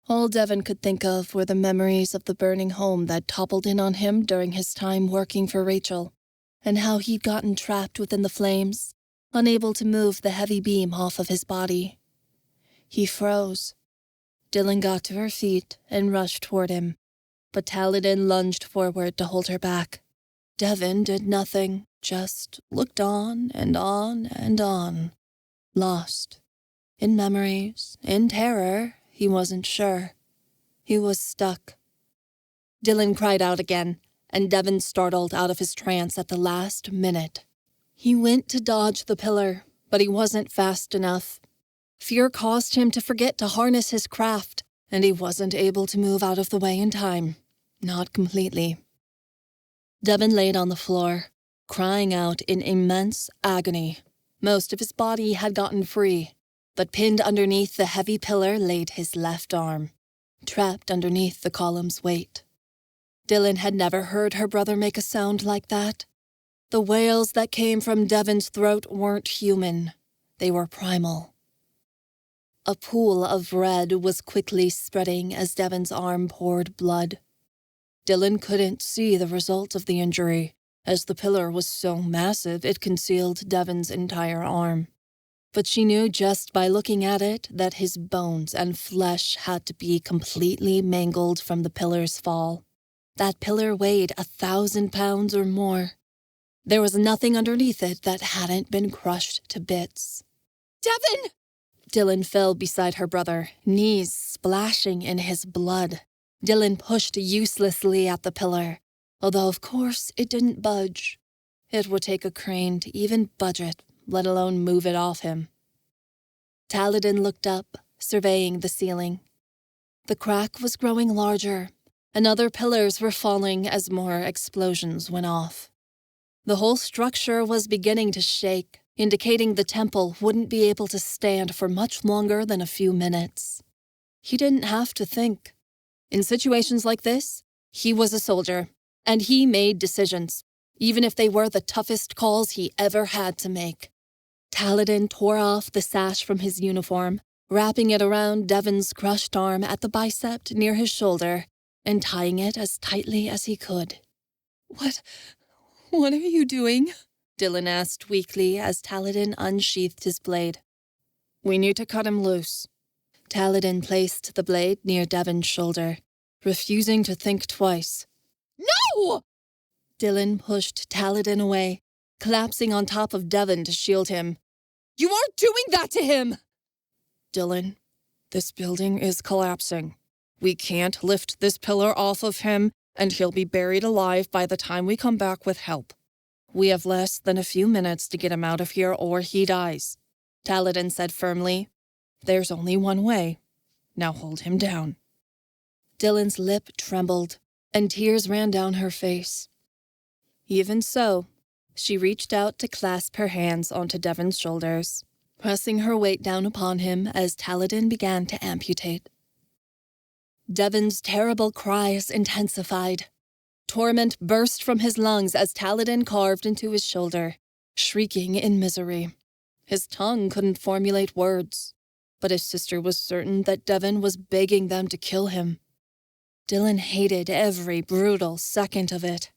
All Devin could think of were the memories of the burning home that toppled in on him during his time working for Rachel, and how he'd gotten trapped within the flames, unable to move the heavy beam off of his body. He froze. Dylan got to her feet and rushed toward him, but Taladin lunged forward to hold her back. Devin did nothing, just looked on and on and on, lost. In memories, in terror, he wasn't sure. He was stuck. Dylan cried out again, and Devin startled out of his trance at the last minute. He went to dodge the pillar, but he wasn't fast enough. Fear caused him to forget to harness his craft, and he wasn't able to move out of the way in time. Not completely. Devin laid on the floor, crying out in immense agony. Most of his body had gotten free, but pinned underneath the heavy pillar laid his left arm, trapped underneath the column's weight. Dylan had never heard her brother make a sound like that. The wails that came from Devin's throat weren't human. They were primal. A pool of red was quickly spreading as Devin's arm poured blood. Dylan couldn't see the result of the injury, as the pillar was so massive it concealed Devin's entire arm. But she knew just by looking at it that his bones and flesh had to be completely mangled from the pillar's fall. That pillar weighed 1,000 pounds or more. There was nothing underneath it that hadn't been crushed to bits. Devin! Dylan fell beside her brother, knees splashing in his blood. Dylan pushed uselessly at the pillar, although of course it didn't budge. It would take a crane to even budge it, let alone move it off him. Taladin looked up, surveying the ceiling. The crack was growing larger, and other pillars were falling as more explosions went off. The whole structure was beginning to shake, indicating the temple wouldn't be able to stand for much longer than a few minutes. He didn't have to think. In situations like this, he was a soldier, and he made decisions, even if they were the toughest calls he ever had to make. Taladin tore off the sash from his uniform, wrapping it around Devin's crushed arm at the bicep near his shoulder, and tying it as tightly as he could. What are you doing? Dylan asked weakly as Taladin unsheathed his blade. We need to cut him loose. Taladin placed the blade near Devin's shoulder, refusing to think twice. No! Dylan pushed Taladin away, collapsing on top of Devin to shield him. You aren't doing that to him! Dylan, this building is collapsing. We can't lift this pillar off of him, and he'll be buried alive by the time we come back with help. We have less than a few minutes to get him out of here or he dies, Taladin said firmly. There's only one way. Now hold him down. Dylan's lip trembled, and tears ran down her face. Even so, she reached out to clasp her hands onto Devin's shoulders, pressing her weight down upon him as Taladin began to amputate. Devin's terrible cries intensified. Torment burst from his lungs as Taladin carved into his shoulder, shrieking in misery. His tongue couldn't formulate words, but his sister was certain that Devin was begging them to kill him. Dylan hated every brutal second of it,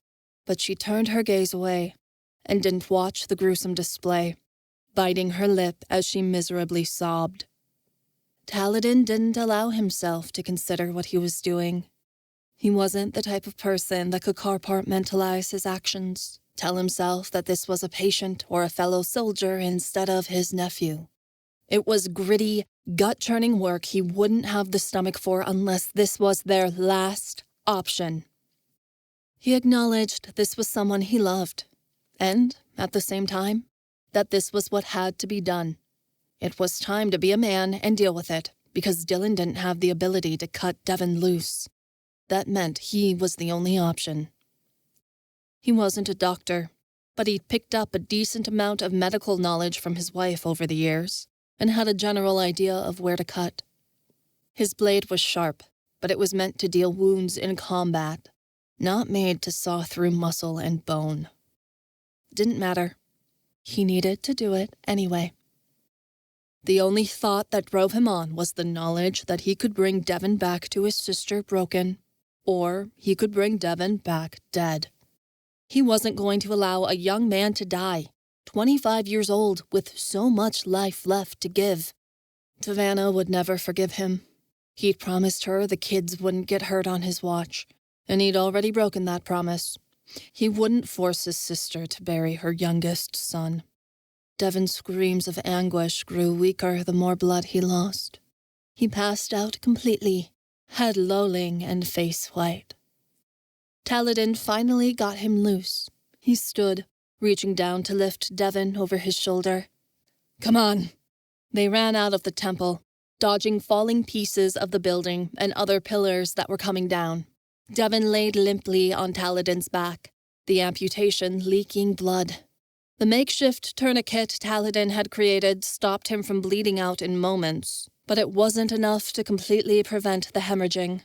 but she turned her gaze away and didn't watch the gruesome display, biting her lip as she miserably sobbed. Taladin didn't allow himself to consider what he was doing. He wasn't the type of person that could compartmentalize his actions, tell himself that this was a patient or a fellow soldier instead of his nephew. It was gritty, gut-churning work he wouldn't have the stomach for unless this was their last option. He acknowledged this was someone he loved, and, at the same time, that this was what had to be done. It was time to be a man and deal with it, because Dylan didn't have the ability to cut Devin loose. That meant he was the only option. He wasn't a doctor, but he'd picked up a decent amount of medical knowledge from his wife over the years, and had a general idea of where to cut. His blade was sharp, but it was meant to deal wounds in combat, not made to saw through muscle and bone. Didn't matter. He needed to do it anyway. The only thought that drove him on was the knowledge that he could bring Devin back to his sister broken, or he could bring Devin back dead. He wasn't going to allow a young man to die, 25 years old with so much life left to give. Savannah would never forgive him. He'd promised her the kids wouldn't get hurt on his watch, and he'd already broken that promise. He wouldn't force his sister to bury her youngest son. Devin's screams of anguish grew weaker the more blood he lost. He passed out completely, head lolling and face white. Taladin finally got him loose. He stood, reaching down to lift Devin over his shoulder. "Come on." They ran out of the temple, dodging falling pieces of the building and other pillars that were coming down. Devin laid limply on Taladin's back, the amputation leaking blood. The makeshift tourniquet Taladin had created stopped him from bleeding out in moments, but it wasn't enough to completely prevent the hemorrhaging.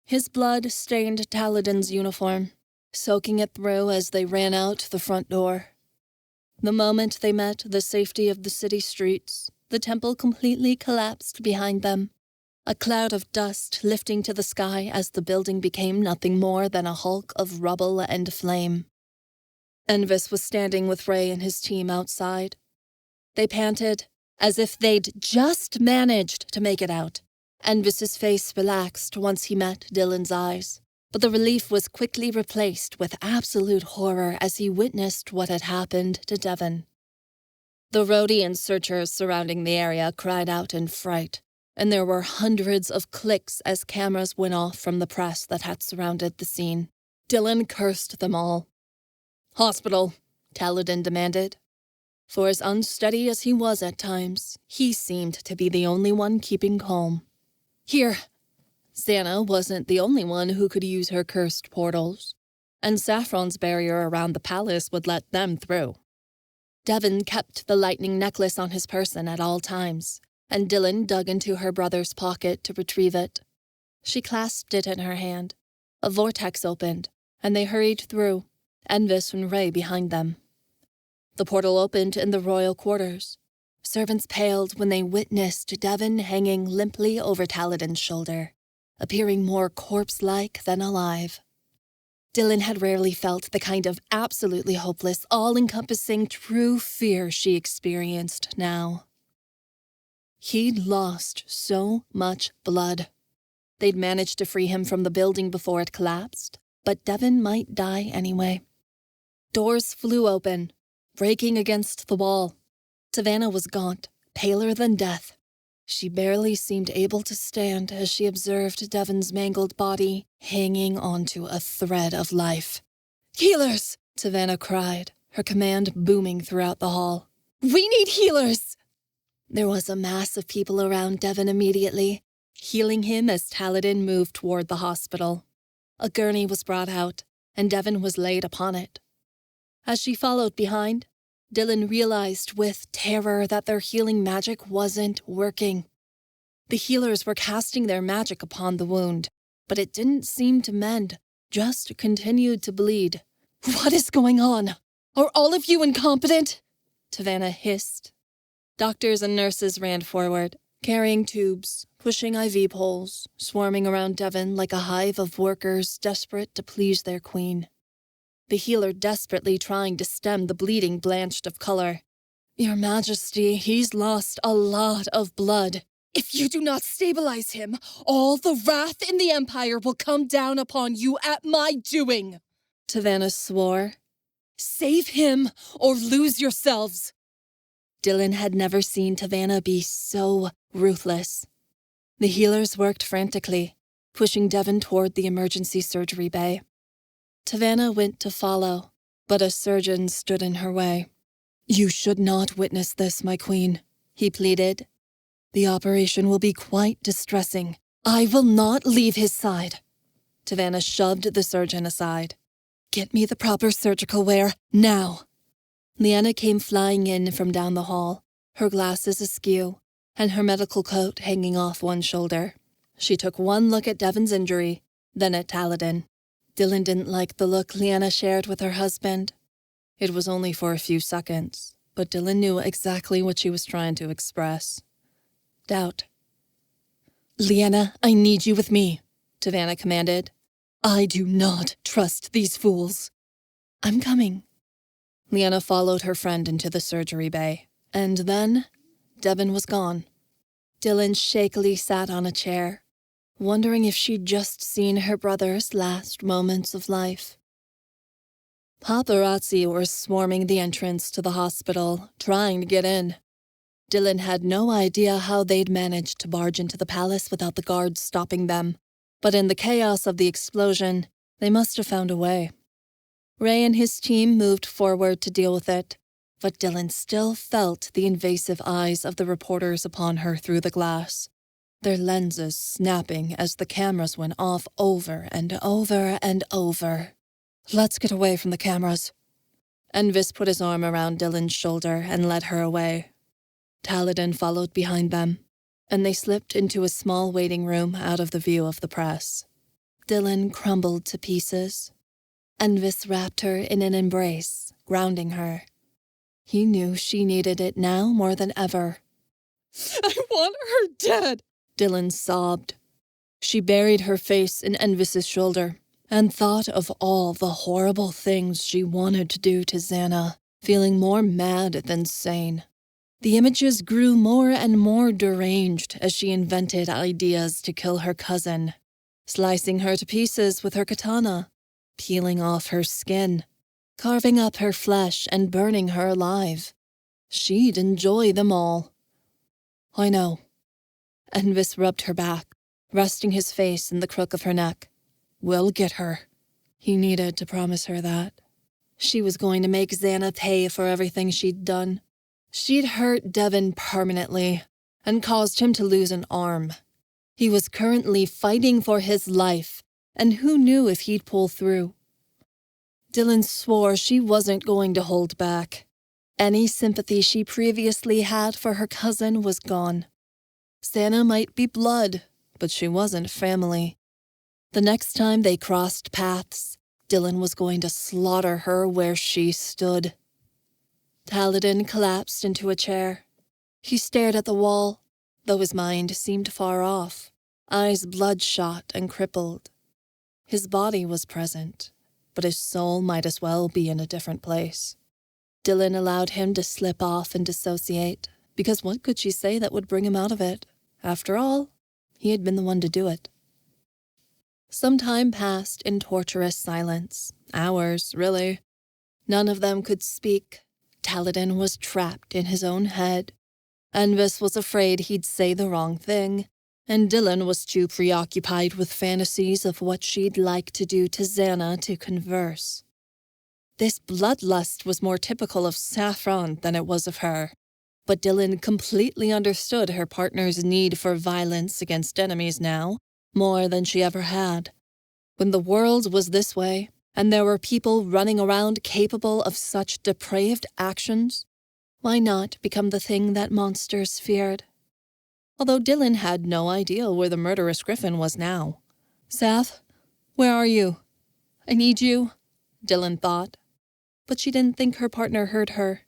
His blood stained Taladin's uniform, soaking it through as they ran out the front door. The moment they met the safety of the city streets, the temple completely collapsed behind them, a cloud of dust lifting to the sky as the building became nothing more than a hulk of rubble and flame. Envis was standing with Ray and his team outside. They panted, as if they'd just managed to make it out. Envis's face relaxed once he met Dylan's eyes, but the relief was quickly replaced with absolute horror as he witnessed what had happened to Devin. The Rhodian searchers surrounding the area cried out in fright, and there were hundreds of clicks as cameras went off from the press that had surrounded the scene. Dylan cursed them all. "Hospital," Taladin demanded. For as unsteady as he was at times, he seemed to be the only one keeping calm. "Here." Xana wasn't the only one who could use her cursed portals, and Saffron's barrier around the palace would let them through. Devin kept the lightning necklace on his person at all times, and Dylan dug into her brother's pocket to retrieve it. She clasped it in her hand. A vortex opened, and they hurried through, Envis and Ray behind them. The portal opened in the royal quarters. Servants paled when they witnessed Devin hanging limply over Taladin's shoulder, appearing more corpse-like than alive. Dylan had rarely felt the kind of absolutely hopeless, all-encompassing true fear she experienced now. He'd lost so much blood. They'd managed to free him from the building before it collapsed, but Devin might die anyway. Doors flew open, breaking against the wall. Savannah was gaunt, paler than death. She barely seemed able to stand as she observed Devin's mangled body hanging onto a thread of life. "Healers!" Savannah cried, her command booming throughout the hall. "We need healers!" There was a mass of people around Devin immediately, healing him as Taladin moved toward the hospital. A gurney was brought out, and Devin was laid upon it. As she followed behind, Dylan realized with terror that their healing magic wasn't working. The healers were casting their magic upon the wound, but it didn't seem to mend, just continued to bleed. "What is going on? Are all of you incompetent?" Savannah hissed. Doctors and nurses ran forward, carrying tubes, pushing IV poles, swarming around Devin like a hive of workers desperate to please their queen. The healer desperately trying to stem the bleeding blanched of color. "Your Majesty, he's lost a lot of blood. If you do not stabilize him, all the wrath in the Empire will come down upon you at my doing. Tavanna swore. Save him or lose yourselves. Dylan had never seen Tavanna be so ruthless. The healers worked frantically, pushing Devin toward the emergency surgery bay. Tavanna went to follow, but a surgeon stood in her way. "You should not witness this, my queen," he pleaded. "The operation will be quite distressing. I will not leave his side." Tavanna shoved the surgeon aside. "Get me the proper surgical wear, now." Lyanna came flying in from down the hall, her glasses askew, and her medical coat hanging off one shoulder. She took one look at Devin's injury, then at Taladin. Dylan didn't like the look Lyanna shared with her husband. It was only for a few seconds, but Dylan knew exactly what she was trying to express. Doubt. "Lyanna, I need you with me," Tavanna commanded. "I do not trust these fools." "I'm coming." Lyanna followed her friend into the surgery bay, and then Devin was gone. Dylan shakily sat on a chair, wondering if she'd just seen her brother's last moments of life. Paparazzi were swarming the entrance to the hospital, trying to get in. Dylan had no idea how they'd managed to barge into the palace without the guards stopping them, but in the chaos of the explosion, they must have found a way. Ray and his team moved forward to deal with it, but Dylan still felt the invasive eyes of the reporters upon her through the glass, their lenses snapping as the cameras went off over and over and over. "Let's get away from the cameras." Envis put his arm around Dylan's shoulder and led her away. Taladin followed behind them, and they slipped into a small waiting room out of the view of the press. Dylan crumbled to pieces. Envis wrapped her in an embrace, grounding her. He knew she needed it now more than ever. "I want her dead," Dylan sobbed. She buried her face in Envis's shoulder and thought of all the horrible things she wanted to do to Xana, feeling more mad than sane. The images grew more and more deranged as she invented ideas to kill her cousin, slicing her to pieces with her katana, peeling off her skin, carving up her flesh and burning her alive. She'd enjoy them all. "I know." Envis rubbed her back, resting his face in the crook of her neck. "We'll get her." He needed to promise her that. She was going to make Xana pay for everything she'd done. She'd hurt Devin permanently and caused him to lose an arm. He was currently fighting for his life, and who knew if he'd pull through. Dylan swore she wasn't going to hold back. Any sympathy she previously had for her cousin was gone. Xana might be blood, but she wasn't family. The next time they crossed paths, Dylan was going to slaughter her where she stood. Taladin collapsed into a chair. He stared at the wall, though his mind seemed far off, eyes bloodshot and crippled. His body was present, but his soul might as well be in a different place. Dylan allowed him to slip off and dissociate, because what could she say that would bring him out of it? After all, he had been the one to do it. Some time passed in torturous silence. Hours, really. None of them could speak. Taladin was trapped in his own head. Envis was afraid he'd say the wrong thing, and Dylan was too preoccupied with fantasies of what she'd like to do to Xana to converse. This bloodlust was more typical of Saffron than it was of her, but Dylan completely understood her partner's need for violence against enemies now, more than she ever had. When the world was this way, and there were people running around capable of such depraved actions, why not become the thing that monsters feared? Although Dylan had no idea where the murderous griffin was now. "Saf, where are you? I need you," Dylan thought. But she didn't think her partner heard her.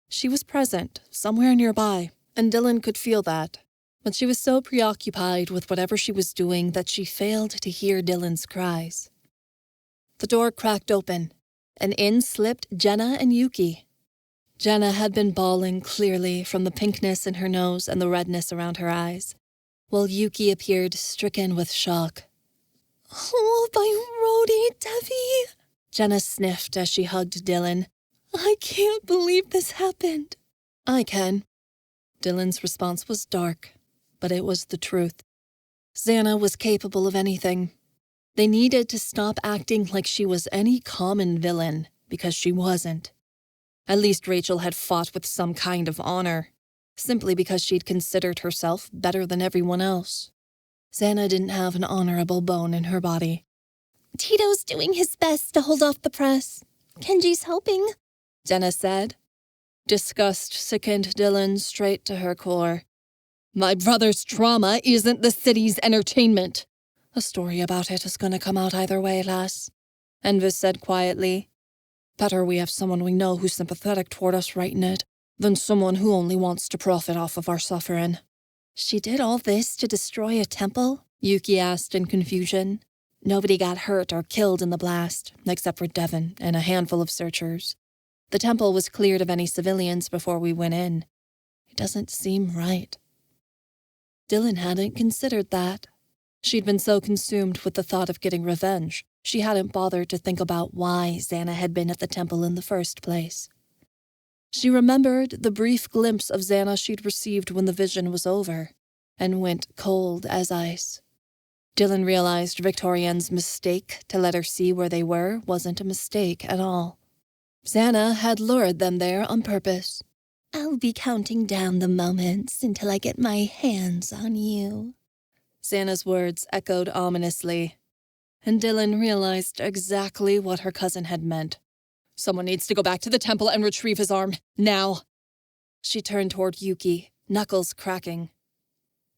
She was present, somewhere nearby, and Dylan could feel that. But she was so preoccupied with whatever she was doing that she failed to hear Dylan's cries. The door cracked open, and in slipped Jenna and Yuki. Jenna had been bawling clearly from the pinkness in her nose and the redness around her eyes, while Yuki appeared stricken with shock. Oh, by Rhodi, Devi! Jenna sniffed as she hugged Dylan. I can't believe this happened. I can. Dylan's response was dark, but it was the truth. Xana was capable of anything. They needed to stop acting like she was any common villain, because she wasn't. At least Rachel had fought with some kind of honor, simply because she'd considered herself better than everyone else. Xana didn't have an honorable bone in her body. Tito's doing his best to hold off the press. Kenji's helping, Jenna said. Disgust sickened Dylan straight to her core. My brother's trauma isn't the city's entertainment. A story about it is going to come out either way, lass, Envis said quietly. Better we have someone we know who's sympathetic toward us writing it than someone who only wants to profit off of our suffering. She did all this to destroy a temple? Yuki asked in confusion. Nobody got hurt or killed in the blast, except for Devin and a handful of searchers. The temple was cleared of any civilians before we went in. It doesn't seem right. Dylan hadn't considered that. She'd been so consumed with the thought of getting revenge, she hadn't bothered to think about why Xana had been at the temple in the first place. She remembered the brief glimpse of Xana she'd received when the vision was over, and went cold as ice. Dylan realized Victorian's mistake to let her see where they were wasn't a mistake at all. Xana had lured them there on purpose. I'll be counting down the moments until I get my hands on you. Xana's words echoed ominously, and Dylan realized exactly what her cousin had meant. Someone needs to go back to the temple and retrieve his arm, now. She turned toward Yuki, knuckles cracking.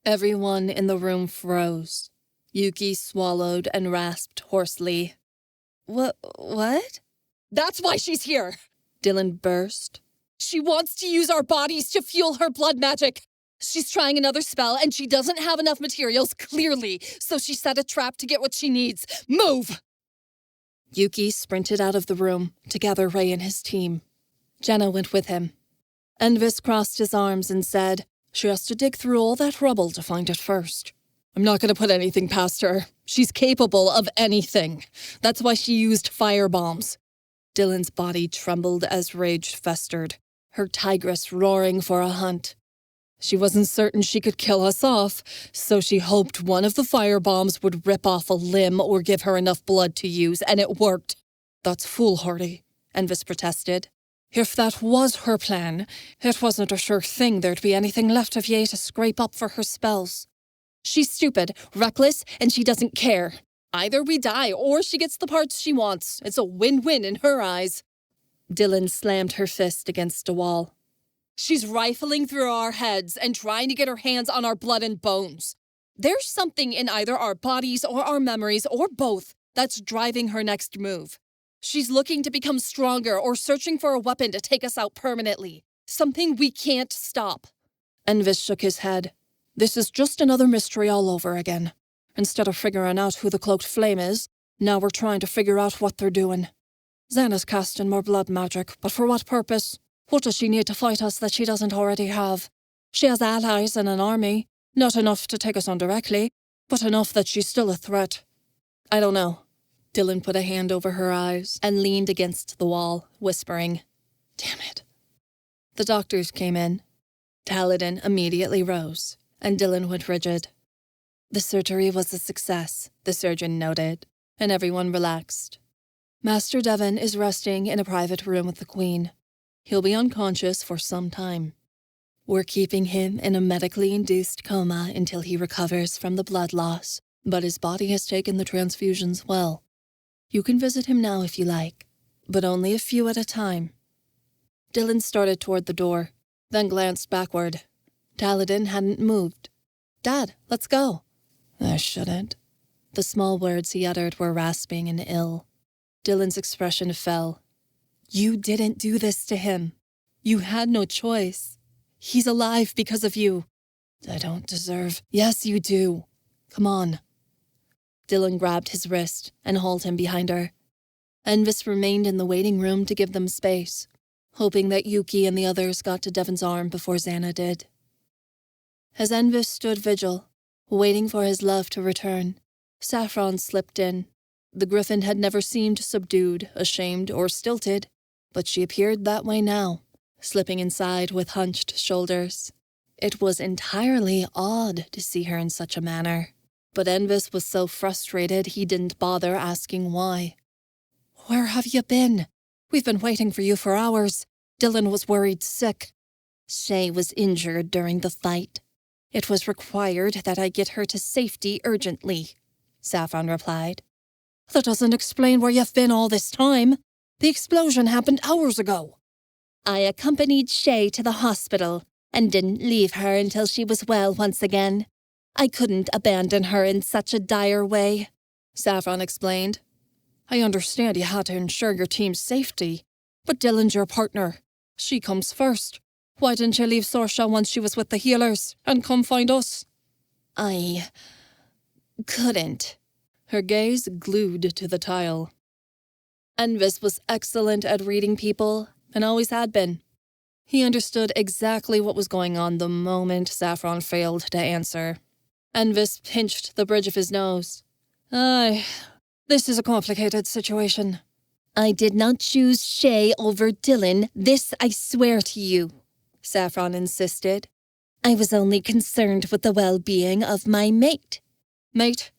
Everyone in the room froze. Yuki swallowed and rasped hoarsely. What? That's why she's here, Dylan burst. She wants to use our bodies to fuel her blood magic. She's trying another spell, and she doesn't have enough materials, clearly, so she set a trap to get what she needs. Move! Yuki sprinted out of the room to gather Ray and his team. Jenna went with him. Envis crossed his arms and said, she has to dig through all that rubble to find it first. I'm not going to put anything past her. She's capable of anything. That's why she used firebombs. Dylan's body trembled as rage festered, her tigress roaring for a hunt. She wasn't certain she could kill us off, so she hoped one of the firebombs would rip off a limb or give her enough blood to use, and it worked. That's foolhardy, Envis protested. If that was her plan, it wasn't a sure thing there'd be anything left of Ye to scrape up for her spells. She's stupid, reckless, and she doesn't care. Either we die or she gets the parts she wants. It's a win-win in her eyes. Dylan slammed her fist against a wall. She's rifling through our heads and trying to get her hands on our blood and bones. There's something in either our bodies or our memories, or both, that's driving her next move. She's looking to become stronger or searching for a weapon to take us out permanently. Something we can't stop. Envis shook his head. This is just another mystery all over again. Instead of figuring out who the Cloaked Flame is, now we're trying to figure out what they're doing. Xana's casting more blood magic, but for what purpose? What does she need to fight us that she doesn't already have? She has allies and an army. Not enough to take us on directly, but enough that she's still a threat. I don't know. Dylan put a hand over her eyes and leaned against the wall, whispering, Damn it. The doctors came in. Taladin immediately rose, and Dylan went rigid. The surgery was a success, the surgeon noted, and everyone relaxed. Master Devin is resting in a private room with the Queen. He'll be unconscious for some time. We're keeping him in a medically induced coma until he recovers from the blood loss, but his body has taken the transfusions well. You can visit him now if you like, but only a few at a time. Dylan started toward the door, then glanced backward. Taladin hadn't moved. Dad, let's go. I shouldn't. The small words he uttered were rasping and ill. Dylan's expression fell. You didn't do this to him. You had no choice. He's alive because of you. I don't deserve... Yes, you do. Come on. Dylan grabbed his wrist and hauled him behind her. Envis remained in the waiting room to give them space, hoping that Yuki and the others got to Devin's arm before Xana did. As Envis stood vigil, waiting for his love to return. Saffron slipped in. The griffin had never seemed subdued, ashamed, or stilted, but she appeared that way now, slipping inside with hunched shoulders. It was entirely odd to see her in such a manner, but Envis was so frustrated he didn't bother asking why. "Where have you been? We've been waiting for you for hours. Dylan was worried sick." Shay was injured during the fight. It was required that I get her to safety urgently, Saffron replied. "That doesn't explain where you've been all this time. The explosion happened hours ago." "I accompanied Shay to the hospital and didn't leave her until she was well once again. I couldn't abandon her in such a dire way," Saffron explained. "I understand you had to ensure your team's safety, but Dylan's your partner. She comes first. Why didn't you leave Sorsha once she was with the healers and come find us?" "I couldn't." Her gaze glued to the tile. Envis was excellent at reading people, and always had been. He understood exactly what was going on the moment Saffron failed to answer. Envis pinched the bridge of his nose. "Aye, this is a complicated situation." "I did not choose Shay over Dylan, this I swear to you," Saffron insisted. "I was only concerned with the well-being of my mate." "Mate?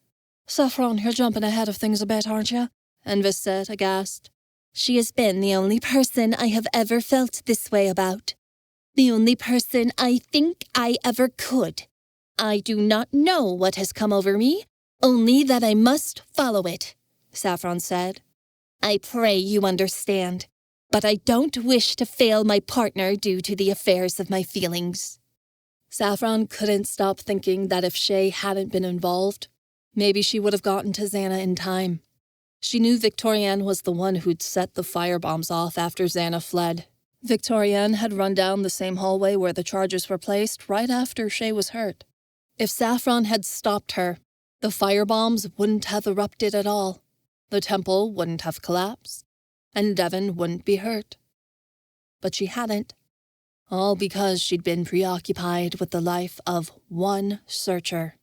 Saffron, you're jumping ahead of things a bit, aren't you?" Envis said, aghast. "She has been the only person I have ever felt this way about. The only person I think I ever could. I do not know what has come over me, only that I must follow it," Saffron said. "I pray you understand, but I don't wish to fail my partner due to the affairs of my feelings." Saffron couldn't stop thinking that if Shay hadn't been involved, maybe she would have gotten to Xana in time. She knew Victorian was the one who'd set the firebombs off after Xana fled. Victorian had run down the same hallway where the charges were placed right after Shay was hurt. If Saffron had stopped her, the firebombs wouldn't have erupted at all. The temple wouldn't have collapsed, and Devin wouldn't be hurt. But she hadn't. All because she'd been preoccupied with the life of one searcher.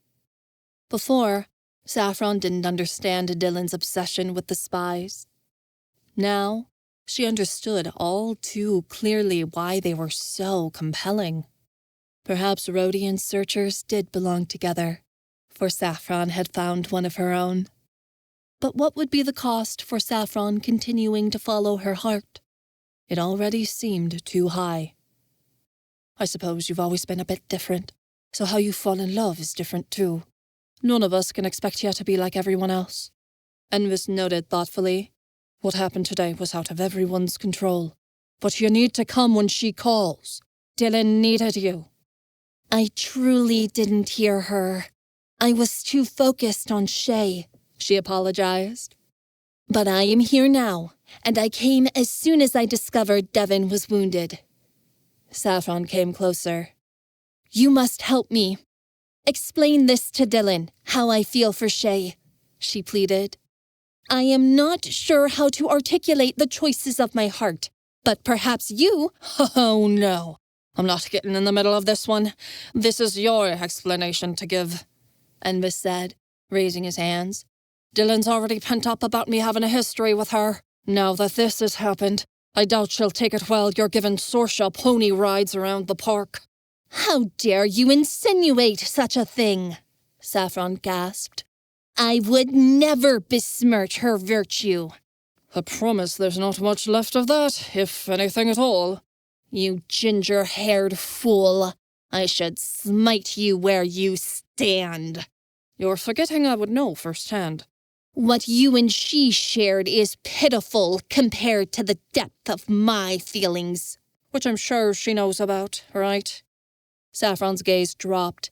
Before, Saffron didn't understand Dylan's obsession with the spies. Now, she understood all too clearly why they were so compelling. Perhaps Rhodian searchers did belong together, for Saffron had found one of her own. But what would be the cost for Saffron continuing to follow her heart? It already seemed too high. "I suppose you've always been a bit different, so how you fall in love is different too. None of us can expect you to be like everyone else." Envis noted thoughtfully. "What happened today was out of everyone's control. But you need to come when she calls. Dylan needed you." "I truly didn't hear her. I was too focused on Shay," she apologized. "But I am here now, and I came as soon as I discovered Devin was wounded." Saffron came closer. "You must help me. Explain this to Dylan, how I feel for Shay," she pleaded. "I am not sure how to articulate the choices of my heart, but perhaps you—" "Oh, no. I'm not getting in the middle of this one. This is your explanation to give," Envis said, raising his hands. "Dylan's already pent up about me having a history with her. Now that this has happened, I doubt she'll take it well you're giving Sorsha pony rides around the park." "How dare you insinuate such a thing?" Saffron gasped. "I would never besmirch her virtue." "I promise there's not much left of that, if anything at all." "You ginger-haired fool. I should smite you where you stand." "You're forgetting I would know firsthand." "What you and she shared is pitiful compared to the depth of my feelings." "Which I'm sure she knows about, right?" Saffron's gaze dropped.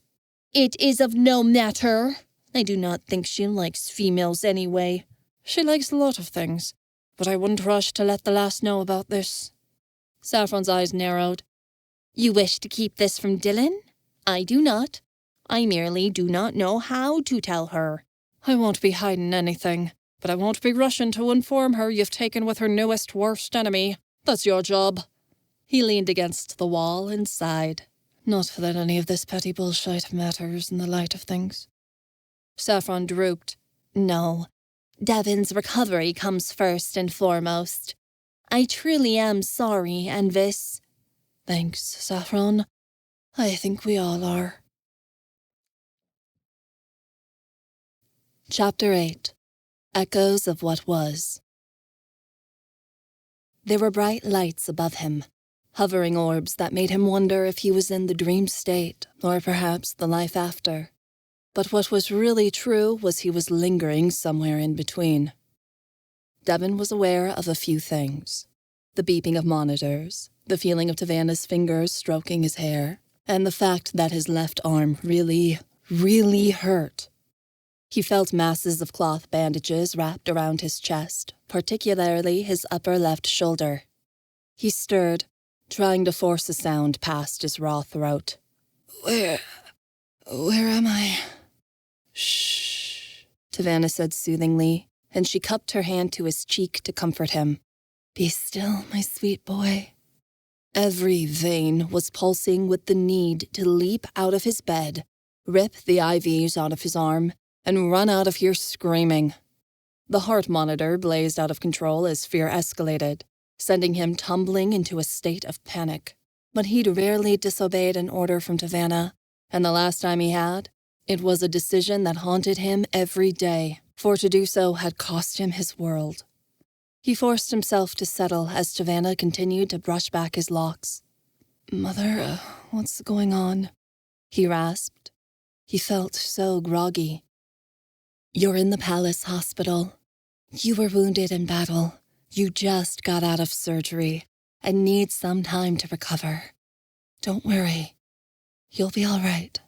"It is of no matter. I do not think she likes females anyway." "She likes a lot of things, but I wouldn't rush to let the lass know about this." Saffron's eyes narrowed. "You wish to keep this from Dylan? I do not. I merely do not know how to tell her." "I won't be hiding anything, but I won't be rushing to inform her you've taken with her newest worst enemy. That's your job." He leaned against the wall and sighed. Not that any of this petty bullshit matters in the light of things. Saffron drooped. No, Devin's recovery comes first and foremost. I truly am sorry, and this... Thanks, Saffron. I think we all are. Chapter 8. Echoes of What Was. There were bright lights above him, hovering orbs that made him wonder if he was in the dream state, or perhaps the life after. But what was really true was he was lingering somewhere in between. Devin was aware of a few things. The beeping of monitors, the feeling of Tavanna's fingers stroking his hair, and the fact that his left arm really hurt. He felt masses of cloth bandages wrapped around his chest, particularly his upper left shoulder. He stirred, trying to force a sound past his raw throat. Where am I? Shh, Tavanna said soothingly, and she cupped her hand to his cheek to comfort him. Be still, my sweet boy. Every vein was pulsing with the need to leap out of his bed, rip the IVs out of his arm, and run out of here screaming. The heart monitor blazed out of control as fear escalated, sending him tumbling into a state of panic. But he'd rarely disobeyed an order from Tavanna, and the last time he had, it was a decision that haunted him every day, for to do so had cost him his world. He forced himself to settle as Tavanna continued to brush back his locks. Mother, what's going on? He rasped. He felt so groggy. You're in the palace hospital. You were wounded in battle. You just got out of surgery and need some time to recover. Don't worry. You'll be all right.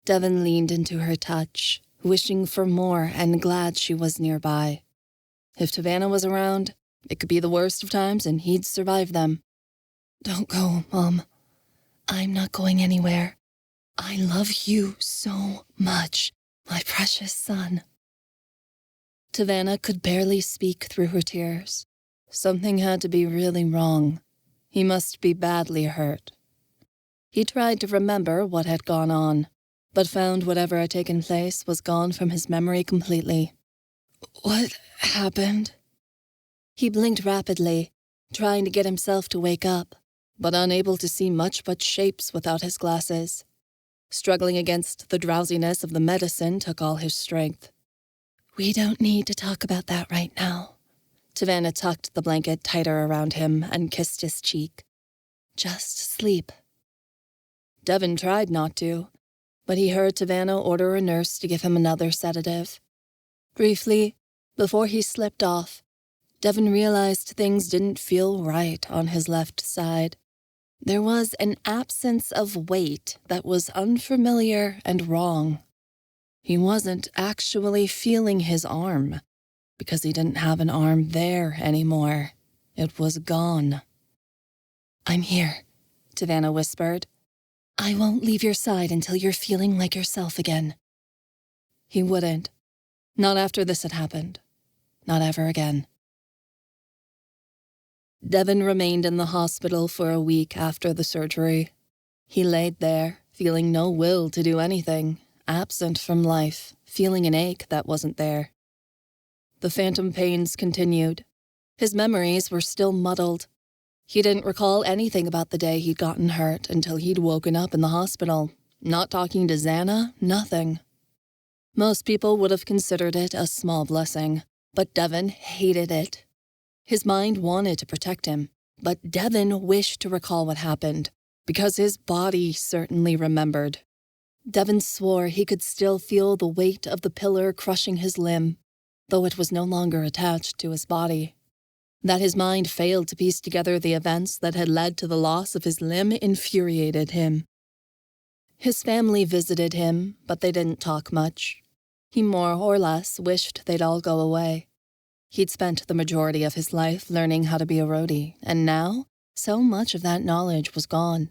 Devin leaned into her touch, wishing for more and glad she was nearby. If Tavanna was around, it could be the worst of times and he'd survive them. Don't go, Mom. I'm not going anywhere. I love you so much, my precious son. Tavanna could barely speak through her tears. Something had to be really wrong. He must be badly hurt. He tried to remember what had gone on, but found whatever had taken place was gone from his memory completely. What happened? He blinked rapidly, trying to get himself to wake up, but unable to see much but shapes without his glasses. Struggling against the drowsiness of the medicine took all his strength. We don't need to talk about that right now. Tavanna tucked the blanket tighter around him and kissed his cheek. Just sleep. Devin tried not to, but he heard Tavanna order a nurse to give him another sedative. Briefly, before he slipped off, Devin realized things didn't feel right on his left side. There was an absence of weight that was unfamiliar and wrong. He wasn't actually feeling his arm, because he didn't have an arm there anymore. It was gone. I'm here, Tavanna whispered. I won't leave your side until you're feeling like yourself again. He wouldn't. Not after this had happened. Not ever again. Devin remained in the hospital for a week after the surgery. He laid there, feeling no will to do anything, absent from life, feeling an ache that wasn't there. The phantom pains continued. His memories were still muddled. He didn't recall anything about the day he'd gotten hurt until he'd woken up in the hospital. Not talking to Xana, nothing. Most people would have considered it a small blessing, but Devin hated it. His mind wanted to protect him, but Devin wished to recall what happened, because his body certainly remembered. Devin swore he could still feel the weight of the pillar crushing his limb, though it was no longer attached to his body. That his mind failed to piece together the events that had led to the loss of his limb infuriated him. His family visited him, but they didn't talk much. He more or less wished they'd all go away. He'd spent the majority of his life learning how to be a Rhodi, and now, so much of that knowledge was gone.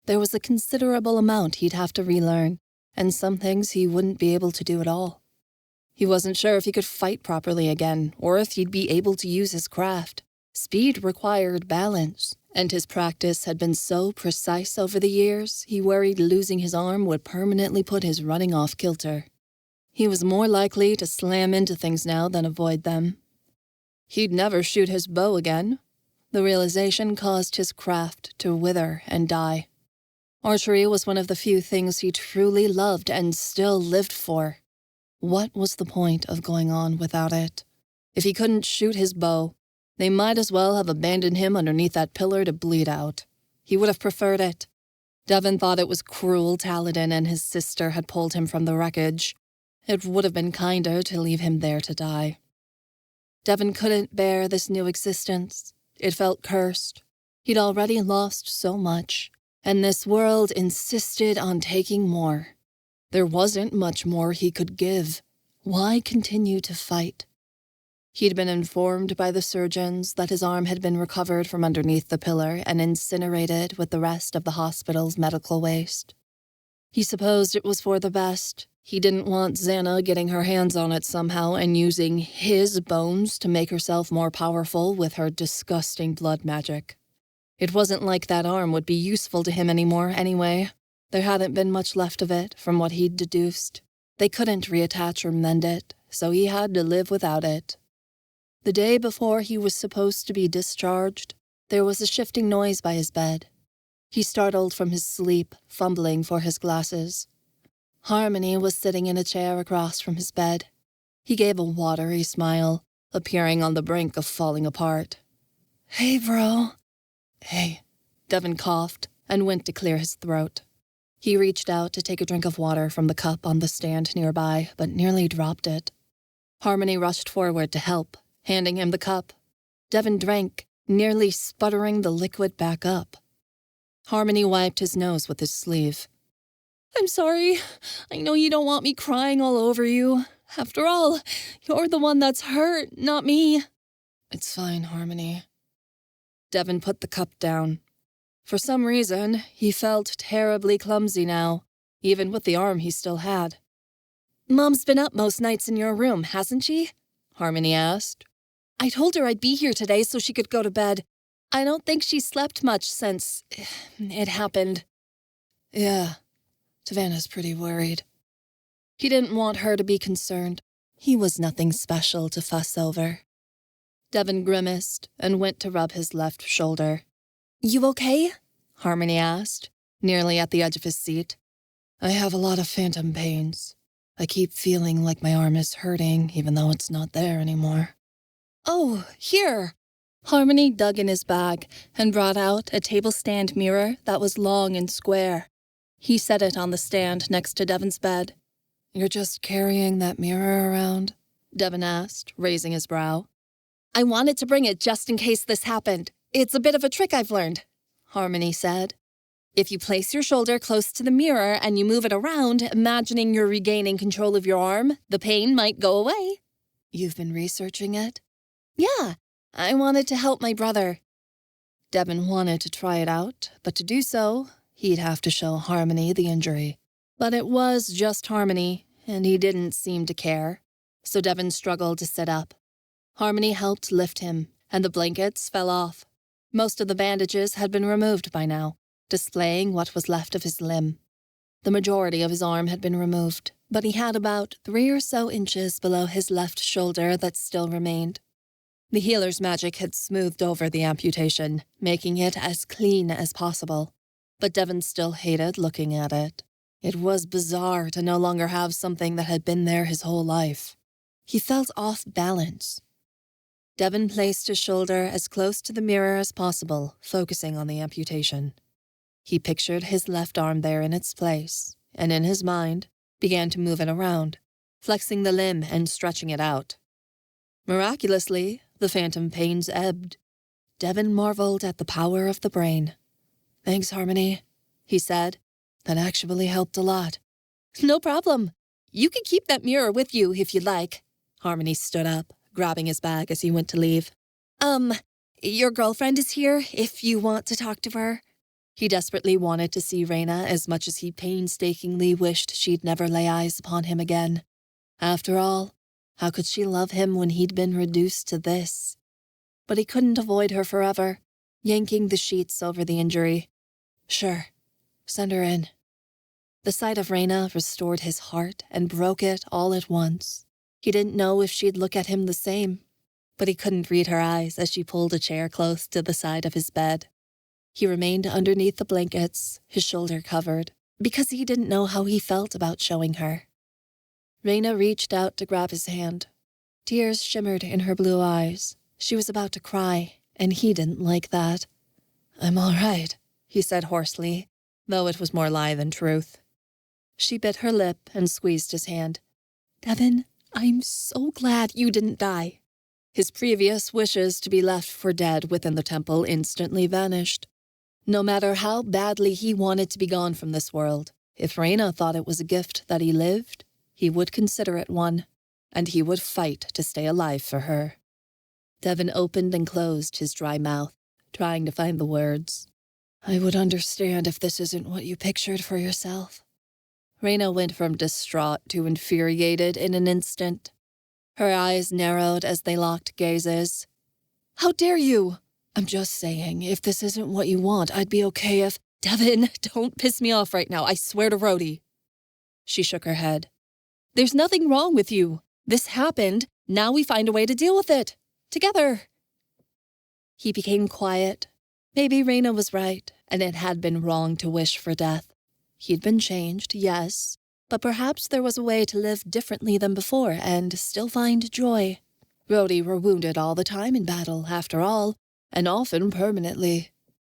There was a considerable amount he'd have to relearn, and some things he wouldn't be able to do at all. He wasn't sure if he could fight properly again, or if he'd be able to use his craft, Speed required balance, and his practice had been so precise over the years, he worried losing his arm would permanently put his running off kilter. He was more likely to slam into things now than avoid them. He'd never shoot his bow again. The realization caused his craft to wither and die. Archery was one of the few things he truly loved and still lived for. What was the point of going on without it? If he couldn't shoot his bow, they might as well have abandoned him underneath that pillar to bleed out. He would have preferred it. Devin thought it was cruel Taladin and his sister had pulled him from the wreckage. It would have been kinder to leave him there to die. Devin couldn't bear this new existence. It felt cursed. He'd already lost so much, and this world insisted on taking more. There wasn't much more he could give. Why continue to fight? He'd been informed by the surgeons that his arm had been recovered from underneath the pillar and incinerated with the rest of the hospital's medical waste. He supposed it was for the best. He didn't want Xana getting her hands on it somehow and using his bones to make herself more powerful with her disgusting blood magic. It wasn't like that arm would be useful to him anymore anyway. There hadn't been much left of it from what he'd deduced. They couldn't reattach or mend it, so he had to live without it. The day before he was supposed to be discharged, there was a shifting noise by his bed. He startled from his sleep, fumbling for his glasses. Harmony was sitting in a chair across from his bed. He gave a watery smile, appearing on the brink of falling apart. "Hey, bro." "Hey." Devin coughed and went to clear his throat. He reached out to take a drink of water from the cup on the stand nearby, but nearly dropped it. Harmony rushed forward to help, handing him the cup. Devin drank, nearly sputtering the liquid back up. Harmony wiped his nose with his sleeve. "I'm sorry. I know you don't want me crying all over you. After all, you're the one that's hurt, not me." "It's fine, Harmony." Devin put the cup down. For some reason, he felt terribly clumsy now, even with the arm he still had. "Mom's been up most nights in your room, hasn't she?" Harmony asked. "I told her I'd be here today so she could go to bed. I don't think she slept much since it happened." "Yeah, Savannah's pretty worried." He didn't want her to be concerned. He was nothing special to fuss over. Devin grimaced and went to rub his left shoulder. "You okay?" Harmony asked, nearly at the edge of his seat. "I have a lot of phantom pains. I keep feeling like my arm is hurting even though it's not there anymore." "Oh, here." Harmony dug in his bag and brought out a table stand mirror that was long and square. He set it on the stand next to Devin's bed. "You're just carrying that mirror around?" Devin asked, raising his brow. "I wanted to bring it just in case this happened. It's a bit of a trick I've learned," Harmony said. "If you place your shoulder close to the mirror and you move it around, imagining you're regaining control of your arm, the pain might go away." "You've been researching it?" "Yeah, I wanted to help my brother." Devin wanted to try it out, but to do so, he'd have to show Harmony the injury. But it was just Harmony, and he didn't seem to care. So Devin struggled to sit up. Harmony helped lift him, and the blankets fell off. Most of the bandages had been removed by now, displaying what was left of his limb. The majority of his arm had been removed, but he had about 3 or so inches below his left shoulder that still remained. The healer's magic had smoothed over the amputation, making it as clean as possible. But Devin still hated looking at it. It was bizarre to no longer have something that had been there his whole life. He felt off balance. Devin placed his shoulder as close to the mirror as possible, focusing on the amputation. He pictured his left arm there in its place, and in his mind, began to move it around, flexing the limb and stretching it out. Miraculously, the phantom pains ebbed. Devin marveled at the power of the brain. "Thanks, Harmony," he said. "That actually helped a lot." "No problem. You can keep that mirror with you if you'd like." Harmony stood up, grabbing his bag as he went to leave. Your girlfriend is here if you want to talk to her." He desperately wanted to see Reina as much as he painstakingly wished she'd never lay eyes upon him again. After all, how could she love him when he'd been reduced to this? but he couldn't avoid her forever, yanking the sheets over the injury. Sure, send her in. The sight of Reina restored his heart and broke it all at once. He didn't know if she'd look at him the same, but he couldn't read her eyes as she pulled a chair close to the side of his bed. He remained underneath the blankets, his shoulder covered, because he didn't know how he felt about showing her. Reina reached out to grab his hand. Tears shimmered in her blue eyes. She was about to cry, and he didn't like that. I'm all right, he said hoarsely, though it was more lie than truth. She bit her lip and squeezed his hand. Devin, I'm so glad you didn't die. His previous wishes to be left for dead within the temple instantly vanished. No matter how badly he wanted to be gone from this world, if Reina thought it was a gift that he lived, he would consider it one, and he would fight to stay alive for her. Devin opened and closed his dry mouth, trying to find the words. I would understand if this isn't what you pictured for yourself. Reina went from distraught to infuriated in an instant. Her eyes narrowed as they locked gazes. How dare you! I'm just saying, if this isn't what you want, I'd be okay if— Devin, don't piss me off right now, I swear to Rhodi. She shook her head. There's nothing wrong with you. This happened, now we find a way to deal with it. Together. He became quiet. Maybe Reina was right, and it had been wrong to wish for death. He'd been changed, yes, but perhaps there was a way to live differently than before and still find joy. Rhodi were wounded all the time in battle, after all, and often permanently.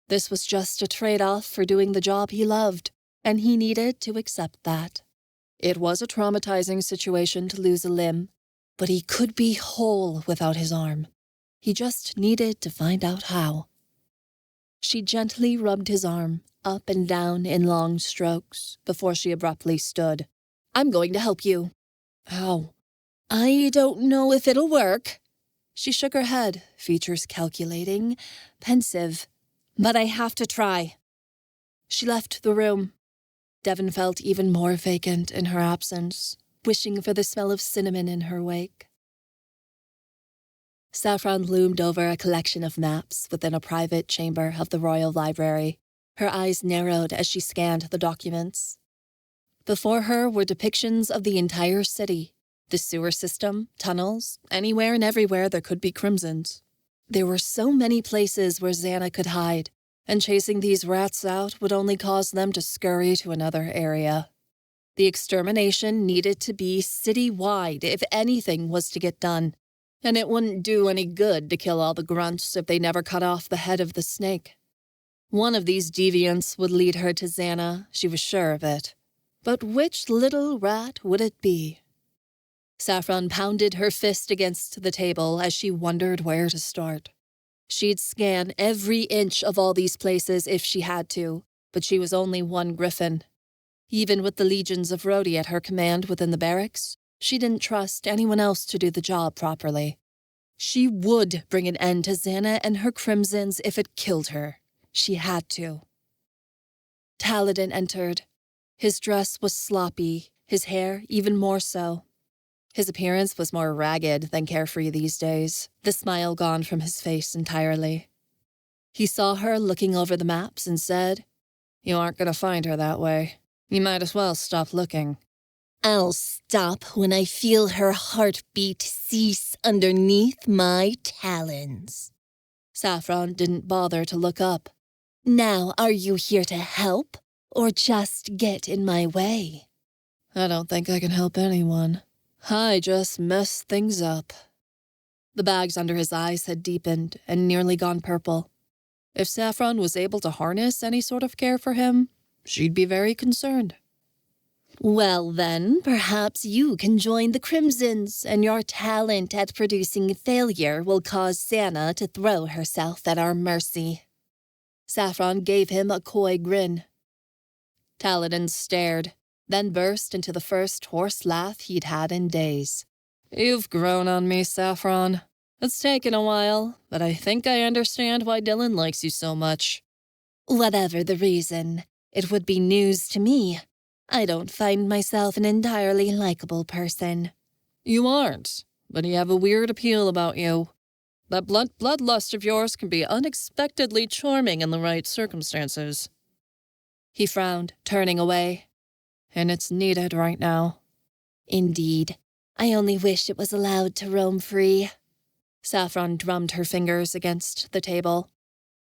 This was just a trade-off for doing the job he loved, and he needed to accept that. It was a traumatizing situation to lose a limb, but he could be whole without his arm. He just needed to find out how. She gently rubbed his arm, up and down in long strokes, before she abruptly stood. I'm going to help you. How? I don't know if it'll work. She shook her head, features calculating, pensive. But I have to try. She left the room. Devin felt even more vacant in her absence, wishing for the smell of cinnamon in her wake. Saffron loomed over a collection of maps within a private chamber of the Royal Library. Her eyes narrowed as she scanned the documents. Before her were depictions of the entire city, the sewer system, tunnels, anywhere and everywhere there could be crimsons. There were so many places where Xana could hide, and chasing these rats out would only cause them to scurry to another area. The extermination needed to be city-wide if anything was to get done, and it wouldn't do any good to kill all the grunts if they never cut off the head of the snake. One of these deviants would lead her to Xana, she was sure of it. But which little rat would it be? Saffron pounded her fist against the table as she wondered where to start. She'd scan every inch of all these places if she had to, but she was only one griffin. Even with the legions of Rhodi at her command within the barracks, she didn't trust anyone else to do the job properly. She would bring an end to Xana and her crimsons if it killed her. She had to. Taladin entered. His dress was sloppy, his hair even more so. His appearance was more ragged than carefree these days, the smile gone from his face entirely. He saw her looking over the maps and said, You aren't going to find her that way. You might as well stop looking. I'll stop when I feel her heartbeat cease underneath my talons. Saffron didn't bother to look up. Now, are you here to help, or just get in my way? I don't think I can help anyone. I just mess things up. The bags under his eyes had deepened and nearly gone purple. If Saffron was able to harness any sort of care for him, she'd be very concerned. Well then, perhaps you can join the Crimsons, and your talent at producing failure will cause Xana to throw herself at our mercy. Saffron gave him a coy grin. Taladin stared, then burst into the first hoarse laugh he'd had in days. You've grown on me, Saffron. It's taken a while, but I think I understand why Dylan likes you so much. Whatever the reason, it would be news to me. I don't find myself an entirely likable person. You aren't, but you have a weird appeal about you. That blunt bloodlust of yours can be unexpectedly charming in the right circumstances. He frowned, turning away. And it's needed right now. Indeed. I only wish it was allowed to roam free. Saffron drummed her fingers against the table.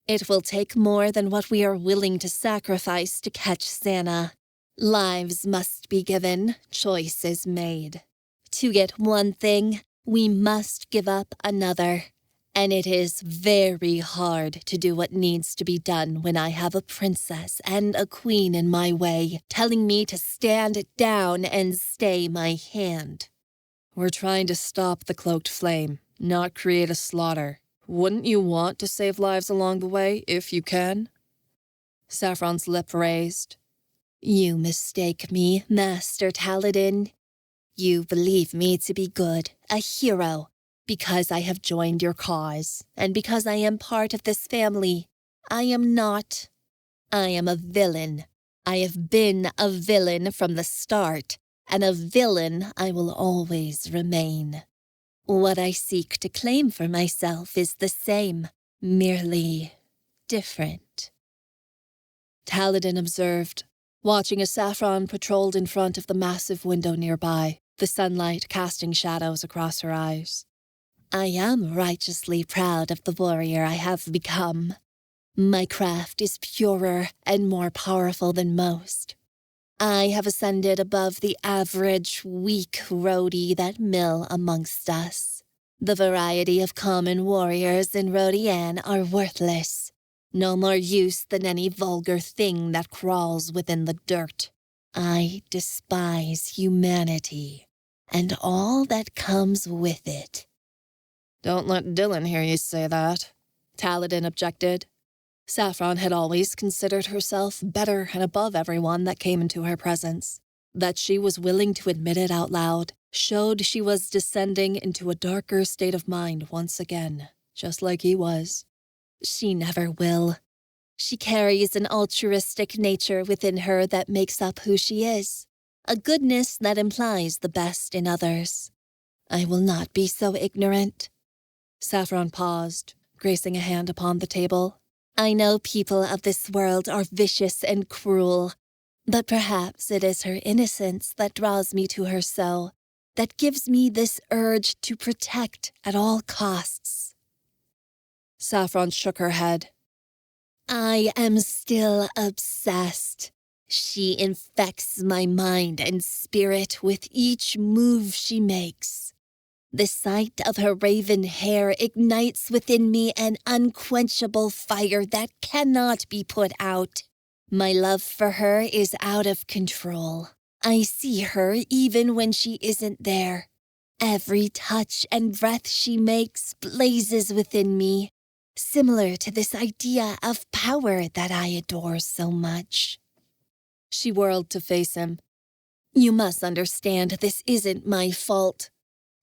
It will take more than what we are willing to sacrifice to catch Santa. Lives must be given, choices made. To get one thing, we must give up another. And it is very hard to do what needs to be done when I have a princess and a queen in my way, telling me to stand down and stay my hand. We're trying to stop the Cloaked Flame, not create a slaughter. Wouldn't you want to save lives along the way, if you can? Saffron's lip raised. You mistake me, Master Taladin. You believe me to be good, a hero, because I have joined your cause, and because I am part of this family. I am not. I am a villain. I have been a villain from the start, and a villain I will always remain. What I seek to claim for myself is the same, merely different. Taladin observed, watching as Saffron patrolled in front of the massive window nearby, the sunlight casting shadows across her eyes. I am righteously proud of the warrior I have become. My craft is purer and more powerful than most. I have ascended above the average, weak Rhodi that mill amongst us. The variety of common warriors in Rhodian are worthless, no more use than any vulgar thing that crawls within the dirt. I despise humanity, and all that comes with it. Don't let Dylan hear you say that, Taladin objected. Saffron had always considered herself better and above everyone that came into her presence. That she was willing to admit it out loud showed she was descending into a darker state of mind once again, just like he was. She never will. She carries an altruistic nature within her that makes up who she is, a goodness that implies the best in others. I will not be so ignorant. Saffron paused, gracing a hand upon the table. I know people of this world are vicious and cruel, but perhaps it is her innocence that draws me to her so, that gives me this urge to protect at all costs. Saffron shook her head. I am still obsessed. She infects my mind and spirit with each move she makes. The sight of her raven hair ignites within me an unquenchable fire that cannot be put out. My love for her is out of control. I see her even when she isn't there. Every touch and breath she makes blazes within me, similar to this idea of power that I adore so much. She whirled to face him. You must understand this isn't my fault.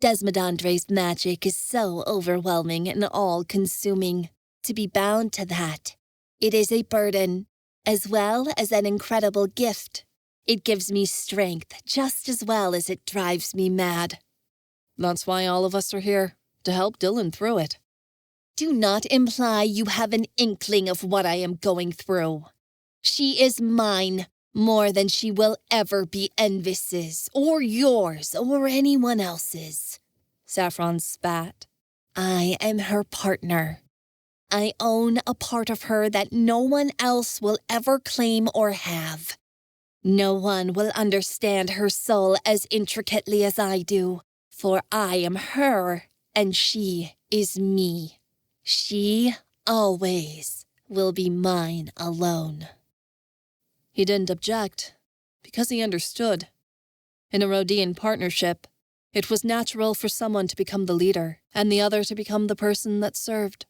Desmodandre's magic is so overwhelming and all-consuming. To be bound to that, it is a burden, as well as an incredible gift. It gives me strength just as well as it drives me mad. That's why all of us are here, to help Dylan through it. Do not imply you have an inkling of what I am going through. She is mine, more than she will ever be Envis's, or yours, or anyone else's. Saffron spat. I am her partner. I own a part of her that no one else will ever claim or have. No one will understand her soul as intricately as I do, for I am her, and she is me. She always will be mine alone. He didn't object, because he understood. In a Rhodian partnership, it was natural for someone to become the leader, and the other to become the person that served.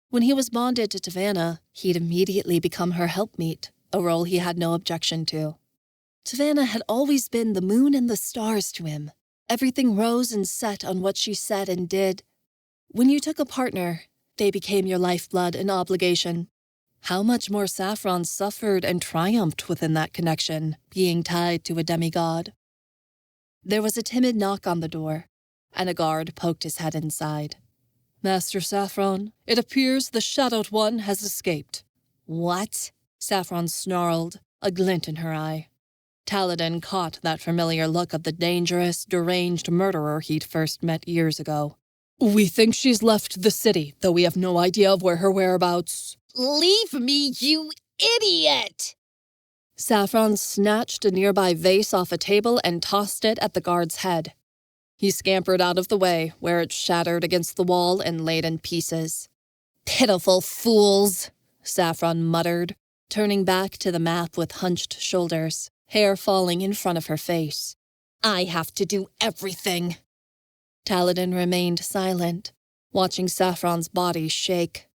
When he was bonded to Tavanna, he'd immediately become her helpmeet, a role he had no objection to. Tavanna had always been the moon and the stars to him. Everything rose and set on what she said and did. When you took a partner, they became your lifeblood and obligation. How much more Saffron suffered and triumphed within that connection, being tied to a demigod. There was a timid knock on the door, and a guard poked his head inside. Master Saffron, it appears the Shadowed One has escaped. What? Saffron snarled, a glint in her eye. Taladin caught that familiar look of the dangerous, deranged murderer he'd first met years ago. We think she's left the city, though we have no idea of where her whereabouts. Leave me, you idiot! Saffron snatched a nearby vase off a table and tossed it at the guard's head. He scampered out of the way, where it shattered against the wall and laid in pieces. Pitiful fools, Saffron muttered, turning back to the map with hunched shoulders, hair falling in front of her face. I have to do everything. Taladin remained silent, watching Saffron's body shake.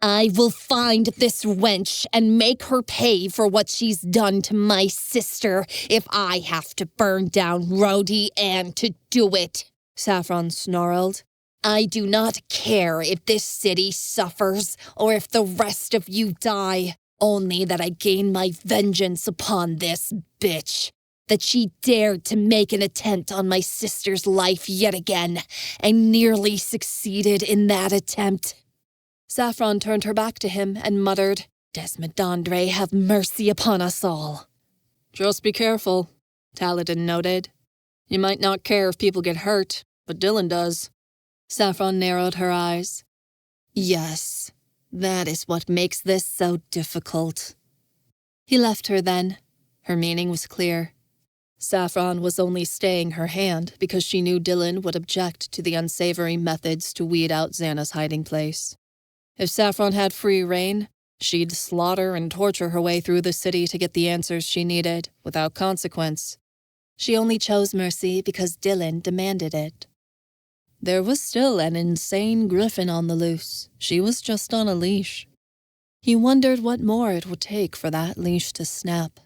I will find this wench and make her pay for what she's done to my sister if I have to burn down Rhodi and to do it, Saffron snarled. I do not care if this city suffers or if the rest of you die, only that I gain my vengeance upon this bitch. That she dared to make an attempt on my sister's life yet again, and nearly succeeded in that attempt. Saffron turned her back to him and muttered, Desmodandre, have mercy upon us all. Just be careful, Taladin noted. You might not care if people get hurt, but Dylan does. Saffron narrowed her eyes. Yes, that is what makes this so difficult. He left her then. Her meaning was clear. Saffron was only staying her hand because she knew Dylan would object to the unsavory methods to weed out Xana's hiding place. If Saffron had free rein, she'd slaughter and torture her way through the city to get the answers she needed, without consequence. She only chose mercy because Dylan demanded it. There was still an insane griffin on the loose. She was just on a leash. He wondered what more it would take for that leash to snap.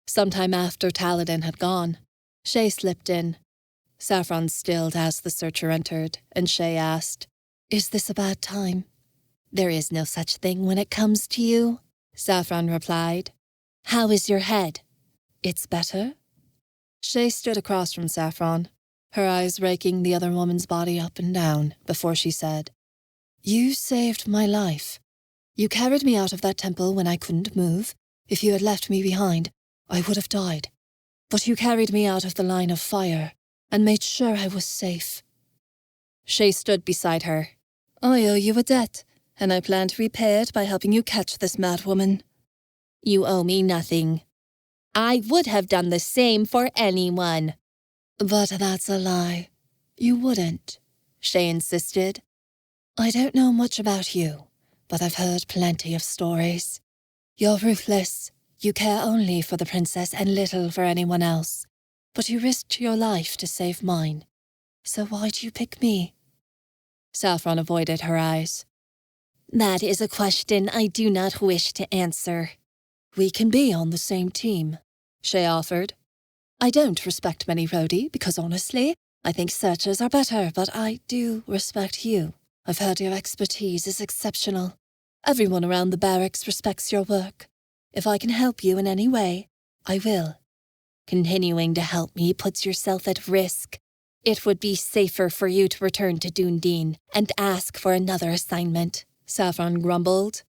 Sometime after Taladin had gone, Shay slipped in. Saffron stilled as the searcher entered, and Shay asked, "Is this a bad time?" There is no such thing when it comes to you, Saffron replied. How is your head? It's better. Shay stood across from Saffron, her eyes raking the other woman's body up and down, before she said, "You saved my life. You carried me out of that temple when I couldn't move. If you had left me behind, I would have died. But you carried me out of the line of fire and made sure I was safe." Shay stood beside her. "I owe you a debt, and I plan to repay it by helping you catch this madwoman." You owe me nothing. I would have done the same for anyone. "But that's a lie. You wouldn't," Shay insisted. "I don't know much about you, but I've heard plenty of stories. You're ruthless. You care only for the princess and little for anyone else. But you risked your life to save mine. So why do you pick me?" Saffron avoided her eyes. That is a question I do not wish to answer. "We can be on the same team," Shay offered. "I don't respect many Rhodi because honestly, I think searchers are better, but I do respect you. I've heard your expertise is exceptional. Everyone around the barracks respects your work. If I can help you in any way, I will." Continuing to help me puts yourself at risk. It would be safer for you to return to Dundee and ask for another assignment, Saffron grumbled.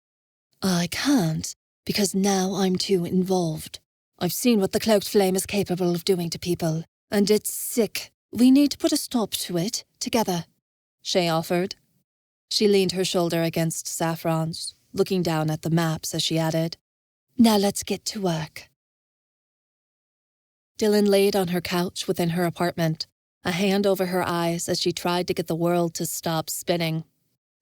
"I can't, because now I'm too involved. I've seen what the Cloaked Flame is capable of doing to people, and it's sick. We need to put a stop to it, together," Shay offered. She leaned her shoulder against Saffron's, looking down at the maps as she added, "Now let's get to work." Dylan laid on her couch within her apartment, a hand over her eyes as she tried to get the world to stop spinning.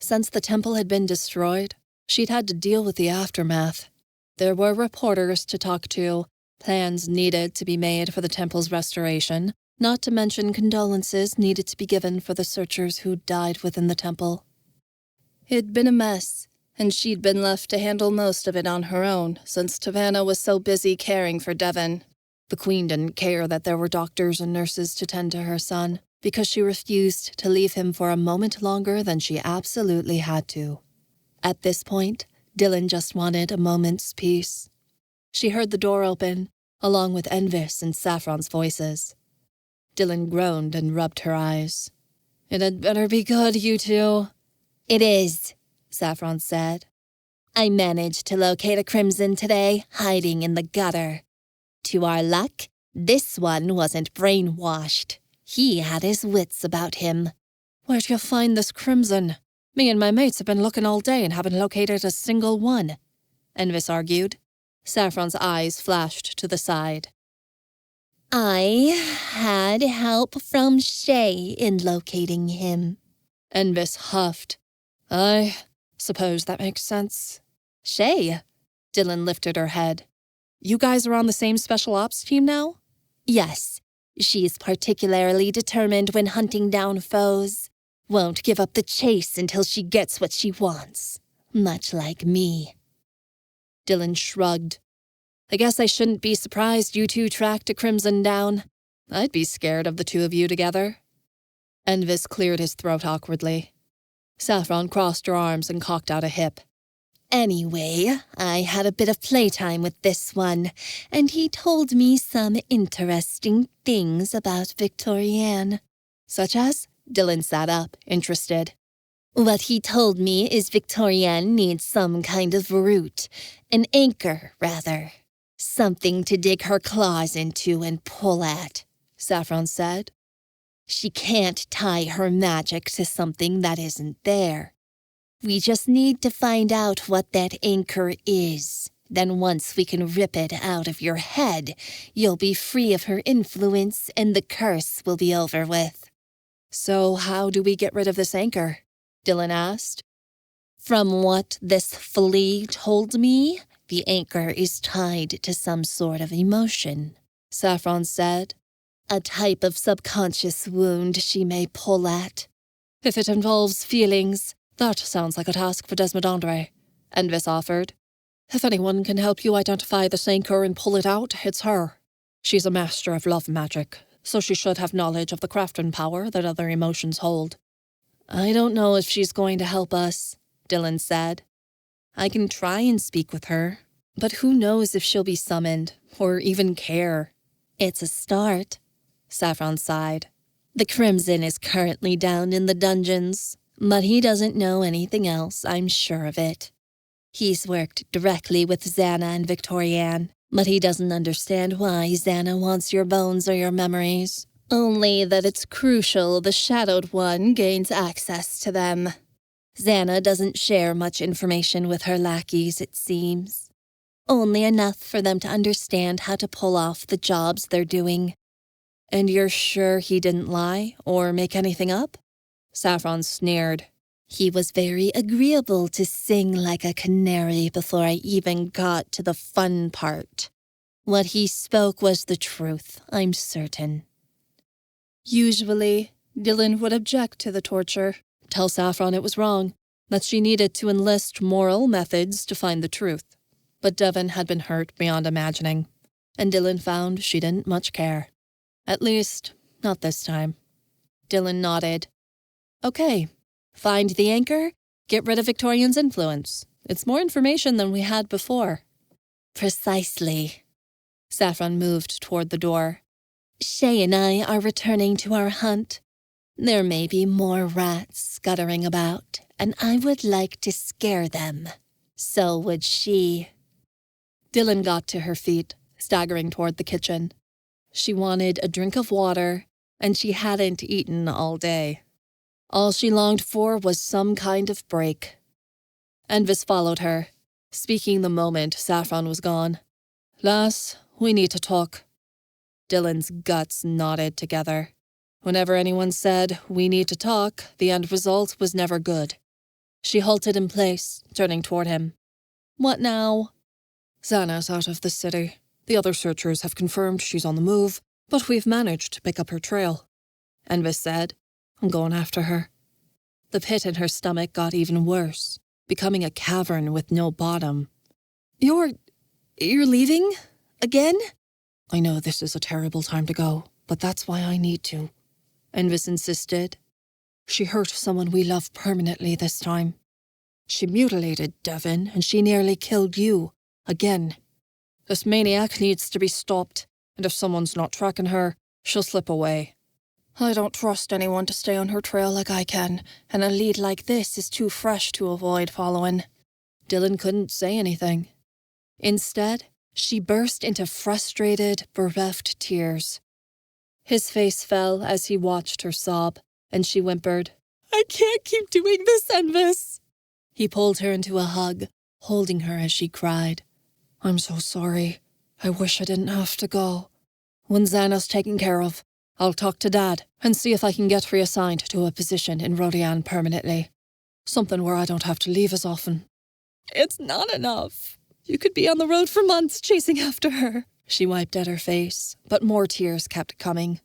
Since the temple had been destroyed, she'd had to deal with the aftermath. There were reporters to talk to, plans needed to be made for the temple's restoration, not to mention condolences needed to be given for the searchers who'd died within the temple. It'd been a mess, and she'd been left to handle most of it on her own since Tavanna was so busy caring for Devin. The Queen didn't care that there were doctors and nurses to tend to her son, because she refused to leave him for a moment longer than she absolutely had to. At this point, Dylan just wanted a moment's peace. She heard the door open, along with Envis and Saffron's voices. Dylan groaned and rubbed her eyes. It had better be good, you two. It is, Saffron said. I managed to locate a crimson today, hiding in the gutter. To our luck, this one wasn't brainwashed. He had his wits about him. Where'd you find this crimson? Me and my mates have been looking all day and haven't located a single one, Envis argued. Saffron's eyes flashed to the side. I had help from Shay in locating him. Envis huffed. I suppose that makes sense. Shay? Dylan lifted her head. You guys are on the same special ops team now? Yes, she's particularly determined when hunting down foes. Won't give up the chase until she gets what she wants. Much like me. Dylan shrugged. I guess I shouldn't be surprised you two tracked a crimson down. I'd be scared of the two of you together. Envis cleared his throat awkwardly. Saffron crossed her arms and cocked out a hip. Anyway, I had a bit of playtime with this one, and he told me some interesting things about Victorienne. Such as? Dylan sat up, interested. What he told me is Victorienne needs some kind of root, an anchor, rather. Something to dig her claws into and pull at, Saffron said. She can't tie her magic to something that isn't there. We just need to find out what that anchor is. Then once we can rip it out of your head, you'll be free of her influence and the curse will be over with. So how do we get rid of this anchor? Dylan asked. From what this flea told me, the anchor is tied to some sort of emotion, Saffron said. A type of subconscious wound she may pull at. If it involves feelings, that sounds like a task for Desmond, Envis offered. If anyone can help you identify this anchor and pull it out, it's her. She's a master of love magic, so she should have knowledge of the crafting power that other emotions hold. I don't know if she's going to help us, Dylan said. I can try and speak with her, but who knows if she'll be summoned, or even care. It's a start, Saffron sighed. The Crimson is currently down in the dungeons, but he doesn't know anything else, I'm sure of it. He's worked directly with Xana and Victorienne, but he doesn't understand why Xana wants your bones or your memories. Only that it's crucial the Shadowed One gains access to them. Xana doesn't share much information with her lackeys, it seems. Only enough for them to understand how to pull off the jobs they're doing. And you're sure he didn't lie or make anything up? Saffron sneered. He was very agreeable to sing like a canary before I even got to the fun part. What he spoke was the truth, I'm certain. Usually, Dylan would object to the torture, tell Saffron it was wrong, that she needed to enlist moral methods to find the truth. But Devin had been hurt beyond imagining, and Dylan found she didn't much care. At least, not this time. Dylan nodded. Okay, find the anchor, get rid of Victorian's influence. It's more information than we had before. Precisely. Saffron moved toward the door. Shay and I are returning to our hunt. There may be more rats scuttering about, and I would like to scare them. So would she. Dylan got to her feet, staggering toward the kitchen. She wanted a drink of water, and she hadn't eaten all day. All she longed for was some kind of break. Envis followed her, speaking the moment Saffron was gone. Lass, we need to talk. Dylan's guts knotted together. Whenever anyone said, we need to talk, the end result was never good. She halted in place, turning toward him. What now? Xana's out of the city. The other searchers have confirmed she's on the move, but we've managed to pick up her trail. Envis said, I'm going after her. The pit in her stomach got even worse, becoming a cavern with no bottom. You're leaving? Again? I know this is a terrible time to go, but that's why I need to. Envis insisted. She hurt someone we love permanently this time. She mutilated Devin, and she nearly killed you. Again. This maniac needs to be stopped, and if someone's not tracking her, she'll slip away. I don't trust anyone to stay on her trail like I can, and a lead like this is too fresh to avoid following. Dylan couldn't say anything. Instead, she burst into frustrated, bereft tears. His face fell as he watched her sob, and she whimpered, "I can't keep doing this, Envis." He pulled her into a hug, holding her as she cried. "I'm so sorry. I wish I didn't have to go. When Xana's taken care of, I'll talk to Dad and see if I can get reassigned to a position in Rhodian permanently. Something where I don't have to leave as often." "It's not enough. You could be on the road for months chasing after her." She wiped at her face, but more tears kept coming.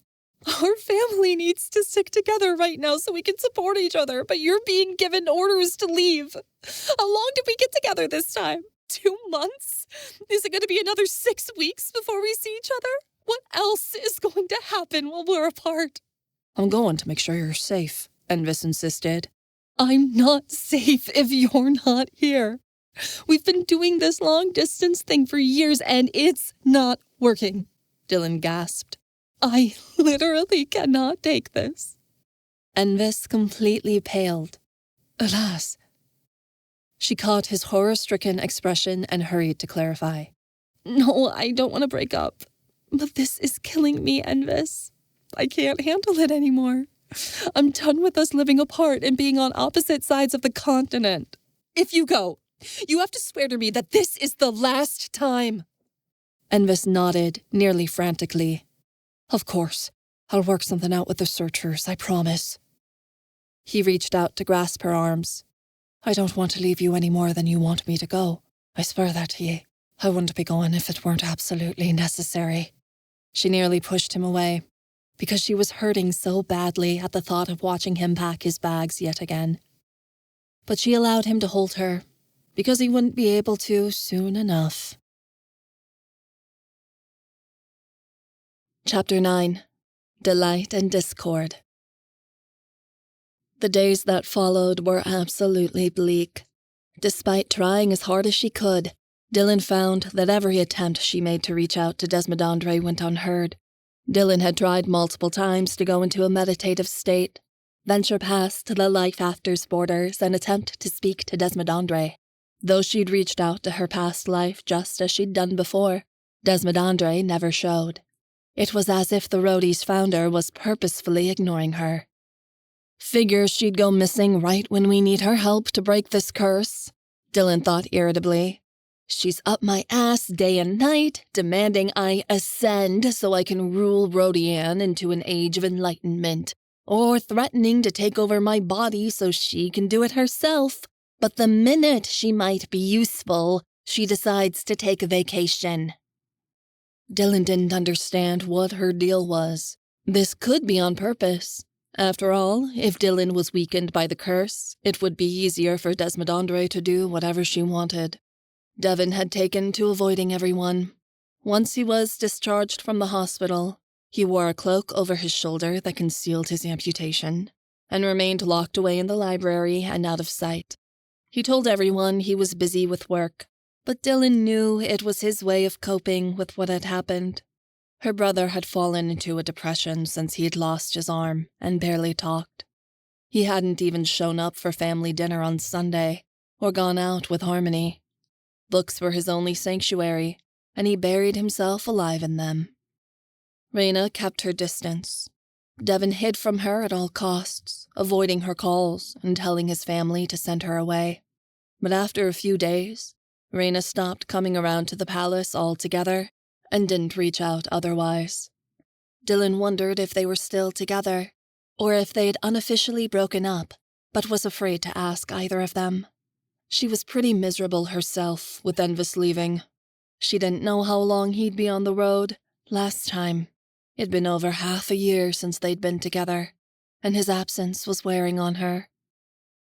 "Our family needs to stick together right now so we can support each other, but you're being given orders to leave. How long did we get together this time? 2 months? Is it going to be another 6 weeks before we see each other? What else is going to happen while we're apart?" "I'm going to make sure you're safe," Envis insisted. "I'm not safe if you're not here. We've been doing this long-distance thing for years, and it's not working," Dylan gasped. "I literally cannot take this." Envis completely paled. "Alas." She caught his horror-stricken expression and hurried to clarify. "No, I don't want to break up. But this is killing me, Envis. I can't handle it anymore. I'm done with us living apart and being on opposite sides of the continent. If you go, you have to swear to me that this is the last time." Envis nodded, nearly frantically. "Of course. I'll work something out with the searchers, I promise." He reached out to grasp her arms. "I don't want to leave you any more than you want me to go. I swear that to ye. I wouldn't be going if it weren't absolutely necessary." She nearly pushed him away, because she was hurting so badly at the thought of watching him pack his bags yet again. But she allowed him to hold her, because he wouldn't be able to soon enough. Chapter 9. Delight and Discord. The days that followed were absolutely bleak. Despite trying as hard as she could, Dylan found that every attempt she made to reach out to Desmondandre went unheard. Dylan had tried multiple times to go into a meditative state, venture past the life after's borders and attempt to speak to Desmondandre. Though she'd reached out to her past life just as she'd done before, Desmondandre never showed. It was as if the Rhodi's founder was purposefully ignoring her. "Figures she'd go missing right when we need her help to break this curse," Dylan thought irritably. "She's up my ass day and night, demanding I ascend so I can rule Rhodian into an age of enlightenment, or threatening to take over my body so she can do it herself. But the minute she might be useful, she decides to take a vacation." Dylan didn't understand what her deal was. This could be on purpose. After all, if Dylan was weakened by the curse, it would be easier for Desmondandre to do whatever she wanted. Devin had taken to avoiding everyone. Once he was discharged from the hospital, he wore a cloak over his shoulder that concealed his amputation, and remained locked away in the library and out of sight. He told everyone he was busy with work, but Dylan knew it was his way of coping with what had happened. Her brother had fallen into a depression since he had lost his arm and barely talked. He hadn't even shown up for family dinner on Sunday, or gone out with Harmony. Books were his only sanctuary, and he buried himself alive in them. Reina kept her distance. Devin hid from her at all costs, avoiding her calls and telling his family to send her away. But after a few days, Reina stopped coming around to the palace altogether and didn't reach out otherwise. Dylan wondered if they were still together, or if they'd unofficially broken up, but was afraid to ask either of them. She was pretty miserable herself with Envis leaving. She didn't know how long he'd be on the road. Last time, it'd been over half a year since they'd been together, and his absence was wearing on her.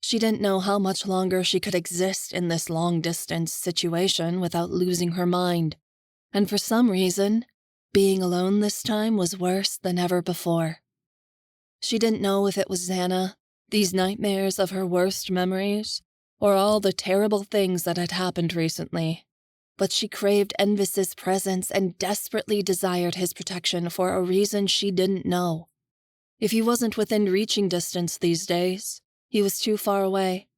She didn't know how much longer she could exist in this long-distance situation without losing her mind, and for some reason, being alone this time was worse than ever before. She didn't know if it was Xana, these nightmares of her worst memories, or all the terrible things that had happened recently, but she craved Envis's presence and desperately desired his protection for a reason she didn't know. If he wasn't within reaching distance these days, he was too far away,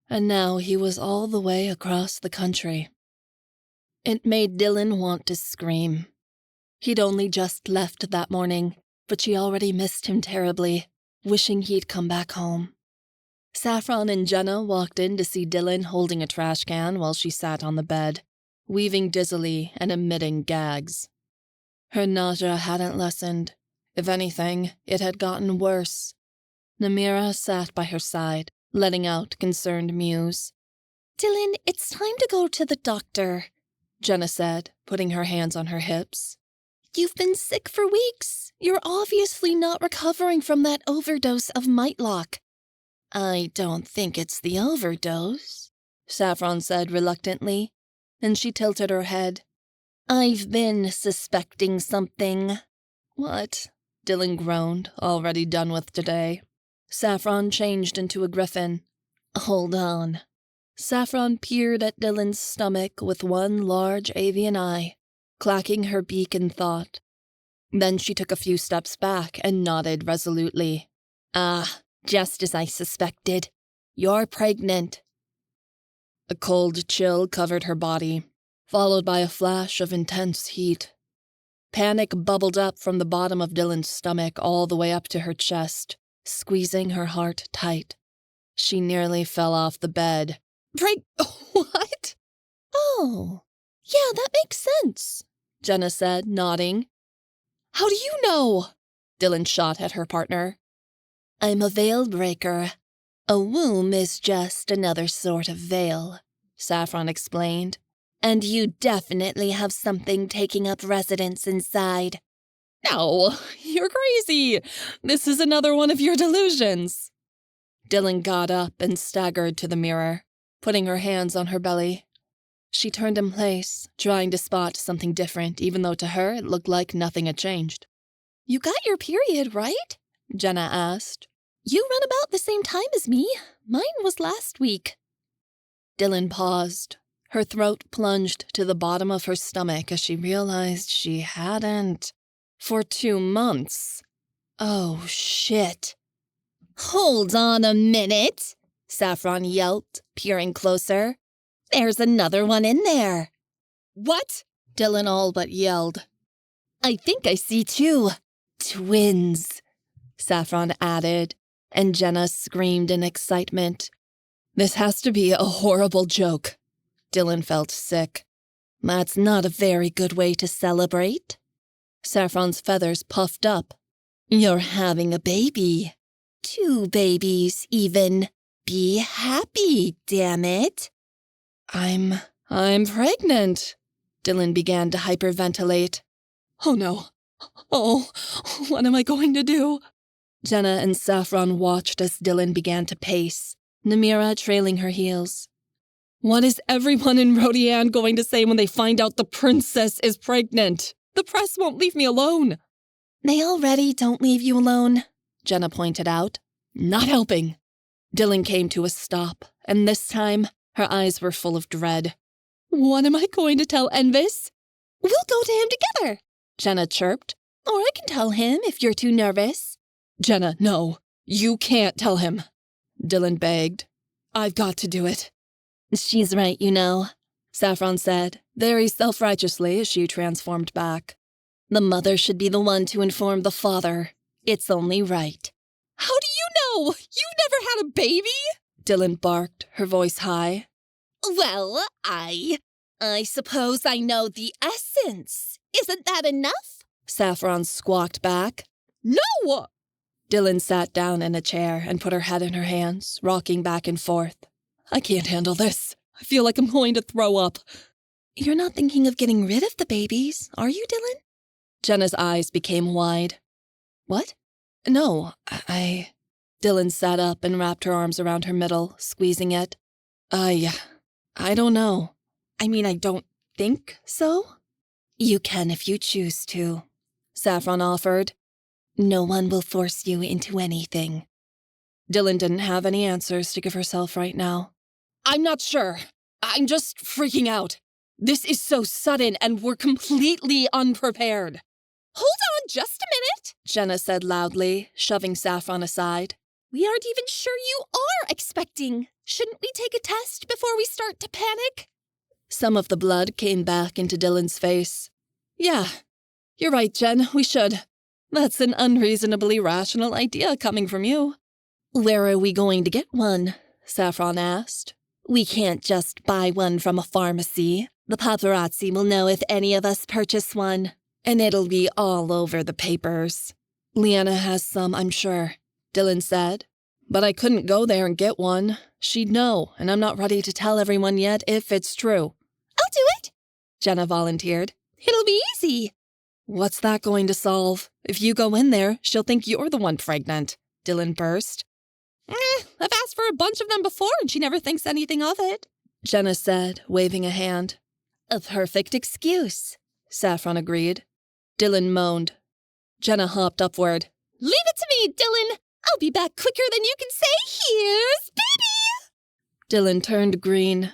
and now he was all the way across the country. It made Dylan want to scream. He'd only just left that morning, but she already missed him terribly, wishing he'd come back home. Saffron and Jenna walked in to see Dylan holding a trash can while she sat on the bed, weaving dizzily and emitting gags. Her nausea hadn't lessened. If anything, it had gotten worse. Namira sat by her side, letting out concerned mews. Dylan, it's time to go to the doctor, Jenna said, putting her hands on her hips. You've been sick for weeks. You're obviously not recovering from that overdose of Mightlock. I don't think it's the overdose, Saffron said reluctantly, and she tilted her head. I've been suspecting something. What? Dylan groaned, already done with today. Saffron changed into a griffin. Hold on. Saffron peered at Dylan's stomach with one large avian eye, clacking her beak in thought. Then she took a few steps back and nodded resolutely. Ah, just as I suspected. You're pregnant. A cold chill covered her body, followed by a flash of intense heat. Panic bubbled up from the bottom of Dylan's stomach all the way up to her chest, squeezing her heart tight. She nearly fell off the bed. What? Oh, yeah, that makes sense, Jenna said, nodding. How do you know? Dylan shot at her partner. I'm a veil breaker. A womb is just another sort of veil, Saffron explained. And you definitely have something taking up residence inside. No, you're crazy. This is another one of your delusions. Dylan got up and staggered to the mirror, putting her hands on her belly. She turned in place, trying to spot something different, even though to her it looked like nothing had changed. You got your period, right? Jenna asked. You run about the same time as me. Mine was last week. Dylan paused. Her throat plunged to the bottom of her stomach as she realized she hadn't for 2 months. Oh, shit. Hold on a minute, Saffron yelped, peering closer. There's another one in there. What? Dylan all but yelled. I think I see 2. Twins, Saffron added, and Jenna screamed in excitement. This has to be a horrible joke. Dylan felt sick. That's not a very good way to celebrate. Saffron's feathers puffed up. You're having a baby. 2 babies, even. Be happy, damn it. I'm pregnant. Dylan began to hyperventilate. Oh no. Oh, what am I going to do? Jenna and Saffron watched as Dylan began to pace, Namira trailing her heels. What is everyone in Rhodian going to say when they find out the princess is pregnant? The press won't leave me alone. They already don't leave you alone, Jenna pointed out. Not helping. Dylan came to a stop, and this time her eyes were full of dread. What am I going to tell Envis? We'll go to him together, Jenna chirped. Or I can tell him if you're too nervous. Jenna, no. You can't tell him. Dylan begged. I've got to do it. She's right, you know, Saffron said, very self-righteously as she transformed back. The mother should be the one to inform the father. It's only right. How do you know? You've never had a baby? Dylan barked, her voice high. Well, I suppose I know the essence. Isn't that enough? Saffron squawked back. No! Dylan sat down in a chair and put her head in her hands, rocking back and forth. I can't handle this. I feel like I'm going to throw up. You're not thinking of getting rid of the babies, are you, Dylan? Jenna's eyes became wide. What? No, Dylan sat up and wrapped her arms around her middle, squeezing it. I don't know. I mean, I don't think so. You can if you choose to, Saffron offered. No one will force you into anything. Dylan didn't have any answers to give herself right now. I'm not sure. I'm just freaking out. This is so sudden and we're completely unprepared. Hold on just a minute, Jenna said loudly, shoving Saffron aside. We aren't even sure you are expecting. Shouldn't we take a test before we start to panic? Some of the blood came back into Dylan's face. Yeah, you're right, Jen, we should. That's an unreasonably rational idea coming from you. Where are we going to get one? Saffron asked. We can't just buy one from a pharmacy. The paparazzi will know if any of us purchase one, and it'll be all over the papers. Leanna has some, I'm sure, Dylan said. But I couldn't go there and get one. She'd know, and I'm not ready to tell everyone yet if it's true. I'll do it, Jenna volunteered. It'll be easy. What's that going to solve? If you go in there, she'll think you're the one pregnant, Dylan burst. I've asked for a bunch of them before and she never thinks anything of it, Jenna said, waving a hand. A perfect excuse, Saffron agreed. Dylan moaned. Jenna hopped upward. Leave it to me, Dylan. I'll be back quicker than you can say, here's baby. Dylan turned green.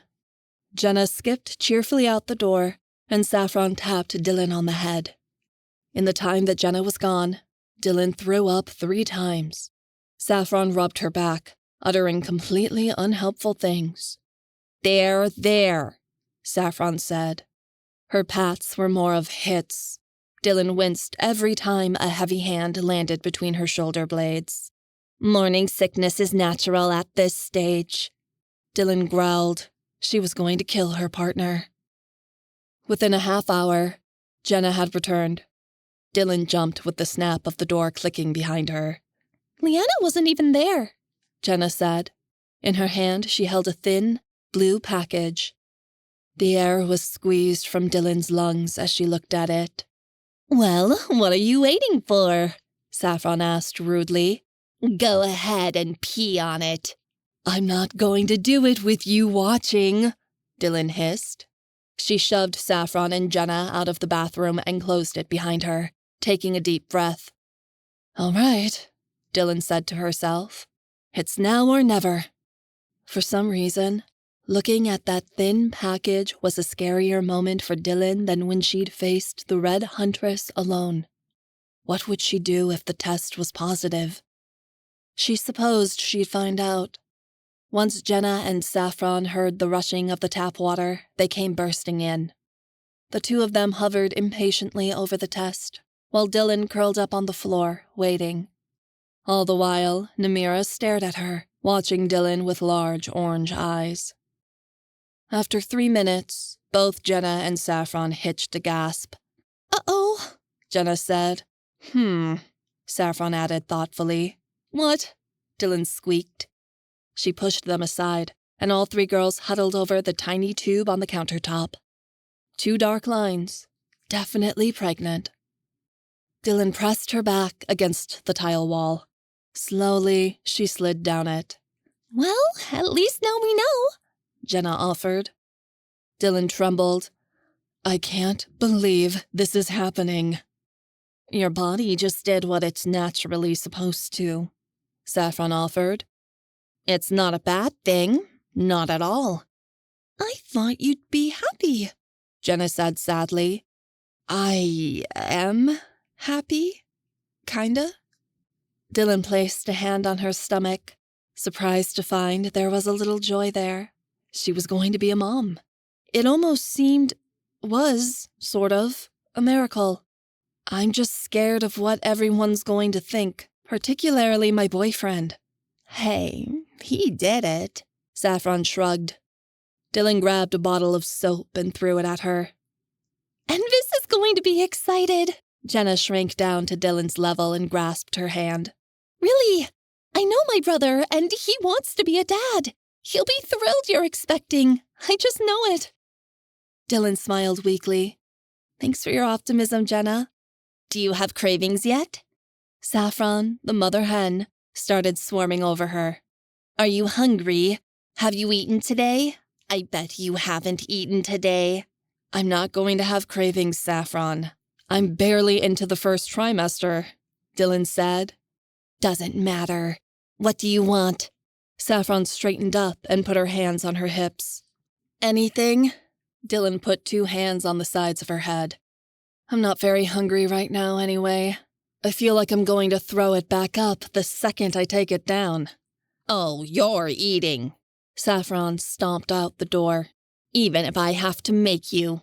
Jenna skipped cheerfully out the door, and Saffron tapped Dylan on the head. In the time that Jenna was gone, Dylan threw up 3 times. Saffron rubbed her back, uttering completely unhelpful things. There, Saffron said. Her pats were more of hits. Dylan winced every time a heavy hand landed between her shoulder blades. Morning sickness is natural at this stage, Dylan growled. She was going to kill her partner. Within a half hour, Jenna had returned. Dylan jumped with the snap of the door clicking behind her. Leanna wasn't even there, Jenna said. In her hand, she held a thin, blue package. The air was squeezed from Dylan's lungs as she looked at it. Well, what are you waiting for? Saffron asked rudely. Go ahead and pee on it. I'm not going to do it with you watching, Dylan hissed. She shoved Saffron and Jenna out of the bathroom and closed it behind her, taking a deep breath. All right, Dylan said to herself. It's now or never. For some reason, looking at that thin package was a scarier moment for Dylan than when she'd faced the Red Huntress alone. What would she do if the test was positive? She supposed she'd find out. Once Jenna and Saffron heard the rushing of the tap water, they came bursting in. The 2 of them hovered impatiently over the test, while Dylan curled up on the floor, waiting. All the while, Namira stared at her, watching Dylan with large orange eyes. After 3 minutes, both Jenna and Saffron hitched a gasp. Uh-oh, Jenna said. Saffron added thoughtfully. What? Dylan squeaked. She pushed them aside, and all 3 girls huddled over the tiny tube on the countertop. 2 dark lines. Definitely pregnant. Dylan pressed her back against the tile wall. Slowly, she slid down it. Well, at least now we know, Jenna offered. Dylan trembled. I can't believe this is happening. Your body just did what it's naturally supposed to, Saffron offered. It's not a bad thing. Not at all. I thought you'd be happy, Jenna said sadly. I am happy, kinda. Dylan placed a hand on her stomach, surprised to find there was a little joy there. She was going to be a mom. It almost was, sort of, a miracle. I'm just scared of what everyone's going to think, particularly my boyfriend. Hey, he did it, Saffron shrugged. Dylan grabbed a bottle of soap and threw it at her. Envis is going to be excited. Jenna shrank down to Dylan's level and grasped her hand. Really? I know my brother, and he wants to be a dad. He'll be thrilled you're expecting. I just know it. Dylan smiled weakly. Thanks for your optimism, Jenna. Do you have cravings yet? Saffron, the mother hen, started swarming over her. Are you hungry? Have you eaten today? I bet you haven't eaten today. I'm not going to have cravings, Saffron. I'm barely into the first trimester, Dylan said. Doesn't matter. What do you want? Saffron straightened up and put her hands on her hips. Anything? Dylan put 2 hands on the sides of her head. I'm not very hungry right now anyway. I feel like I'm going to throw it back up the second I take it down. Oh, you're eating. Saffron stomped out the door. Even if I have to make you.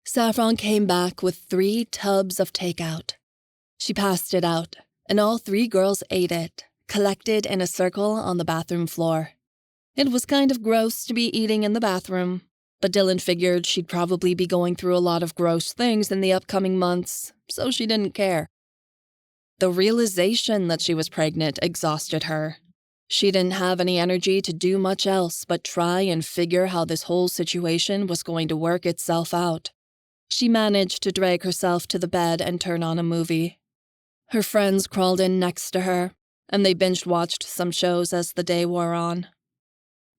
Saffron came back with 3 tubs of takeout. She passed it out, and all 3 girls ate it, collected in a circle on the bathroom floor. It was kind of gross to be eating in the bathroom, but Dylan figured she'd probably be going through a lot of gross things in the upcoming months, so she didn't care. The realization that she was pregnant exhausted her. She didn't have any energy to do much else but try and figure how this whole situation was going to work itself out. She managed to drag herself to the bed and turn on a movie. Her friends crawled in next to her, and they binge-watched some shows as the day wore on.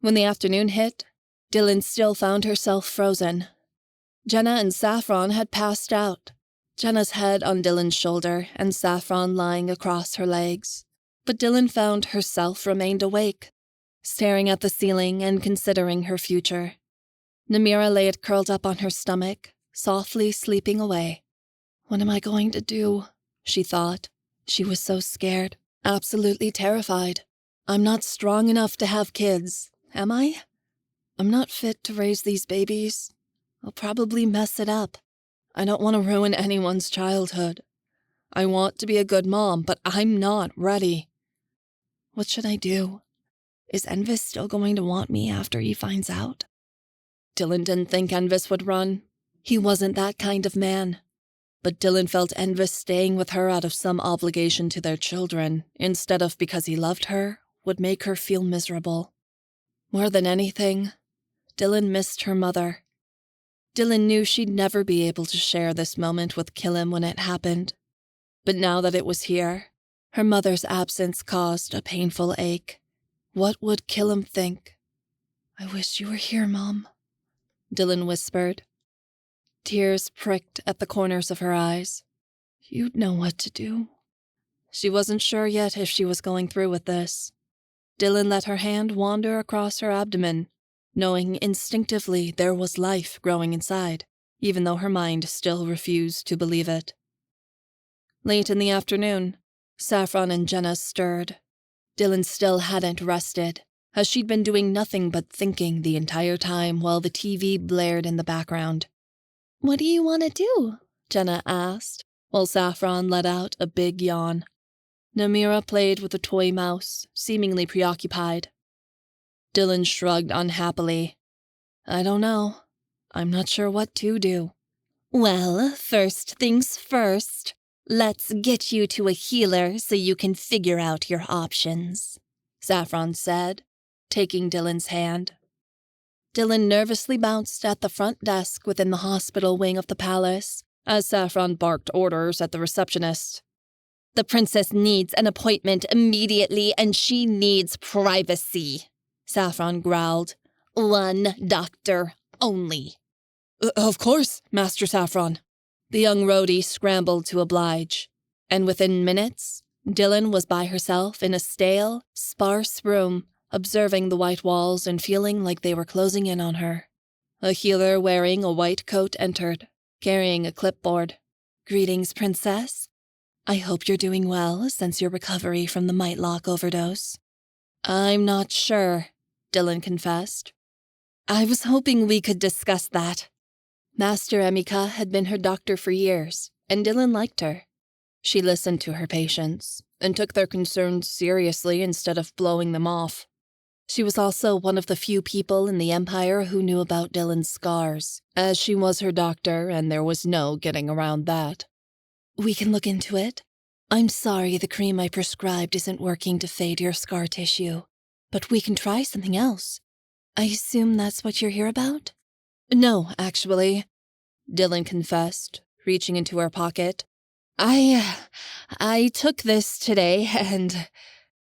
When the afternoon hit, Dylan still found herself frozen. Jenna and Saffron had passed out, Jenna's head on Dylan's shoulder and Saffron lying across her legs. But Dylan found herself remained awake, staring at the ceiling and considering her future. Namira lay curled up on her stomach, softly sleeping away. What am I going to do? She thought. She was so scared, absolutely terrified. I'm not strong enough to have kids, am I? I'm not fit to raise these babies. I'll probably mess it up. I don't want to ruin anyone's childhood. I want to be a good mom, but I'm not ready. What should I do? Is Envis still going to want me after he finds out? Dylan didn't think Envis would run. He wasn't that kind of man. But Dylan felt Envis staying with her out of some obligation to their children, instead of because he loved her, would make her feel miserable. More than anything, Dylan missed her mother. Dylan knew she'd never be able to share this moment with Killam when it happened. But now that it was here, her mother's absence caused a painful ache. What would Killam think? I wish you were here, Mom, Dylan whispered. Tears pricked at the corners of her eyes. You'd know what to do. She wasn't sure yet if she was going through with this. Dylan let her hand wander across her abdomen, knowing instinctively there was life growing inside, even though her mind still refused to believe it. Late in the afternoon, Saffron and Jenna stirred. Dylan still hadn't rested, as she'd been doing nothing but thinking the entire time while the TV blared in the background. What do you want to do? Jenna asked, while Saffron let out a big yawn. Namira played with a toy mouse, seemingly preoccupied. Dylan shrugged unhappily. I don't know. I'm not sure what to do. Well, first things first. Let's get you to a healer so you can figure out your options, Saffron said, taking Dylan's hand. Dylan nervously bounced at the front desk within the hospital wing of the palace, as Saffron barked orders at the receptionist. The princess needs an appointment immediately and she needs privacy, Saffron growled. 1 doctor only. Of course, Master Saffron. The young Rhodi scrambled to oblige, and within minutes, Dylan was by herself in a stale, sparse room, observing the white walls and feeling like they were closing in on her. A healer wearing a white coat entered, carrying a clipboard. Greetings, Princess. I hope you're doing well since your recovery from the Mightlock overdose. I'm not sure, Dylan confessed. I was hoping we could discuss that. Master Emika had been her doctor for years, and Dylan liked her. She listened to her patients and took their concerns seriously instead of blowing them off. She was also one of the few people in the Empire who knew about Dylan's scars, as she was her doctor and there was no getting around that. We can look into it. I'm sorry the cream I prescribed isn't working to fade your scar tissue, but we can try something else. I assume that's what you're here about? No, actually, Dylan confessed, reaching into her pocket. I took this today and...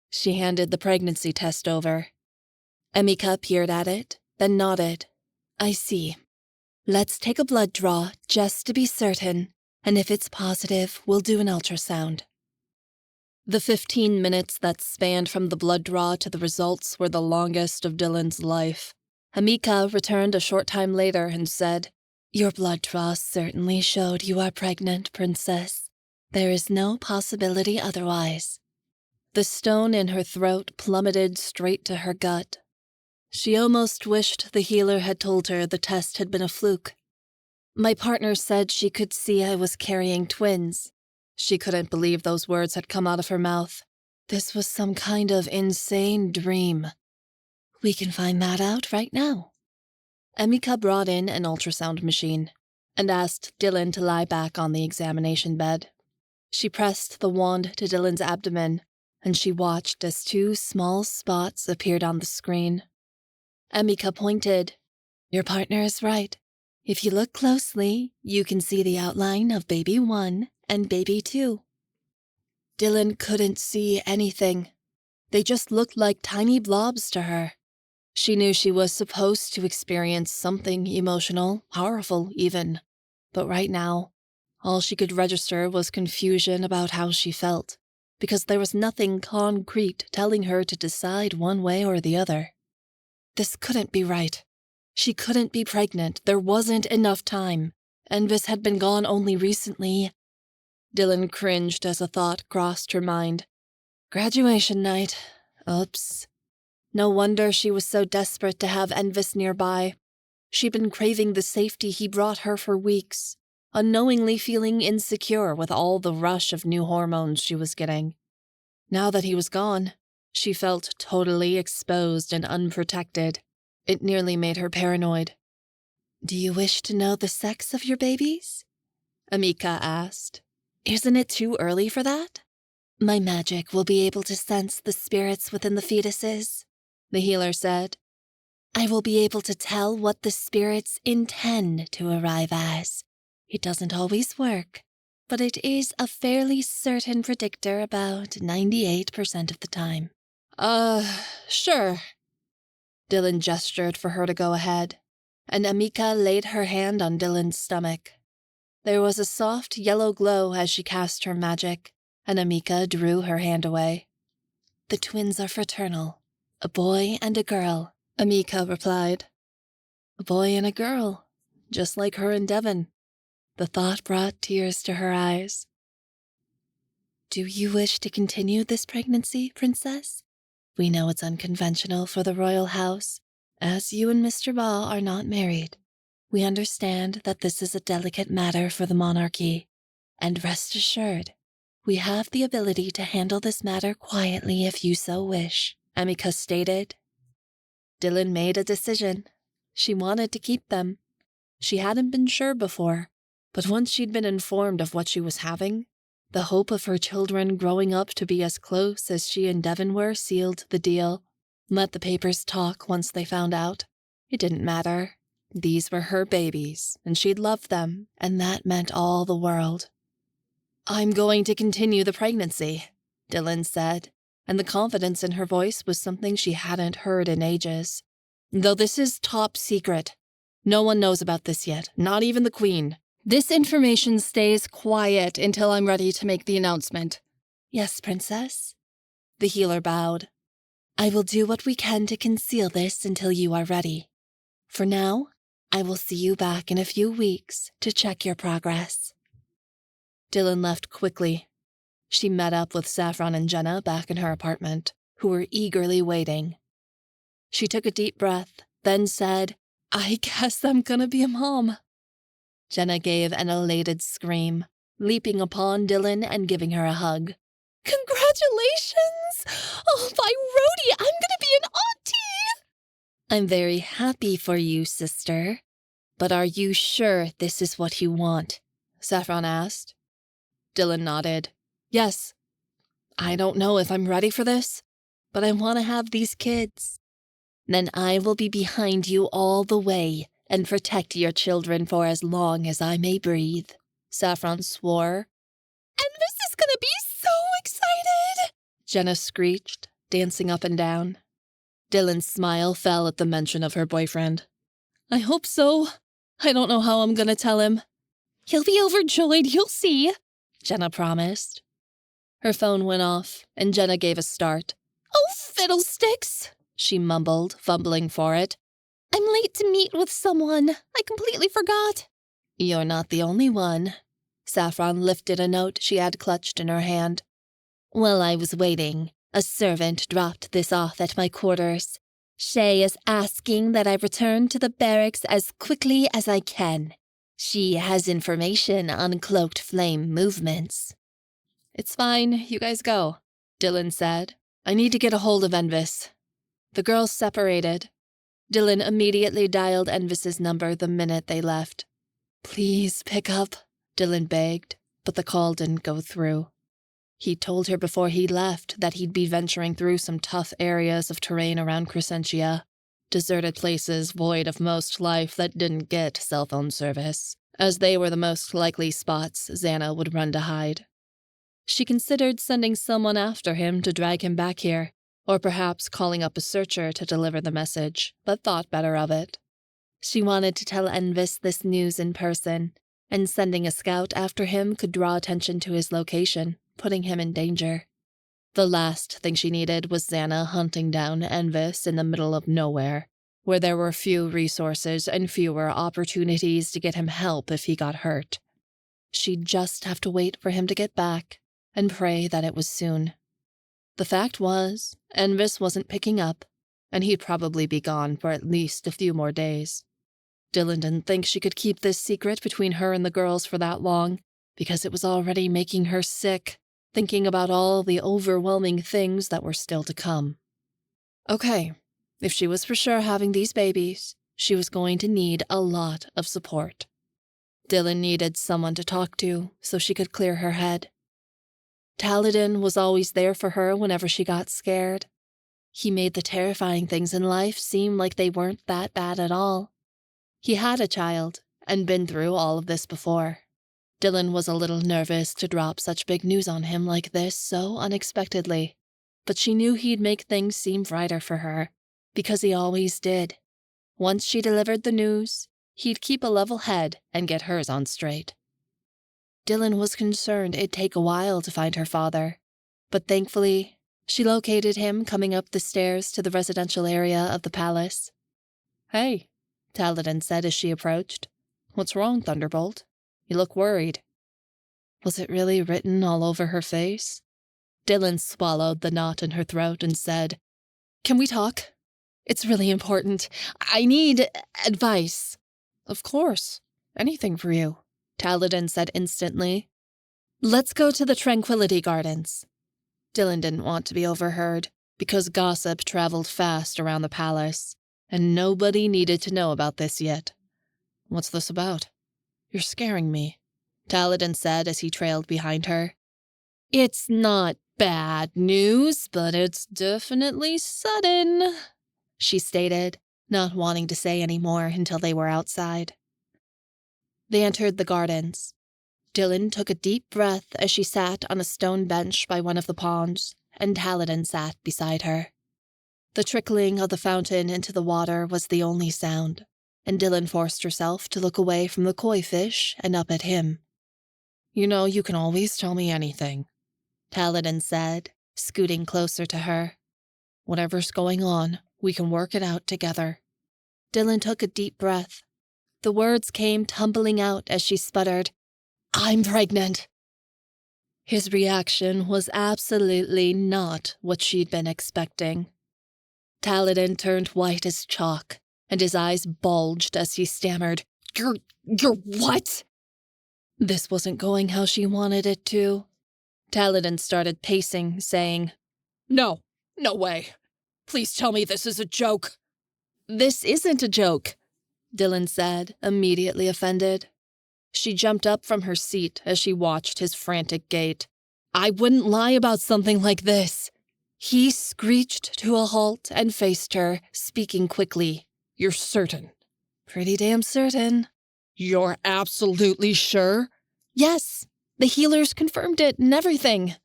She handed the pregnancy test over. Emika peered at it, then nodded. I see. Let's take a blood draw just to be certain, and if it's positive, we'll do an ultrasound. The 15 minutes that spanned from the blood draw to the results were the longest of Dylan's life. Emika returned a short time later and said, Your blood draw certainly showed you are pregnant, Princess. There is no possibility otherwise. The stone in her throat plummeted straight to her gut. She almost wished the healer had told her the test had been a fluke. My partner said she could see I was carrying twins. She couldn't believe those words had come out of her mouth. This was some kind of insane dream. We can find that out right now. Emika brought in an ultrasound machine and asked Dylan to lie back on the examination bed. She pressed the wand to Dylan's abdomen, and she watched as 2 small spots appeared on the screen. Emika pointed. Your partner is right. If you look closely, you can see the outline of baby 1 and baby 2. Dylan couldn't see anything. They just looked like tiny blobs to her. She knew she was supposed to experience something emotional, powerful even. But right now, all she could register was confusion about how she felt, because there was nothing concrete telling her to decide one way or the other. This couldn't be right. She couldn't be pregnant. There wasn't enough time. Envis had been gone only recently. Dylan cringed as a thought crossed her mind. Graduation night. Oops. No wonder she was so desperate to have Envis nearby. She'd been craving the safety he brought her for weeks, unknowingly feeling insecure with all the rush of new hormones she was getting. Now that he was gone, she felt totally exposed and unprotected. It nearly made her paranoid. Do you wish to know the sex of your babies? Emika asked. Isn't it too early for that? My magic will be able to sense the spirits within the fetuses, the healer said. I will be able to tell what the spirits intend to arrive as. It doesn't always work, but it is a fairly certain predictor about 98% of the time. Sure. Dylan gestured for her to go ahead, and Emika laid her hand on Dylan's stomach. There was a soft yellow glow as she cast her magic, and Emika drew her hand away. The twins are fraternal. A boy and a girl, Emika replied. A boy and a girl, just like her and Devin. The thought brought tears to her eyes. Do you wish to continue this pregnancy, Princess? We know it's unconventional for the royal house, as you and Mr. Ba are not married. We understand that this is a delicate matter for the monarchy, and rest assured, we have the ability to handle this matter quietly if you so wish, Emika stated. Dylan made a decision. She wanted to keep them. She hadn't been sure before, but once she'd been informed of what she was having, the hope of her children growing up to be as close as she and Devin were sealed the deal. Let the papers talk once they found out. It didn't matter. These were her babies, and she'd love them, and that meant all the world. I'm going to continue the pregnancy, Dylan said, and the confidence in her voice was something she hadn't heard in ages. Though this is top secret. No one knows about this yet, not even the Queen. This information stays quiet until I'm ready to make the announcement. Yes, Princess. The healer bowed. I will do what we can to conceal this until you are ready. For now, I will see you back in a few weeks to check your progress. Dylan left quickly. She met up with Saffron and Jenna back in her apartment, who were eagerly waiting. She took a deep breath, then said, I guess I'm gonna be a mom. Jenna gave an elated scream, leaping upon Dylan and giving her a hug. Congratulations! Oh, by Rhodi, I'm gonna be an auntie! I'm very happy for you, sister. But are you sure this is what you want? Saffron asked. Dylan nodded. Yes. I don't know if I'm ready for this, but I want to have these kids. Then I will be behind you all the way and protect your children for as long as I may breathe, Saffron swore. And this is gonna be so excited! Jenna screeched, dancing up and down. Dylan's smile fell at the mention of her boyfriend. I hope so. I don't know how I'm gonna tell him. He'll be overjoyed, you'll see, Jenna promised. Her phone went off, and Jenna gave a start. Oh, fiddlesticks, she mumbled, fumbling for it. I'm late to meet with someone. I completely forgot. You're not the only one. Saffron lifted a note she had clutched in her hand. While I was waiting, a servant dropped this off at my quarters. Shay is asking that I return to the barracks as quickly as I can. She has information on Cloaked Flame movements. It's fine, you guys go, Dylan said. I need to get a hold of Envis. The girls separated. Dylan immediately dialed Envis's number the minute they left. Please pick up, Dylan begged, but the call didn't go through. He told her before he left that he'd be venturing through some tough areas of terrain around Crescentia, deserted places void of most life that didn't get cell phone service, as they were the most likely spots Xana would run to hide. She considered sending someone after him to drag him back here, or perhaps calling up a searcher to deliver the message, but thought better of it. She wanted to tell Envis this news in person, and sending a scout after him could draw attention to his location, putting him in danger. The last thing she needed was Xana hunting down Envis in the middle of nowhere, where there were few resources and fewer opportunities to get him help if he got hurt. She'd just have to wait for him to get back, and pray that it was soon. The fact was, Envis wasn't picking up, and he'd probably be gone for at least a few more days. Dylan didn't think she could keep this secret between her and the girls for that long, because it was already making her sick, thinking about all the overwhelming things that were still to come. Okay, if she was for sure having these babies, she was going to need a lot of support. Dylan needed someone to talk to so she could clear her head. Taladin was always there for her whenever she got scared. He made the terrifying things in life seem like they weren't that bad at all. He had a child and been through all of this before. Dylan was a little nervous to drop such big news on him like this so unexpectedly, but she knew he'd make things seem brighter for her, because he always did. Once she delivered the news, he'd keep a level head and get hers on straight. Dylan was concerned it'd take a while to find her father, but thankfully, she located him coming up the stairs to the residential area of the palace. Hey, Taladin said as she approached. What's wrong, Thunderbolt? You look worried. Was it really written all over her face? Dylan swallowed the knot in her throat and said, Can we talk? It's really important. I need advice. Of course. Anything for you, Taladin said instantly. Let's go to the Tranquility Gardens. Dylan didn't want to be overheard, because gossip traveled fast around the palace, and nobody needed to know about this yet. What's this about? You're scaring me, Taladin said as he trailed behind her. It's not bad news, but it's definitely sudden, she stated, not wanting to say any more until they were outside. They entered the gardens. Dylan took a deep breath as she sat on a stone bench by one of the ponds, and Taladin sat beside her. The trickling of the fountain into the water was the only sound, and Dylan forced herself to look away from the koi fish and up at him. You know you can always tell me anything, Taladin said, scooting closer to her. Whatever's going on, we can work it out together. Dylan took a deep breath. The words came tumbling out as she sputtered, I'm pregnant. His reaction was absolutely not what she'd been expecting. Taladin turned white as chalk, and his eyes bulged as he stammered, You're what? This wasn't going how she wanted it to. Taladin started pacing, saying, No way. Please tell me this is a joke. This isn't a joke, Dylan said, immediately offended. She jumped up from her seat as she watched his frantic gait. I wouldn't lie about something like this. He screeched to a halt and faced her, speaking quickly. You're certain? Pretty damn certain. You're absolutely sure? Yes. The healers confirmed it and everything.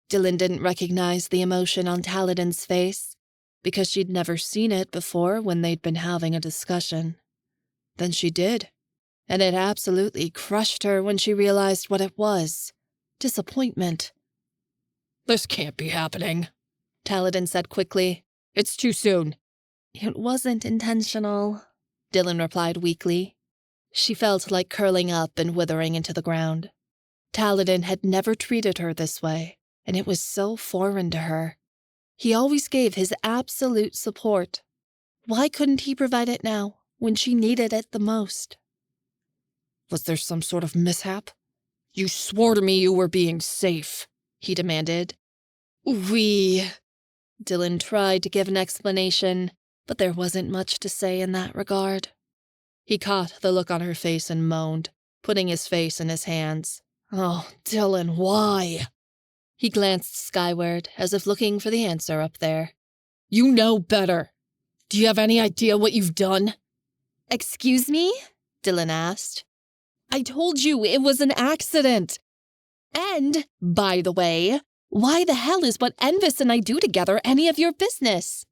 Dylan didn't recognize the emotion on Taladin's face, because she'd never seen it before when they'd been having a discussion. Then she did, and it absolutely crushed her when she realized what it was. Disappointment. This can't be happening, Taladin said quickly. It's too soon. It wasn't intentional, Dylan replied weakly. She felt like curling up and withering into the ground. Taladin had never treated her this way, and it was so foreign to her. He always gave his absolute support. Why couldn't he provide it now, when she needed it the most? Was there some sort of mishap? You swore to me you were being safe, he demanded. Dylan tried to give an explanation, but there wasn't much to say in that regard. He caught the look on her face and moaned, putting his face in his hands. Oh, Dylan, why? He glanced skyward, as if looking for the answer up there. You know better. Do you have any idea what you've done? Excuse me? Dylan asked. I told you it was an accident. And, by the way, why the hell is what Envis and I do together any of your business?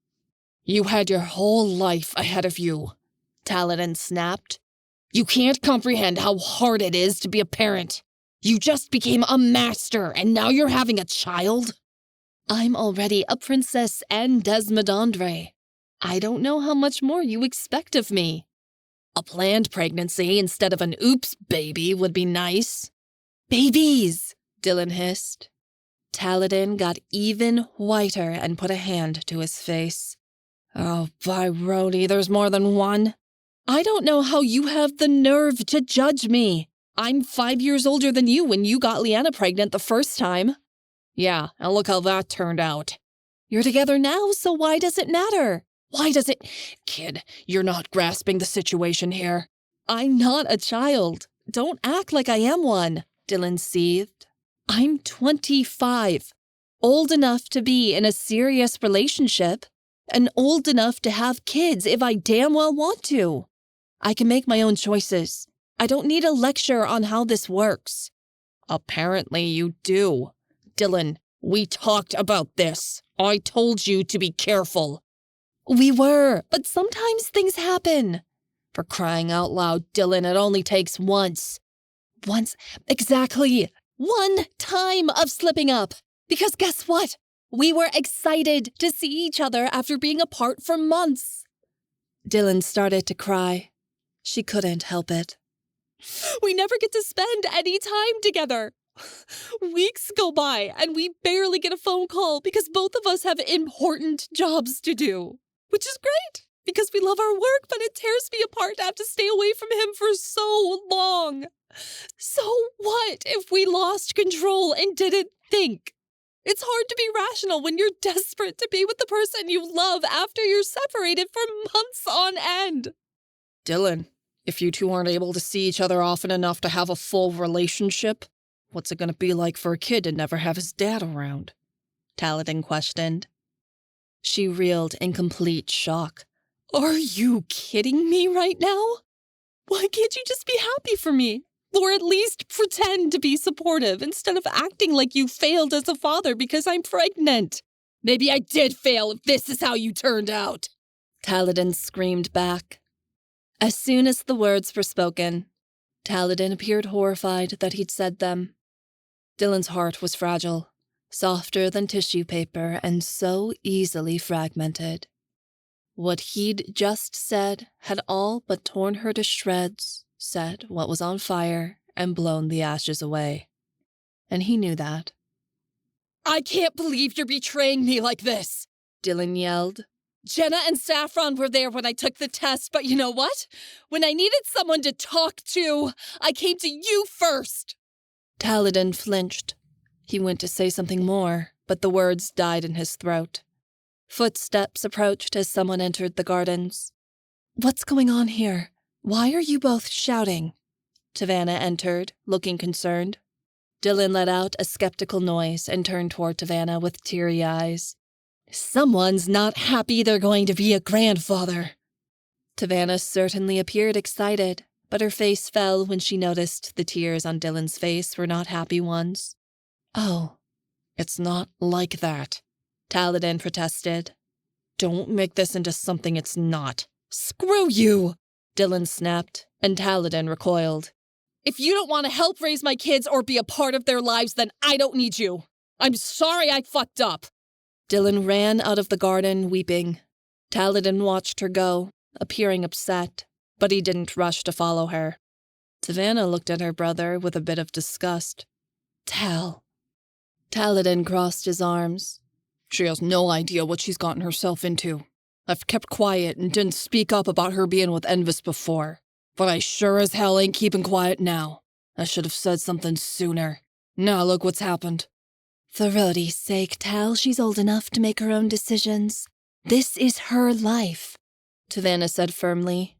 You had your whole life ahead of you, Taladin snapped. You can't comprehend how hard it is to be a parent. You just became a master, and now you're having a child? I'm already a princess and Desmodandre. I don't know how much more you expect of me. A planned pregnancy instead of an oops baby would be nice. Babies, Dylan hissed. Taladin got even whiter and put a hand to his face. Oh, by Rhodi, there's more than one. I don't know how you have the nerve to judge me. I'm 5 years older than you when you got Leanna pregnant the first time. Yeah, and look how that turned out. You're together now, so why does it matter? Why does it... Kid, you're not grasping the situation here. I'm not a child. Don't act like I am one, Dylan seethed. I'm 25, old enough to be in a serious relationship, and old enough to have kids if I damn well want to. I can make my own choices. I don't need a lecture on how this works. Apparently you do. Dylan, we talked about this. I told you to be careful. We were, but sometimes things happen. For crying out loud, Dylan, it only takes once. Once, exactly. One time of slipping up. Because guess what? We were excited to see each other after being apart for months. Dylan started to cry. She couldn't help it. We never get to spend any time together. Weeks go by and we barely get a phone call because both of us have important jobs to do. Which is great because we love our work, but it tears me apart to have to stay away from him for so long. So what if we lost control and didn't think? It's hard to be rational when you're desperate to be with the person you love after you're separated for months on end. Dylan, if you two aren't able to see each other often enough to have a full relationship, what's it going to be like for a kid to never have his dad around? Taladin questioned. She reeled in complete shock. Are you kidding me right now? Why can't you just be happy for me? Or at least pretend to be supportive instead of acting like you failed as a father because I'm pregnant. Maybe I did fail if this is how you turned out. Taladin screamed back. As soon as the words were spoken, Taladin appeared horrified that he'd said them. Dylan's heart was fragile, softer than tissue paper and so easily fragmented. What he'd just said had all but torn her to shreds, set what was on fire, and blown the ashes away. And he knew that. I can't believe you're betraying me like this, Dylan yelled. Jenna and Saffron were there when I took the test, but you know what? When I needed someone to talk to, I came to you first. Taladin flinched. He went to say something more, but the words died in his throat. Footsteps approached as someone entered the gardens. What's going on here? Why are you both shouting? Tavanna entered, looking concerned. Dylan let out a skeptical noise and turned toward Tavanna with teary eyes. Someone's not happy they're going to be a grandfather. Tavanna certainly appeared excited, but her face fell when she noticed the tears on Dylan's face were not happy ones. Oh, it's not like that, Taladin protested. Don't make this into something it's not. Screw you, Dylan snapped, and Taladin recoiled. If you don't want to help raise my kids or be a part of their lives, then I don't need you. I'm sorry I fucked up. Dylan ran out of the garden, weeping. Taladin watched her go, appearing upset, but he didn't rush to follow her. Savannah looked at her brother with a bit of disgust. Tal. Taladin crossed his arms. She has no idea what she's gotten herself into. I've kept quiet and didn't speak up about her being with Envis before, but I sure as hell ain't keeping quiet now. I should have said something sooner. Now look what's happened. For Rhodi's sake, Tal, she's old enough to make her own decisions. This is her life, Savannah said firmly.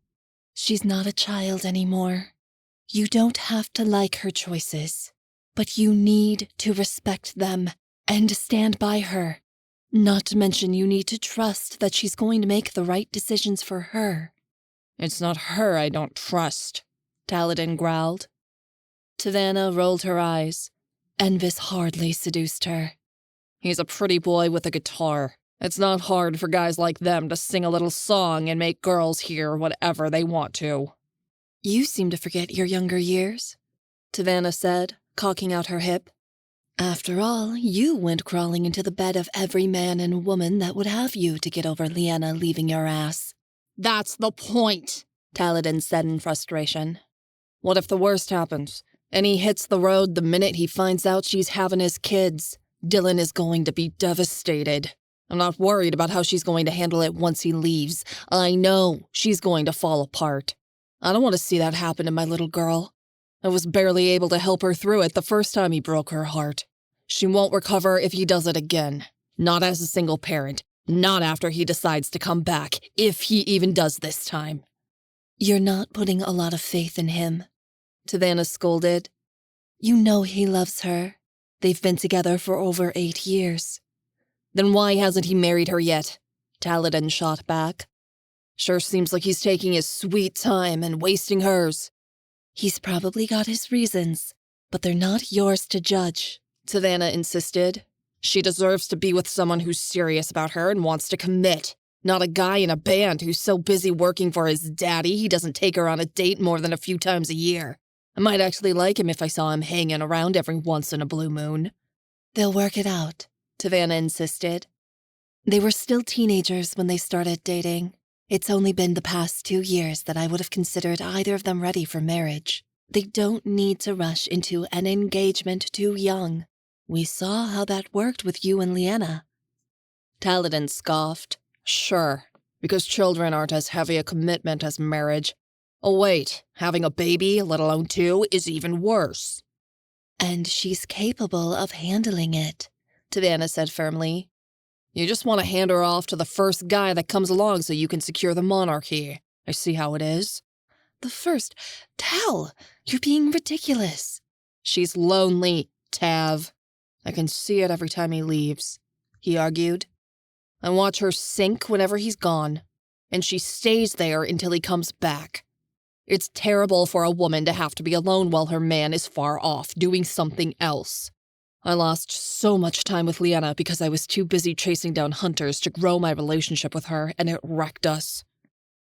She's not a child anymore. You don't have to like her choices, but you need to respect them and stand by her. Not to mention you need to trust that she's going to make the right decisions for her. It's not her I don't trust, Taladin growled. Savannah rolled her eyes. Envis hardly seduced her. He's a pretty boy with a guitar. It's not hard for guys like them to sing a little song and make girls hear whatever they want to. You seem to forget your younger years, Savannah said, cocking out her hip. After all, you went crawling into the bed of every man and woman that would have you to get over Lyanna leaving your ass. That's the point, Taladin said in frustration. What if the worst happens, and he hits the road the minute he finds out she's having his kids? Dylan is going to be devastated. I'm not worried about how she's going to handle it once he leaves. I know she's going to fall apart. I don't want to see that happen to my little girl. I was barely able to help her through it the first time he broke her heart. She won't recover if he does it again. Not as a single parent. Not after he decides to come back, if he even does this time. You're not putting a lot of faith in him, Savannah scolded. You know he loves her. They've been together for over 8 years. Then why hasn't he married her yet? Taladin shot back. Sure seems like he's taking his sweet time and wasting hers. He's probably got his reasons, but they're not yours to judge, Savannah insisted. She deserves to be with someone who's serious about her and wants to commit, not a guy in a band who's so busy working for his daddy he doesn't take her on a date more than a few times a year. I might actually like him if I saw him hanging around every once in a blue moon. They'll work it out, Savannah insisted. They were still teenagers when they started dating. It's only been the past 2 years that I would have considered either of them ready for marriage. They don't need to rush into an engagement too young. We saw how that worked with you and Lyanna. Taladin scoffed. Sure, because children aren't as heavy a commitment as marriage. Oh wait, having a baby, let alone 2, is even worse. And she's capable of handling it, Savannah said firmly. You just want to hand her off to the first guy that comes along so you can secure the monarchy. I see how it is. The first? Tal, you're being ridiculous. She's lonely, Tav. I can see it every time he leaves, he argued. I watch her sink whenever he's gone, and she stays there until he comes back. It's terrible for a woman to have to be alone while her man is far off, doing something else. I lost so much time with Lyanna because I was too busy chasing down hunters to grow my relationship with her, and it wrecked us.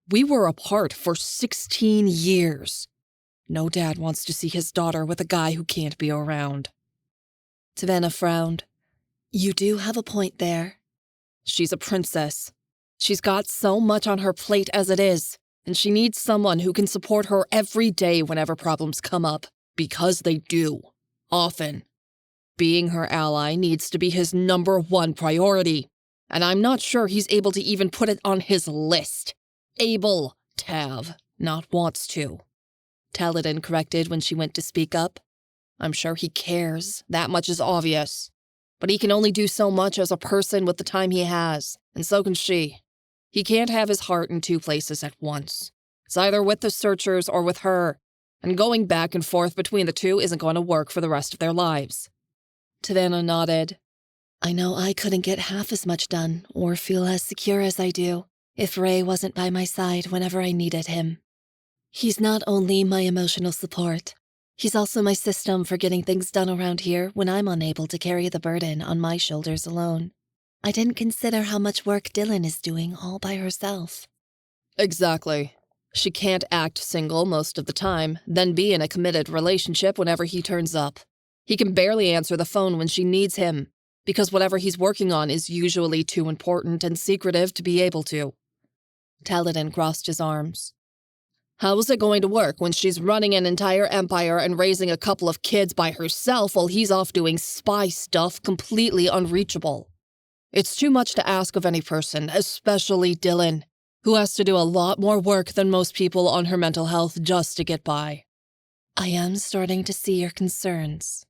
We were apart for 16 years. No dad wants to see his daughter with a guy who can't be around. Savannah frowned. You do have a point there. She's a princess. She's got so much on her plate as it is, and she needs someone who can support her every day whenever problems come up, because they do. Often. Being her ally needs to be his #1 priority, and I'm not sure he's able to even put it on his list. Able, Tav, not wants to. Taladin corrected when she went to speak up. I'm sure he cares, that much is obvious. But he can only do so much as a person with the time he has, and so can she. He can't have his heart in 2 places at once. It's either with the Searchers or with her, and going back and forth between the 2 isn't going to work for the rest of their lives. Savannah nodded. I know I couldn't get half as much done or feel as secure as I do if Ray wasn't by my side whenever I needed him. He's not only my emotional support, he's also my system for getting things done around here when I'm unable to carry the burden on my shoulders alone. I didn't consider how much work Dylan is doing all by herself. Exactly. She can't act single most of the time, then be in a committed relationship whenever he turns up. He can barely answer the phone when she needs him, because whatever he's working on is usually too important and secretive to be able to. Taladin crossed his arms. How is it going to work when she's running an entire empire and raising a couple of kids by herself while he's off doing spy stuff completely unreachable? It's too much to ask of any person, especially Dylan, who has to do a lot more work than most people on her mental health just to get by. I am starting to see your concerns.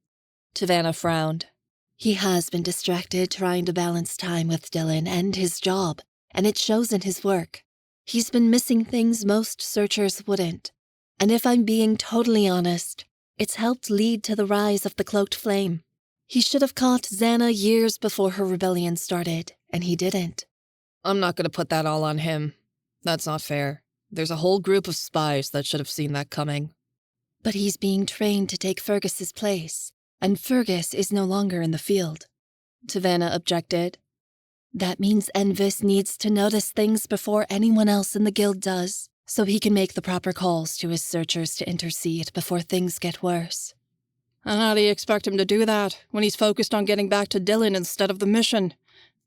Tavanna frowned. He has been distracted trying to balance time with Dylan and his job, and it shows in his work. He's been missing things most searchers wouldn't. And if I'm being totally honest, it's helped lead to the rise of the Cloaked Flame. He should have caught Xana years before her rebellion started, and he didn't. I'm not going to put that all on him. That's not fair. There's a whole group of spies that should have seen that coming. But he's being trained to take Fergus's place, and Fergus is no longer in the field. Tavanna objected. That means Envis needs to notice things before anyone else in the guild does, so he can make the proper calls to his searchers to intercede before things get worse. And how do you expect him to do that when he's focused on getting back to Dylan instead of the mission?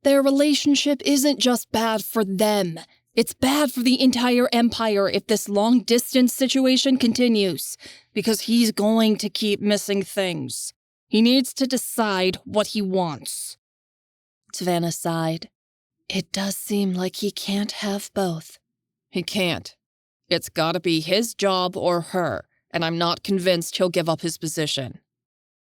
Their relationship isn't just bad for them. It's bad for the entire empire if this long-distance situation continues, because he's going to keep missing things. He needs to decide what he wants. Tavanna sighed. It does seem like he can't have both. He can't. It's gotta be his job or her, and I'm not convinced he'll give up his position.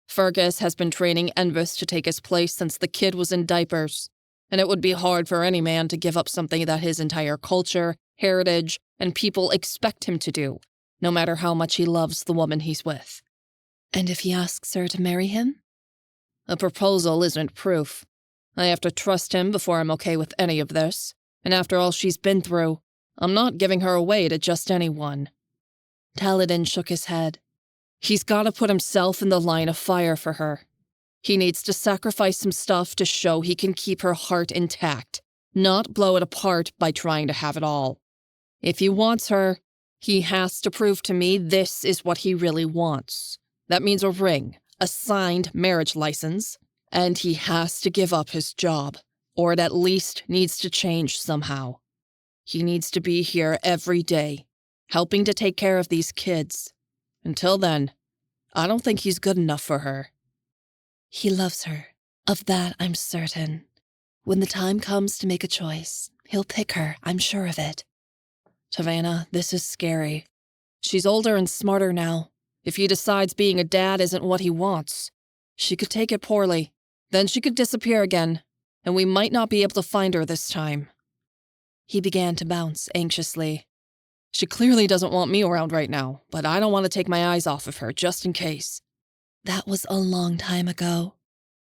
Fergus has been training Envis to take his place since the kid was in diapers, and it would be hard for any man to give up something that his entire culture, heritage, and people expect him to do, no matter how much he loves the woman he's with. And if he asks her to marry him? A proposal isn't proof. I have to trust him before I'm okay with any of this, and after all she's been through, I'm not giving her away to just anyone. Taladin shook his head. He's gotta put himself in the line of fire for her. He needs to sacrifice some stuff to show he can keep her heart intact, not blow it apart by trying to have it all. If he wants her, he has to prove to me this is what he really wants. That means a ring, a signed marriage license, and he has to give up his job, or it at least needs to change somehow. He needs to be here every day, helping to take care of these kids. Until then, I don't think he's good enough for her. He loves her. Of that, I'm certain. When the time comes to make a choice, he'll pick her, I'm sure of it. Tavanna, this is scary. She's older and smarter now. If he decides being a dad isn't what he wants, she could take it poorly. Then she could disappear again, and we might not be able to find her this time. He began to bounce anxiously. She clearly doesn't want me around right now, but I don't want to take my eyes off of her just in case. That was a long time ago.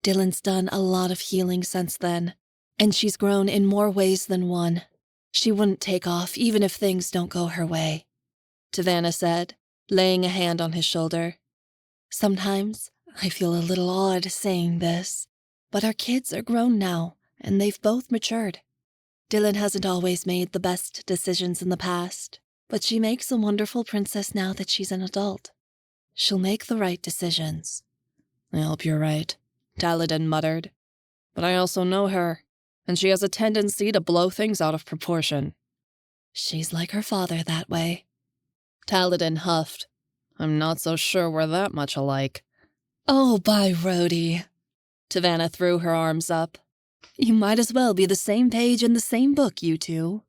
Dylan's done a lot of healing since then, and she's grown in more ways than one. She wouldn't take off even if things don't go her way. Tavanna said, laying a hand on his shoulder. Sometimes I feel a little odd saying this, but our kids are grown now, and they've both matured. Dylan hasn't always made the best decisions in the past, but she makes a wonderful princess now that she's an adult. She'll make the right decisions. I hope you're right, Taladin muttered. But I also know her, and she has a tendency to blow things out of proportion. She's like her father that way. Taladin huffed. I'm not so sure we're that much alike. Oh, by Rhodi. Tavanna threw her arms up. You might as well be the same page in the same book, you two.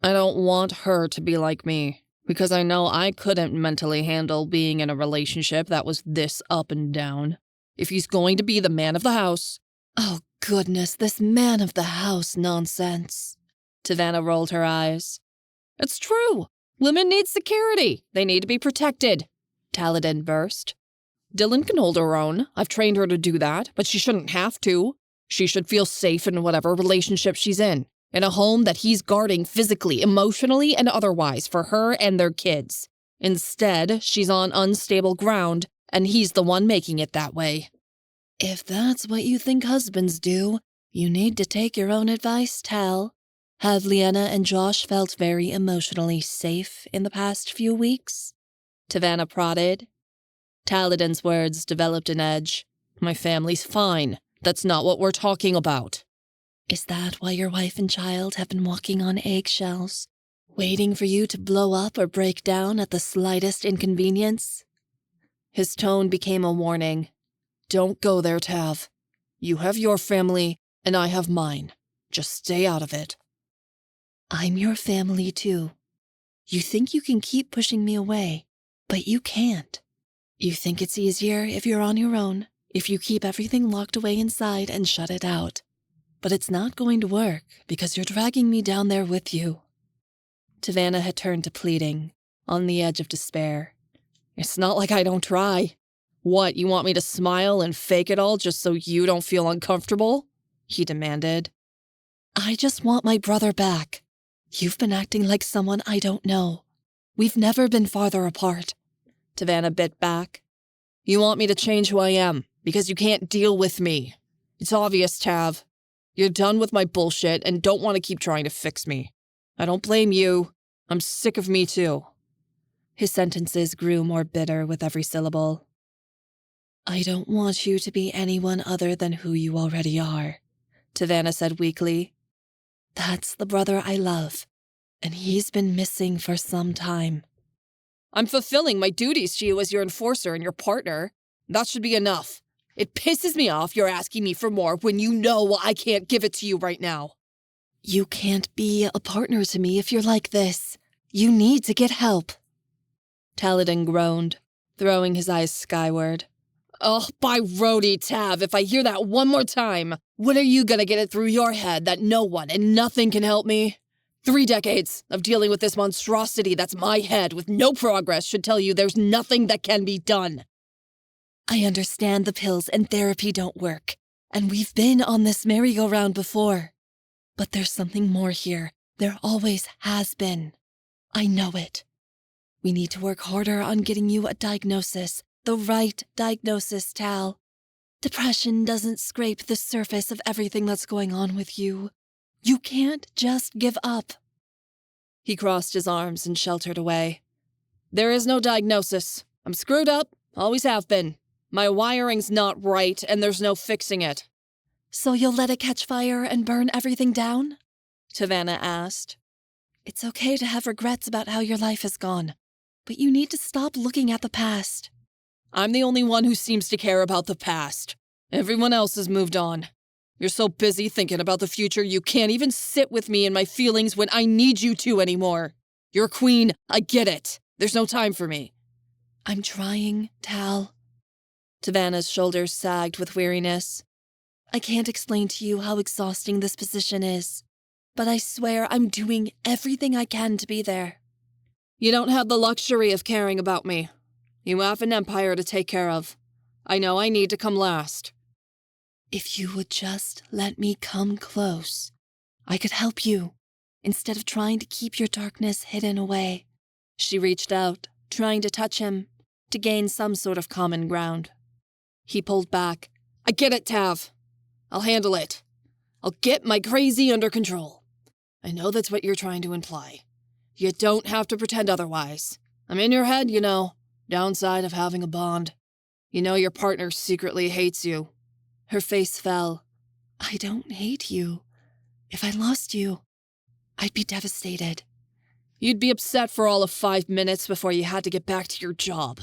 I don't want her to be like me, because I know I couldn't mentally handle being in a relationship that was this up and down. If he's going to be the man of the house... Oh, goodness, this man of the house nonsense. Tavanna rolled her eyes. It's true. Women need security. They need to be protected. Taladin burst. Dylan can hold her own. I've trained her to do that, but she shouldn't have to. She should feel safe in whatever relationship she's in a home that he's guarding physically, emotionally, and otherwise for her and their kids. Instead, she's on unstable ground, and he's the one making it that way. If that's what you think husbands do, you need to take your own advice, Tal. Have Leanna and Josh felt very emotionally safe in the past few weeks? Tavanna prodded. Taladin's words developed an edge. My family's fine. That's not what we're talking about. Is that why your wife and child have been walking on eggshells? Waiting for you to blow up or break down at the slightest inconvenience? His tone became a warning. Don't go there, Tav. You have your family, and I have mine. Just stay out of it. I'm your family too. You think you can keep pushing me away, but you can't. You think it's easier if you're on your own, if you keep everything locked away inside and shut it out. But it's not going to work because you're dragging me down there with you. Tavanna had turned to pleading, on the edge of despair. It's not like I don't try. What, you want me to smile and fake it all just so you don't feel uncomfortable? He demanded. I just want my brother back. You've been acting like someone I don't know. We've never been farther apart. Tavanna bit back. You want me to change who I am because you can't deal with me. It's obvious, Tav. You're done with my bullshit and don't want to keep trying to fix me. I don't blame you. I'm sick of me too. His sentences grew more bitter with every syllable. I don't want you to be anyone other than who you already are, Tavanna said weakly. That's the brother I love, and he's been missing for some time. I'm fulfilling my duties to you as your enforcer and your partner. That should be enough. It pisses me off you're asking me for more when you know I can't give it to you right now. You can't be a partner to me if you're like this. You need to get help. Taladin groaned, throwing his eyes skyward. Oh, by Rhodi, Tav, if I hear that one more time, when are you gonna get it through your head that no one and nothing can help me? 3 decades of dealing with this monstrosity that's my head with no progress should tell you there's nothing that can be done. I understand the pills and therapy don't work, and we've been on this merry-go-round before. But there's something more here. There always has been. I know it. We need to work harder on getting you a diagnosis. The right diagnosis, Tal. Depression doesn't scrape the surface of everything that's going on with you. You can't just give up. He crossed his arms and sheltered away. There is no diagnosis. I'm screwed up. Always have been. My wiring's not right, and there's no fixing it. So you'll let it catch fire and burn everything down? Tavanna asked. It's okay to have regrets about how your life has gone, but you need to stop looking at the past. I'm the only one who seems to care about the past. Everyone else has moved on. You're so busy thinking about the future you can't even sit with me and my feelings when I need you to anymore. You're a queen, I get it. There's no time for me. I'm trying, Tal. Tavanna's shoulders sagged with weariness. I can't explain to you how exhausting this position is, but I swear I'm doing everything I can to be there. You don't have the luxury of caring about me. You have an empire to take care of. I know I need to come last. If you would just let me come close, I could help you, instead of trying to keep your darkness hidden away. She reached out, trying to touch him, to gain some sort of common ground. He pulled back. I get it, Tav. I'll handle it. I'll get my crazy under control. I know that's what you're trying to imply. You don't have to pretend otherwise. I'm in your head, you know. Downside of having a bond. You know your partner secretly hates you. Her face fell. I don't hate you. If I lost you, I'd be devastated. You'd be upset for all of 5 minutes before you had to get back to your job.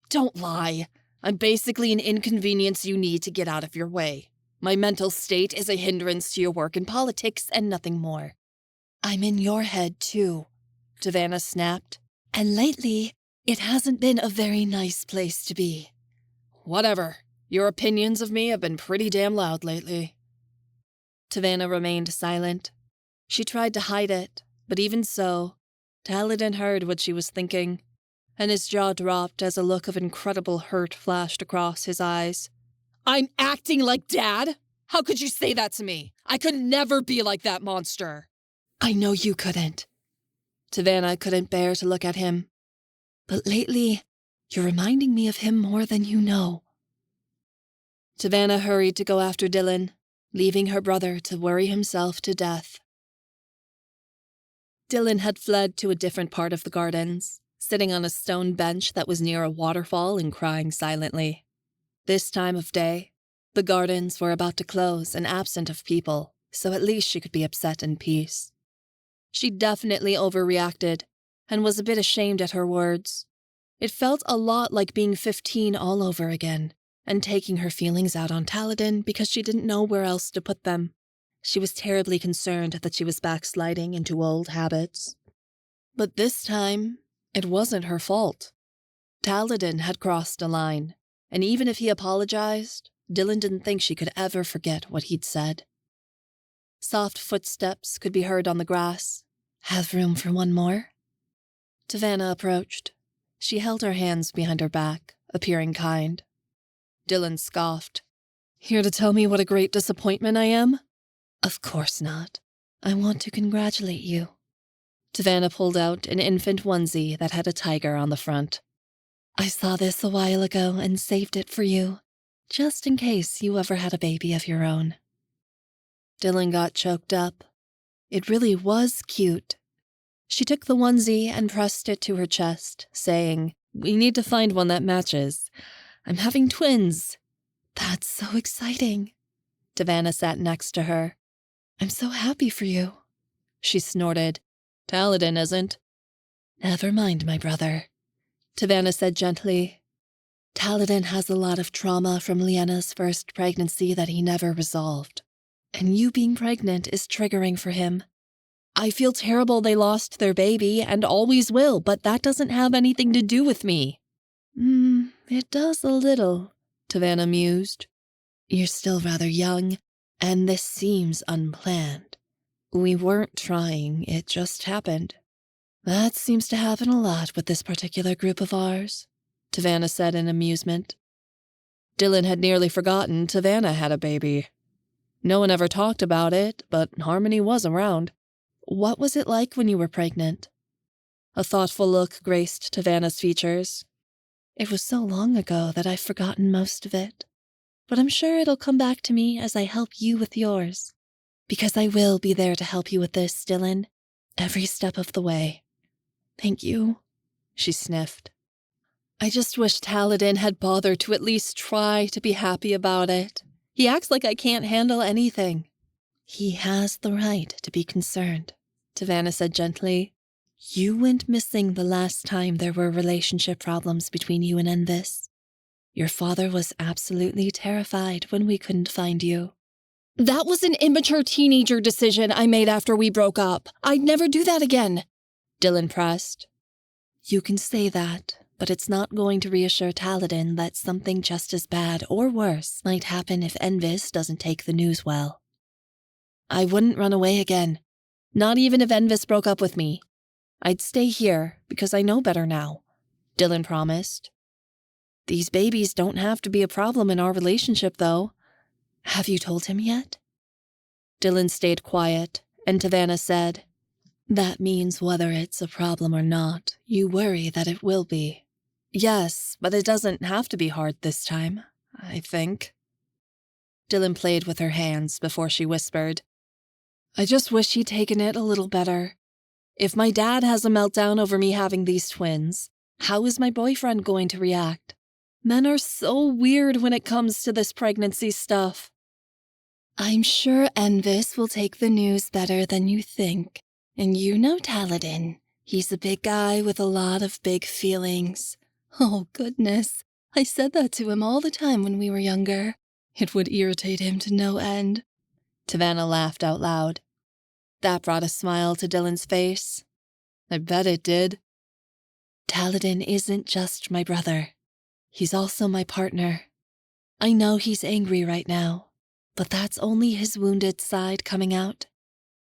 Don't lie. I'm basically an inconvenience you need to get out of your way. My mental state is a hindrance to your work in politics and nothing more. I'm in your head, too, Tavanna snapped. And lately, it hasn't been a very nice place to be. Whatever. Your opinions of me have been pretty damn loud lately. Tavanna remained silent. She tried to hide it, but even so, Taladin heard what she was thinking, and his jaw dropped as a look of incredible hurt flashed across his eyes. I'm acting like Dad? How could you say that to me? I could never be like that monster. I know you couldn't. Tavanna couldn't bear to look at him. But lately, you're reminding me of him more than you know. Tavanna hurried to go after Dylan, leaving her brother to worry himself to death. Dylan had fled to a different part of the gardens, sitting on a stone bench that was near a waterfall and crying silently. This time of day, the gardens were about to close and absent of people, so at least she could be upset in peace. She definitely overreacted, and was a bit ashamed at her words. It felt a lot like being 15 all over again, and taking her feelings out on Taladin because she didn't know where else to put them. She was terribly concerned that she was backsliding into old habits. But this time, it wasn't her fault. Taladin had crossed a line, and even if he apologized, Dylan didn't think she could ever forget what he'd said. Soft footsteps could be heard on the grass. Have room for one more? Tavanna approached. She held her hands behind her back, appearing kind. Dylan scoffed. Here to tell me what a great disappointment I am? Of course not. I want to congratulate you. Tavanna pulled out an infant onesie that had a tiger on the front. I saw this a while ago and saved it for you, just in case you ever had a baby of your own. Dylan got choked up. It really was cute. She took the onesie and pressed it to her chest, saying, We need to find one that matches. I'm having twins. That's so exciting. Tavanna sat next to her. I'm so happy for you. She snorted. Taladin isn't. Never mind, my brother. Tavanna said gently. Taladin has a lot of trauma from Lyanna's first pregnancy that he never resolved. And you being pregnant is triggering for him. I feel terrible they lost their baby and always will, but that doesn't have anything to do with me. It does a little, Tavanna mused. You're still rather young, and this seems unplanned. We weren't trying, it just happened. That seems to happen a lot with this particular group of ours, Tavanna said in amusement. Dylan had nearly forgotten Tavanna had a baby. No one ever talked about it, but Harmony was around. What was it like when you were pregnant? A thoughtful look graced Tavanna's features. It was so long ago that I've forgotten most of it. But I'm sure it'll come back to me as I help you with yours. Because I will be there to help you with this, Dylan. Every step of the way. Thank you, she sniffed. I just wish Taladin had bothered to at least try to be happy about it. He acts like I can't handle anything. He has the right to be concerned, Tavanna said gently. You went missing the last time there were relationship problems between you and Envis. Your father was absolutely terrified when we couldn't find you. That was an immature teenager decision I made after we broke up. I'd never do that again, Dylan pressed. You can say that, but it's not going to reassure Taladin that something just as bad or worse might happen if Envis doesn't take the news well. I wouldn't run away again, not even if Envis broke up with me. I'd stay here because I know better now, Dylan promised. These babies don't have to be a problem in our relationship, though. Have you told him yet? Dylan stayed quiet, and Tavanna said, That means whether it's a problem or not, you worry that it will be. Yes, but it doesn't have to be hard this time, I think. Dylan played with her hands before she whispered, I just wish he'd taken it a little better. If my dad has a meltdown over me having these twins, how is my boyfriend going to react? Men are so weird when it comes to this pregnancy stuff. I'm sure Envis will take the news better than you think. And you know Taladin. He's a big guy with a lot of big feelings. Oh, goodness. I said that to him all the time when we were younger. It would irritate him to no end. Tavanna laughed out loud. That brought a smile to Dylan's face. I bet it did. Taladin isn't just my brother. He's also my partner. I know he's angry right now, but that's only his wounded side coming out.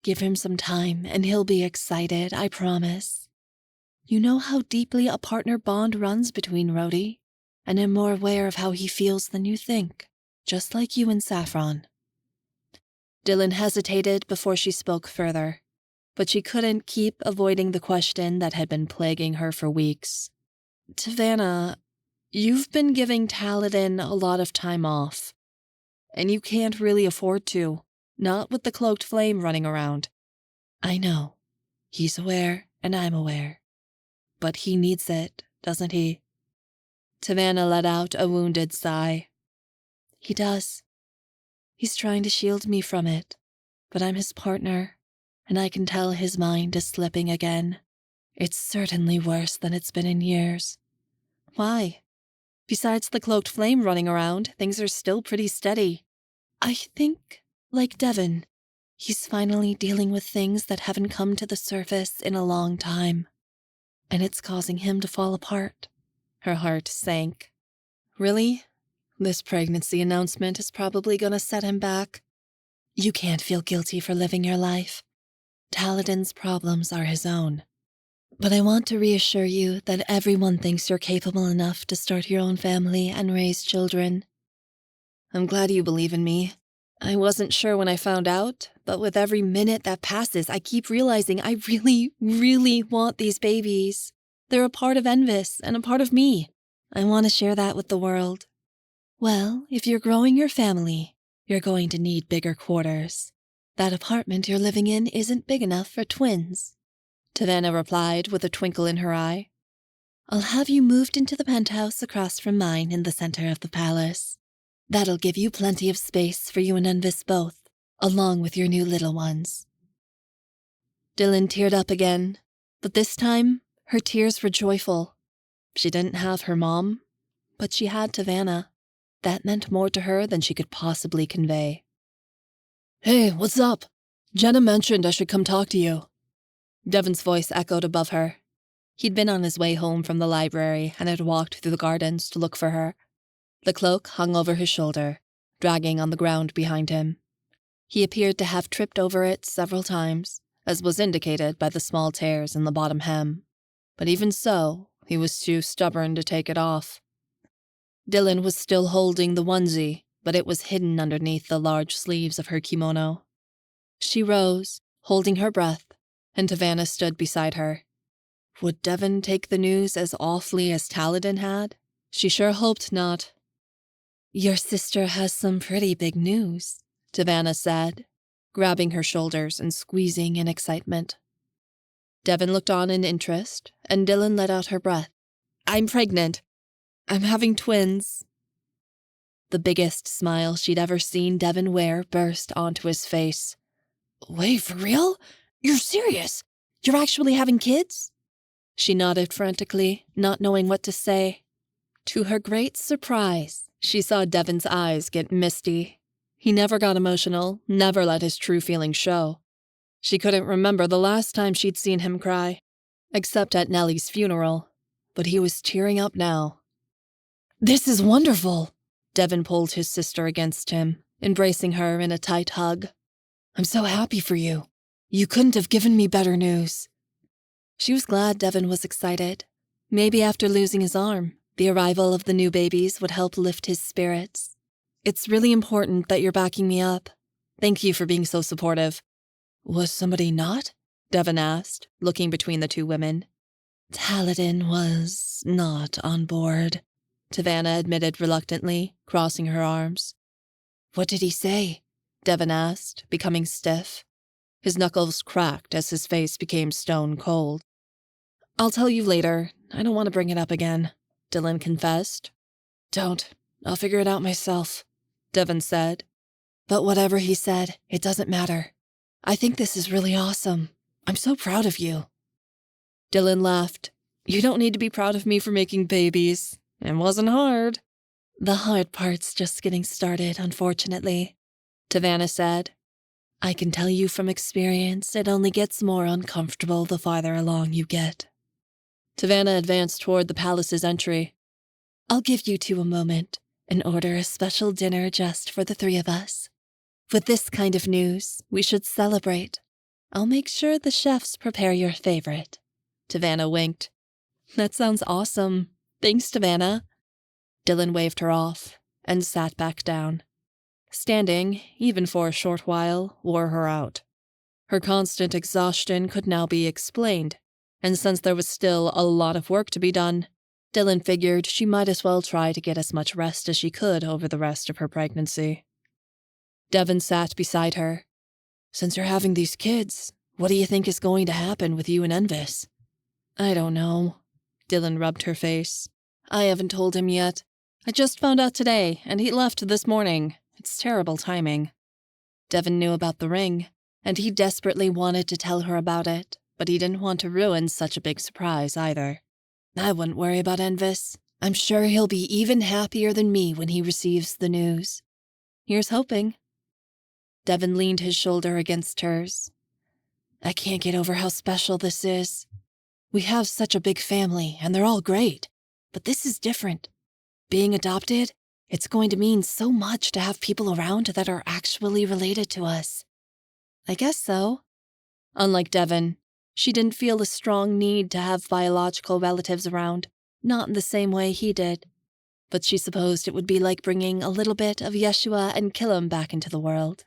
Give him some time and he'll be excited, I promise. You know how deeply a partner bond runs between Rhodi, and I'm more aware of how he feels than you think, just like you and Saffron. Dylan hesitated before she spoke further, but she couldn't keep avoiding the question that had been plaguing her for weeks. Tavanna, you've been giving Taladin a lot of time off, and you can't really afford to, not with the Cloaked Flame running around. I know. He's aware, and I'm aware. But he needs it, doesn't he? Tavanna let out a wounded sigh. He does. He's trying to shield me from it, but I'm his partner, and I can tell his mind is slipping again. It's certainly worse than it's been in years. Why? Besides the Cloaked Flame running around, things are still pretty steady. I think, like Devin, he's finally dealing with things that haven't come to the surface in a long time. And it's causing him to fall apart. Her heart sank. Really? This pregnancy announcement is probably going to set him back. You can't feel guilty for living your life. Taladin's problems are his own. But I want to reassure you that everyone thinks you're capable enough to start your own family and raise children. I'm glad you believe in me. I wasn't sure when I found out, but with every minute that passes, I keep realizing I really, really want these babies. They're a part of Envis and a part of me. I want to share that with the world. Well, if you're growing your family, you're going to need bigger quarters. That apartment you're living in isn't big enough for twins. Tavanna replied with a twinkle in her eye. I'll have you moved into the penthouse across from mine in the center of the palace. That'll give you plenty of space for you and Envis both, along with your new little ones. Dylan teared up again, but this time her tears were joyful. She didn't have her mom, but she had Tavanna. That meant more to her than she could possibly convey. Hey, what's up? Jenna mentioned I should come talk to you. Devin's voice echoed above her. He'd been on his way home from the library and had walked through the gardens to look for her. The cloak hung over his shoulder, dragging on the ground behind him. He appeared to have tripped over it several times, as was indicated by the small tears in the bottom hem. But even so, he was too stubborn to take it off. Dylan was still holding the onesie, but it was hidden underneath the large sleeves of her kimono. She rose, holding her breath, and Tavanna stood beside her. Would Devin take the news as awfully as Taladin had? She sure hoped not. Your sister has some pretty big news, Tavanna said, grabbing her shoulders and squeezing in excitement. Devin looked on in interest, and Dylan let out her breath. I'm pregnant. I'm having twins. The biggest smile she'd ever seen Devin wear burst onto his face. Wait, for real? You're serious? You're actually having kids? She nodded frantically, not knowing what to say. To her great surprise, she saw Devin's eyes get misty. He never got emotional, never let his true feelings show. She couldn't remember the last time she'd seen him cry, except at Nellie's funeral, but he was tearing up now. This is wonderful! Devin pulled his sister against him, embracing her in a tight hug. I'm so happy for you. You couldn't have given me better news. She was glad Devin was excited. Maybe after losing his arm, the arrival of the new babies would help lift his spirits. It's really important that you're backing me up. Thank you for being so supportive. Was somebody not? Devin asked, looking between the two women. Taladin was not on board, Tavanna admitted reluctantly, crossing her arms. What did he say? Devin asked, becoming stiff. His knuckles cracked as his face became stone cold. I'll tell you later. I don't want to bring it up again, Dylan confessed. Don't. I'll figure it out myself, Devin said. But whatever he said, it doesn't matter. I think this is really awesome. I'm so proud of you. Dylan laughed. You don't need to be proud of me for making babies. It wasn't hard. The hard part's just getting started, unfortunately, Tavanna said. I can tell you from experience it only gets more uncomfortable the farther along you get. Tavanna advanced toward the palace's entry. I'll give you two a moment and order a special dinner just for the three of us. With this kind of news, we should celebrate. I'll make sure the chefs prepare your favorite. Tavanna winked. That sounds awesome. Thanks, Tavanna. Dylan waved her off and sat back down. Standing, even for a short while, wore her out. Her constant exhaustion could now be explained, and since there was still a lot of work to be done, Dylan figured she might as well try to get as much rest as she could over the rest of her pregnancy. Devin sat beside her. Since you're having these kids, what do you think is going to happen with you and Envis? I don't know. Dylan rubbed her face. I haven't told him yet. I just found out today, and he left this morning. It's terrible timing. Devin knew about the ring. and he desperately wanted to tell her about it, but he didn't want to ruin such a big surprise either. I wouldn't worry about Envis. I'm sure he'll be even happier than me when he receives the news. Here's hoping. Devin leaned his shoulder against hers. I can't get over how special this is. We have such a big family, and they're all great, but this is different. Being adopted, it's going to mean so much to have people around that are actually related to us. I guess so. Unlike Devin, she didn't feel a strong need to have biological relatives around, not in the same way he did. But she supposed it would be like bringing a little bit of Yeshua and Killam back into the world.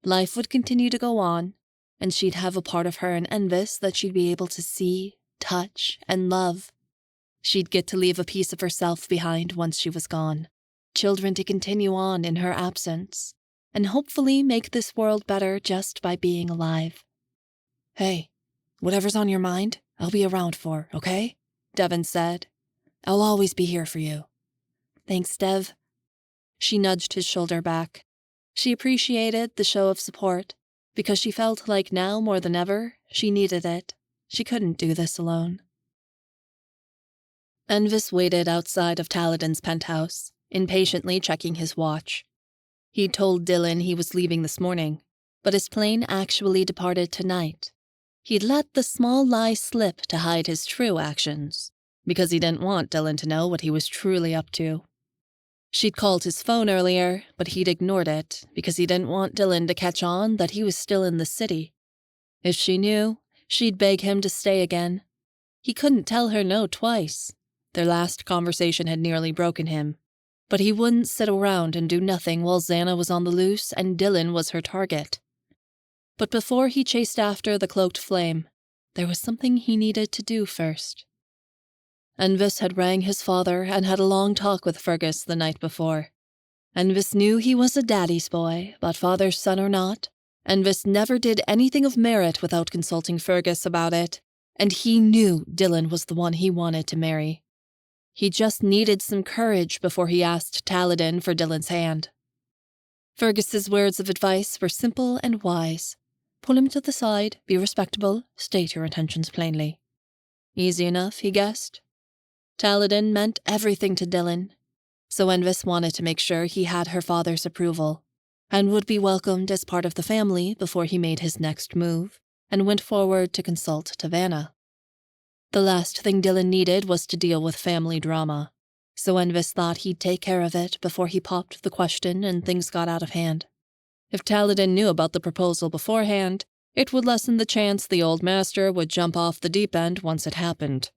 Life would continue to go on, and she'd have a part of her in Envis that she'd be able to see, touch, and love. She'd get to leave a piece of herself behind once she was gone, children to continue on in her absence, and hopefully make this world better just by being alive. Hey, whatever's on your mind, I'll be around for, okay? Devin said. I'll always be here for you. Thanks, Dev. She nudged his shoulder back. She appreciated the show of support, because she felt like now more than ever, she needed it. She couldn't do this alone. Envis waited outside of Taladin's penthouse, impatiently checking his watch. He'd told Dylan he was leaving this morning, but his plane actually departed tonight. He'd let the small lie slip to hide his true actions, because he didn't want Dylan to know what he was truly up to. She'd called his phone earlier, but he'd ignored it because he didn't want Dylan to catch on that he was still in the city. If she knew, she'd beg him to stay again. He couldn't tell her no twice. Their last conversation had nearly broken him, but he wouldn't sit around and do nothing while Xana was on the loose and Dylan was her target. But before he chased after the Cloaked Flame, there was something he needed to do first. Envis had rang his father and had a long talk with Fergus the night before. Envis knew he was a daddy's boy, but father's son or not, Envis never did anything of merit without consulting Fergus about it, and he knew Dylan was the one he wanted to marry. He just needed some courage before he asked Taladin for Dylan's hand. Fergus's words of advice were simple and wise. Pull him to the side, be respectable, state your intentions plainly. Easy enough, he guessed. Taladin meant everything to Dylan, so Envis wanted to make sure he had her father's approval, and would be welcomed as part of the family before he made his next move, and went forward to consult Tavanna. The last thing Dylan needed was to deal with family drama, so Envis thought he'd take care of it before he popped the question and things got out of hand. If Taladin knew about the proposal beforehand, it would lessen the chance the old master would jump off the deep end once it happened.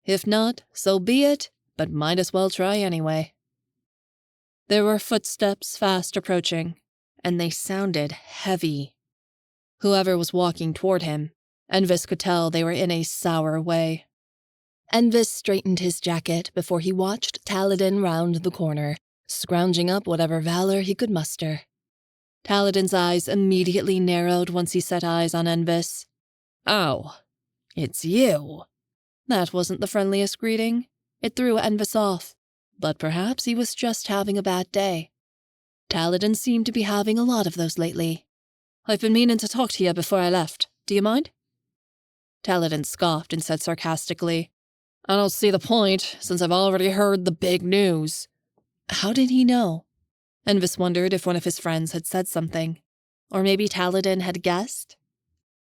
If not, so be it, but might as well try anyway. There were footsteps fast approaching, and they sounded heavy. Whoever was walking toward him, Envis could tell they were in a sour way. Envis straightened his jacket before he watched Taladin round the corner, scrounging up whatever valor he could muster. Taladin's eyes immediately narrowed once he set eyes on Envis. Oh, it's you. That wasn't the friendliest greeting. It threw Envis off, but perhaps he was just having a bad day. Taladin seemed to be having a lot of those lately. I've been meaning to talk to you before I left. Do you mind? Taladin scoffed and said sarcastically, I don't see the point, since I've already heard the big news. How did he know? Envis wondered if one of his friends had said something. Or maybe Taladin had guessed?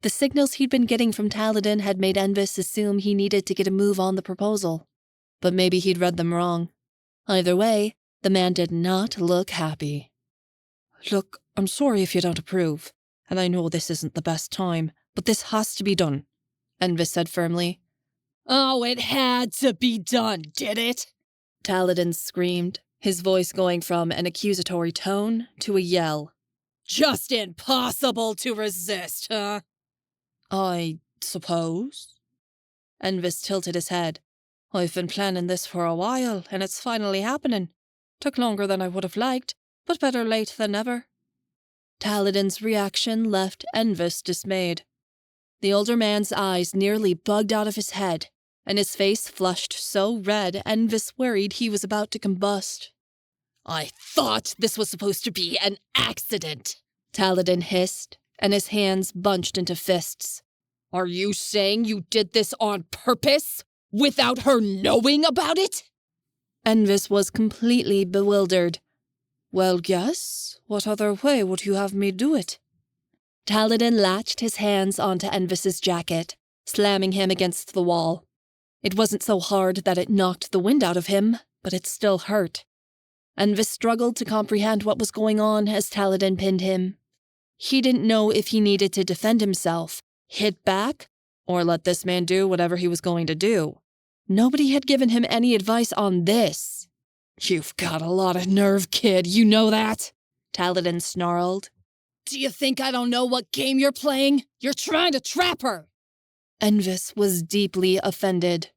The signals he'd been getting from Taladin had made Envis assume he needed to get a move on the proposal. But maybe he'd read them wrong. Either way, the man did not look happy. Look, I'm sorry if you don't approve, and I know this isn't the best time, but this has to be done, Envis said firmly. Oh, it had to be done, did it? Taladin screamed, his voice going from an accusatory tone to a yell. Just impossible to resist, huh? I suppose. Envis tilted his head. I've been planning this for a while, and it's finally happening. Took longer than I would have liked, but better late than never. Taladin's reaction left Envis dismayed. The older man's eyes nearly bugged out of his head, and his face flushed so red Envis worried he was about to combust. I thought this was supposed to be an accident, Taladin hissed, and his hands bunched into fists. "Are you saying you did this on purpose, without her knowing about it?" Envis was completely bewildered. "Well, yes. What other way would you have me do it?" Taladin latched his hands onto Envis's jacket, slamming him against the wall. It wasn't so hard that it knocked the wind out of him, but it still hurt. Envis struggled to comprehend what was going on as Taladin pinned him. He didn't know if he needed to defend himself, hit back, or let this man do whatever he was going to do. Nobody had given him any advice on this. "You've got a lot of nerve, kid, you know that?" Taladin snarled. "Do you think I don't know what game you're playing? You're trying to trap her!" Envis was deeply offended.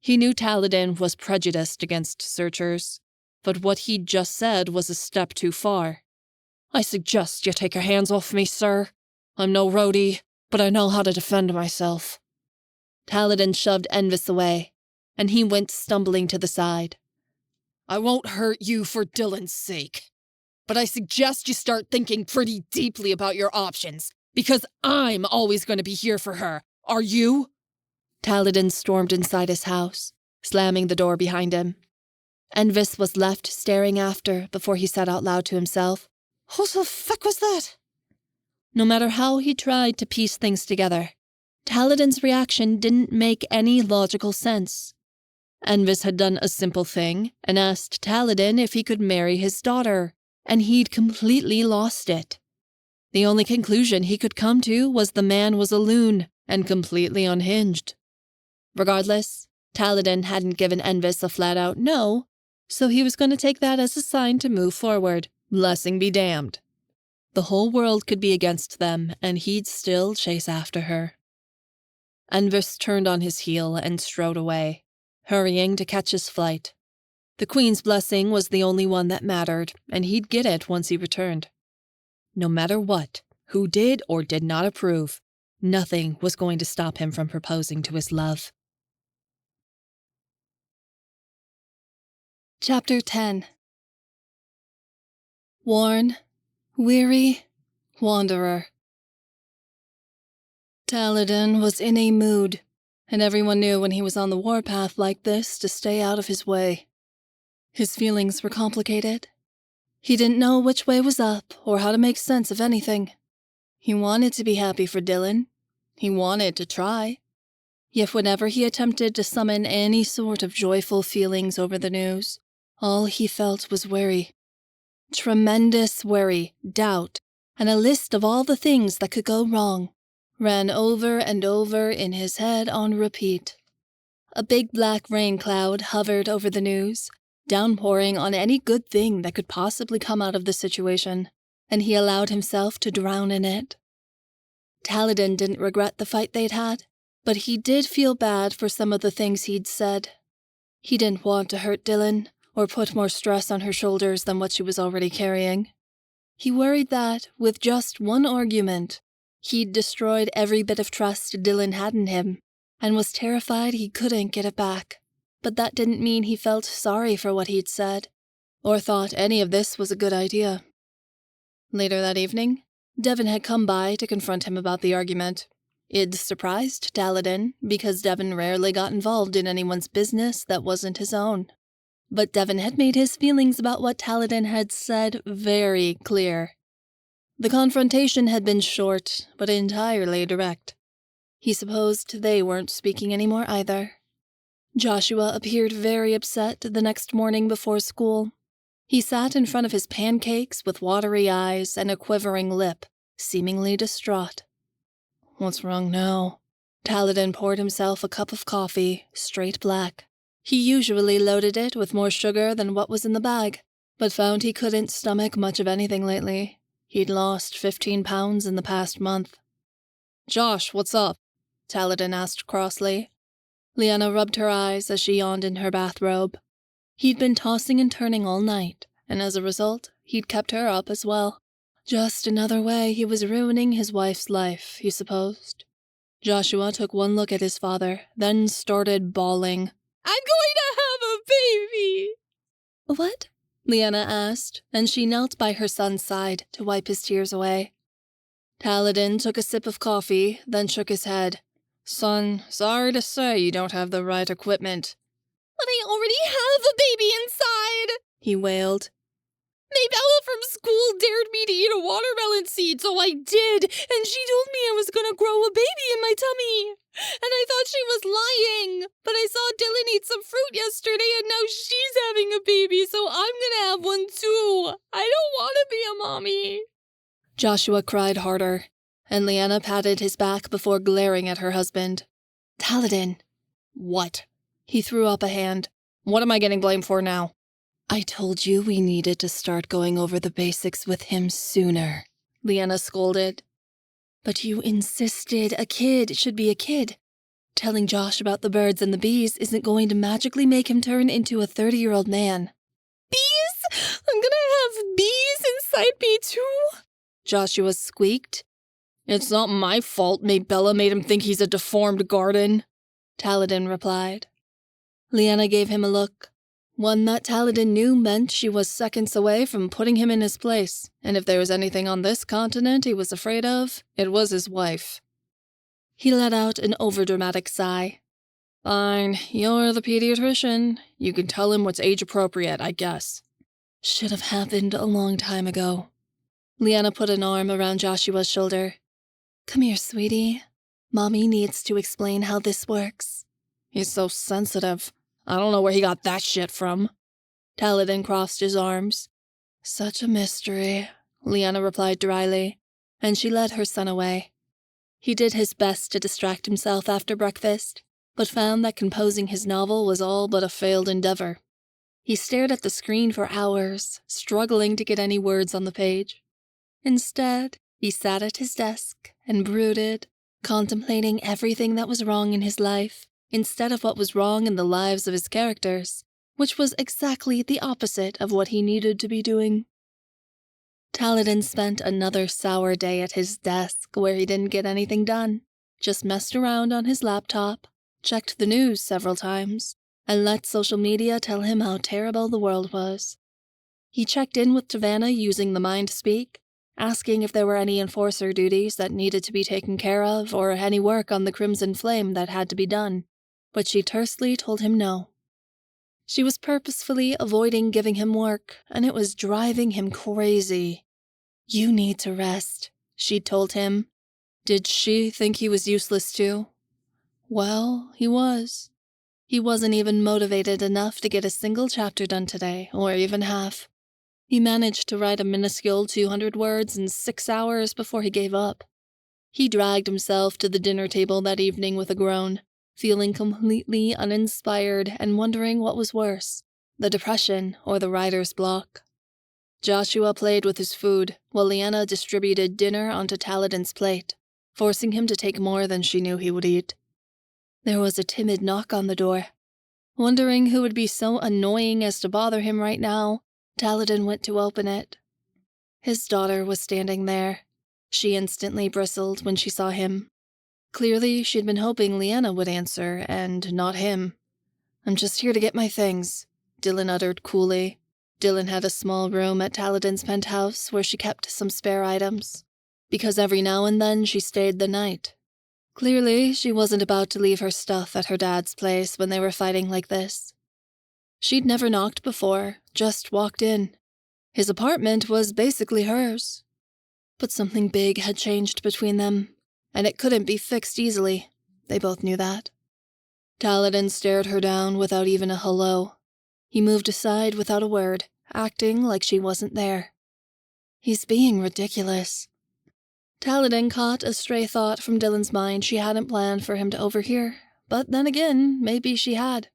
He knew Taladin was prejudiced against searchers, but what he'd just said was a step too far. "I suggest you take your hands off me, sir. I'm no Rhodi, but I know how to defend myself." Taladin shoved Envis away, and he went stumbling to the side. "I won't hurt you for Dylan's sake, but I suggest you start thinking pretty deeply about your options, because I'm always going to be here for her. Are you?" Taladin stormed inside his house, slamming the door behind him. Envis was left staring after before he said out loud to himself, "What the fuck was that?" No matter how he tried to piece things together, Taladin's reaction didn't make any logical sense. Envis had done a simple thing and asked Taladin if he could marry his daughter, and he'd completely lost it. The only conclusion he could come to was the man was a loon and completely unhinged. Regardless, Taladin hadn't given Envis a flat-out no, so he was going to take that as a sign to move forward. Blessing be damned. The whole world could be against them, and he'd still chase after her. Envis turned on his heel and strode away, hurrying to catch his flight. The Queen's blessing was the only one that mattered, and he'd get it once he returned. No matter what, who did or did not approve, nothing was going to stop him from proposing to his love. Chapter 10. Worn, weary, wanderer. Taladin was in a mood, and everyone knew when he was on the warpath like this to stay out of his way. His feelings were complicated. He didn't know which way was up or how to make sense of anything. He wanted to be happy for Dylan. He wanted to try. Yet whenever he attempted to summon any sort of joyful feelings over the news, all he felt was worry. Tremendous worry, doubt, and a list of all the things that could go wrong ran over and over in his head on repeat. A big black rain cloud hovered over the news, downpouring on any good thing that could possibly come out of the situation, and he allowed himself to drown in it. Taladin didn't regret the fight they'd had, but he did feel bad for some of the things he'd said. He didn't want to hurt Dylan or put more stress on her shoulders than what she was already carrying. He worried that, with just one argument, he'd destroyed every bit of trust Dylan had in him, and was terrified he couldn't get it back. But that didn't mean he felt sorry for what he'd said, or thought any of this was a good idea. Later that evening, Devin had come by to confront him about the argument. It surprised Taladin, because Devin rarely got involved in anyone's business that wasn't his own. But Devin had made his feelings about what Taladin had said very clear. The confrontation had been short, but entirely direct. He supposed they weren't speaking anymore either. Joshua appeared very upset the next morning before school. He sat in front of his pancakes with watery eyes and a quivering lip, seemingly distraught. "What's wrong now?" Taladin poured himself a cup of coffee, straight black. He usually loaded it with more sugar than what was in the bag, but found he couldn't stomach much of anything lately. He'd lost 15 pounds in the past month. "Josh, what's up?" Taladin asked crossly. Liana rubbed her eyes as she yawned in her bathrobe. He'd been tossing and turning all night, and as a result, he'd kept her up as well. Just another way he was ruining his wife's life, he supposed. Joshua took one look at his father, then started bawling. "I'm going to have a baby!" "What?" Liana asked, and she knelt by her son's side to wipe his tears away. Taladin took a sip of coffee, then shook his head. Son, sorry to say you don't have the right equipment. But I already have a baby inside, he wailed. Maybella from school dared me to eat a watermelon seed, so I did, and she told me I was gonna grow a baby in my tummy. And I thought she was lying, but I saw Dylan eat some fruit yesterday, and now she's having a baby, so I'm gonna have one too. I don't want to be a mommy. Joshua cried harder, and Leanna patted his back before glaring at her husband. Taladin. What? He threw up a hand. What am I getting blamed for now? I told you we needed to start going over the basics with him sooner, Leanna scolded. But you insisted a kid should be a kid. Telling Josh about the birds and the bees isn't going to magically make him turn into a 30-year-old man. Bees? I'm gonna have bees inside me too? Joshua squeaked. It's not my fault Maybella made him think he's a deformed garden, Taladin replied. Leanna gave him a look. One that Taladin knew meant she was seconds away from putting him in his place, and if there was anything on this continent he was afraid of, it was his wife. He let out an overdramatic sigh. Fine, you're the pediatrician. You can tell him what's age-appropriate, I guess. Should have happened a long time ago. Leanna put an arm around Joshua's shoulder. Come here, sweetie. Mommy needs to explain how this works. He's so sensitive. I don't know where he got that shit from. Taladin crossed his arms. Such a mystery, Leanna replied dryly, and she led her son away. He did his best to distract himself after breakfast, but found that composing his novel was all but a failed endeavor. He stared at the screen for hours, struggling to get any words on the page. Instead, he sat at his desk and brooded, contemplating everything that was wrong in his life, instead of what was wrong in the lives of his characters, which was exactly the opposite of what he needed to be doing. Taladin spent another sour day at his desk where he didn't get anything done, just messed around on his laptop, checked the news several times, and let social media tell him how terrible the world was. He checked in with Tavanna using the mind speak, asking if there were any enforcer duties that needed to be taken care of or any work on the Crimson Flame that had to be done, but she tersely told him no. She was purposefully avoiding giving him work, and it was driving him crazy. You need to rest, she told him. Did she think he was useless too? Well, he was. He wasn't even motivated enough to get a single chapter done today, or even half. He managed to write a minuscule 200 words in 6 hours before he gave up. He dragged himself to the dinner table that evening with a groan, feeling completely uninspired and wondering what was worse, the depression or the writer's block. Joshua played with his food, while Leanna distributed dinner onto Taladin's plate, forcing him to take more than she knew he would eat. There was a timid knock on the door. Wondering who would be so annoying as to bother him right now, Taladin went to open it. His daughter was standing there. She instantly bristled when she saw him. Clearly, she'd been hoping Leanna would answer, and not him. I'm just here to get my things, Dylan uttered coolly. Dylan had a small room at Taladin's penthouse where she kept some spare items, because every now and then she stayed the night. Clearly, she wasn't about to leave her stuff at her dad's place when they were fighting like this. She'd never knocked before, just walked in. His apartment was basically hers. But something big had changed between them, and it couldn't be fixed easily. They both knew that. Taladin stared her down without even a hello. He moved aside without a word, acting like she wasn't there. He's being ridiculous. Taladin caught a stray thought from Dylan's mind she hadn't planned for him to overhear, but then again, maybe she had.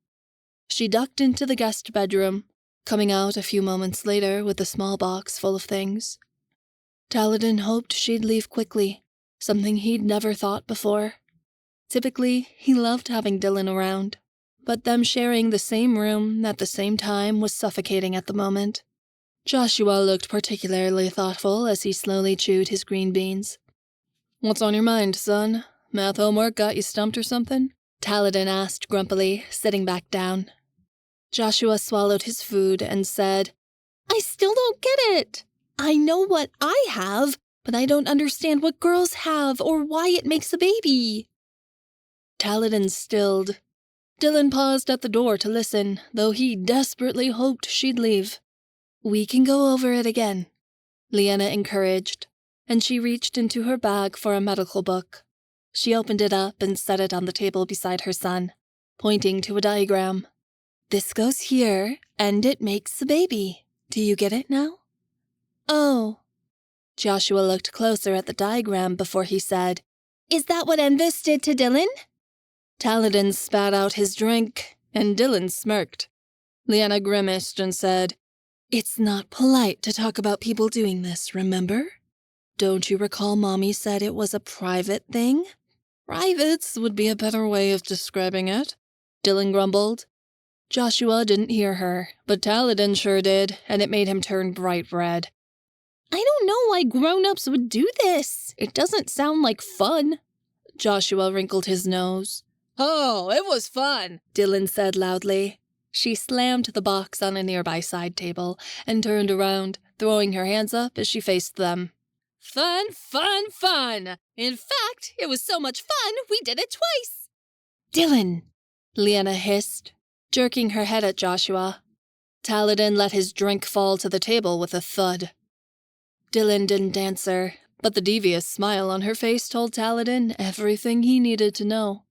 She ducked into the guest bedroom, coming out a few moments later with a small box full of things. Taladin hoped she'd leave quickly, something he'd never thought before. Typically, he loved having Dylan around, but them sharing the same room at the same time was suffocating at the moment. Joshua looked particularly thoughtful as he slowly chewed his green beans. What's on your mind, son? Math homework got you stumped or something? Taladin asked grumpily, sitting back down. Joshua swallowed his food and said, I still don't get it. I know what I have, but I don't understand what girls have or why it makes a baby." Taladin stilled. Dylan paused at the door to listen, though he desperately hoped she'd leave. "We can go over it again," Leanna encouraged, and she reached into her bag for a medical book. She opened it up and set it on the table beside her son, pointing to a diagram. "This goes here, and it makes a baby. Do you get it now?" "Oh." Joshua looked closer at the diagram before he said, "Is that what Envis did to Dylan?" Taladin spat out his drink, and Dylan smirked. Leanna grimaced and said, "It's not polite to talk about people doing this, remember? Don't you recall Mommy said it was a private thing?" "Privates would be a better way of describing it," Dylan grumbled. Joshua didn't hear her, but Taladin sure did, and it made him turn bright red. "I don't know why grown-ups would do this. It doesn't sound like fun." Joshua wrinkled his nose. "Oh, it was fun," Dylan said loudly. She slammed the box on a nearby side table and turned around, throwing her hands up as she faced them. "Fun, fun, fun! In fact, it was so much fun, we did it twice!" "Dylan!" Leanna hissed, jerking her head at Joshua. Taladin let his drink fall to the table with a thud. Dylan didn't answer, but the devious smile on her face told Taladin everything he needed to know.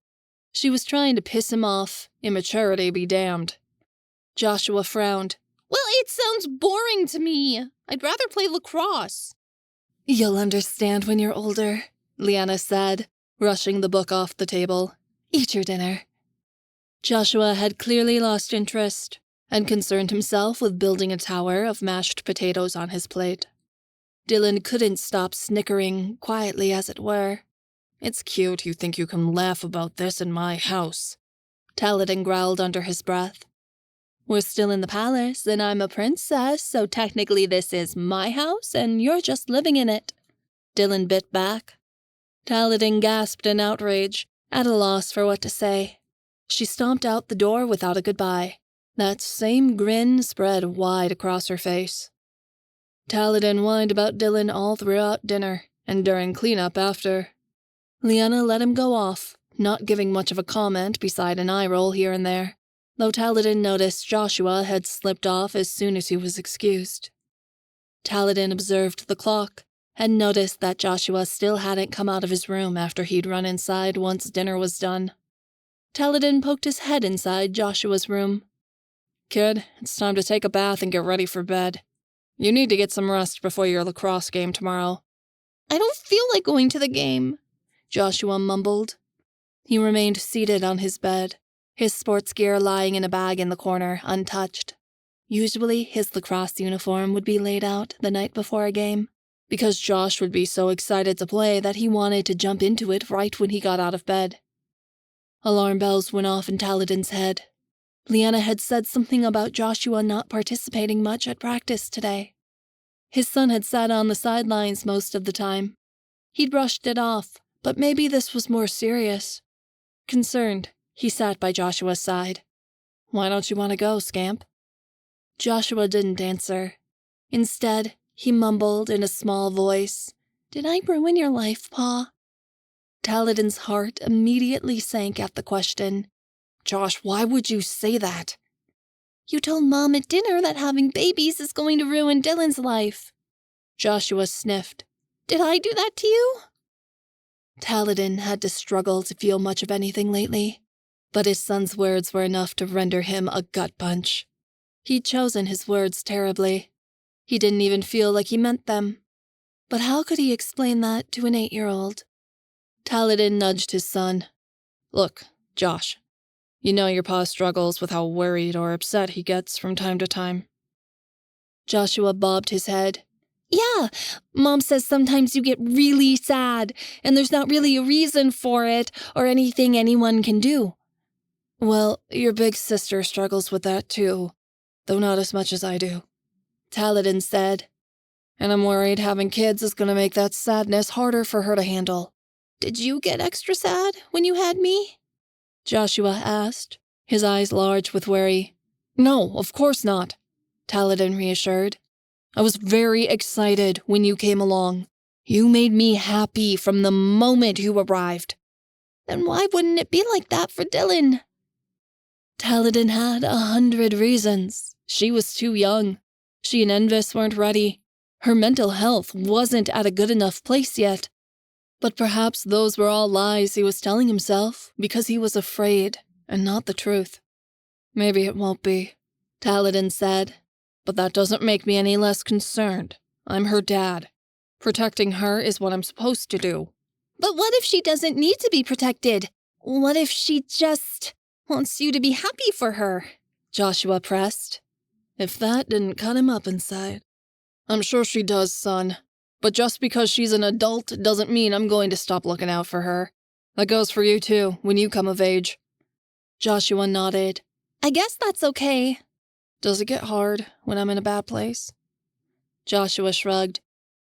She was trying to piss him off, immaturity be damned. Joshua frowned. "Well, it sounds boring to me. I'd rather play lacrosse." "You'll understand when you're older," Leanna said, rushing the book off the table. "Eat your dinner." Joshua had clearly lost interest and concerned himself with building a tower of mashed potatoes on his plate. Dylan couldn't stop snickering, quietly as it were. "It's cute you think you can laugh about this in my house," Taladin growled under his breath. "We're still in the palace, and I'm a princess, so technically this is my house, and you're just living in it," Dylan bit back. Taladin gasped in outrage, at a loss for what to say. She stomped out the door without a goodbye. That same grin spread wide across her face. Taladin whined about Dylan all throughout dinner, and during cleanup after. Leanna let him go off, not giving much of a comment beside an eye roll here and there, though Taladin noticed Joshua had slipped off as soon as he was excused. Taladin observed the clock, and noticed that Joshua still hadn't come out of his room after he'd run inside once dinner was done. Taladin poked his head inside Joshua's room. "Kid, it's time to take a bath and get ready for bed. You need to get some rest before your lacrosse game tomorrow." "I don't feel like going to the game," Joshua mumbled. He remained seated on his bed, his sports gear lying in a bag in the corner, untouched. Usually his lacrosse uniform would be laid out the night before a game, because Josh would be so excited to play that he wanted to jump into it right when he got out of bed. Alarm bells went off in Taladin's head. Leanna had said something about Joshua not participating much at practice today. His son had sat on the sidelines most of the time. He'd brushed it off, but maybe this was more serious. Concerned, he sat by Joshua's side. "Why don't you want to go, scamp?" Joshua didn't answer. Instead, he mumbled in a small voice, "Did I ruin your life, Pa?" Taladin's heart immediately sank at the question. "Josh, why would you say that?" "You told Mom at dinner that having babies is going to ruin Dylan's life." Joshua sniffed. "Did I do that to you?" Taladin had to struggle to feel much of anything lately, but his son's words were enough to render him a gut punch. He'd chosen his words terribly. He didn't even feel like he meant them. But how could he explain that to an 8-year-old? Taladin nudged his son. "Look, Josh, you know your pa struggles with how worried or upset he gets from time to time." Joshua bobbed his head. "Yeah, Mom says sometimes you get really sad, and there's not really a reason for it or anything anyone can do." "Well, your big sister struggles with that too, though not as much as I do," Taladin said. "And I'm worried having kids is going to make that sadness harder for her to handle." "Did you get extra sad when you had me?" Joshua asked, his eyes large with worry. "No, of course not," Taladin reassured. "I was very excited when you came along. You made me happy from the moment you arrived. Then why wouldn't it be like that for Dylan? Taladin had 100 reasons. She was too young. She and Envis weren't ready. Her mental health wasn't at a good enough place yet. But perhaps those were all lies he was telling himself because he was afraid and not the truth. Maybe it won't be, Taladin said, but that doesn't make me any less concerned. I'm her dad. Protecting her is what I'm supposed to do. But what if she doesn't need to be protected? What if she just wants you to be happy for her? Joshua pressed. If that didn't cut him up inside. I'm sure she does, son. But just because she's an adult doesn't mean I'm going to stop looking out for her. That goes for you too, when you come of age. Joshua nodded. I guess that's okay. Does it get hard when I'm in a bad place? Joshua shrugged.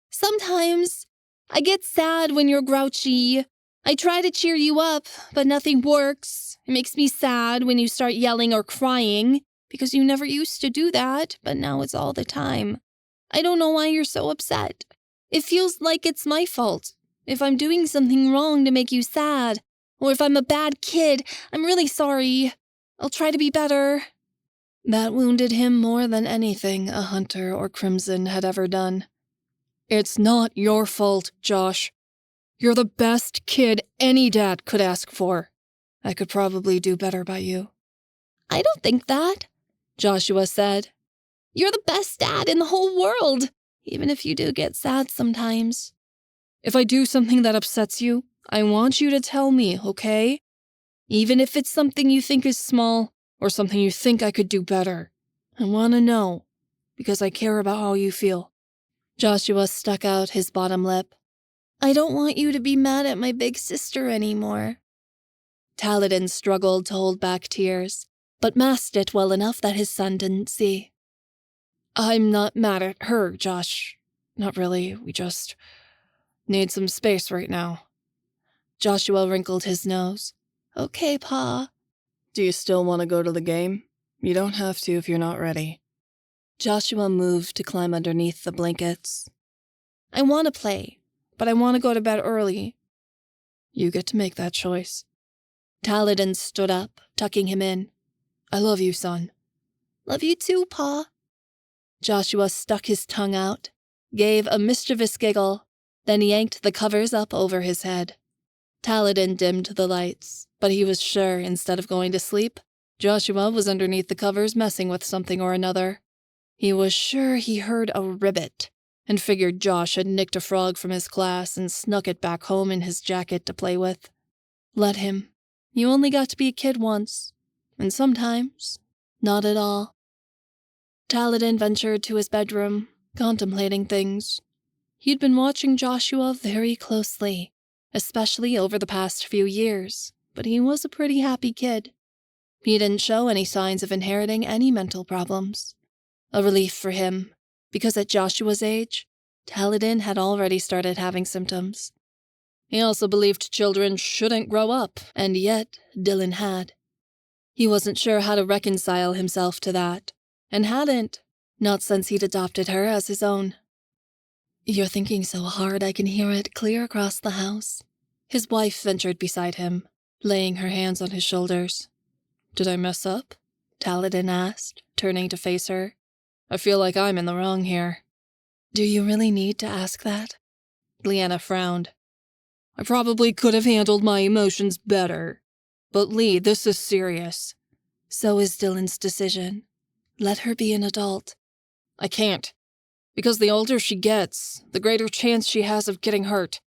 Sometimes. I get sad when you're grouchy. I try to cheer you up, but nothing works. It makes me sad when you start yelling or crying, because you never used to do that, but now it's all the time. I don't know why you're so upset. It feels like it's my fault. If I'm doing something wrong to make you sad, or if I'm a bad kid, I'm really sorry. I'll try to be better. That wounded him more than anything a Hunter or Crimson had ever done. It's not your fault, Josh. You're the best kid any dad could ask for. I could probably do better by you. I don't think that, Joshua said. You're the best dad in the whole world, even if you do get sad sometimes. If I do something that upsets you, I want you to tell me, okay? Even if it's something you think is small, or something you think I could do better. I want to know, because I care about how you feel. Joshua stuck out his bottom lip. I don't want you to be mad at my big sister anymore. Taladin struggled to hold back tears, but masked it well enough that his son didn't see. I'm not mad at her, Josh. Not really, we just need some space right now. Joshua wrinkled his nose. Okay, Pa. Do you still want to go to the game? You don't have to if you're not ready. Joshua moved to climb underneath the blankets. I want to play, but I want to go to bed early. You get to make that choice. Taladin stood up, tucking him in. I love you, son. Love you too, Pa. Joshua stuck his tongue out, gave a mischievous giggle, then yanked the covers up over his head. Taladin dimmed the lights, but he was sure instead of going to sleep, Joshua was underneath the covers messing with something or another. He was sure he heard a ribbit, and figured Josh had nicked a frog from his class and snuck it back home in his jacket to play with. Let him. You only got to be a kid once, and sometimes, not at all. Taladin ventured to his bedroom, contemplating things. He'd been watching Joshua very closely, especially over the past few years, but he was a pretty happy kid. He didn't show any signs of inheriting any mental problems. A relief for him, because at Joshua's age, Taladin had already started having symptoms. He also believed children shouldn't grow up, and yet Dylan had. He wasn't sure how to reconcile himself to that, and hadn't, not since he'd adopted her as his own. You're thinking so hard I can hear it clear across the house. His wife ventured beside him, laying her hands on his shoulders. Did I mess up? Taladin asked, turning to face her. I feel like I'm in the wrong here. Do you really need to ask that? Leanna frowned. I probably could have handled my emotions better. But Lee, this is serious. So is Dylan's decision. Let her be an adult. I can't. Because the older she gets, the greater chance she has of getting hurt.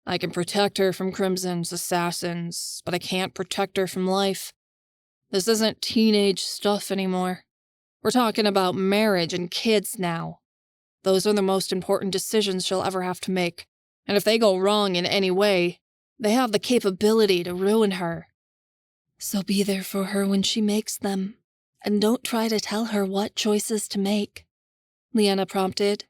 I can protect her from Crimson's assassins, but I can't protect her from life. This isn't teenage stuff anymore. We're talking about marriage and kids now. Those are the most important decisions she'll ever have to make, and if they go wrong in any way, they have the capability to ruin her. So be there for her when she makes them, and don't try to tell her what choices to make. Leanna prompted.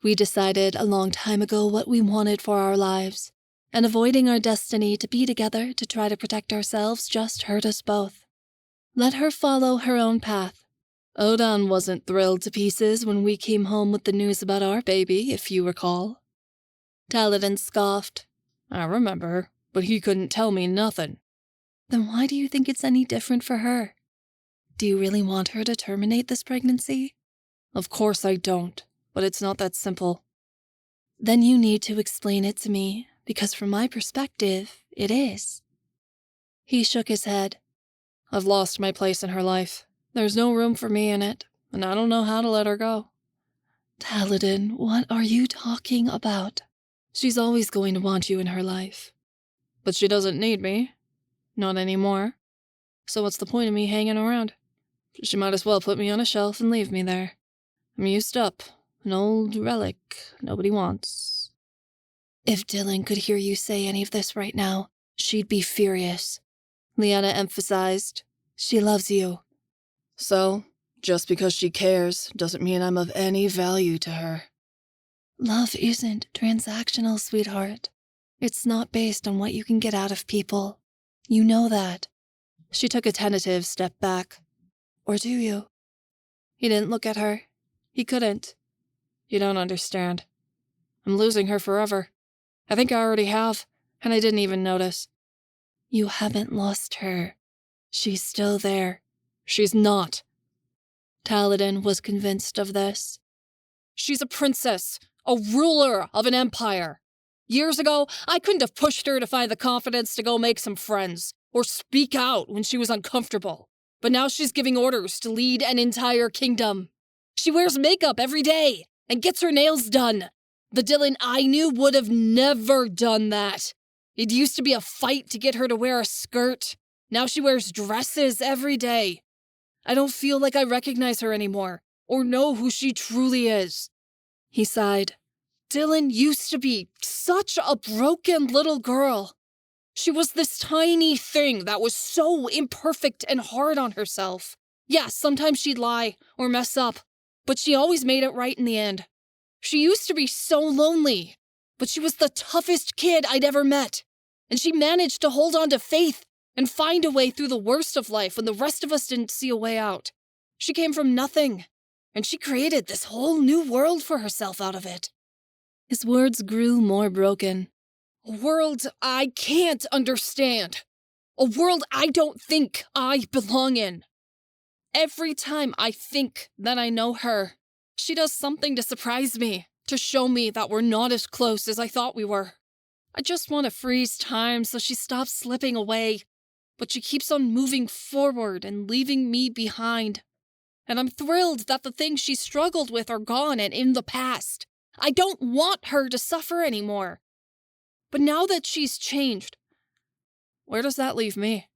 We decided a long time ago what we wanted for our lives, and avoiding our destiny to be together to try to protect ourselves just hurt us both. Let her follow her own path. Odin wasn't thrilled to pieces when we came home with the news about our baby, if you recall. Taladin scoffed. I remember, but he couldn't tell me nothing. Then why do you think it's any different for her? Do you really want her to terminate this pregnancy? Of course I don't, but it's not that simple. Then you need to explain it to me, because from my perspective, it is. He shook his head. I've lost my place in her life. There's no room for me in it, and I don't know how to let her go. Taladin, what are you talking about? She's always going to want you in her life. But she doesn't need me. Not anymore. So what's the point of me hanging around? She might as well put me on a shelf and leave me there. I'm used up. An old relic nobody wants. If Dylan could hear you say any of this right now, she'd be furious. Liana emphasized. She loves you. So, just because she cares doesn't mean I'm of any value to her. Love isn't transactional, sweetheart. It's not based on what you can get out of people. You know that. She took a tentative step back. Or do you? He didn't look at her. He couldn't. You don't understand. I'm losing her forever. I think I already have, and I didn't even notice. You haven't lost her. She's still there. She's not. Taladin was convinced of this. She's a princess, a ruler of an empire. Years ago, I couldn't have pushed her to find the confidence to go make some friends, or speak out when she was uncomfortable. But now she's giving orders to lead an entire kingdom. She wears makeup every day and gets her nails done. The Dylan I knew would have never done that. It used to be a fight to get her to wear a skirt. Now she wears dresses every day. I don't feel like I recognize her anymore, or know who she truly is. He sighed. Dylan used to be such a broken little girl. She was this tiny thing that was so imperfect and hard on herself. Yeah, sometimes she'd lie or mess up, but she always made it right in the end. She used to be so lonely, but she was the toughest kid I'd ever met. And she managed to hold on to faith and find a way through the worst of life when the rest of us didn't see a way out. She came from nothing, and she created this whole new world for herself out of it. His words grew more broken. A world I can't understand. A world I don't think I belong in. Every time I think that I know her, she does something to surprise me, to show me that we're not as close as I thought we were. I just want to freeze time so she stops slipping away, but she keeps on moving forward and leaving me behind. And I'm thrilled that the things she struggled with are gone and in the past. I don't want her to suffer anymore. But now that she's changed, where does that leave me?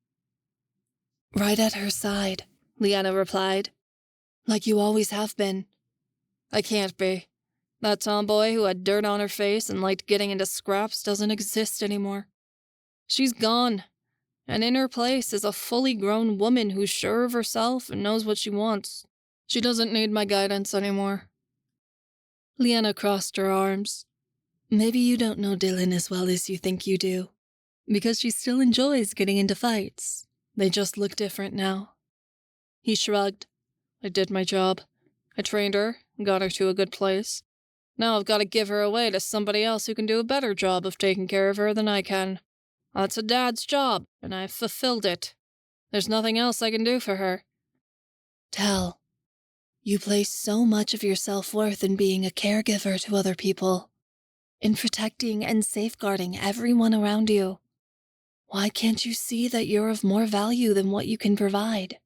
Right at her side, Liana replied. Like you always have been. I can't be. That tomboy who had dirt on her face and liked getting into scraps doesn't exist anymore. She's gone, and in her place is a fully grown woman who's sure of herself and knows what she wants. She doesn't need my guidance anymore. Liana crossed her arms. Maybe you don't know Dylan as well as you think you do, because she still enjoys getting into fights. They just look different now. He shrugged. I did my job. I trained her, got her to a good place. Now I've got to give her away to somebody else who can do a better job of taking care of her than I can. That's a dad's job, and I've fulfilled it. There's nothing else I can do for her. Tell, you place so much of your self-worth in being a caregiver to other people, in protecting and safeguarding everyone around you. Why can't you see that you're of more value than what you can provide?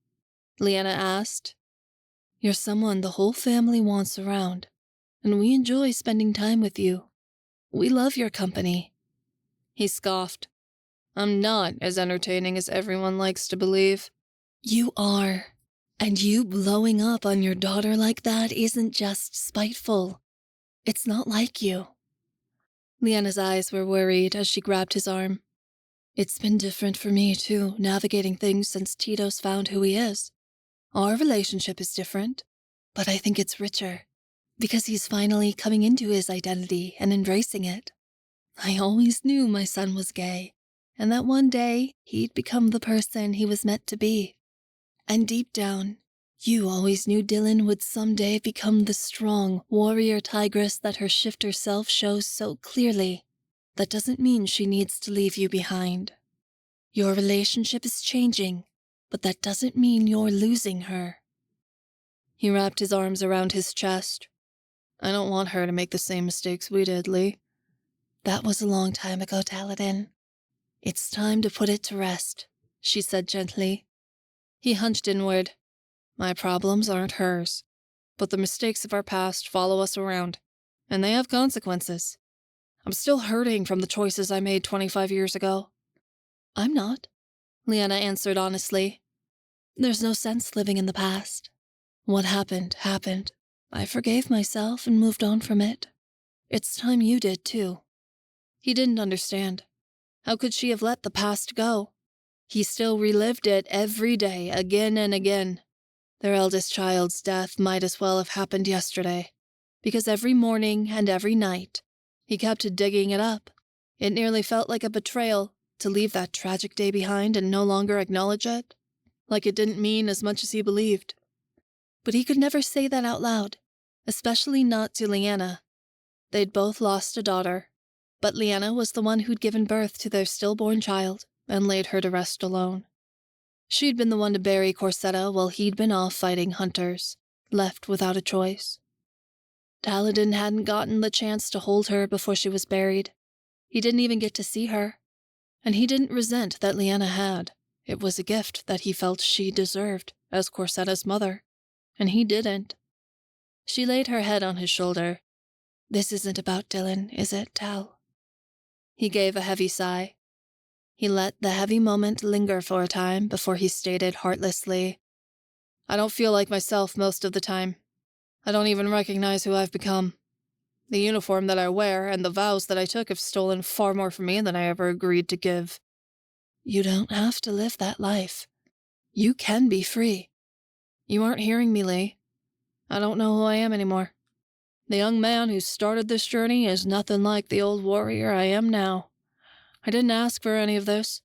Liana asked. You're someone the whole family wants around, and we enjoy spending time with you. We love your company. He scoffed. I'm not as entertaining as everyone likes to believe. You are. And you blowing up on your daughter like that isn't just spiteful. It's not like you. Liana's eyes were worried as she grabbed his arm. It's been different for me, too, navigating things since Tito's found who he is. Our relationship is different, but I think it's richer, because he's finally coming into his identity and embracing it. I always knew my son was gay, and that one day he'd become the person he was meant to be. And deep down, You always knew Dylan would someday become the strong warrior tigress that her shifter self shows so clearly. That doesn't mean she needs to leave you behind. Your relationship is changing, but that doesn't mean you're losing her. He wrapped his arms around his chest. I don't want her to make the same mistakes we did, Lee. That was a long time ago, Taladin. It's time to put it to rest, she said gently. He hunched inward. My problems aren't hers, but the mistakes of our past follow us around, and they have consequences. I'm still hurting from the choices I made 25 years ago. I'm not, Leanna answered honestly. There's no sense living in the past. What happened, happened. I forgave myself and moved on from it. It's time you did, too. He didn't understand. How could she have let the past go? He still relived it every day, again and again. Their eldest child's death might as well have happened yesterday, because every morning and every night, he kept digging it up. It nearly felt like a betrayal to leave that tragic day behind and no longer acknowledge it, like it didn't mean as much as he believed. But he could never say that out loud, especially not to Leanna. They'd both lost a daughter, but Leanna was the one who'd given birth to their stillborn child and laid her to rest alone. She'd been the one to bury Corsetta while he'd been off fighting hunters, left without a choice. Taladin hadn't gotten the chance to hold her before she was buried. He didn't even get to see her. And he didn't resent that Leanna had. It was a gift that he felt she deserved as Corsetta's mother, and he didn't. She laid her head on his shoulder. This isn't about Dylan, is it, Tal? He gave a heavy sigh. He let the heavy moment linger for a time before he stated heartlessly, I don't feel like myself most of the time. I don't even recognize who I've become. The uniform that I wear and the vows that I took have stolen far more from me than I ever agreed to give. You don't have to live that life. You can be free. You aren't hearing me, Lee. I don't know who I am anymore. The young man who started this journey is nothing like the old warrior I am now. I didn't ask for any of this.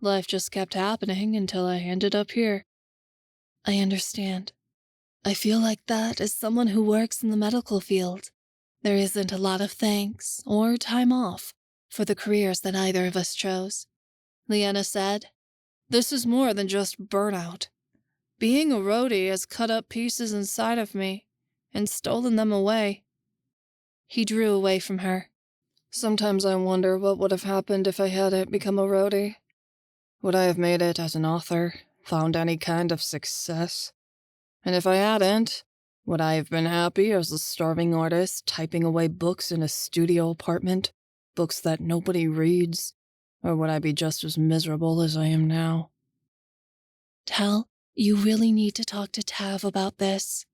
Life just kept happening until I ended up here. I understand. I feel like that as someone who works in the medical field. There isn't a lot of thanks or time off for the careers that either of us chose. Leanna said, This is more than just burnout. Being a Rhodi has cut up pieces inside of me and stolen them away. He drew away from her. Sometimes I wonder what would have happened if I hadn't become a Rhodi. Would I have made it as an author, found any kind of success? And if I hadn't, would I have been happy as a starving artist typing away books in a studio apartment, books that nobody reads? Or would I be just as miserable as I am now? Tal, you really need to talk to Tav about this.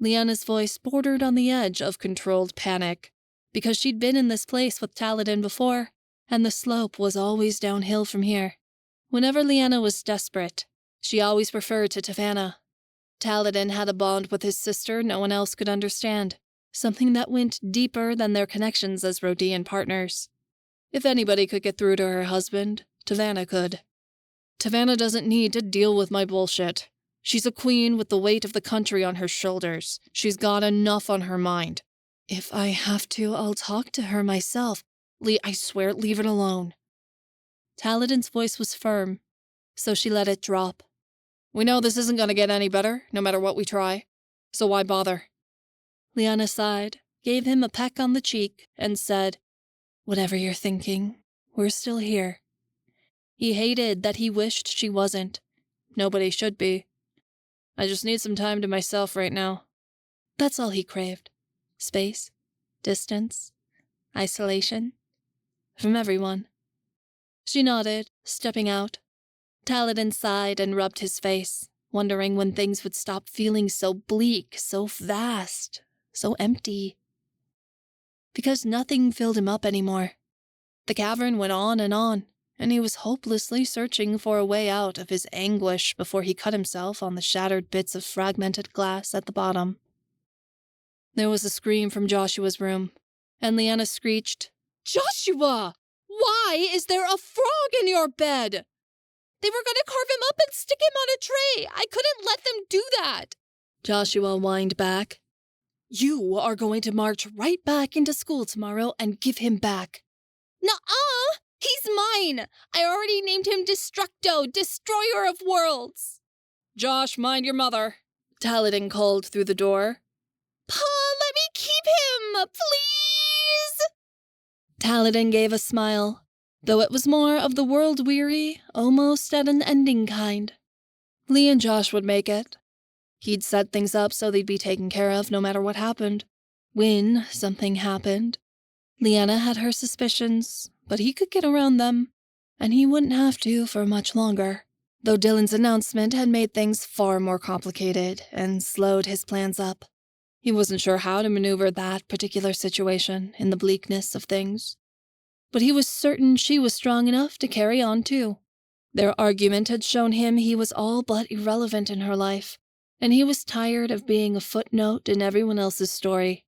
Leanna's voice bordered on the edge of controlled panic, because she'd been in this place with Taladin before, and the slope was always downhill from here. Whenever Leanna was desperate, she always referred to Tavanna. Taladin had a bond with his sister no one else could understand, something that went deeper than their connections as Rhodian partners. If anybody could get through to her husband, Tavanna could. Tavanna doesn't need to deal with my bullshit. She's a queen with the weight of the country on her shoulders. She's got enough on her mind. If I have to, I'll talk to her myself. I swear, leave it alone. Taladin's voice was firm, so she let it drop. We know this isn't going to get any better, no matter what we try. So why bother? Leanna sighed, gave him a peck on the cheek, and said, Whatever you're thinking, we're still here. He hated that he wished she wasn't. Nobody should be. I just need some time to myself right now. That's all he craved. Space, distance, isolation. From everyone. She nodded, stepping out. Taladin sighed and rubbed his face, wondering when things would stop feeling so bleak, so vast, so empty. Because nothing filled him up anymore. The cavern went on, and he was hopelessly searching for a way out of his anguish before he cut himself on the shattered bits of fragmented glass at the bottom. There was a scream from Joshua's room, and Leanna screeched, Joshua! Why is there a frog in your bed? They were going to carve him up and stick him on a tray. I couldn't let them do that. Joshua whined back. You are going to march right back into school tomorrow and give him back. Nuh-uh! He's mine! I already named him Destructo, Destroyer of Worlds. Josh, mind your mother, Taladin called through the door. Pa, let me keep him, please! Taladin gave a smile, though it was more of the world-weary, almost at an ending kind. Lee and Josh would make it. He'd set things up so they'd be taken care of no matter what happened. When something happened, Leanna had her suspicions, but he could get around them, and he wouldn't have to for much longer, though Dylan's announcement had made things far more complicated and slowed his plans up. He wasn't sure how to maneuver that particular situation in the bleakness of things, but he was certain she was strong enough to carry on too. Their argument had shown him he was all but irrelevant in her life, and he was tired of being a footnote in everyone else's story.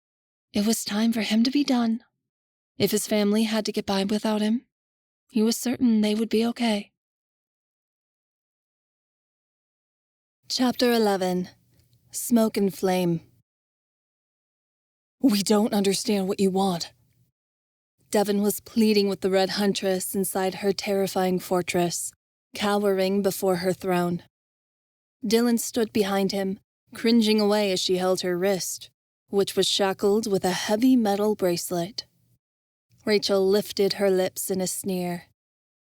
It was time for him to be done. If his family had to get by without him, he was certain they would be okay. Chapter 11. Smoke and Flame. We don't understand what you want. Devin was pleading with the Red Huntress inside her terrifying fortress, cowering before her throne. Dylan stood behind him, cringing away as she held her wrist, which was shackled with a heavy metal bracelet. Rachel lifted her lips in a sneer.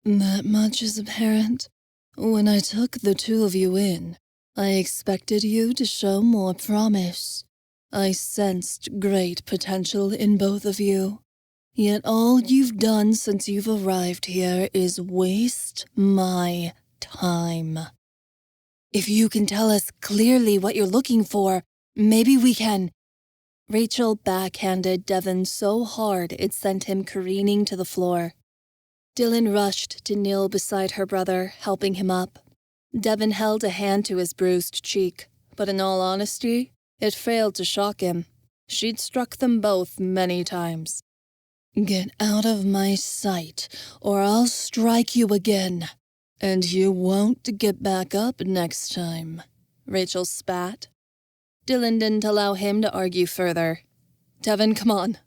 That much is apparent. When I took the two of you in, I expected you to show more promise. I sensed great potential in both of you. Yet all you've done since you've arrived here is waste my time. If you can tell us clearly what you're looking for, maybe we can. Rachel backhanded Devin so hard it sent him careening to the floor. Dylan rushed to kneel beside her brother, helping him up. Devin held a hand to his bruised cheek, but in all honesty, it failed to shock him. She'd struck them both many times. Get out of my sight, or I'll strike you again. And you won't get back up next time, Rachel spat. Dylan didn't allow him to argue further. Devin, come on.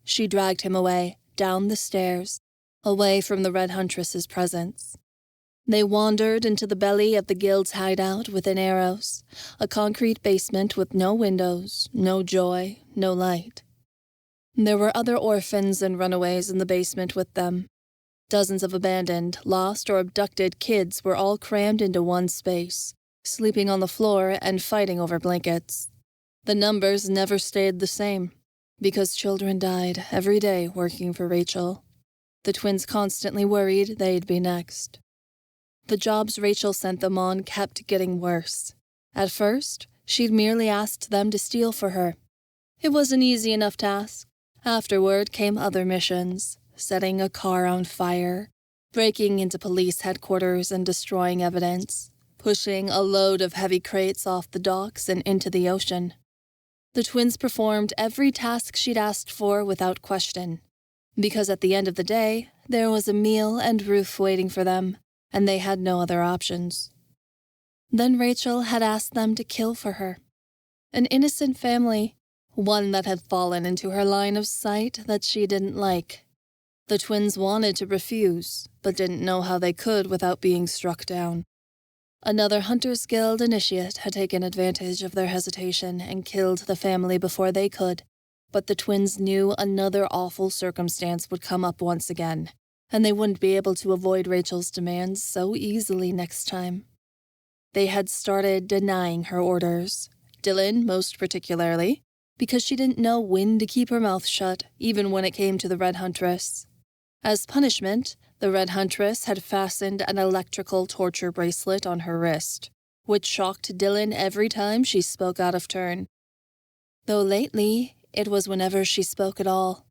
She dragged him away, down the stairs, away from the Red Huntress's presence. They wandered into the belly of the guild's hideout within Arrows, a concrete basement with no windows, no joy, no light. There were other orphans and runaways in the basement with them. Dozens of abandoned, lost, or abducted kids were all crammed into one space, sleeping on the floor and fighting over blankets. The numbers never stayed the same, because children died every day working for Rachel. The twins constantly worried they'd be next. The jobs Rachel sent them on kept getting worse. At first, she'd merely asked them to steal for her. It was an easy enough task. Afterward came other missions. Setting a car on fire, breaking into police headquarters and destroying evidence, pushing a load of heavy crates off the docks and into the ocean. The twins performed every task she'd asked for without question, because at the end of the day, there was a meal and roof waiting for them, and they had no other options. Then Rachel had asked them to kill for her. An innocent family, one that had fallen into her line of sight that she didn't like. The twins wanted to refuse, but didn't know how they could without being struck down. Another Hunters Guild initiate had taken advantage of their hesitation and killed the family before they could, but the twins knew another awful circumstance would come up once again, and they wouldn't be able to avoid Rachel's demands so easily next time. They had started denying her orders, Dylan most particularly, because she didn't know when to keep her mouth shut, even when it came to the Red Huntress. As punishment, the Red Huntress had fastened an electrical torture bracelet on her wrist, which shocked Dylan every time she spoke out of turn. Though lately, it was whenever she spoke at all.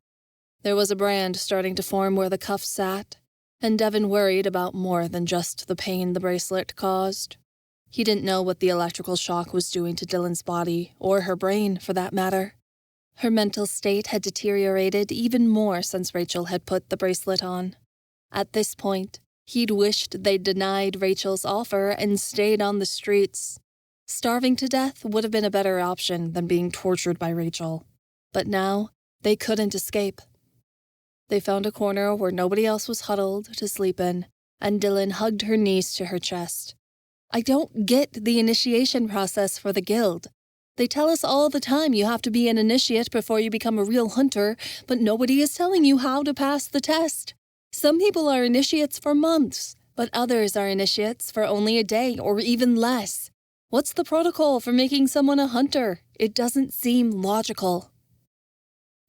There was a brand starting to form where the cuff sat, and Devin worried about more than just the pain the bracelet caused. He didn't know what the electrical shock was doing to Dylan's body, or her brain, for that matter. Her mental state had deteriorated even more since Rachel had put the bracelet on. At this point, He'd wished they'd denied Rachel's offer and stayed on the streets. Starving to death would have been a better option than being tortured by Rachel. But now, they couldn't escape. They found a corner where nobody else was huddled to sleep in, and Dylan hugged her niece to her chest. I don't get the initiation process for the guild. They tell us all the time you have to be an initiate before you become a real hunter, but nobody is telling you how to pass the test. Some people are initiates for months, but others are initiates for only a day or even less. What's the protocol for making someone a hunter? It doesn't seem logical.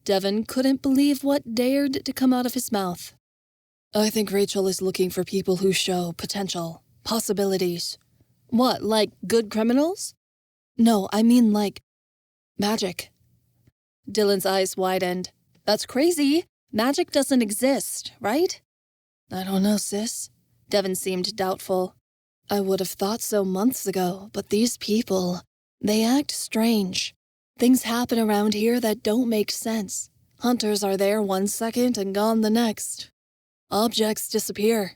Devin couldn't believe what dared to come out of his mouth. I think Rachel is looking for people who show potential, possibilities. What, like good criminals? No, I mean like magic. Dylan's eyes widened. That's crazy. Magic doesn't exist, right? I don't know, sis. Devin seemed doubtful. I would have thought so months ago, but these people, they act strange. Things happen around here that don't make sense. Hunters are there 1 second and gone the next. Objects disappear.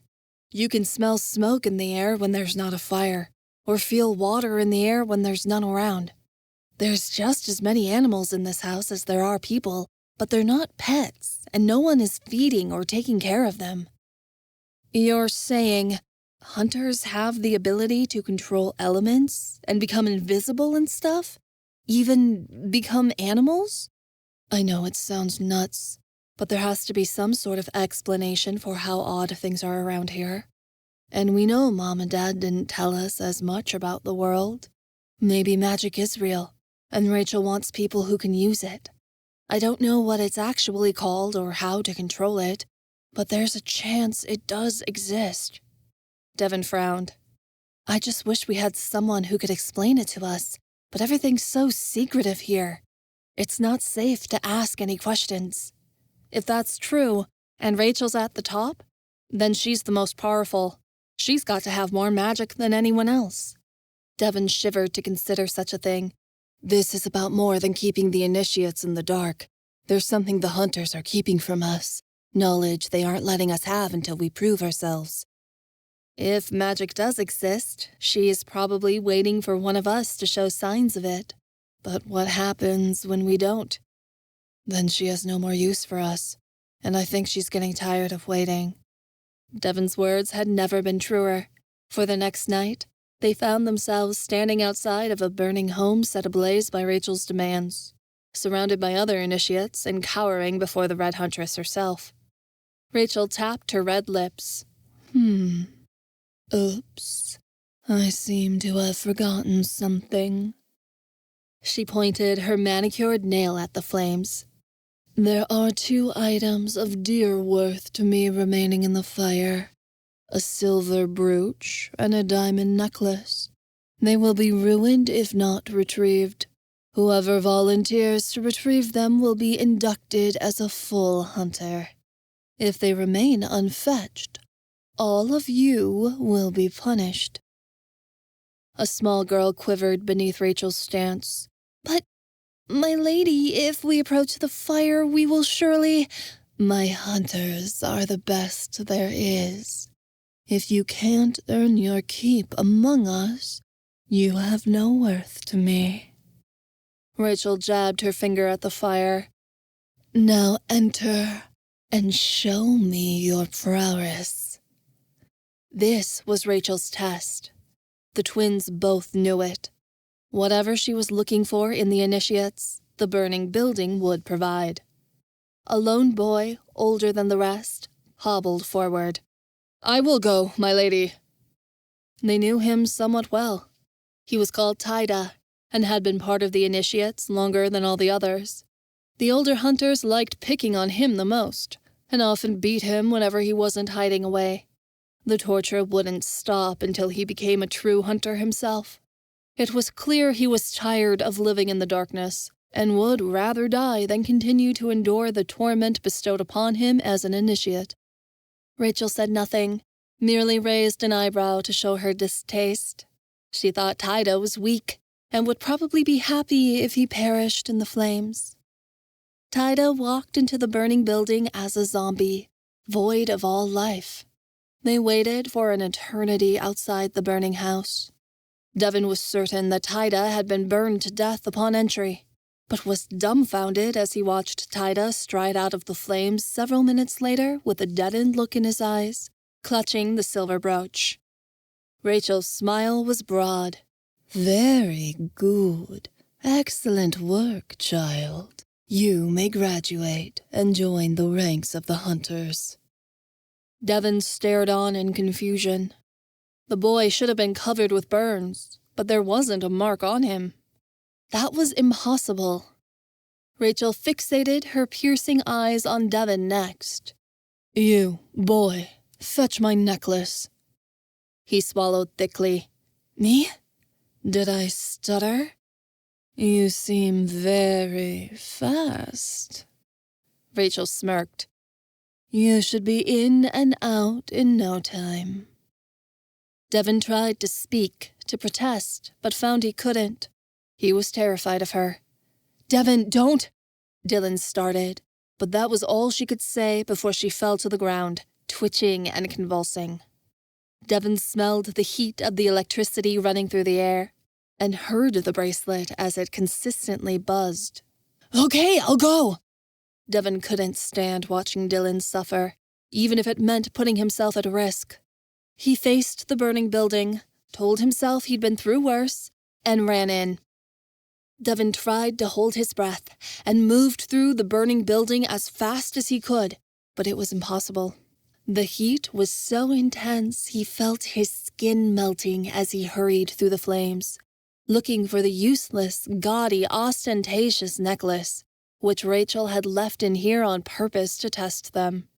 You can smell smoke in the air when there's not a fire, or feel water in the air when there's none around. There's just as many animals in this house as there are people, but they're not pets, and no one is feeding or taking care of them. You're saying hunters have the ability to control elements and become invisible and stuff? Even become animals? I know it sounds nuts, but there has to be some sort of explanation for how odd things are around here. And we know Mom and Dad didn't tell us as much about the world. Maybe magic is real, and Rachel wants people who can use it. I don't know what it's actually called or how to control it, but there's a chance it does exist. Devin frowned. I just wish we had someone who could explain it to us, but everything's so secretive here. It's not safe to ask any questions. If that's true, and Rachel's at the top, then she's the most powerful. She's got to have more magic than anyone else. Devin shivered to consider such a thing. This is about more than keeping the initiates in the dark. There's something the hunters are keeping from us. Knowledge they aren't letting us have until we prove ourselves. If magic does exist, she is probably waiting for one of us to show signs of it. But what happens when we don't? Then she has no more use for us, and I think she's getting tired of waiting. Devin's words had never been truer. For the next night, they found themselves standing outside of a burning home set ablaze by Rachel's demands, surrounded by other initiates and cowering before the Red Huntress herself. Rachel tapped her red lips. Oops. I seem to have forgotten something. She pointed her manicured nail at the flames. There are 2 items of dear worth to me remaining in the fire. A silver brooch and a diamond necklace. They will be ruined if not retrieved. Whoever volunteers to retrieve them will be inducted as a full hunter. If they remain unfetched, all of you will be punished. A small girl quivered beneath Rachel's stance. But, my lady, if we approach the fire, we will surely— My hunters are the best there is. If you can't earn your keep among us, you have no worth to me. Rachel jabbed her finger at the fire. Now enter and show me your prowess. This was Rachel's test. The twins both knew it. Whatever she was looking for in the initiates, the burning building would provide. A lone boy, older than the rest, hobbled forward. I will go, my lady. They knew him somewhat well. He was called Taida, and had been part of the initiates longer than all the others. The older hunters liked picking on him the most, and often beat him whenever he wasn't hiding away. The torture wouldn't stop until he became a true hunter himself. It was clear he was tired of living in the darkness, and would rather die than continue to endure the torment bestowed upon him as an initiate. Rachel said nothing, merely raised an eyebrow to show her distaste. She thought Taida was weak, and would probably be happy if he perished in the flames. Taida walked into the burning building as a zombie, void of all life. They waited for an eternity outside the burning house. Devin was certain that Tida had been burned to death upon entry, but was dumbfounded as he watched Tida stride out of the flames several minutes later with a deadened look in his eyes, clutching the silver brooch. Rachel's smile was broad. "Very good. Excellent work, child. You may graduate and join the ranks of the hunters." Devin stared on in confusion. The boy should have been covered with burns, but there wasn't a mark on him. That was impossible. Rachel fixated her piercing eyes on Devin next. "You, boy, fetch my necklace." He swallowed thickly. "Me? Did I stutter? You seem very fast." Rachel smirked. "You should be in and out in no time." Devin tried to speak, to protest, but found he couldn't. He was terrified of her. "Devin, don't!" Dylan started, but that was all she could say before she fell to the ground, twitching and convulsing. Devin smelled the heat of the electricity running through the air, and heard the bracelet as it consistently buzzed. "Okay, I'll go!" Devin couldn't stand watching Dylan suffer, even if it meant putting himself at risk. He faced the burning building, told himself he'd been through worse, and ran in. Devin tried to hold his breath and moved through the burning building as fast as he could, but it was impossible. The heat was so intense he felt his skin melting as he hurried through the flames, looking for the useless, gaudy, ostentatious necklace, which Rachel had left in here on purpose to test them.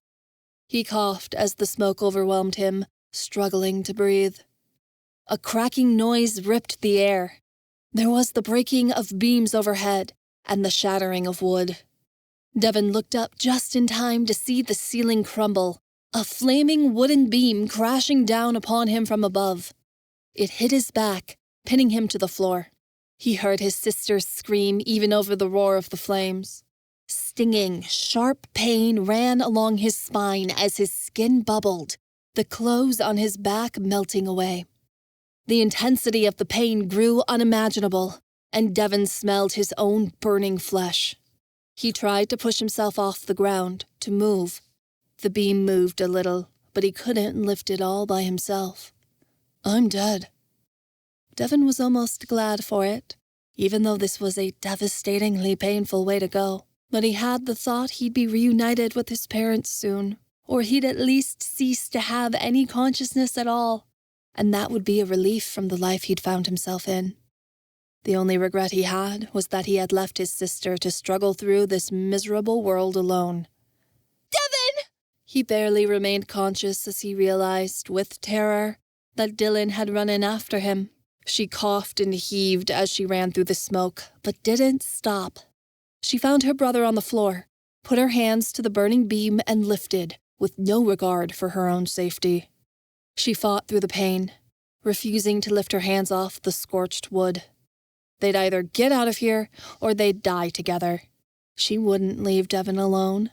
He coughed as the smoke overwhelmed him, struggling to breathe. A cracking noise ripped the air. There was the breaking of beams overhead and the shattering of wood. Devin looked up just in time to see the ceiling crumble, a flaming wooden beam crashing down upon him from above. It hit his back, pinning him to the floor. He heard his sister scream even over the roar of the flames. Stinging, sharp pain ran along his spine as his skin bubbled, the clothes on his back melting away. The intensity of the pain grew unimaginable, and Devin smelled his own burning flesh. He tried to push himself off the ground, to move. The beam moved a little, but he couldn't lift it all by himself. "I'm dead." Devin was almost glad for it, even though this was a devastatingly painful way to go. But he had the thought he'd be reunited with his parents soon, or he'd at least cease to have any consciousness at all, and that would be a relief from the life he'd found himself in. The only regret he had was that he had left his sister to struggle through this miserable world alone. "Devin!" He barely remained conscious as he realized, with terror, that Dylan had run in after him. She coughed and heaved as she ran through the smoke, but didn't stop. She found her brother on the floor, put her hands to the burning beam and lifted, with no regard for her own safety. She fought through the pain, refusing to lift her hands off the scorched wood. They'd either get out of here or they'd die together. She wouldn't leave Devin alone.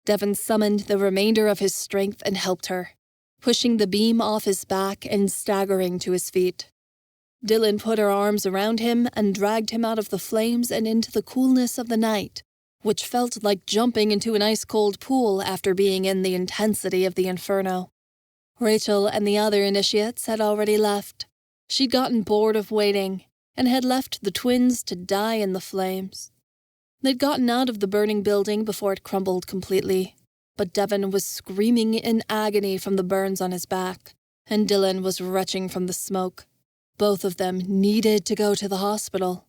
Devin summoned the remainder of his strength and helped her, pushing the beam off his back and staggering to his feet. Dylan put her arms around him and dragged him out of the flames and into the coolness of the night, which felt like jumping into an ice-cold pool after being in the intensity of the inferno. Rachel and the other initiates had already left. She'd gotten bored of waiting and had left the twins to die in the flames. They'd gotten out of the burning building before it crumbled completely, but Devin was screaming in agony from the burns on his back, and Dylan was retching from the smoke. Both of them needed to go to the hospital.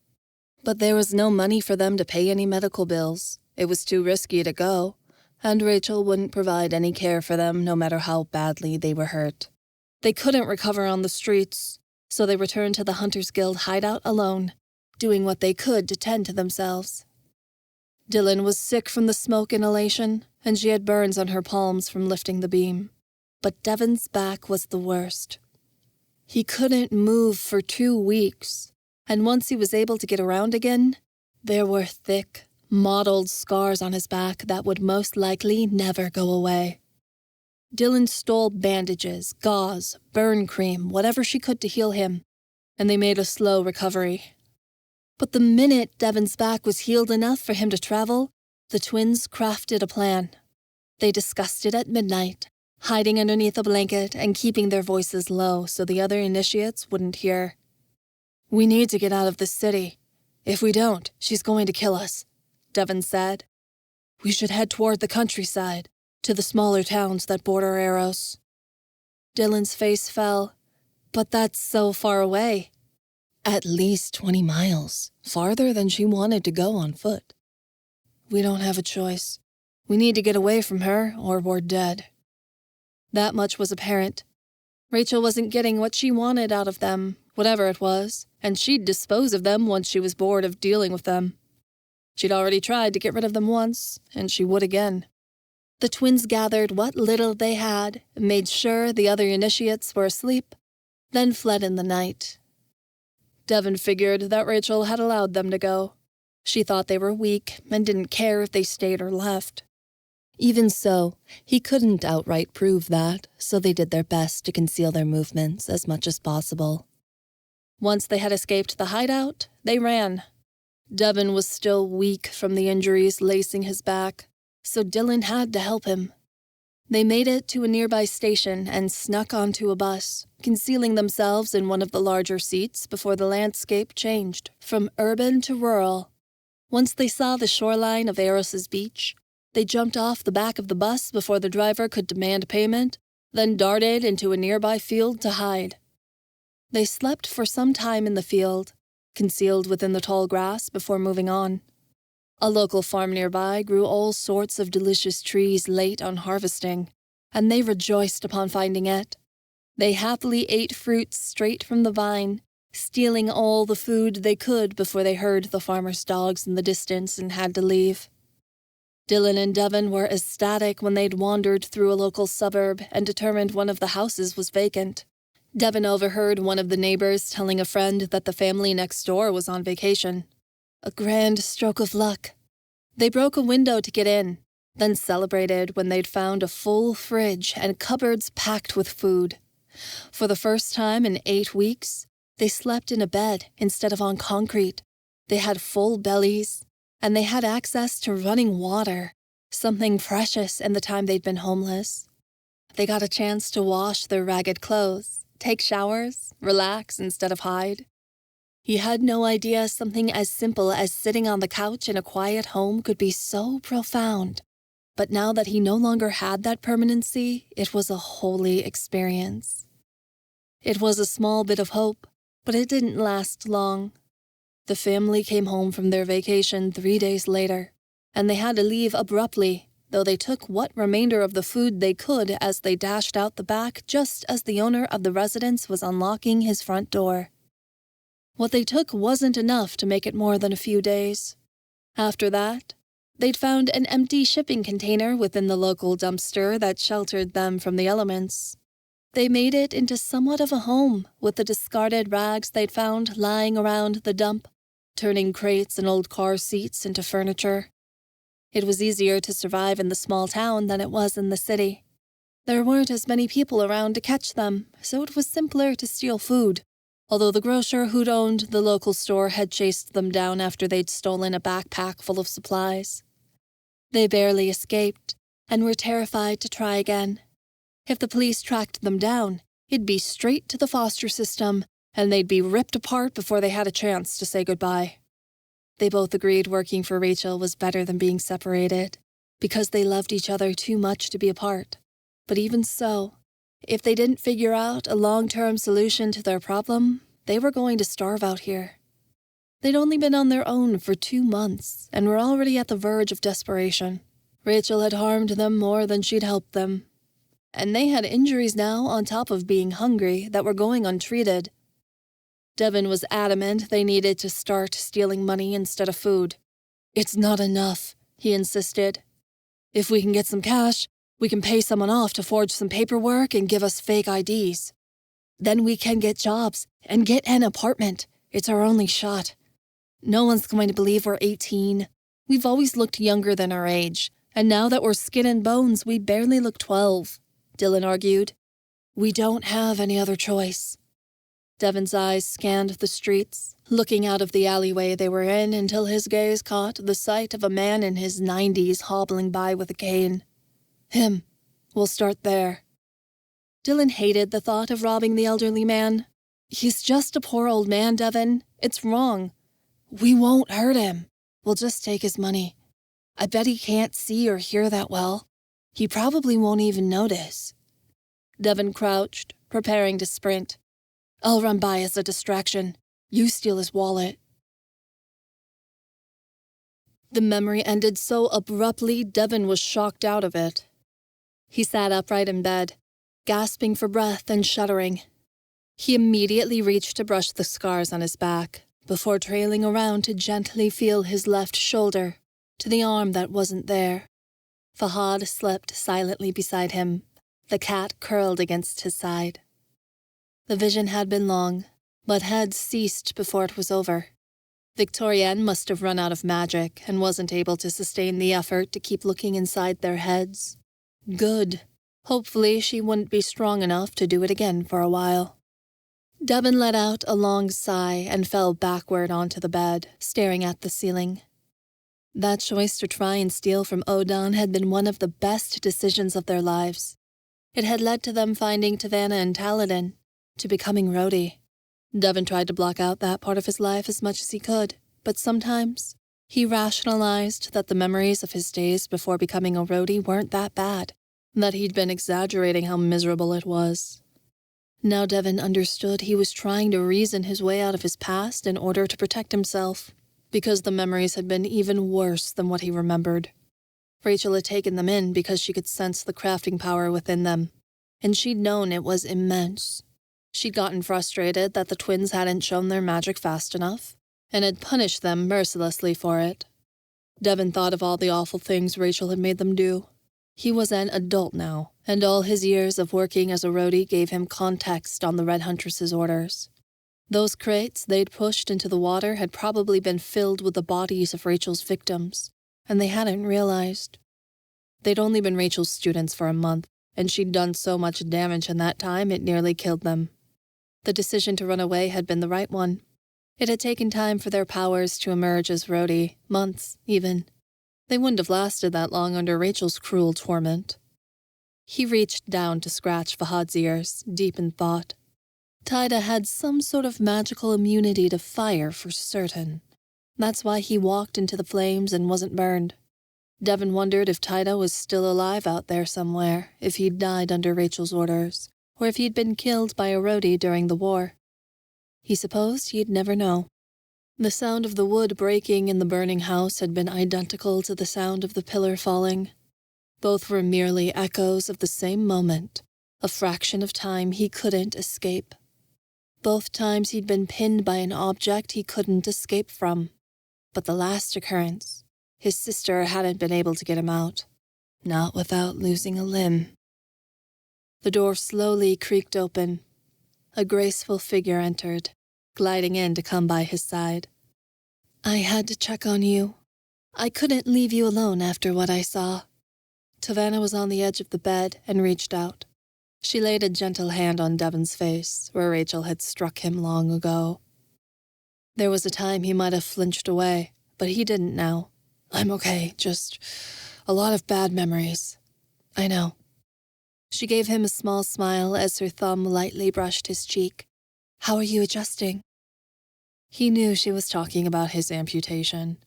But there was no money for them to pay any medical bills. It was too risky to go, and Rachel wouldn't provide any care for them no matter how badly they were hurt. They couldn't recover on the streets, so they returned to the Hunters Guild hideout alone, doing what they could to tend to themselves. Dylan was sick from the smoke inhalation, and she had burns on her palms from lifting the beam. But Devin's back was the worst. He couldn't move for 2 weeks, and once he was able to get around again, there were thick, mottled scars on his back that would most likely never go away. Dylan stole bandages, gauze, burn cream, whatever she could to heal him, and they made a slow recovery. But the minute Devin's back was healed enough for him to travel, the twins crafted a plan. They discussed it at midnight, hiding underneath a blanket and keeping their voices low so the other initiates wouldn't hear. "We need to get out of this city. If we don't, she's going to kill us," Devin said. "We should head toward the countryside, to the smaller towns that border Eros." Dylan's face fell. "But that's so far away." "At least 20 miles, farther than she wanted to go on foot." "We don't have a choice. We need to get away from her, or we're dead." That much was apparent. Rachel wasn't getting what she wanted out of them, whatever it was, and she'd dispose of them once she was bored of dealing with them. She'd already tried to get rid of them once, and she would again. The twins gathered what little they had, made sure the other initiates were asleep, then fled in the night. Devin figured that Rachel had allowed them to go. She thought they were weak and didn't care if they stayed or left. Even so, he couldn't outright prove that, so they did their best to conceal their movements as much as possible. Once they had escaped the hideout, they ran. Devin was still weak from the injuries lacing his back, so Dylan had to help him. They made it to a nearby station and snuck onto a bus, concealing themselves in one of the larger seats before the landscape changed from urban to rural. Once they saw the shoreline of Eros's beach, they jumped off the back of the bus before the driver could demand payment, then darted into a nearby field to hide. They slept for some time in the field, concealed within the tall grass before moving on. A local farm nearby grew all sorts of delicious trees late on harvesting, and they rejoiced upon finding it. They happily ate fruits straight from the vine, stealing all the food they could before they heard the farmer's dogs in the distance and had to leave. Dylan and Devin were ecstatic when they'd wandered through a local suburb and determined one of the houses was vacant. Devin overheard one of the neighbors telling a friend that the family next door was on vacation. A grand stroke of luck. They broke a window to get in, then celebrated when they'd found a full fridge and cupboards packed with food. For the first time in 8 weeks, they slept in a bed instead of on concrete. They had full bellies, and they had access to running water, something precious in the time they'd been homeless. They got a chance to wash their ragged clothes, take showers, relax instead of hide. He had no idea something as simple as sitting on the couch in a quiet home could be so profound. But now that he no longer had that permanency, it was a holy experience. It was a small bit of hope, but it didn't last long. The family came home from their vacation 3 days later, and they had to leave abruptly, though they took what remainder of the food they could as they dashed out the back just as the owner of the residence was unlocking his front door. What they took wasn't enough to make it more than a few days. After that, they'd found an empty shipping container within the local dumpster that sheltered them from the elements. They made it into somewhat of a home with the discarded rags they'd found lying around the dump, turning crates and old car seats into furniture. It was easier to survive in the small town than it was in the city. There weren't as many people around to catch them, so it was simpler to steal food, although the grocer who'd owned the local store had chased them down after they'd stolen a backpack full of supplies. They barely escaped, and were terrified to try again. If the police tracked them down, it'd be straight to the foster system, and they'd be ripped apart before they had a chance to say goodbye. They both agreed working for Rachel was better than being separated, because they loved each other too much to be apart. But even so, if they didn't figure out a long-term solution to their problem, they were going to starve out here. They'd only been on their own for 2 months, and were already at the verge of desperation. Rachel had harmed them more than she'd helped them. And they had injuries now on top of being hungry that were going untreated. Devin was adamant they needed to start stealing money instead of food. "It's not enough," he insisted. "If we can get some cash, we can pay someone off to forge some paperwork and give us fake IDs. Then we can get jobs and get an apartment. It's our only shot. No one's going to believe we're 18. We've always looked younger than our age, and now that we're skin and bones, we barely look 12. Dylan argued. We don't have any other choice. Devin's eyes scanned the streets, looking out of the alleyway they were in until his gaze caught the sight of a man in his 90s hobbling by with a cane. Him. We'll start there. Dylan hated the thought of robbing the elderly man. He's just a poor old man, Devin. It's wrong. We won't hurt him. We'll just take his money. I bet he can't see or hear that well. He probably won't even notice. Devin crouched, preparing to sprint. I'll run by as a distraction. You steal his wallet. The memory ended so abruptly, Devin was shocked out of it. He sat upright in bed, gasping for breath and shuddering. He immediately reached to brush the scars on his back, before trailing around to gently feel his left shoulder, to the arm that wasn't there. Fahad slept silently beside him, the cat curled against his side. The vision had been long, but had ceased before it was over. Victorienne must have run out of magic and wasn't able to sustain the effort to keep looking inside their heads. Good. Hopefully she wouldn't be strong enough to do it again for a while. Devin let out a long sigh and fell backward onto the bed, staring at the ceiling. That choice to try and steal from Odon had been one of the best decisions of their lives. It had led to them finding Tavanna and Taladin, to becoming Rhodi. Devin tried to block out that part of his life as much as he could, but sometimes he rationalized that the memories of his days before becoming a Rhodi weren't that bad, that he'd been exaggerating how miserable it was. Now Devin understood he was trying to reason his way out of his past in order to protect himself, because the memories had been even worse than what he remembered. Rachel had taken them in because she could sense the crafting power within them, and she'd known it was immense. She'd gotten frustrated that the twins hadn't shown their magic fast enough, and had punished them mercilessly for it. Devin thought of all the awful things Rachel had made them do. He was an adult now, and all his years of working as a Rhodi gave him context on the Red Huntress's orders. Those crates they'd pushed into the water had probably been filled with the bodies of Rachel's victims, and they hadn't realized. They'd only been Rachel's students for a month, and she'd done so much damage in that time it nearly killed them. The decision to run away had been the right one. It had taken time for their powers to emerge as Rhodi, months, even. They wouldn't have lasted that long under Rachel's cruel torment. He reached down to scratch Fahad's ears, deep in thought. Taida had some sort of magical immunity to fire for certain. That's why he walked into the flames and wasn't burned. Devin wondered if Taida was still alive out there somewhere, if he'd died under Rachel's orders, or if he'd been killed by a Rhodi during the war. He supposed he'd never know. The sound of the wood breaking in the burning house had been identical to the sound of the pillar falling. Both were merely echoes of the same moment, a fraction of time he couldn't escape. Both times he'd been pinned by an object he couldn't escape from. But the last occurrence, his sister hadn't been able to get him out, not without losing a limb. The door slowly creaked open. A graceful figure entered, gliding in to come by his side. I had to check on you. I couldn't leave you alone after what I saw. Tavanna was on the edge of the bed and reached out. She laid a gentle hand on Devin's face, where Rachel had struck him long ago. There was a time he might have flinched away, but he didn't now. I'm okay, just a lot of bad memories. I know. She gave him a small smile as her thumb lightly brushed his cheek. How are you adjusting? He knew she was talking about his amputation.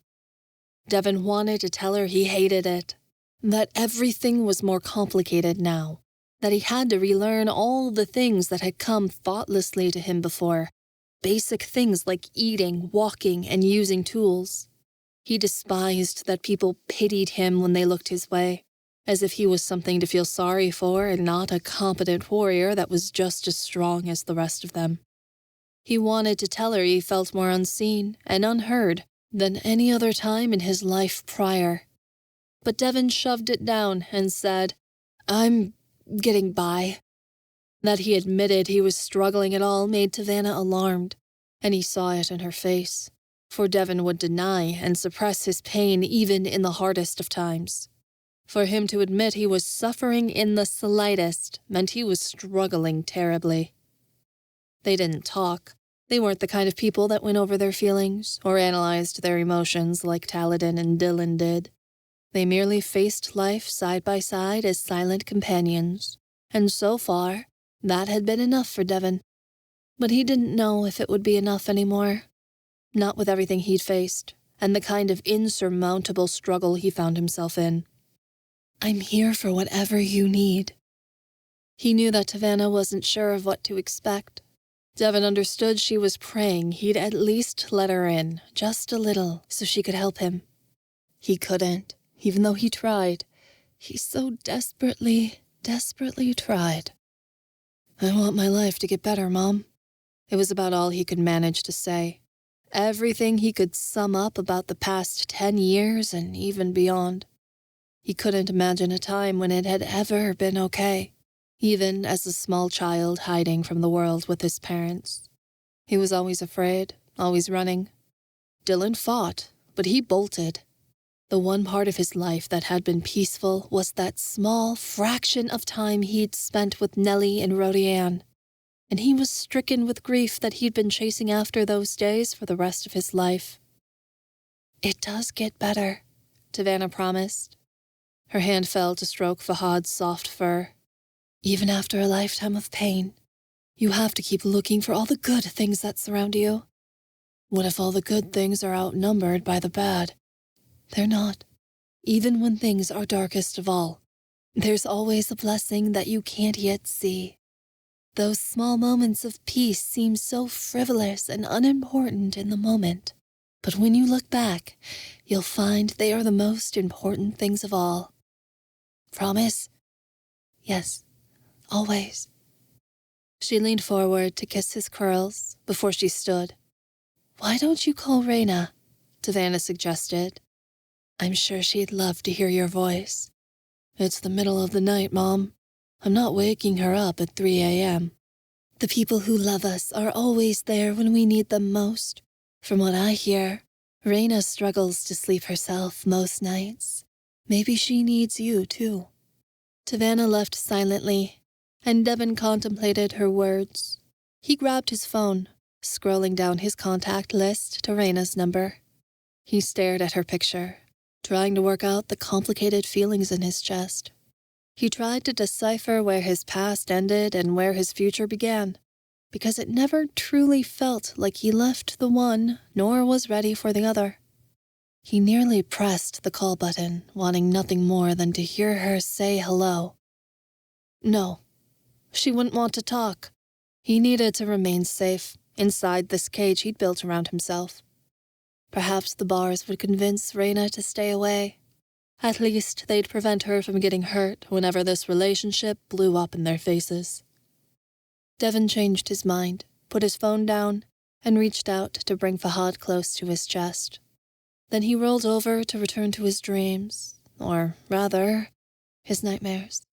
Devin wanted to tell her he hated it, that everything was more complicated now, that he had to relearn all the things that had come thoughtlessly to him before, basic things like eating, walking, and using tools. He despised that people pitied him when they looked his way, as if he was something to feel sorry for and not a competent warrior that was just as strong as the rest of them. He wanted to tell her he felt more unseen and unheard than any other time in his life prior. But Devin shoved it down and said, I'm getting by. That he admitted he was struggling at all made Tavanna alarmed, and he saw it in her face, for Devin would deny and suppress his pain even in the hardest of times. For him to admit he was suffering in the slightest meant he was struggling terribly. They didn't talk. They weren't the kind of people that went over their feelings or analyzed their emotions like Taladin and Dylan did. They merely faced life side by side as silent companions, and so far, that had been enough for Devin. But he didn't know if it would be enough anymore. Not with everything he'd faced, and the kind of insurmountable struggle he found himself in. I'm here for whatever you need. He knew that Tavanna wasn't sure of what to expect. Devin understood she was praying he'd at least let her in, just a little, so she could help him. He couldn't, even though he tried. He so desperately tried. I want my life to get better, Mom. It was about all he could manage to say. Everything he could sum up about the past 10 years and even beyond. He couldn't imagine a time when it had ever been okay, even as a small child hiding from the world with his parents. He was always afraid, always running. Dylan fought, but he bolted. The one part of his life that had been peaceful was that small fraction of time he'd spent with Nellie and Rhodian, and he was stricken with grief that he'd been chasing after those days for the rest of his life. It does get better, Tavanna promised. Her hand fell to stroke Fahad's soft fur. Even after a lifetime of pain, you have to keep looking for all the good things that surround you. What if all the good things are outnumbered by the bad? They're not. Even when things are darkest of all, there's always a blessing that you can't yet see. Those small moments of peace seem so frivolous and unimportant in the moment, but when you look back, you'll find they are the most important things of all. Promise? Yes, always. She leaned forward to kiss his curls before she stood. Why don't you call Reina? Tavanna suggested. I'm sure she'd love to hear your voice. It's the middle of the night, Mom. I'm not waking her up at 3 a.m. The people who love us are always there when we need them most. From what I hear, Reina struggles to sleep herself most nights. Maybe she needs you, too. Tavanna left silently, and Devin contemplated her words. He grabbed his phone, scrolling down his contact list to Reina's number. He stared at her picture, trying to work out the complicated feelings in his chest. He tried to decipher where his past ended and where his future began, because it never truly felt like he left the one nor was ready for the other. He nearly pressed the call button, wanting nothing more than to hear her say hello. No, she wouldn't want to talk. He needed to remain safe inside this cage he'd built around himself. Perhaps the bars would convince Reina to stay away. At least they'd prevent her from getting hurt whenever this relationship blew up in their faces. Devin changed his mind, put his phone down, and reached out to bring Fahad close to his chest. Then he rolled over to return to his dreams, or rather, his nightmares.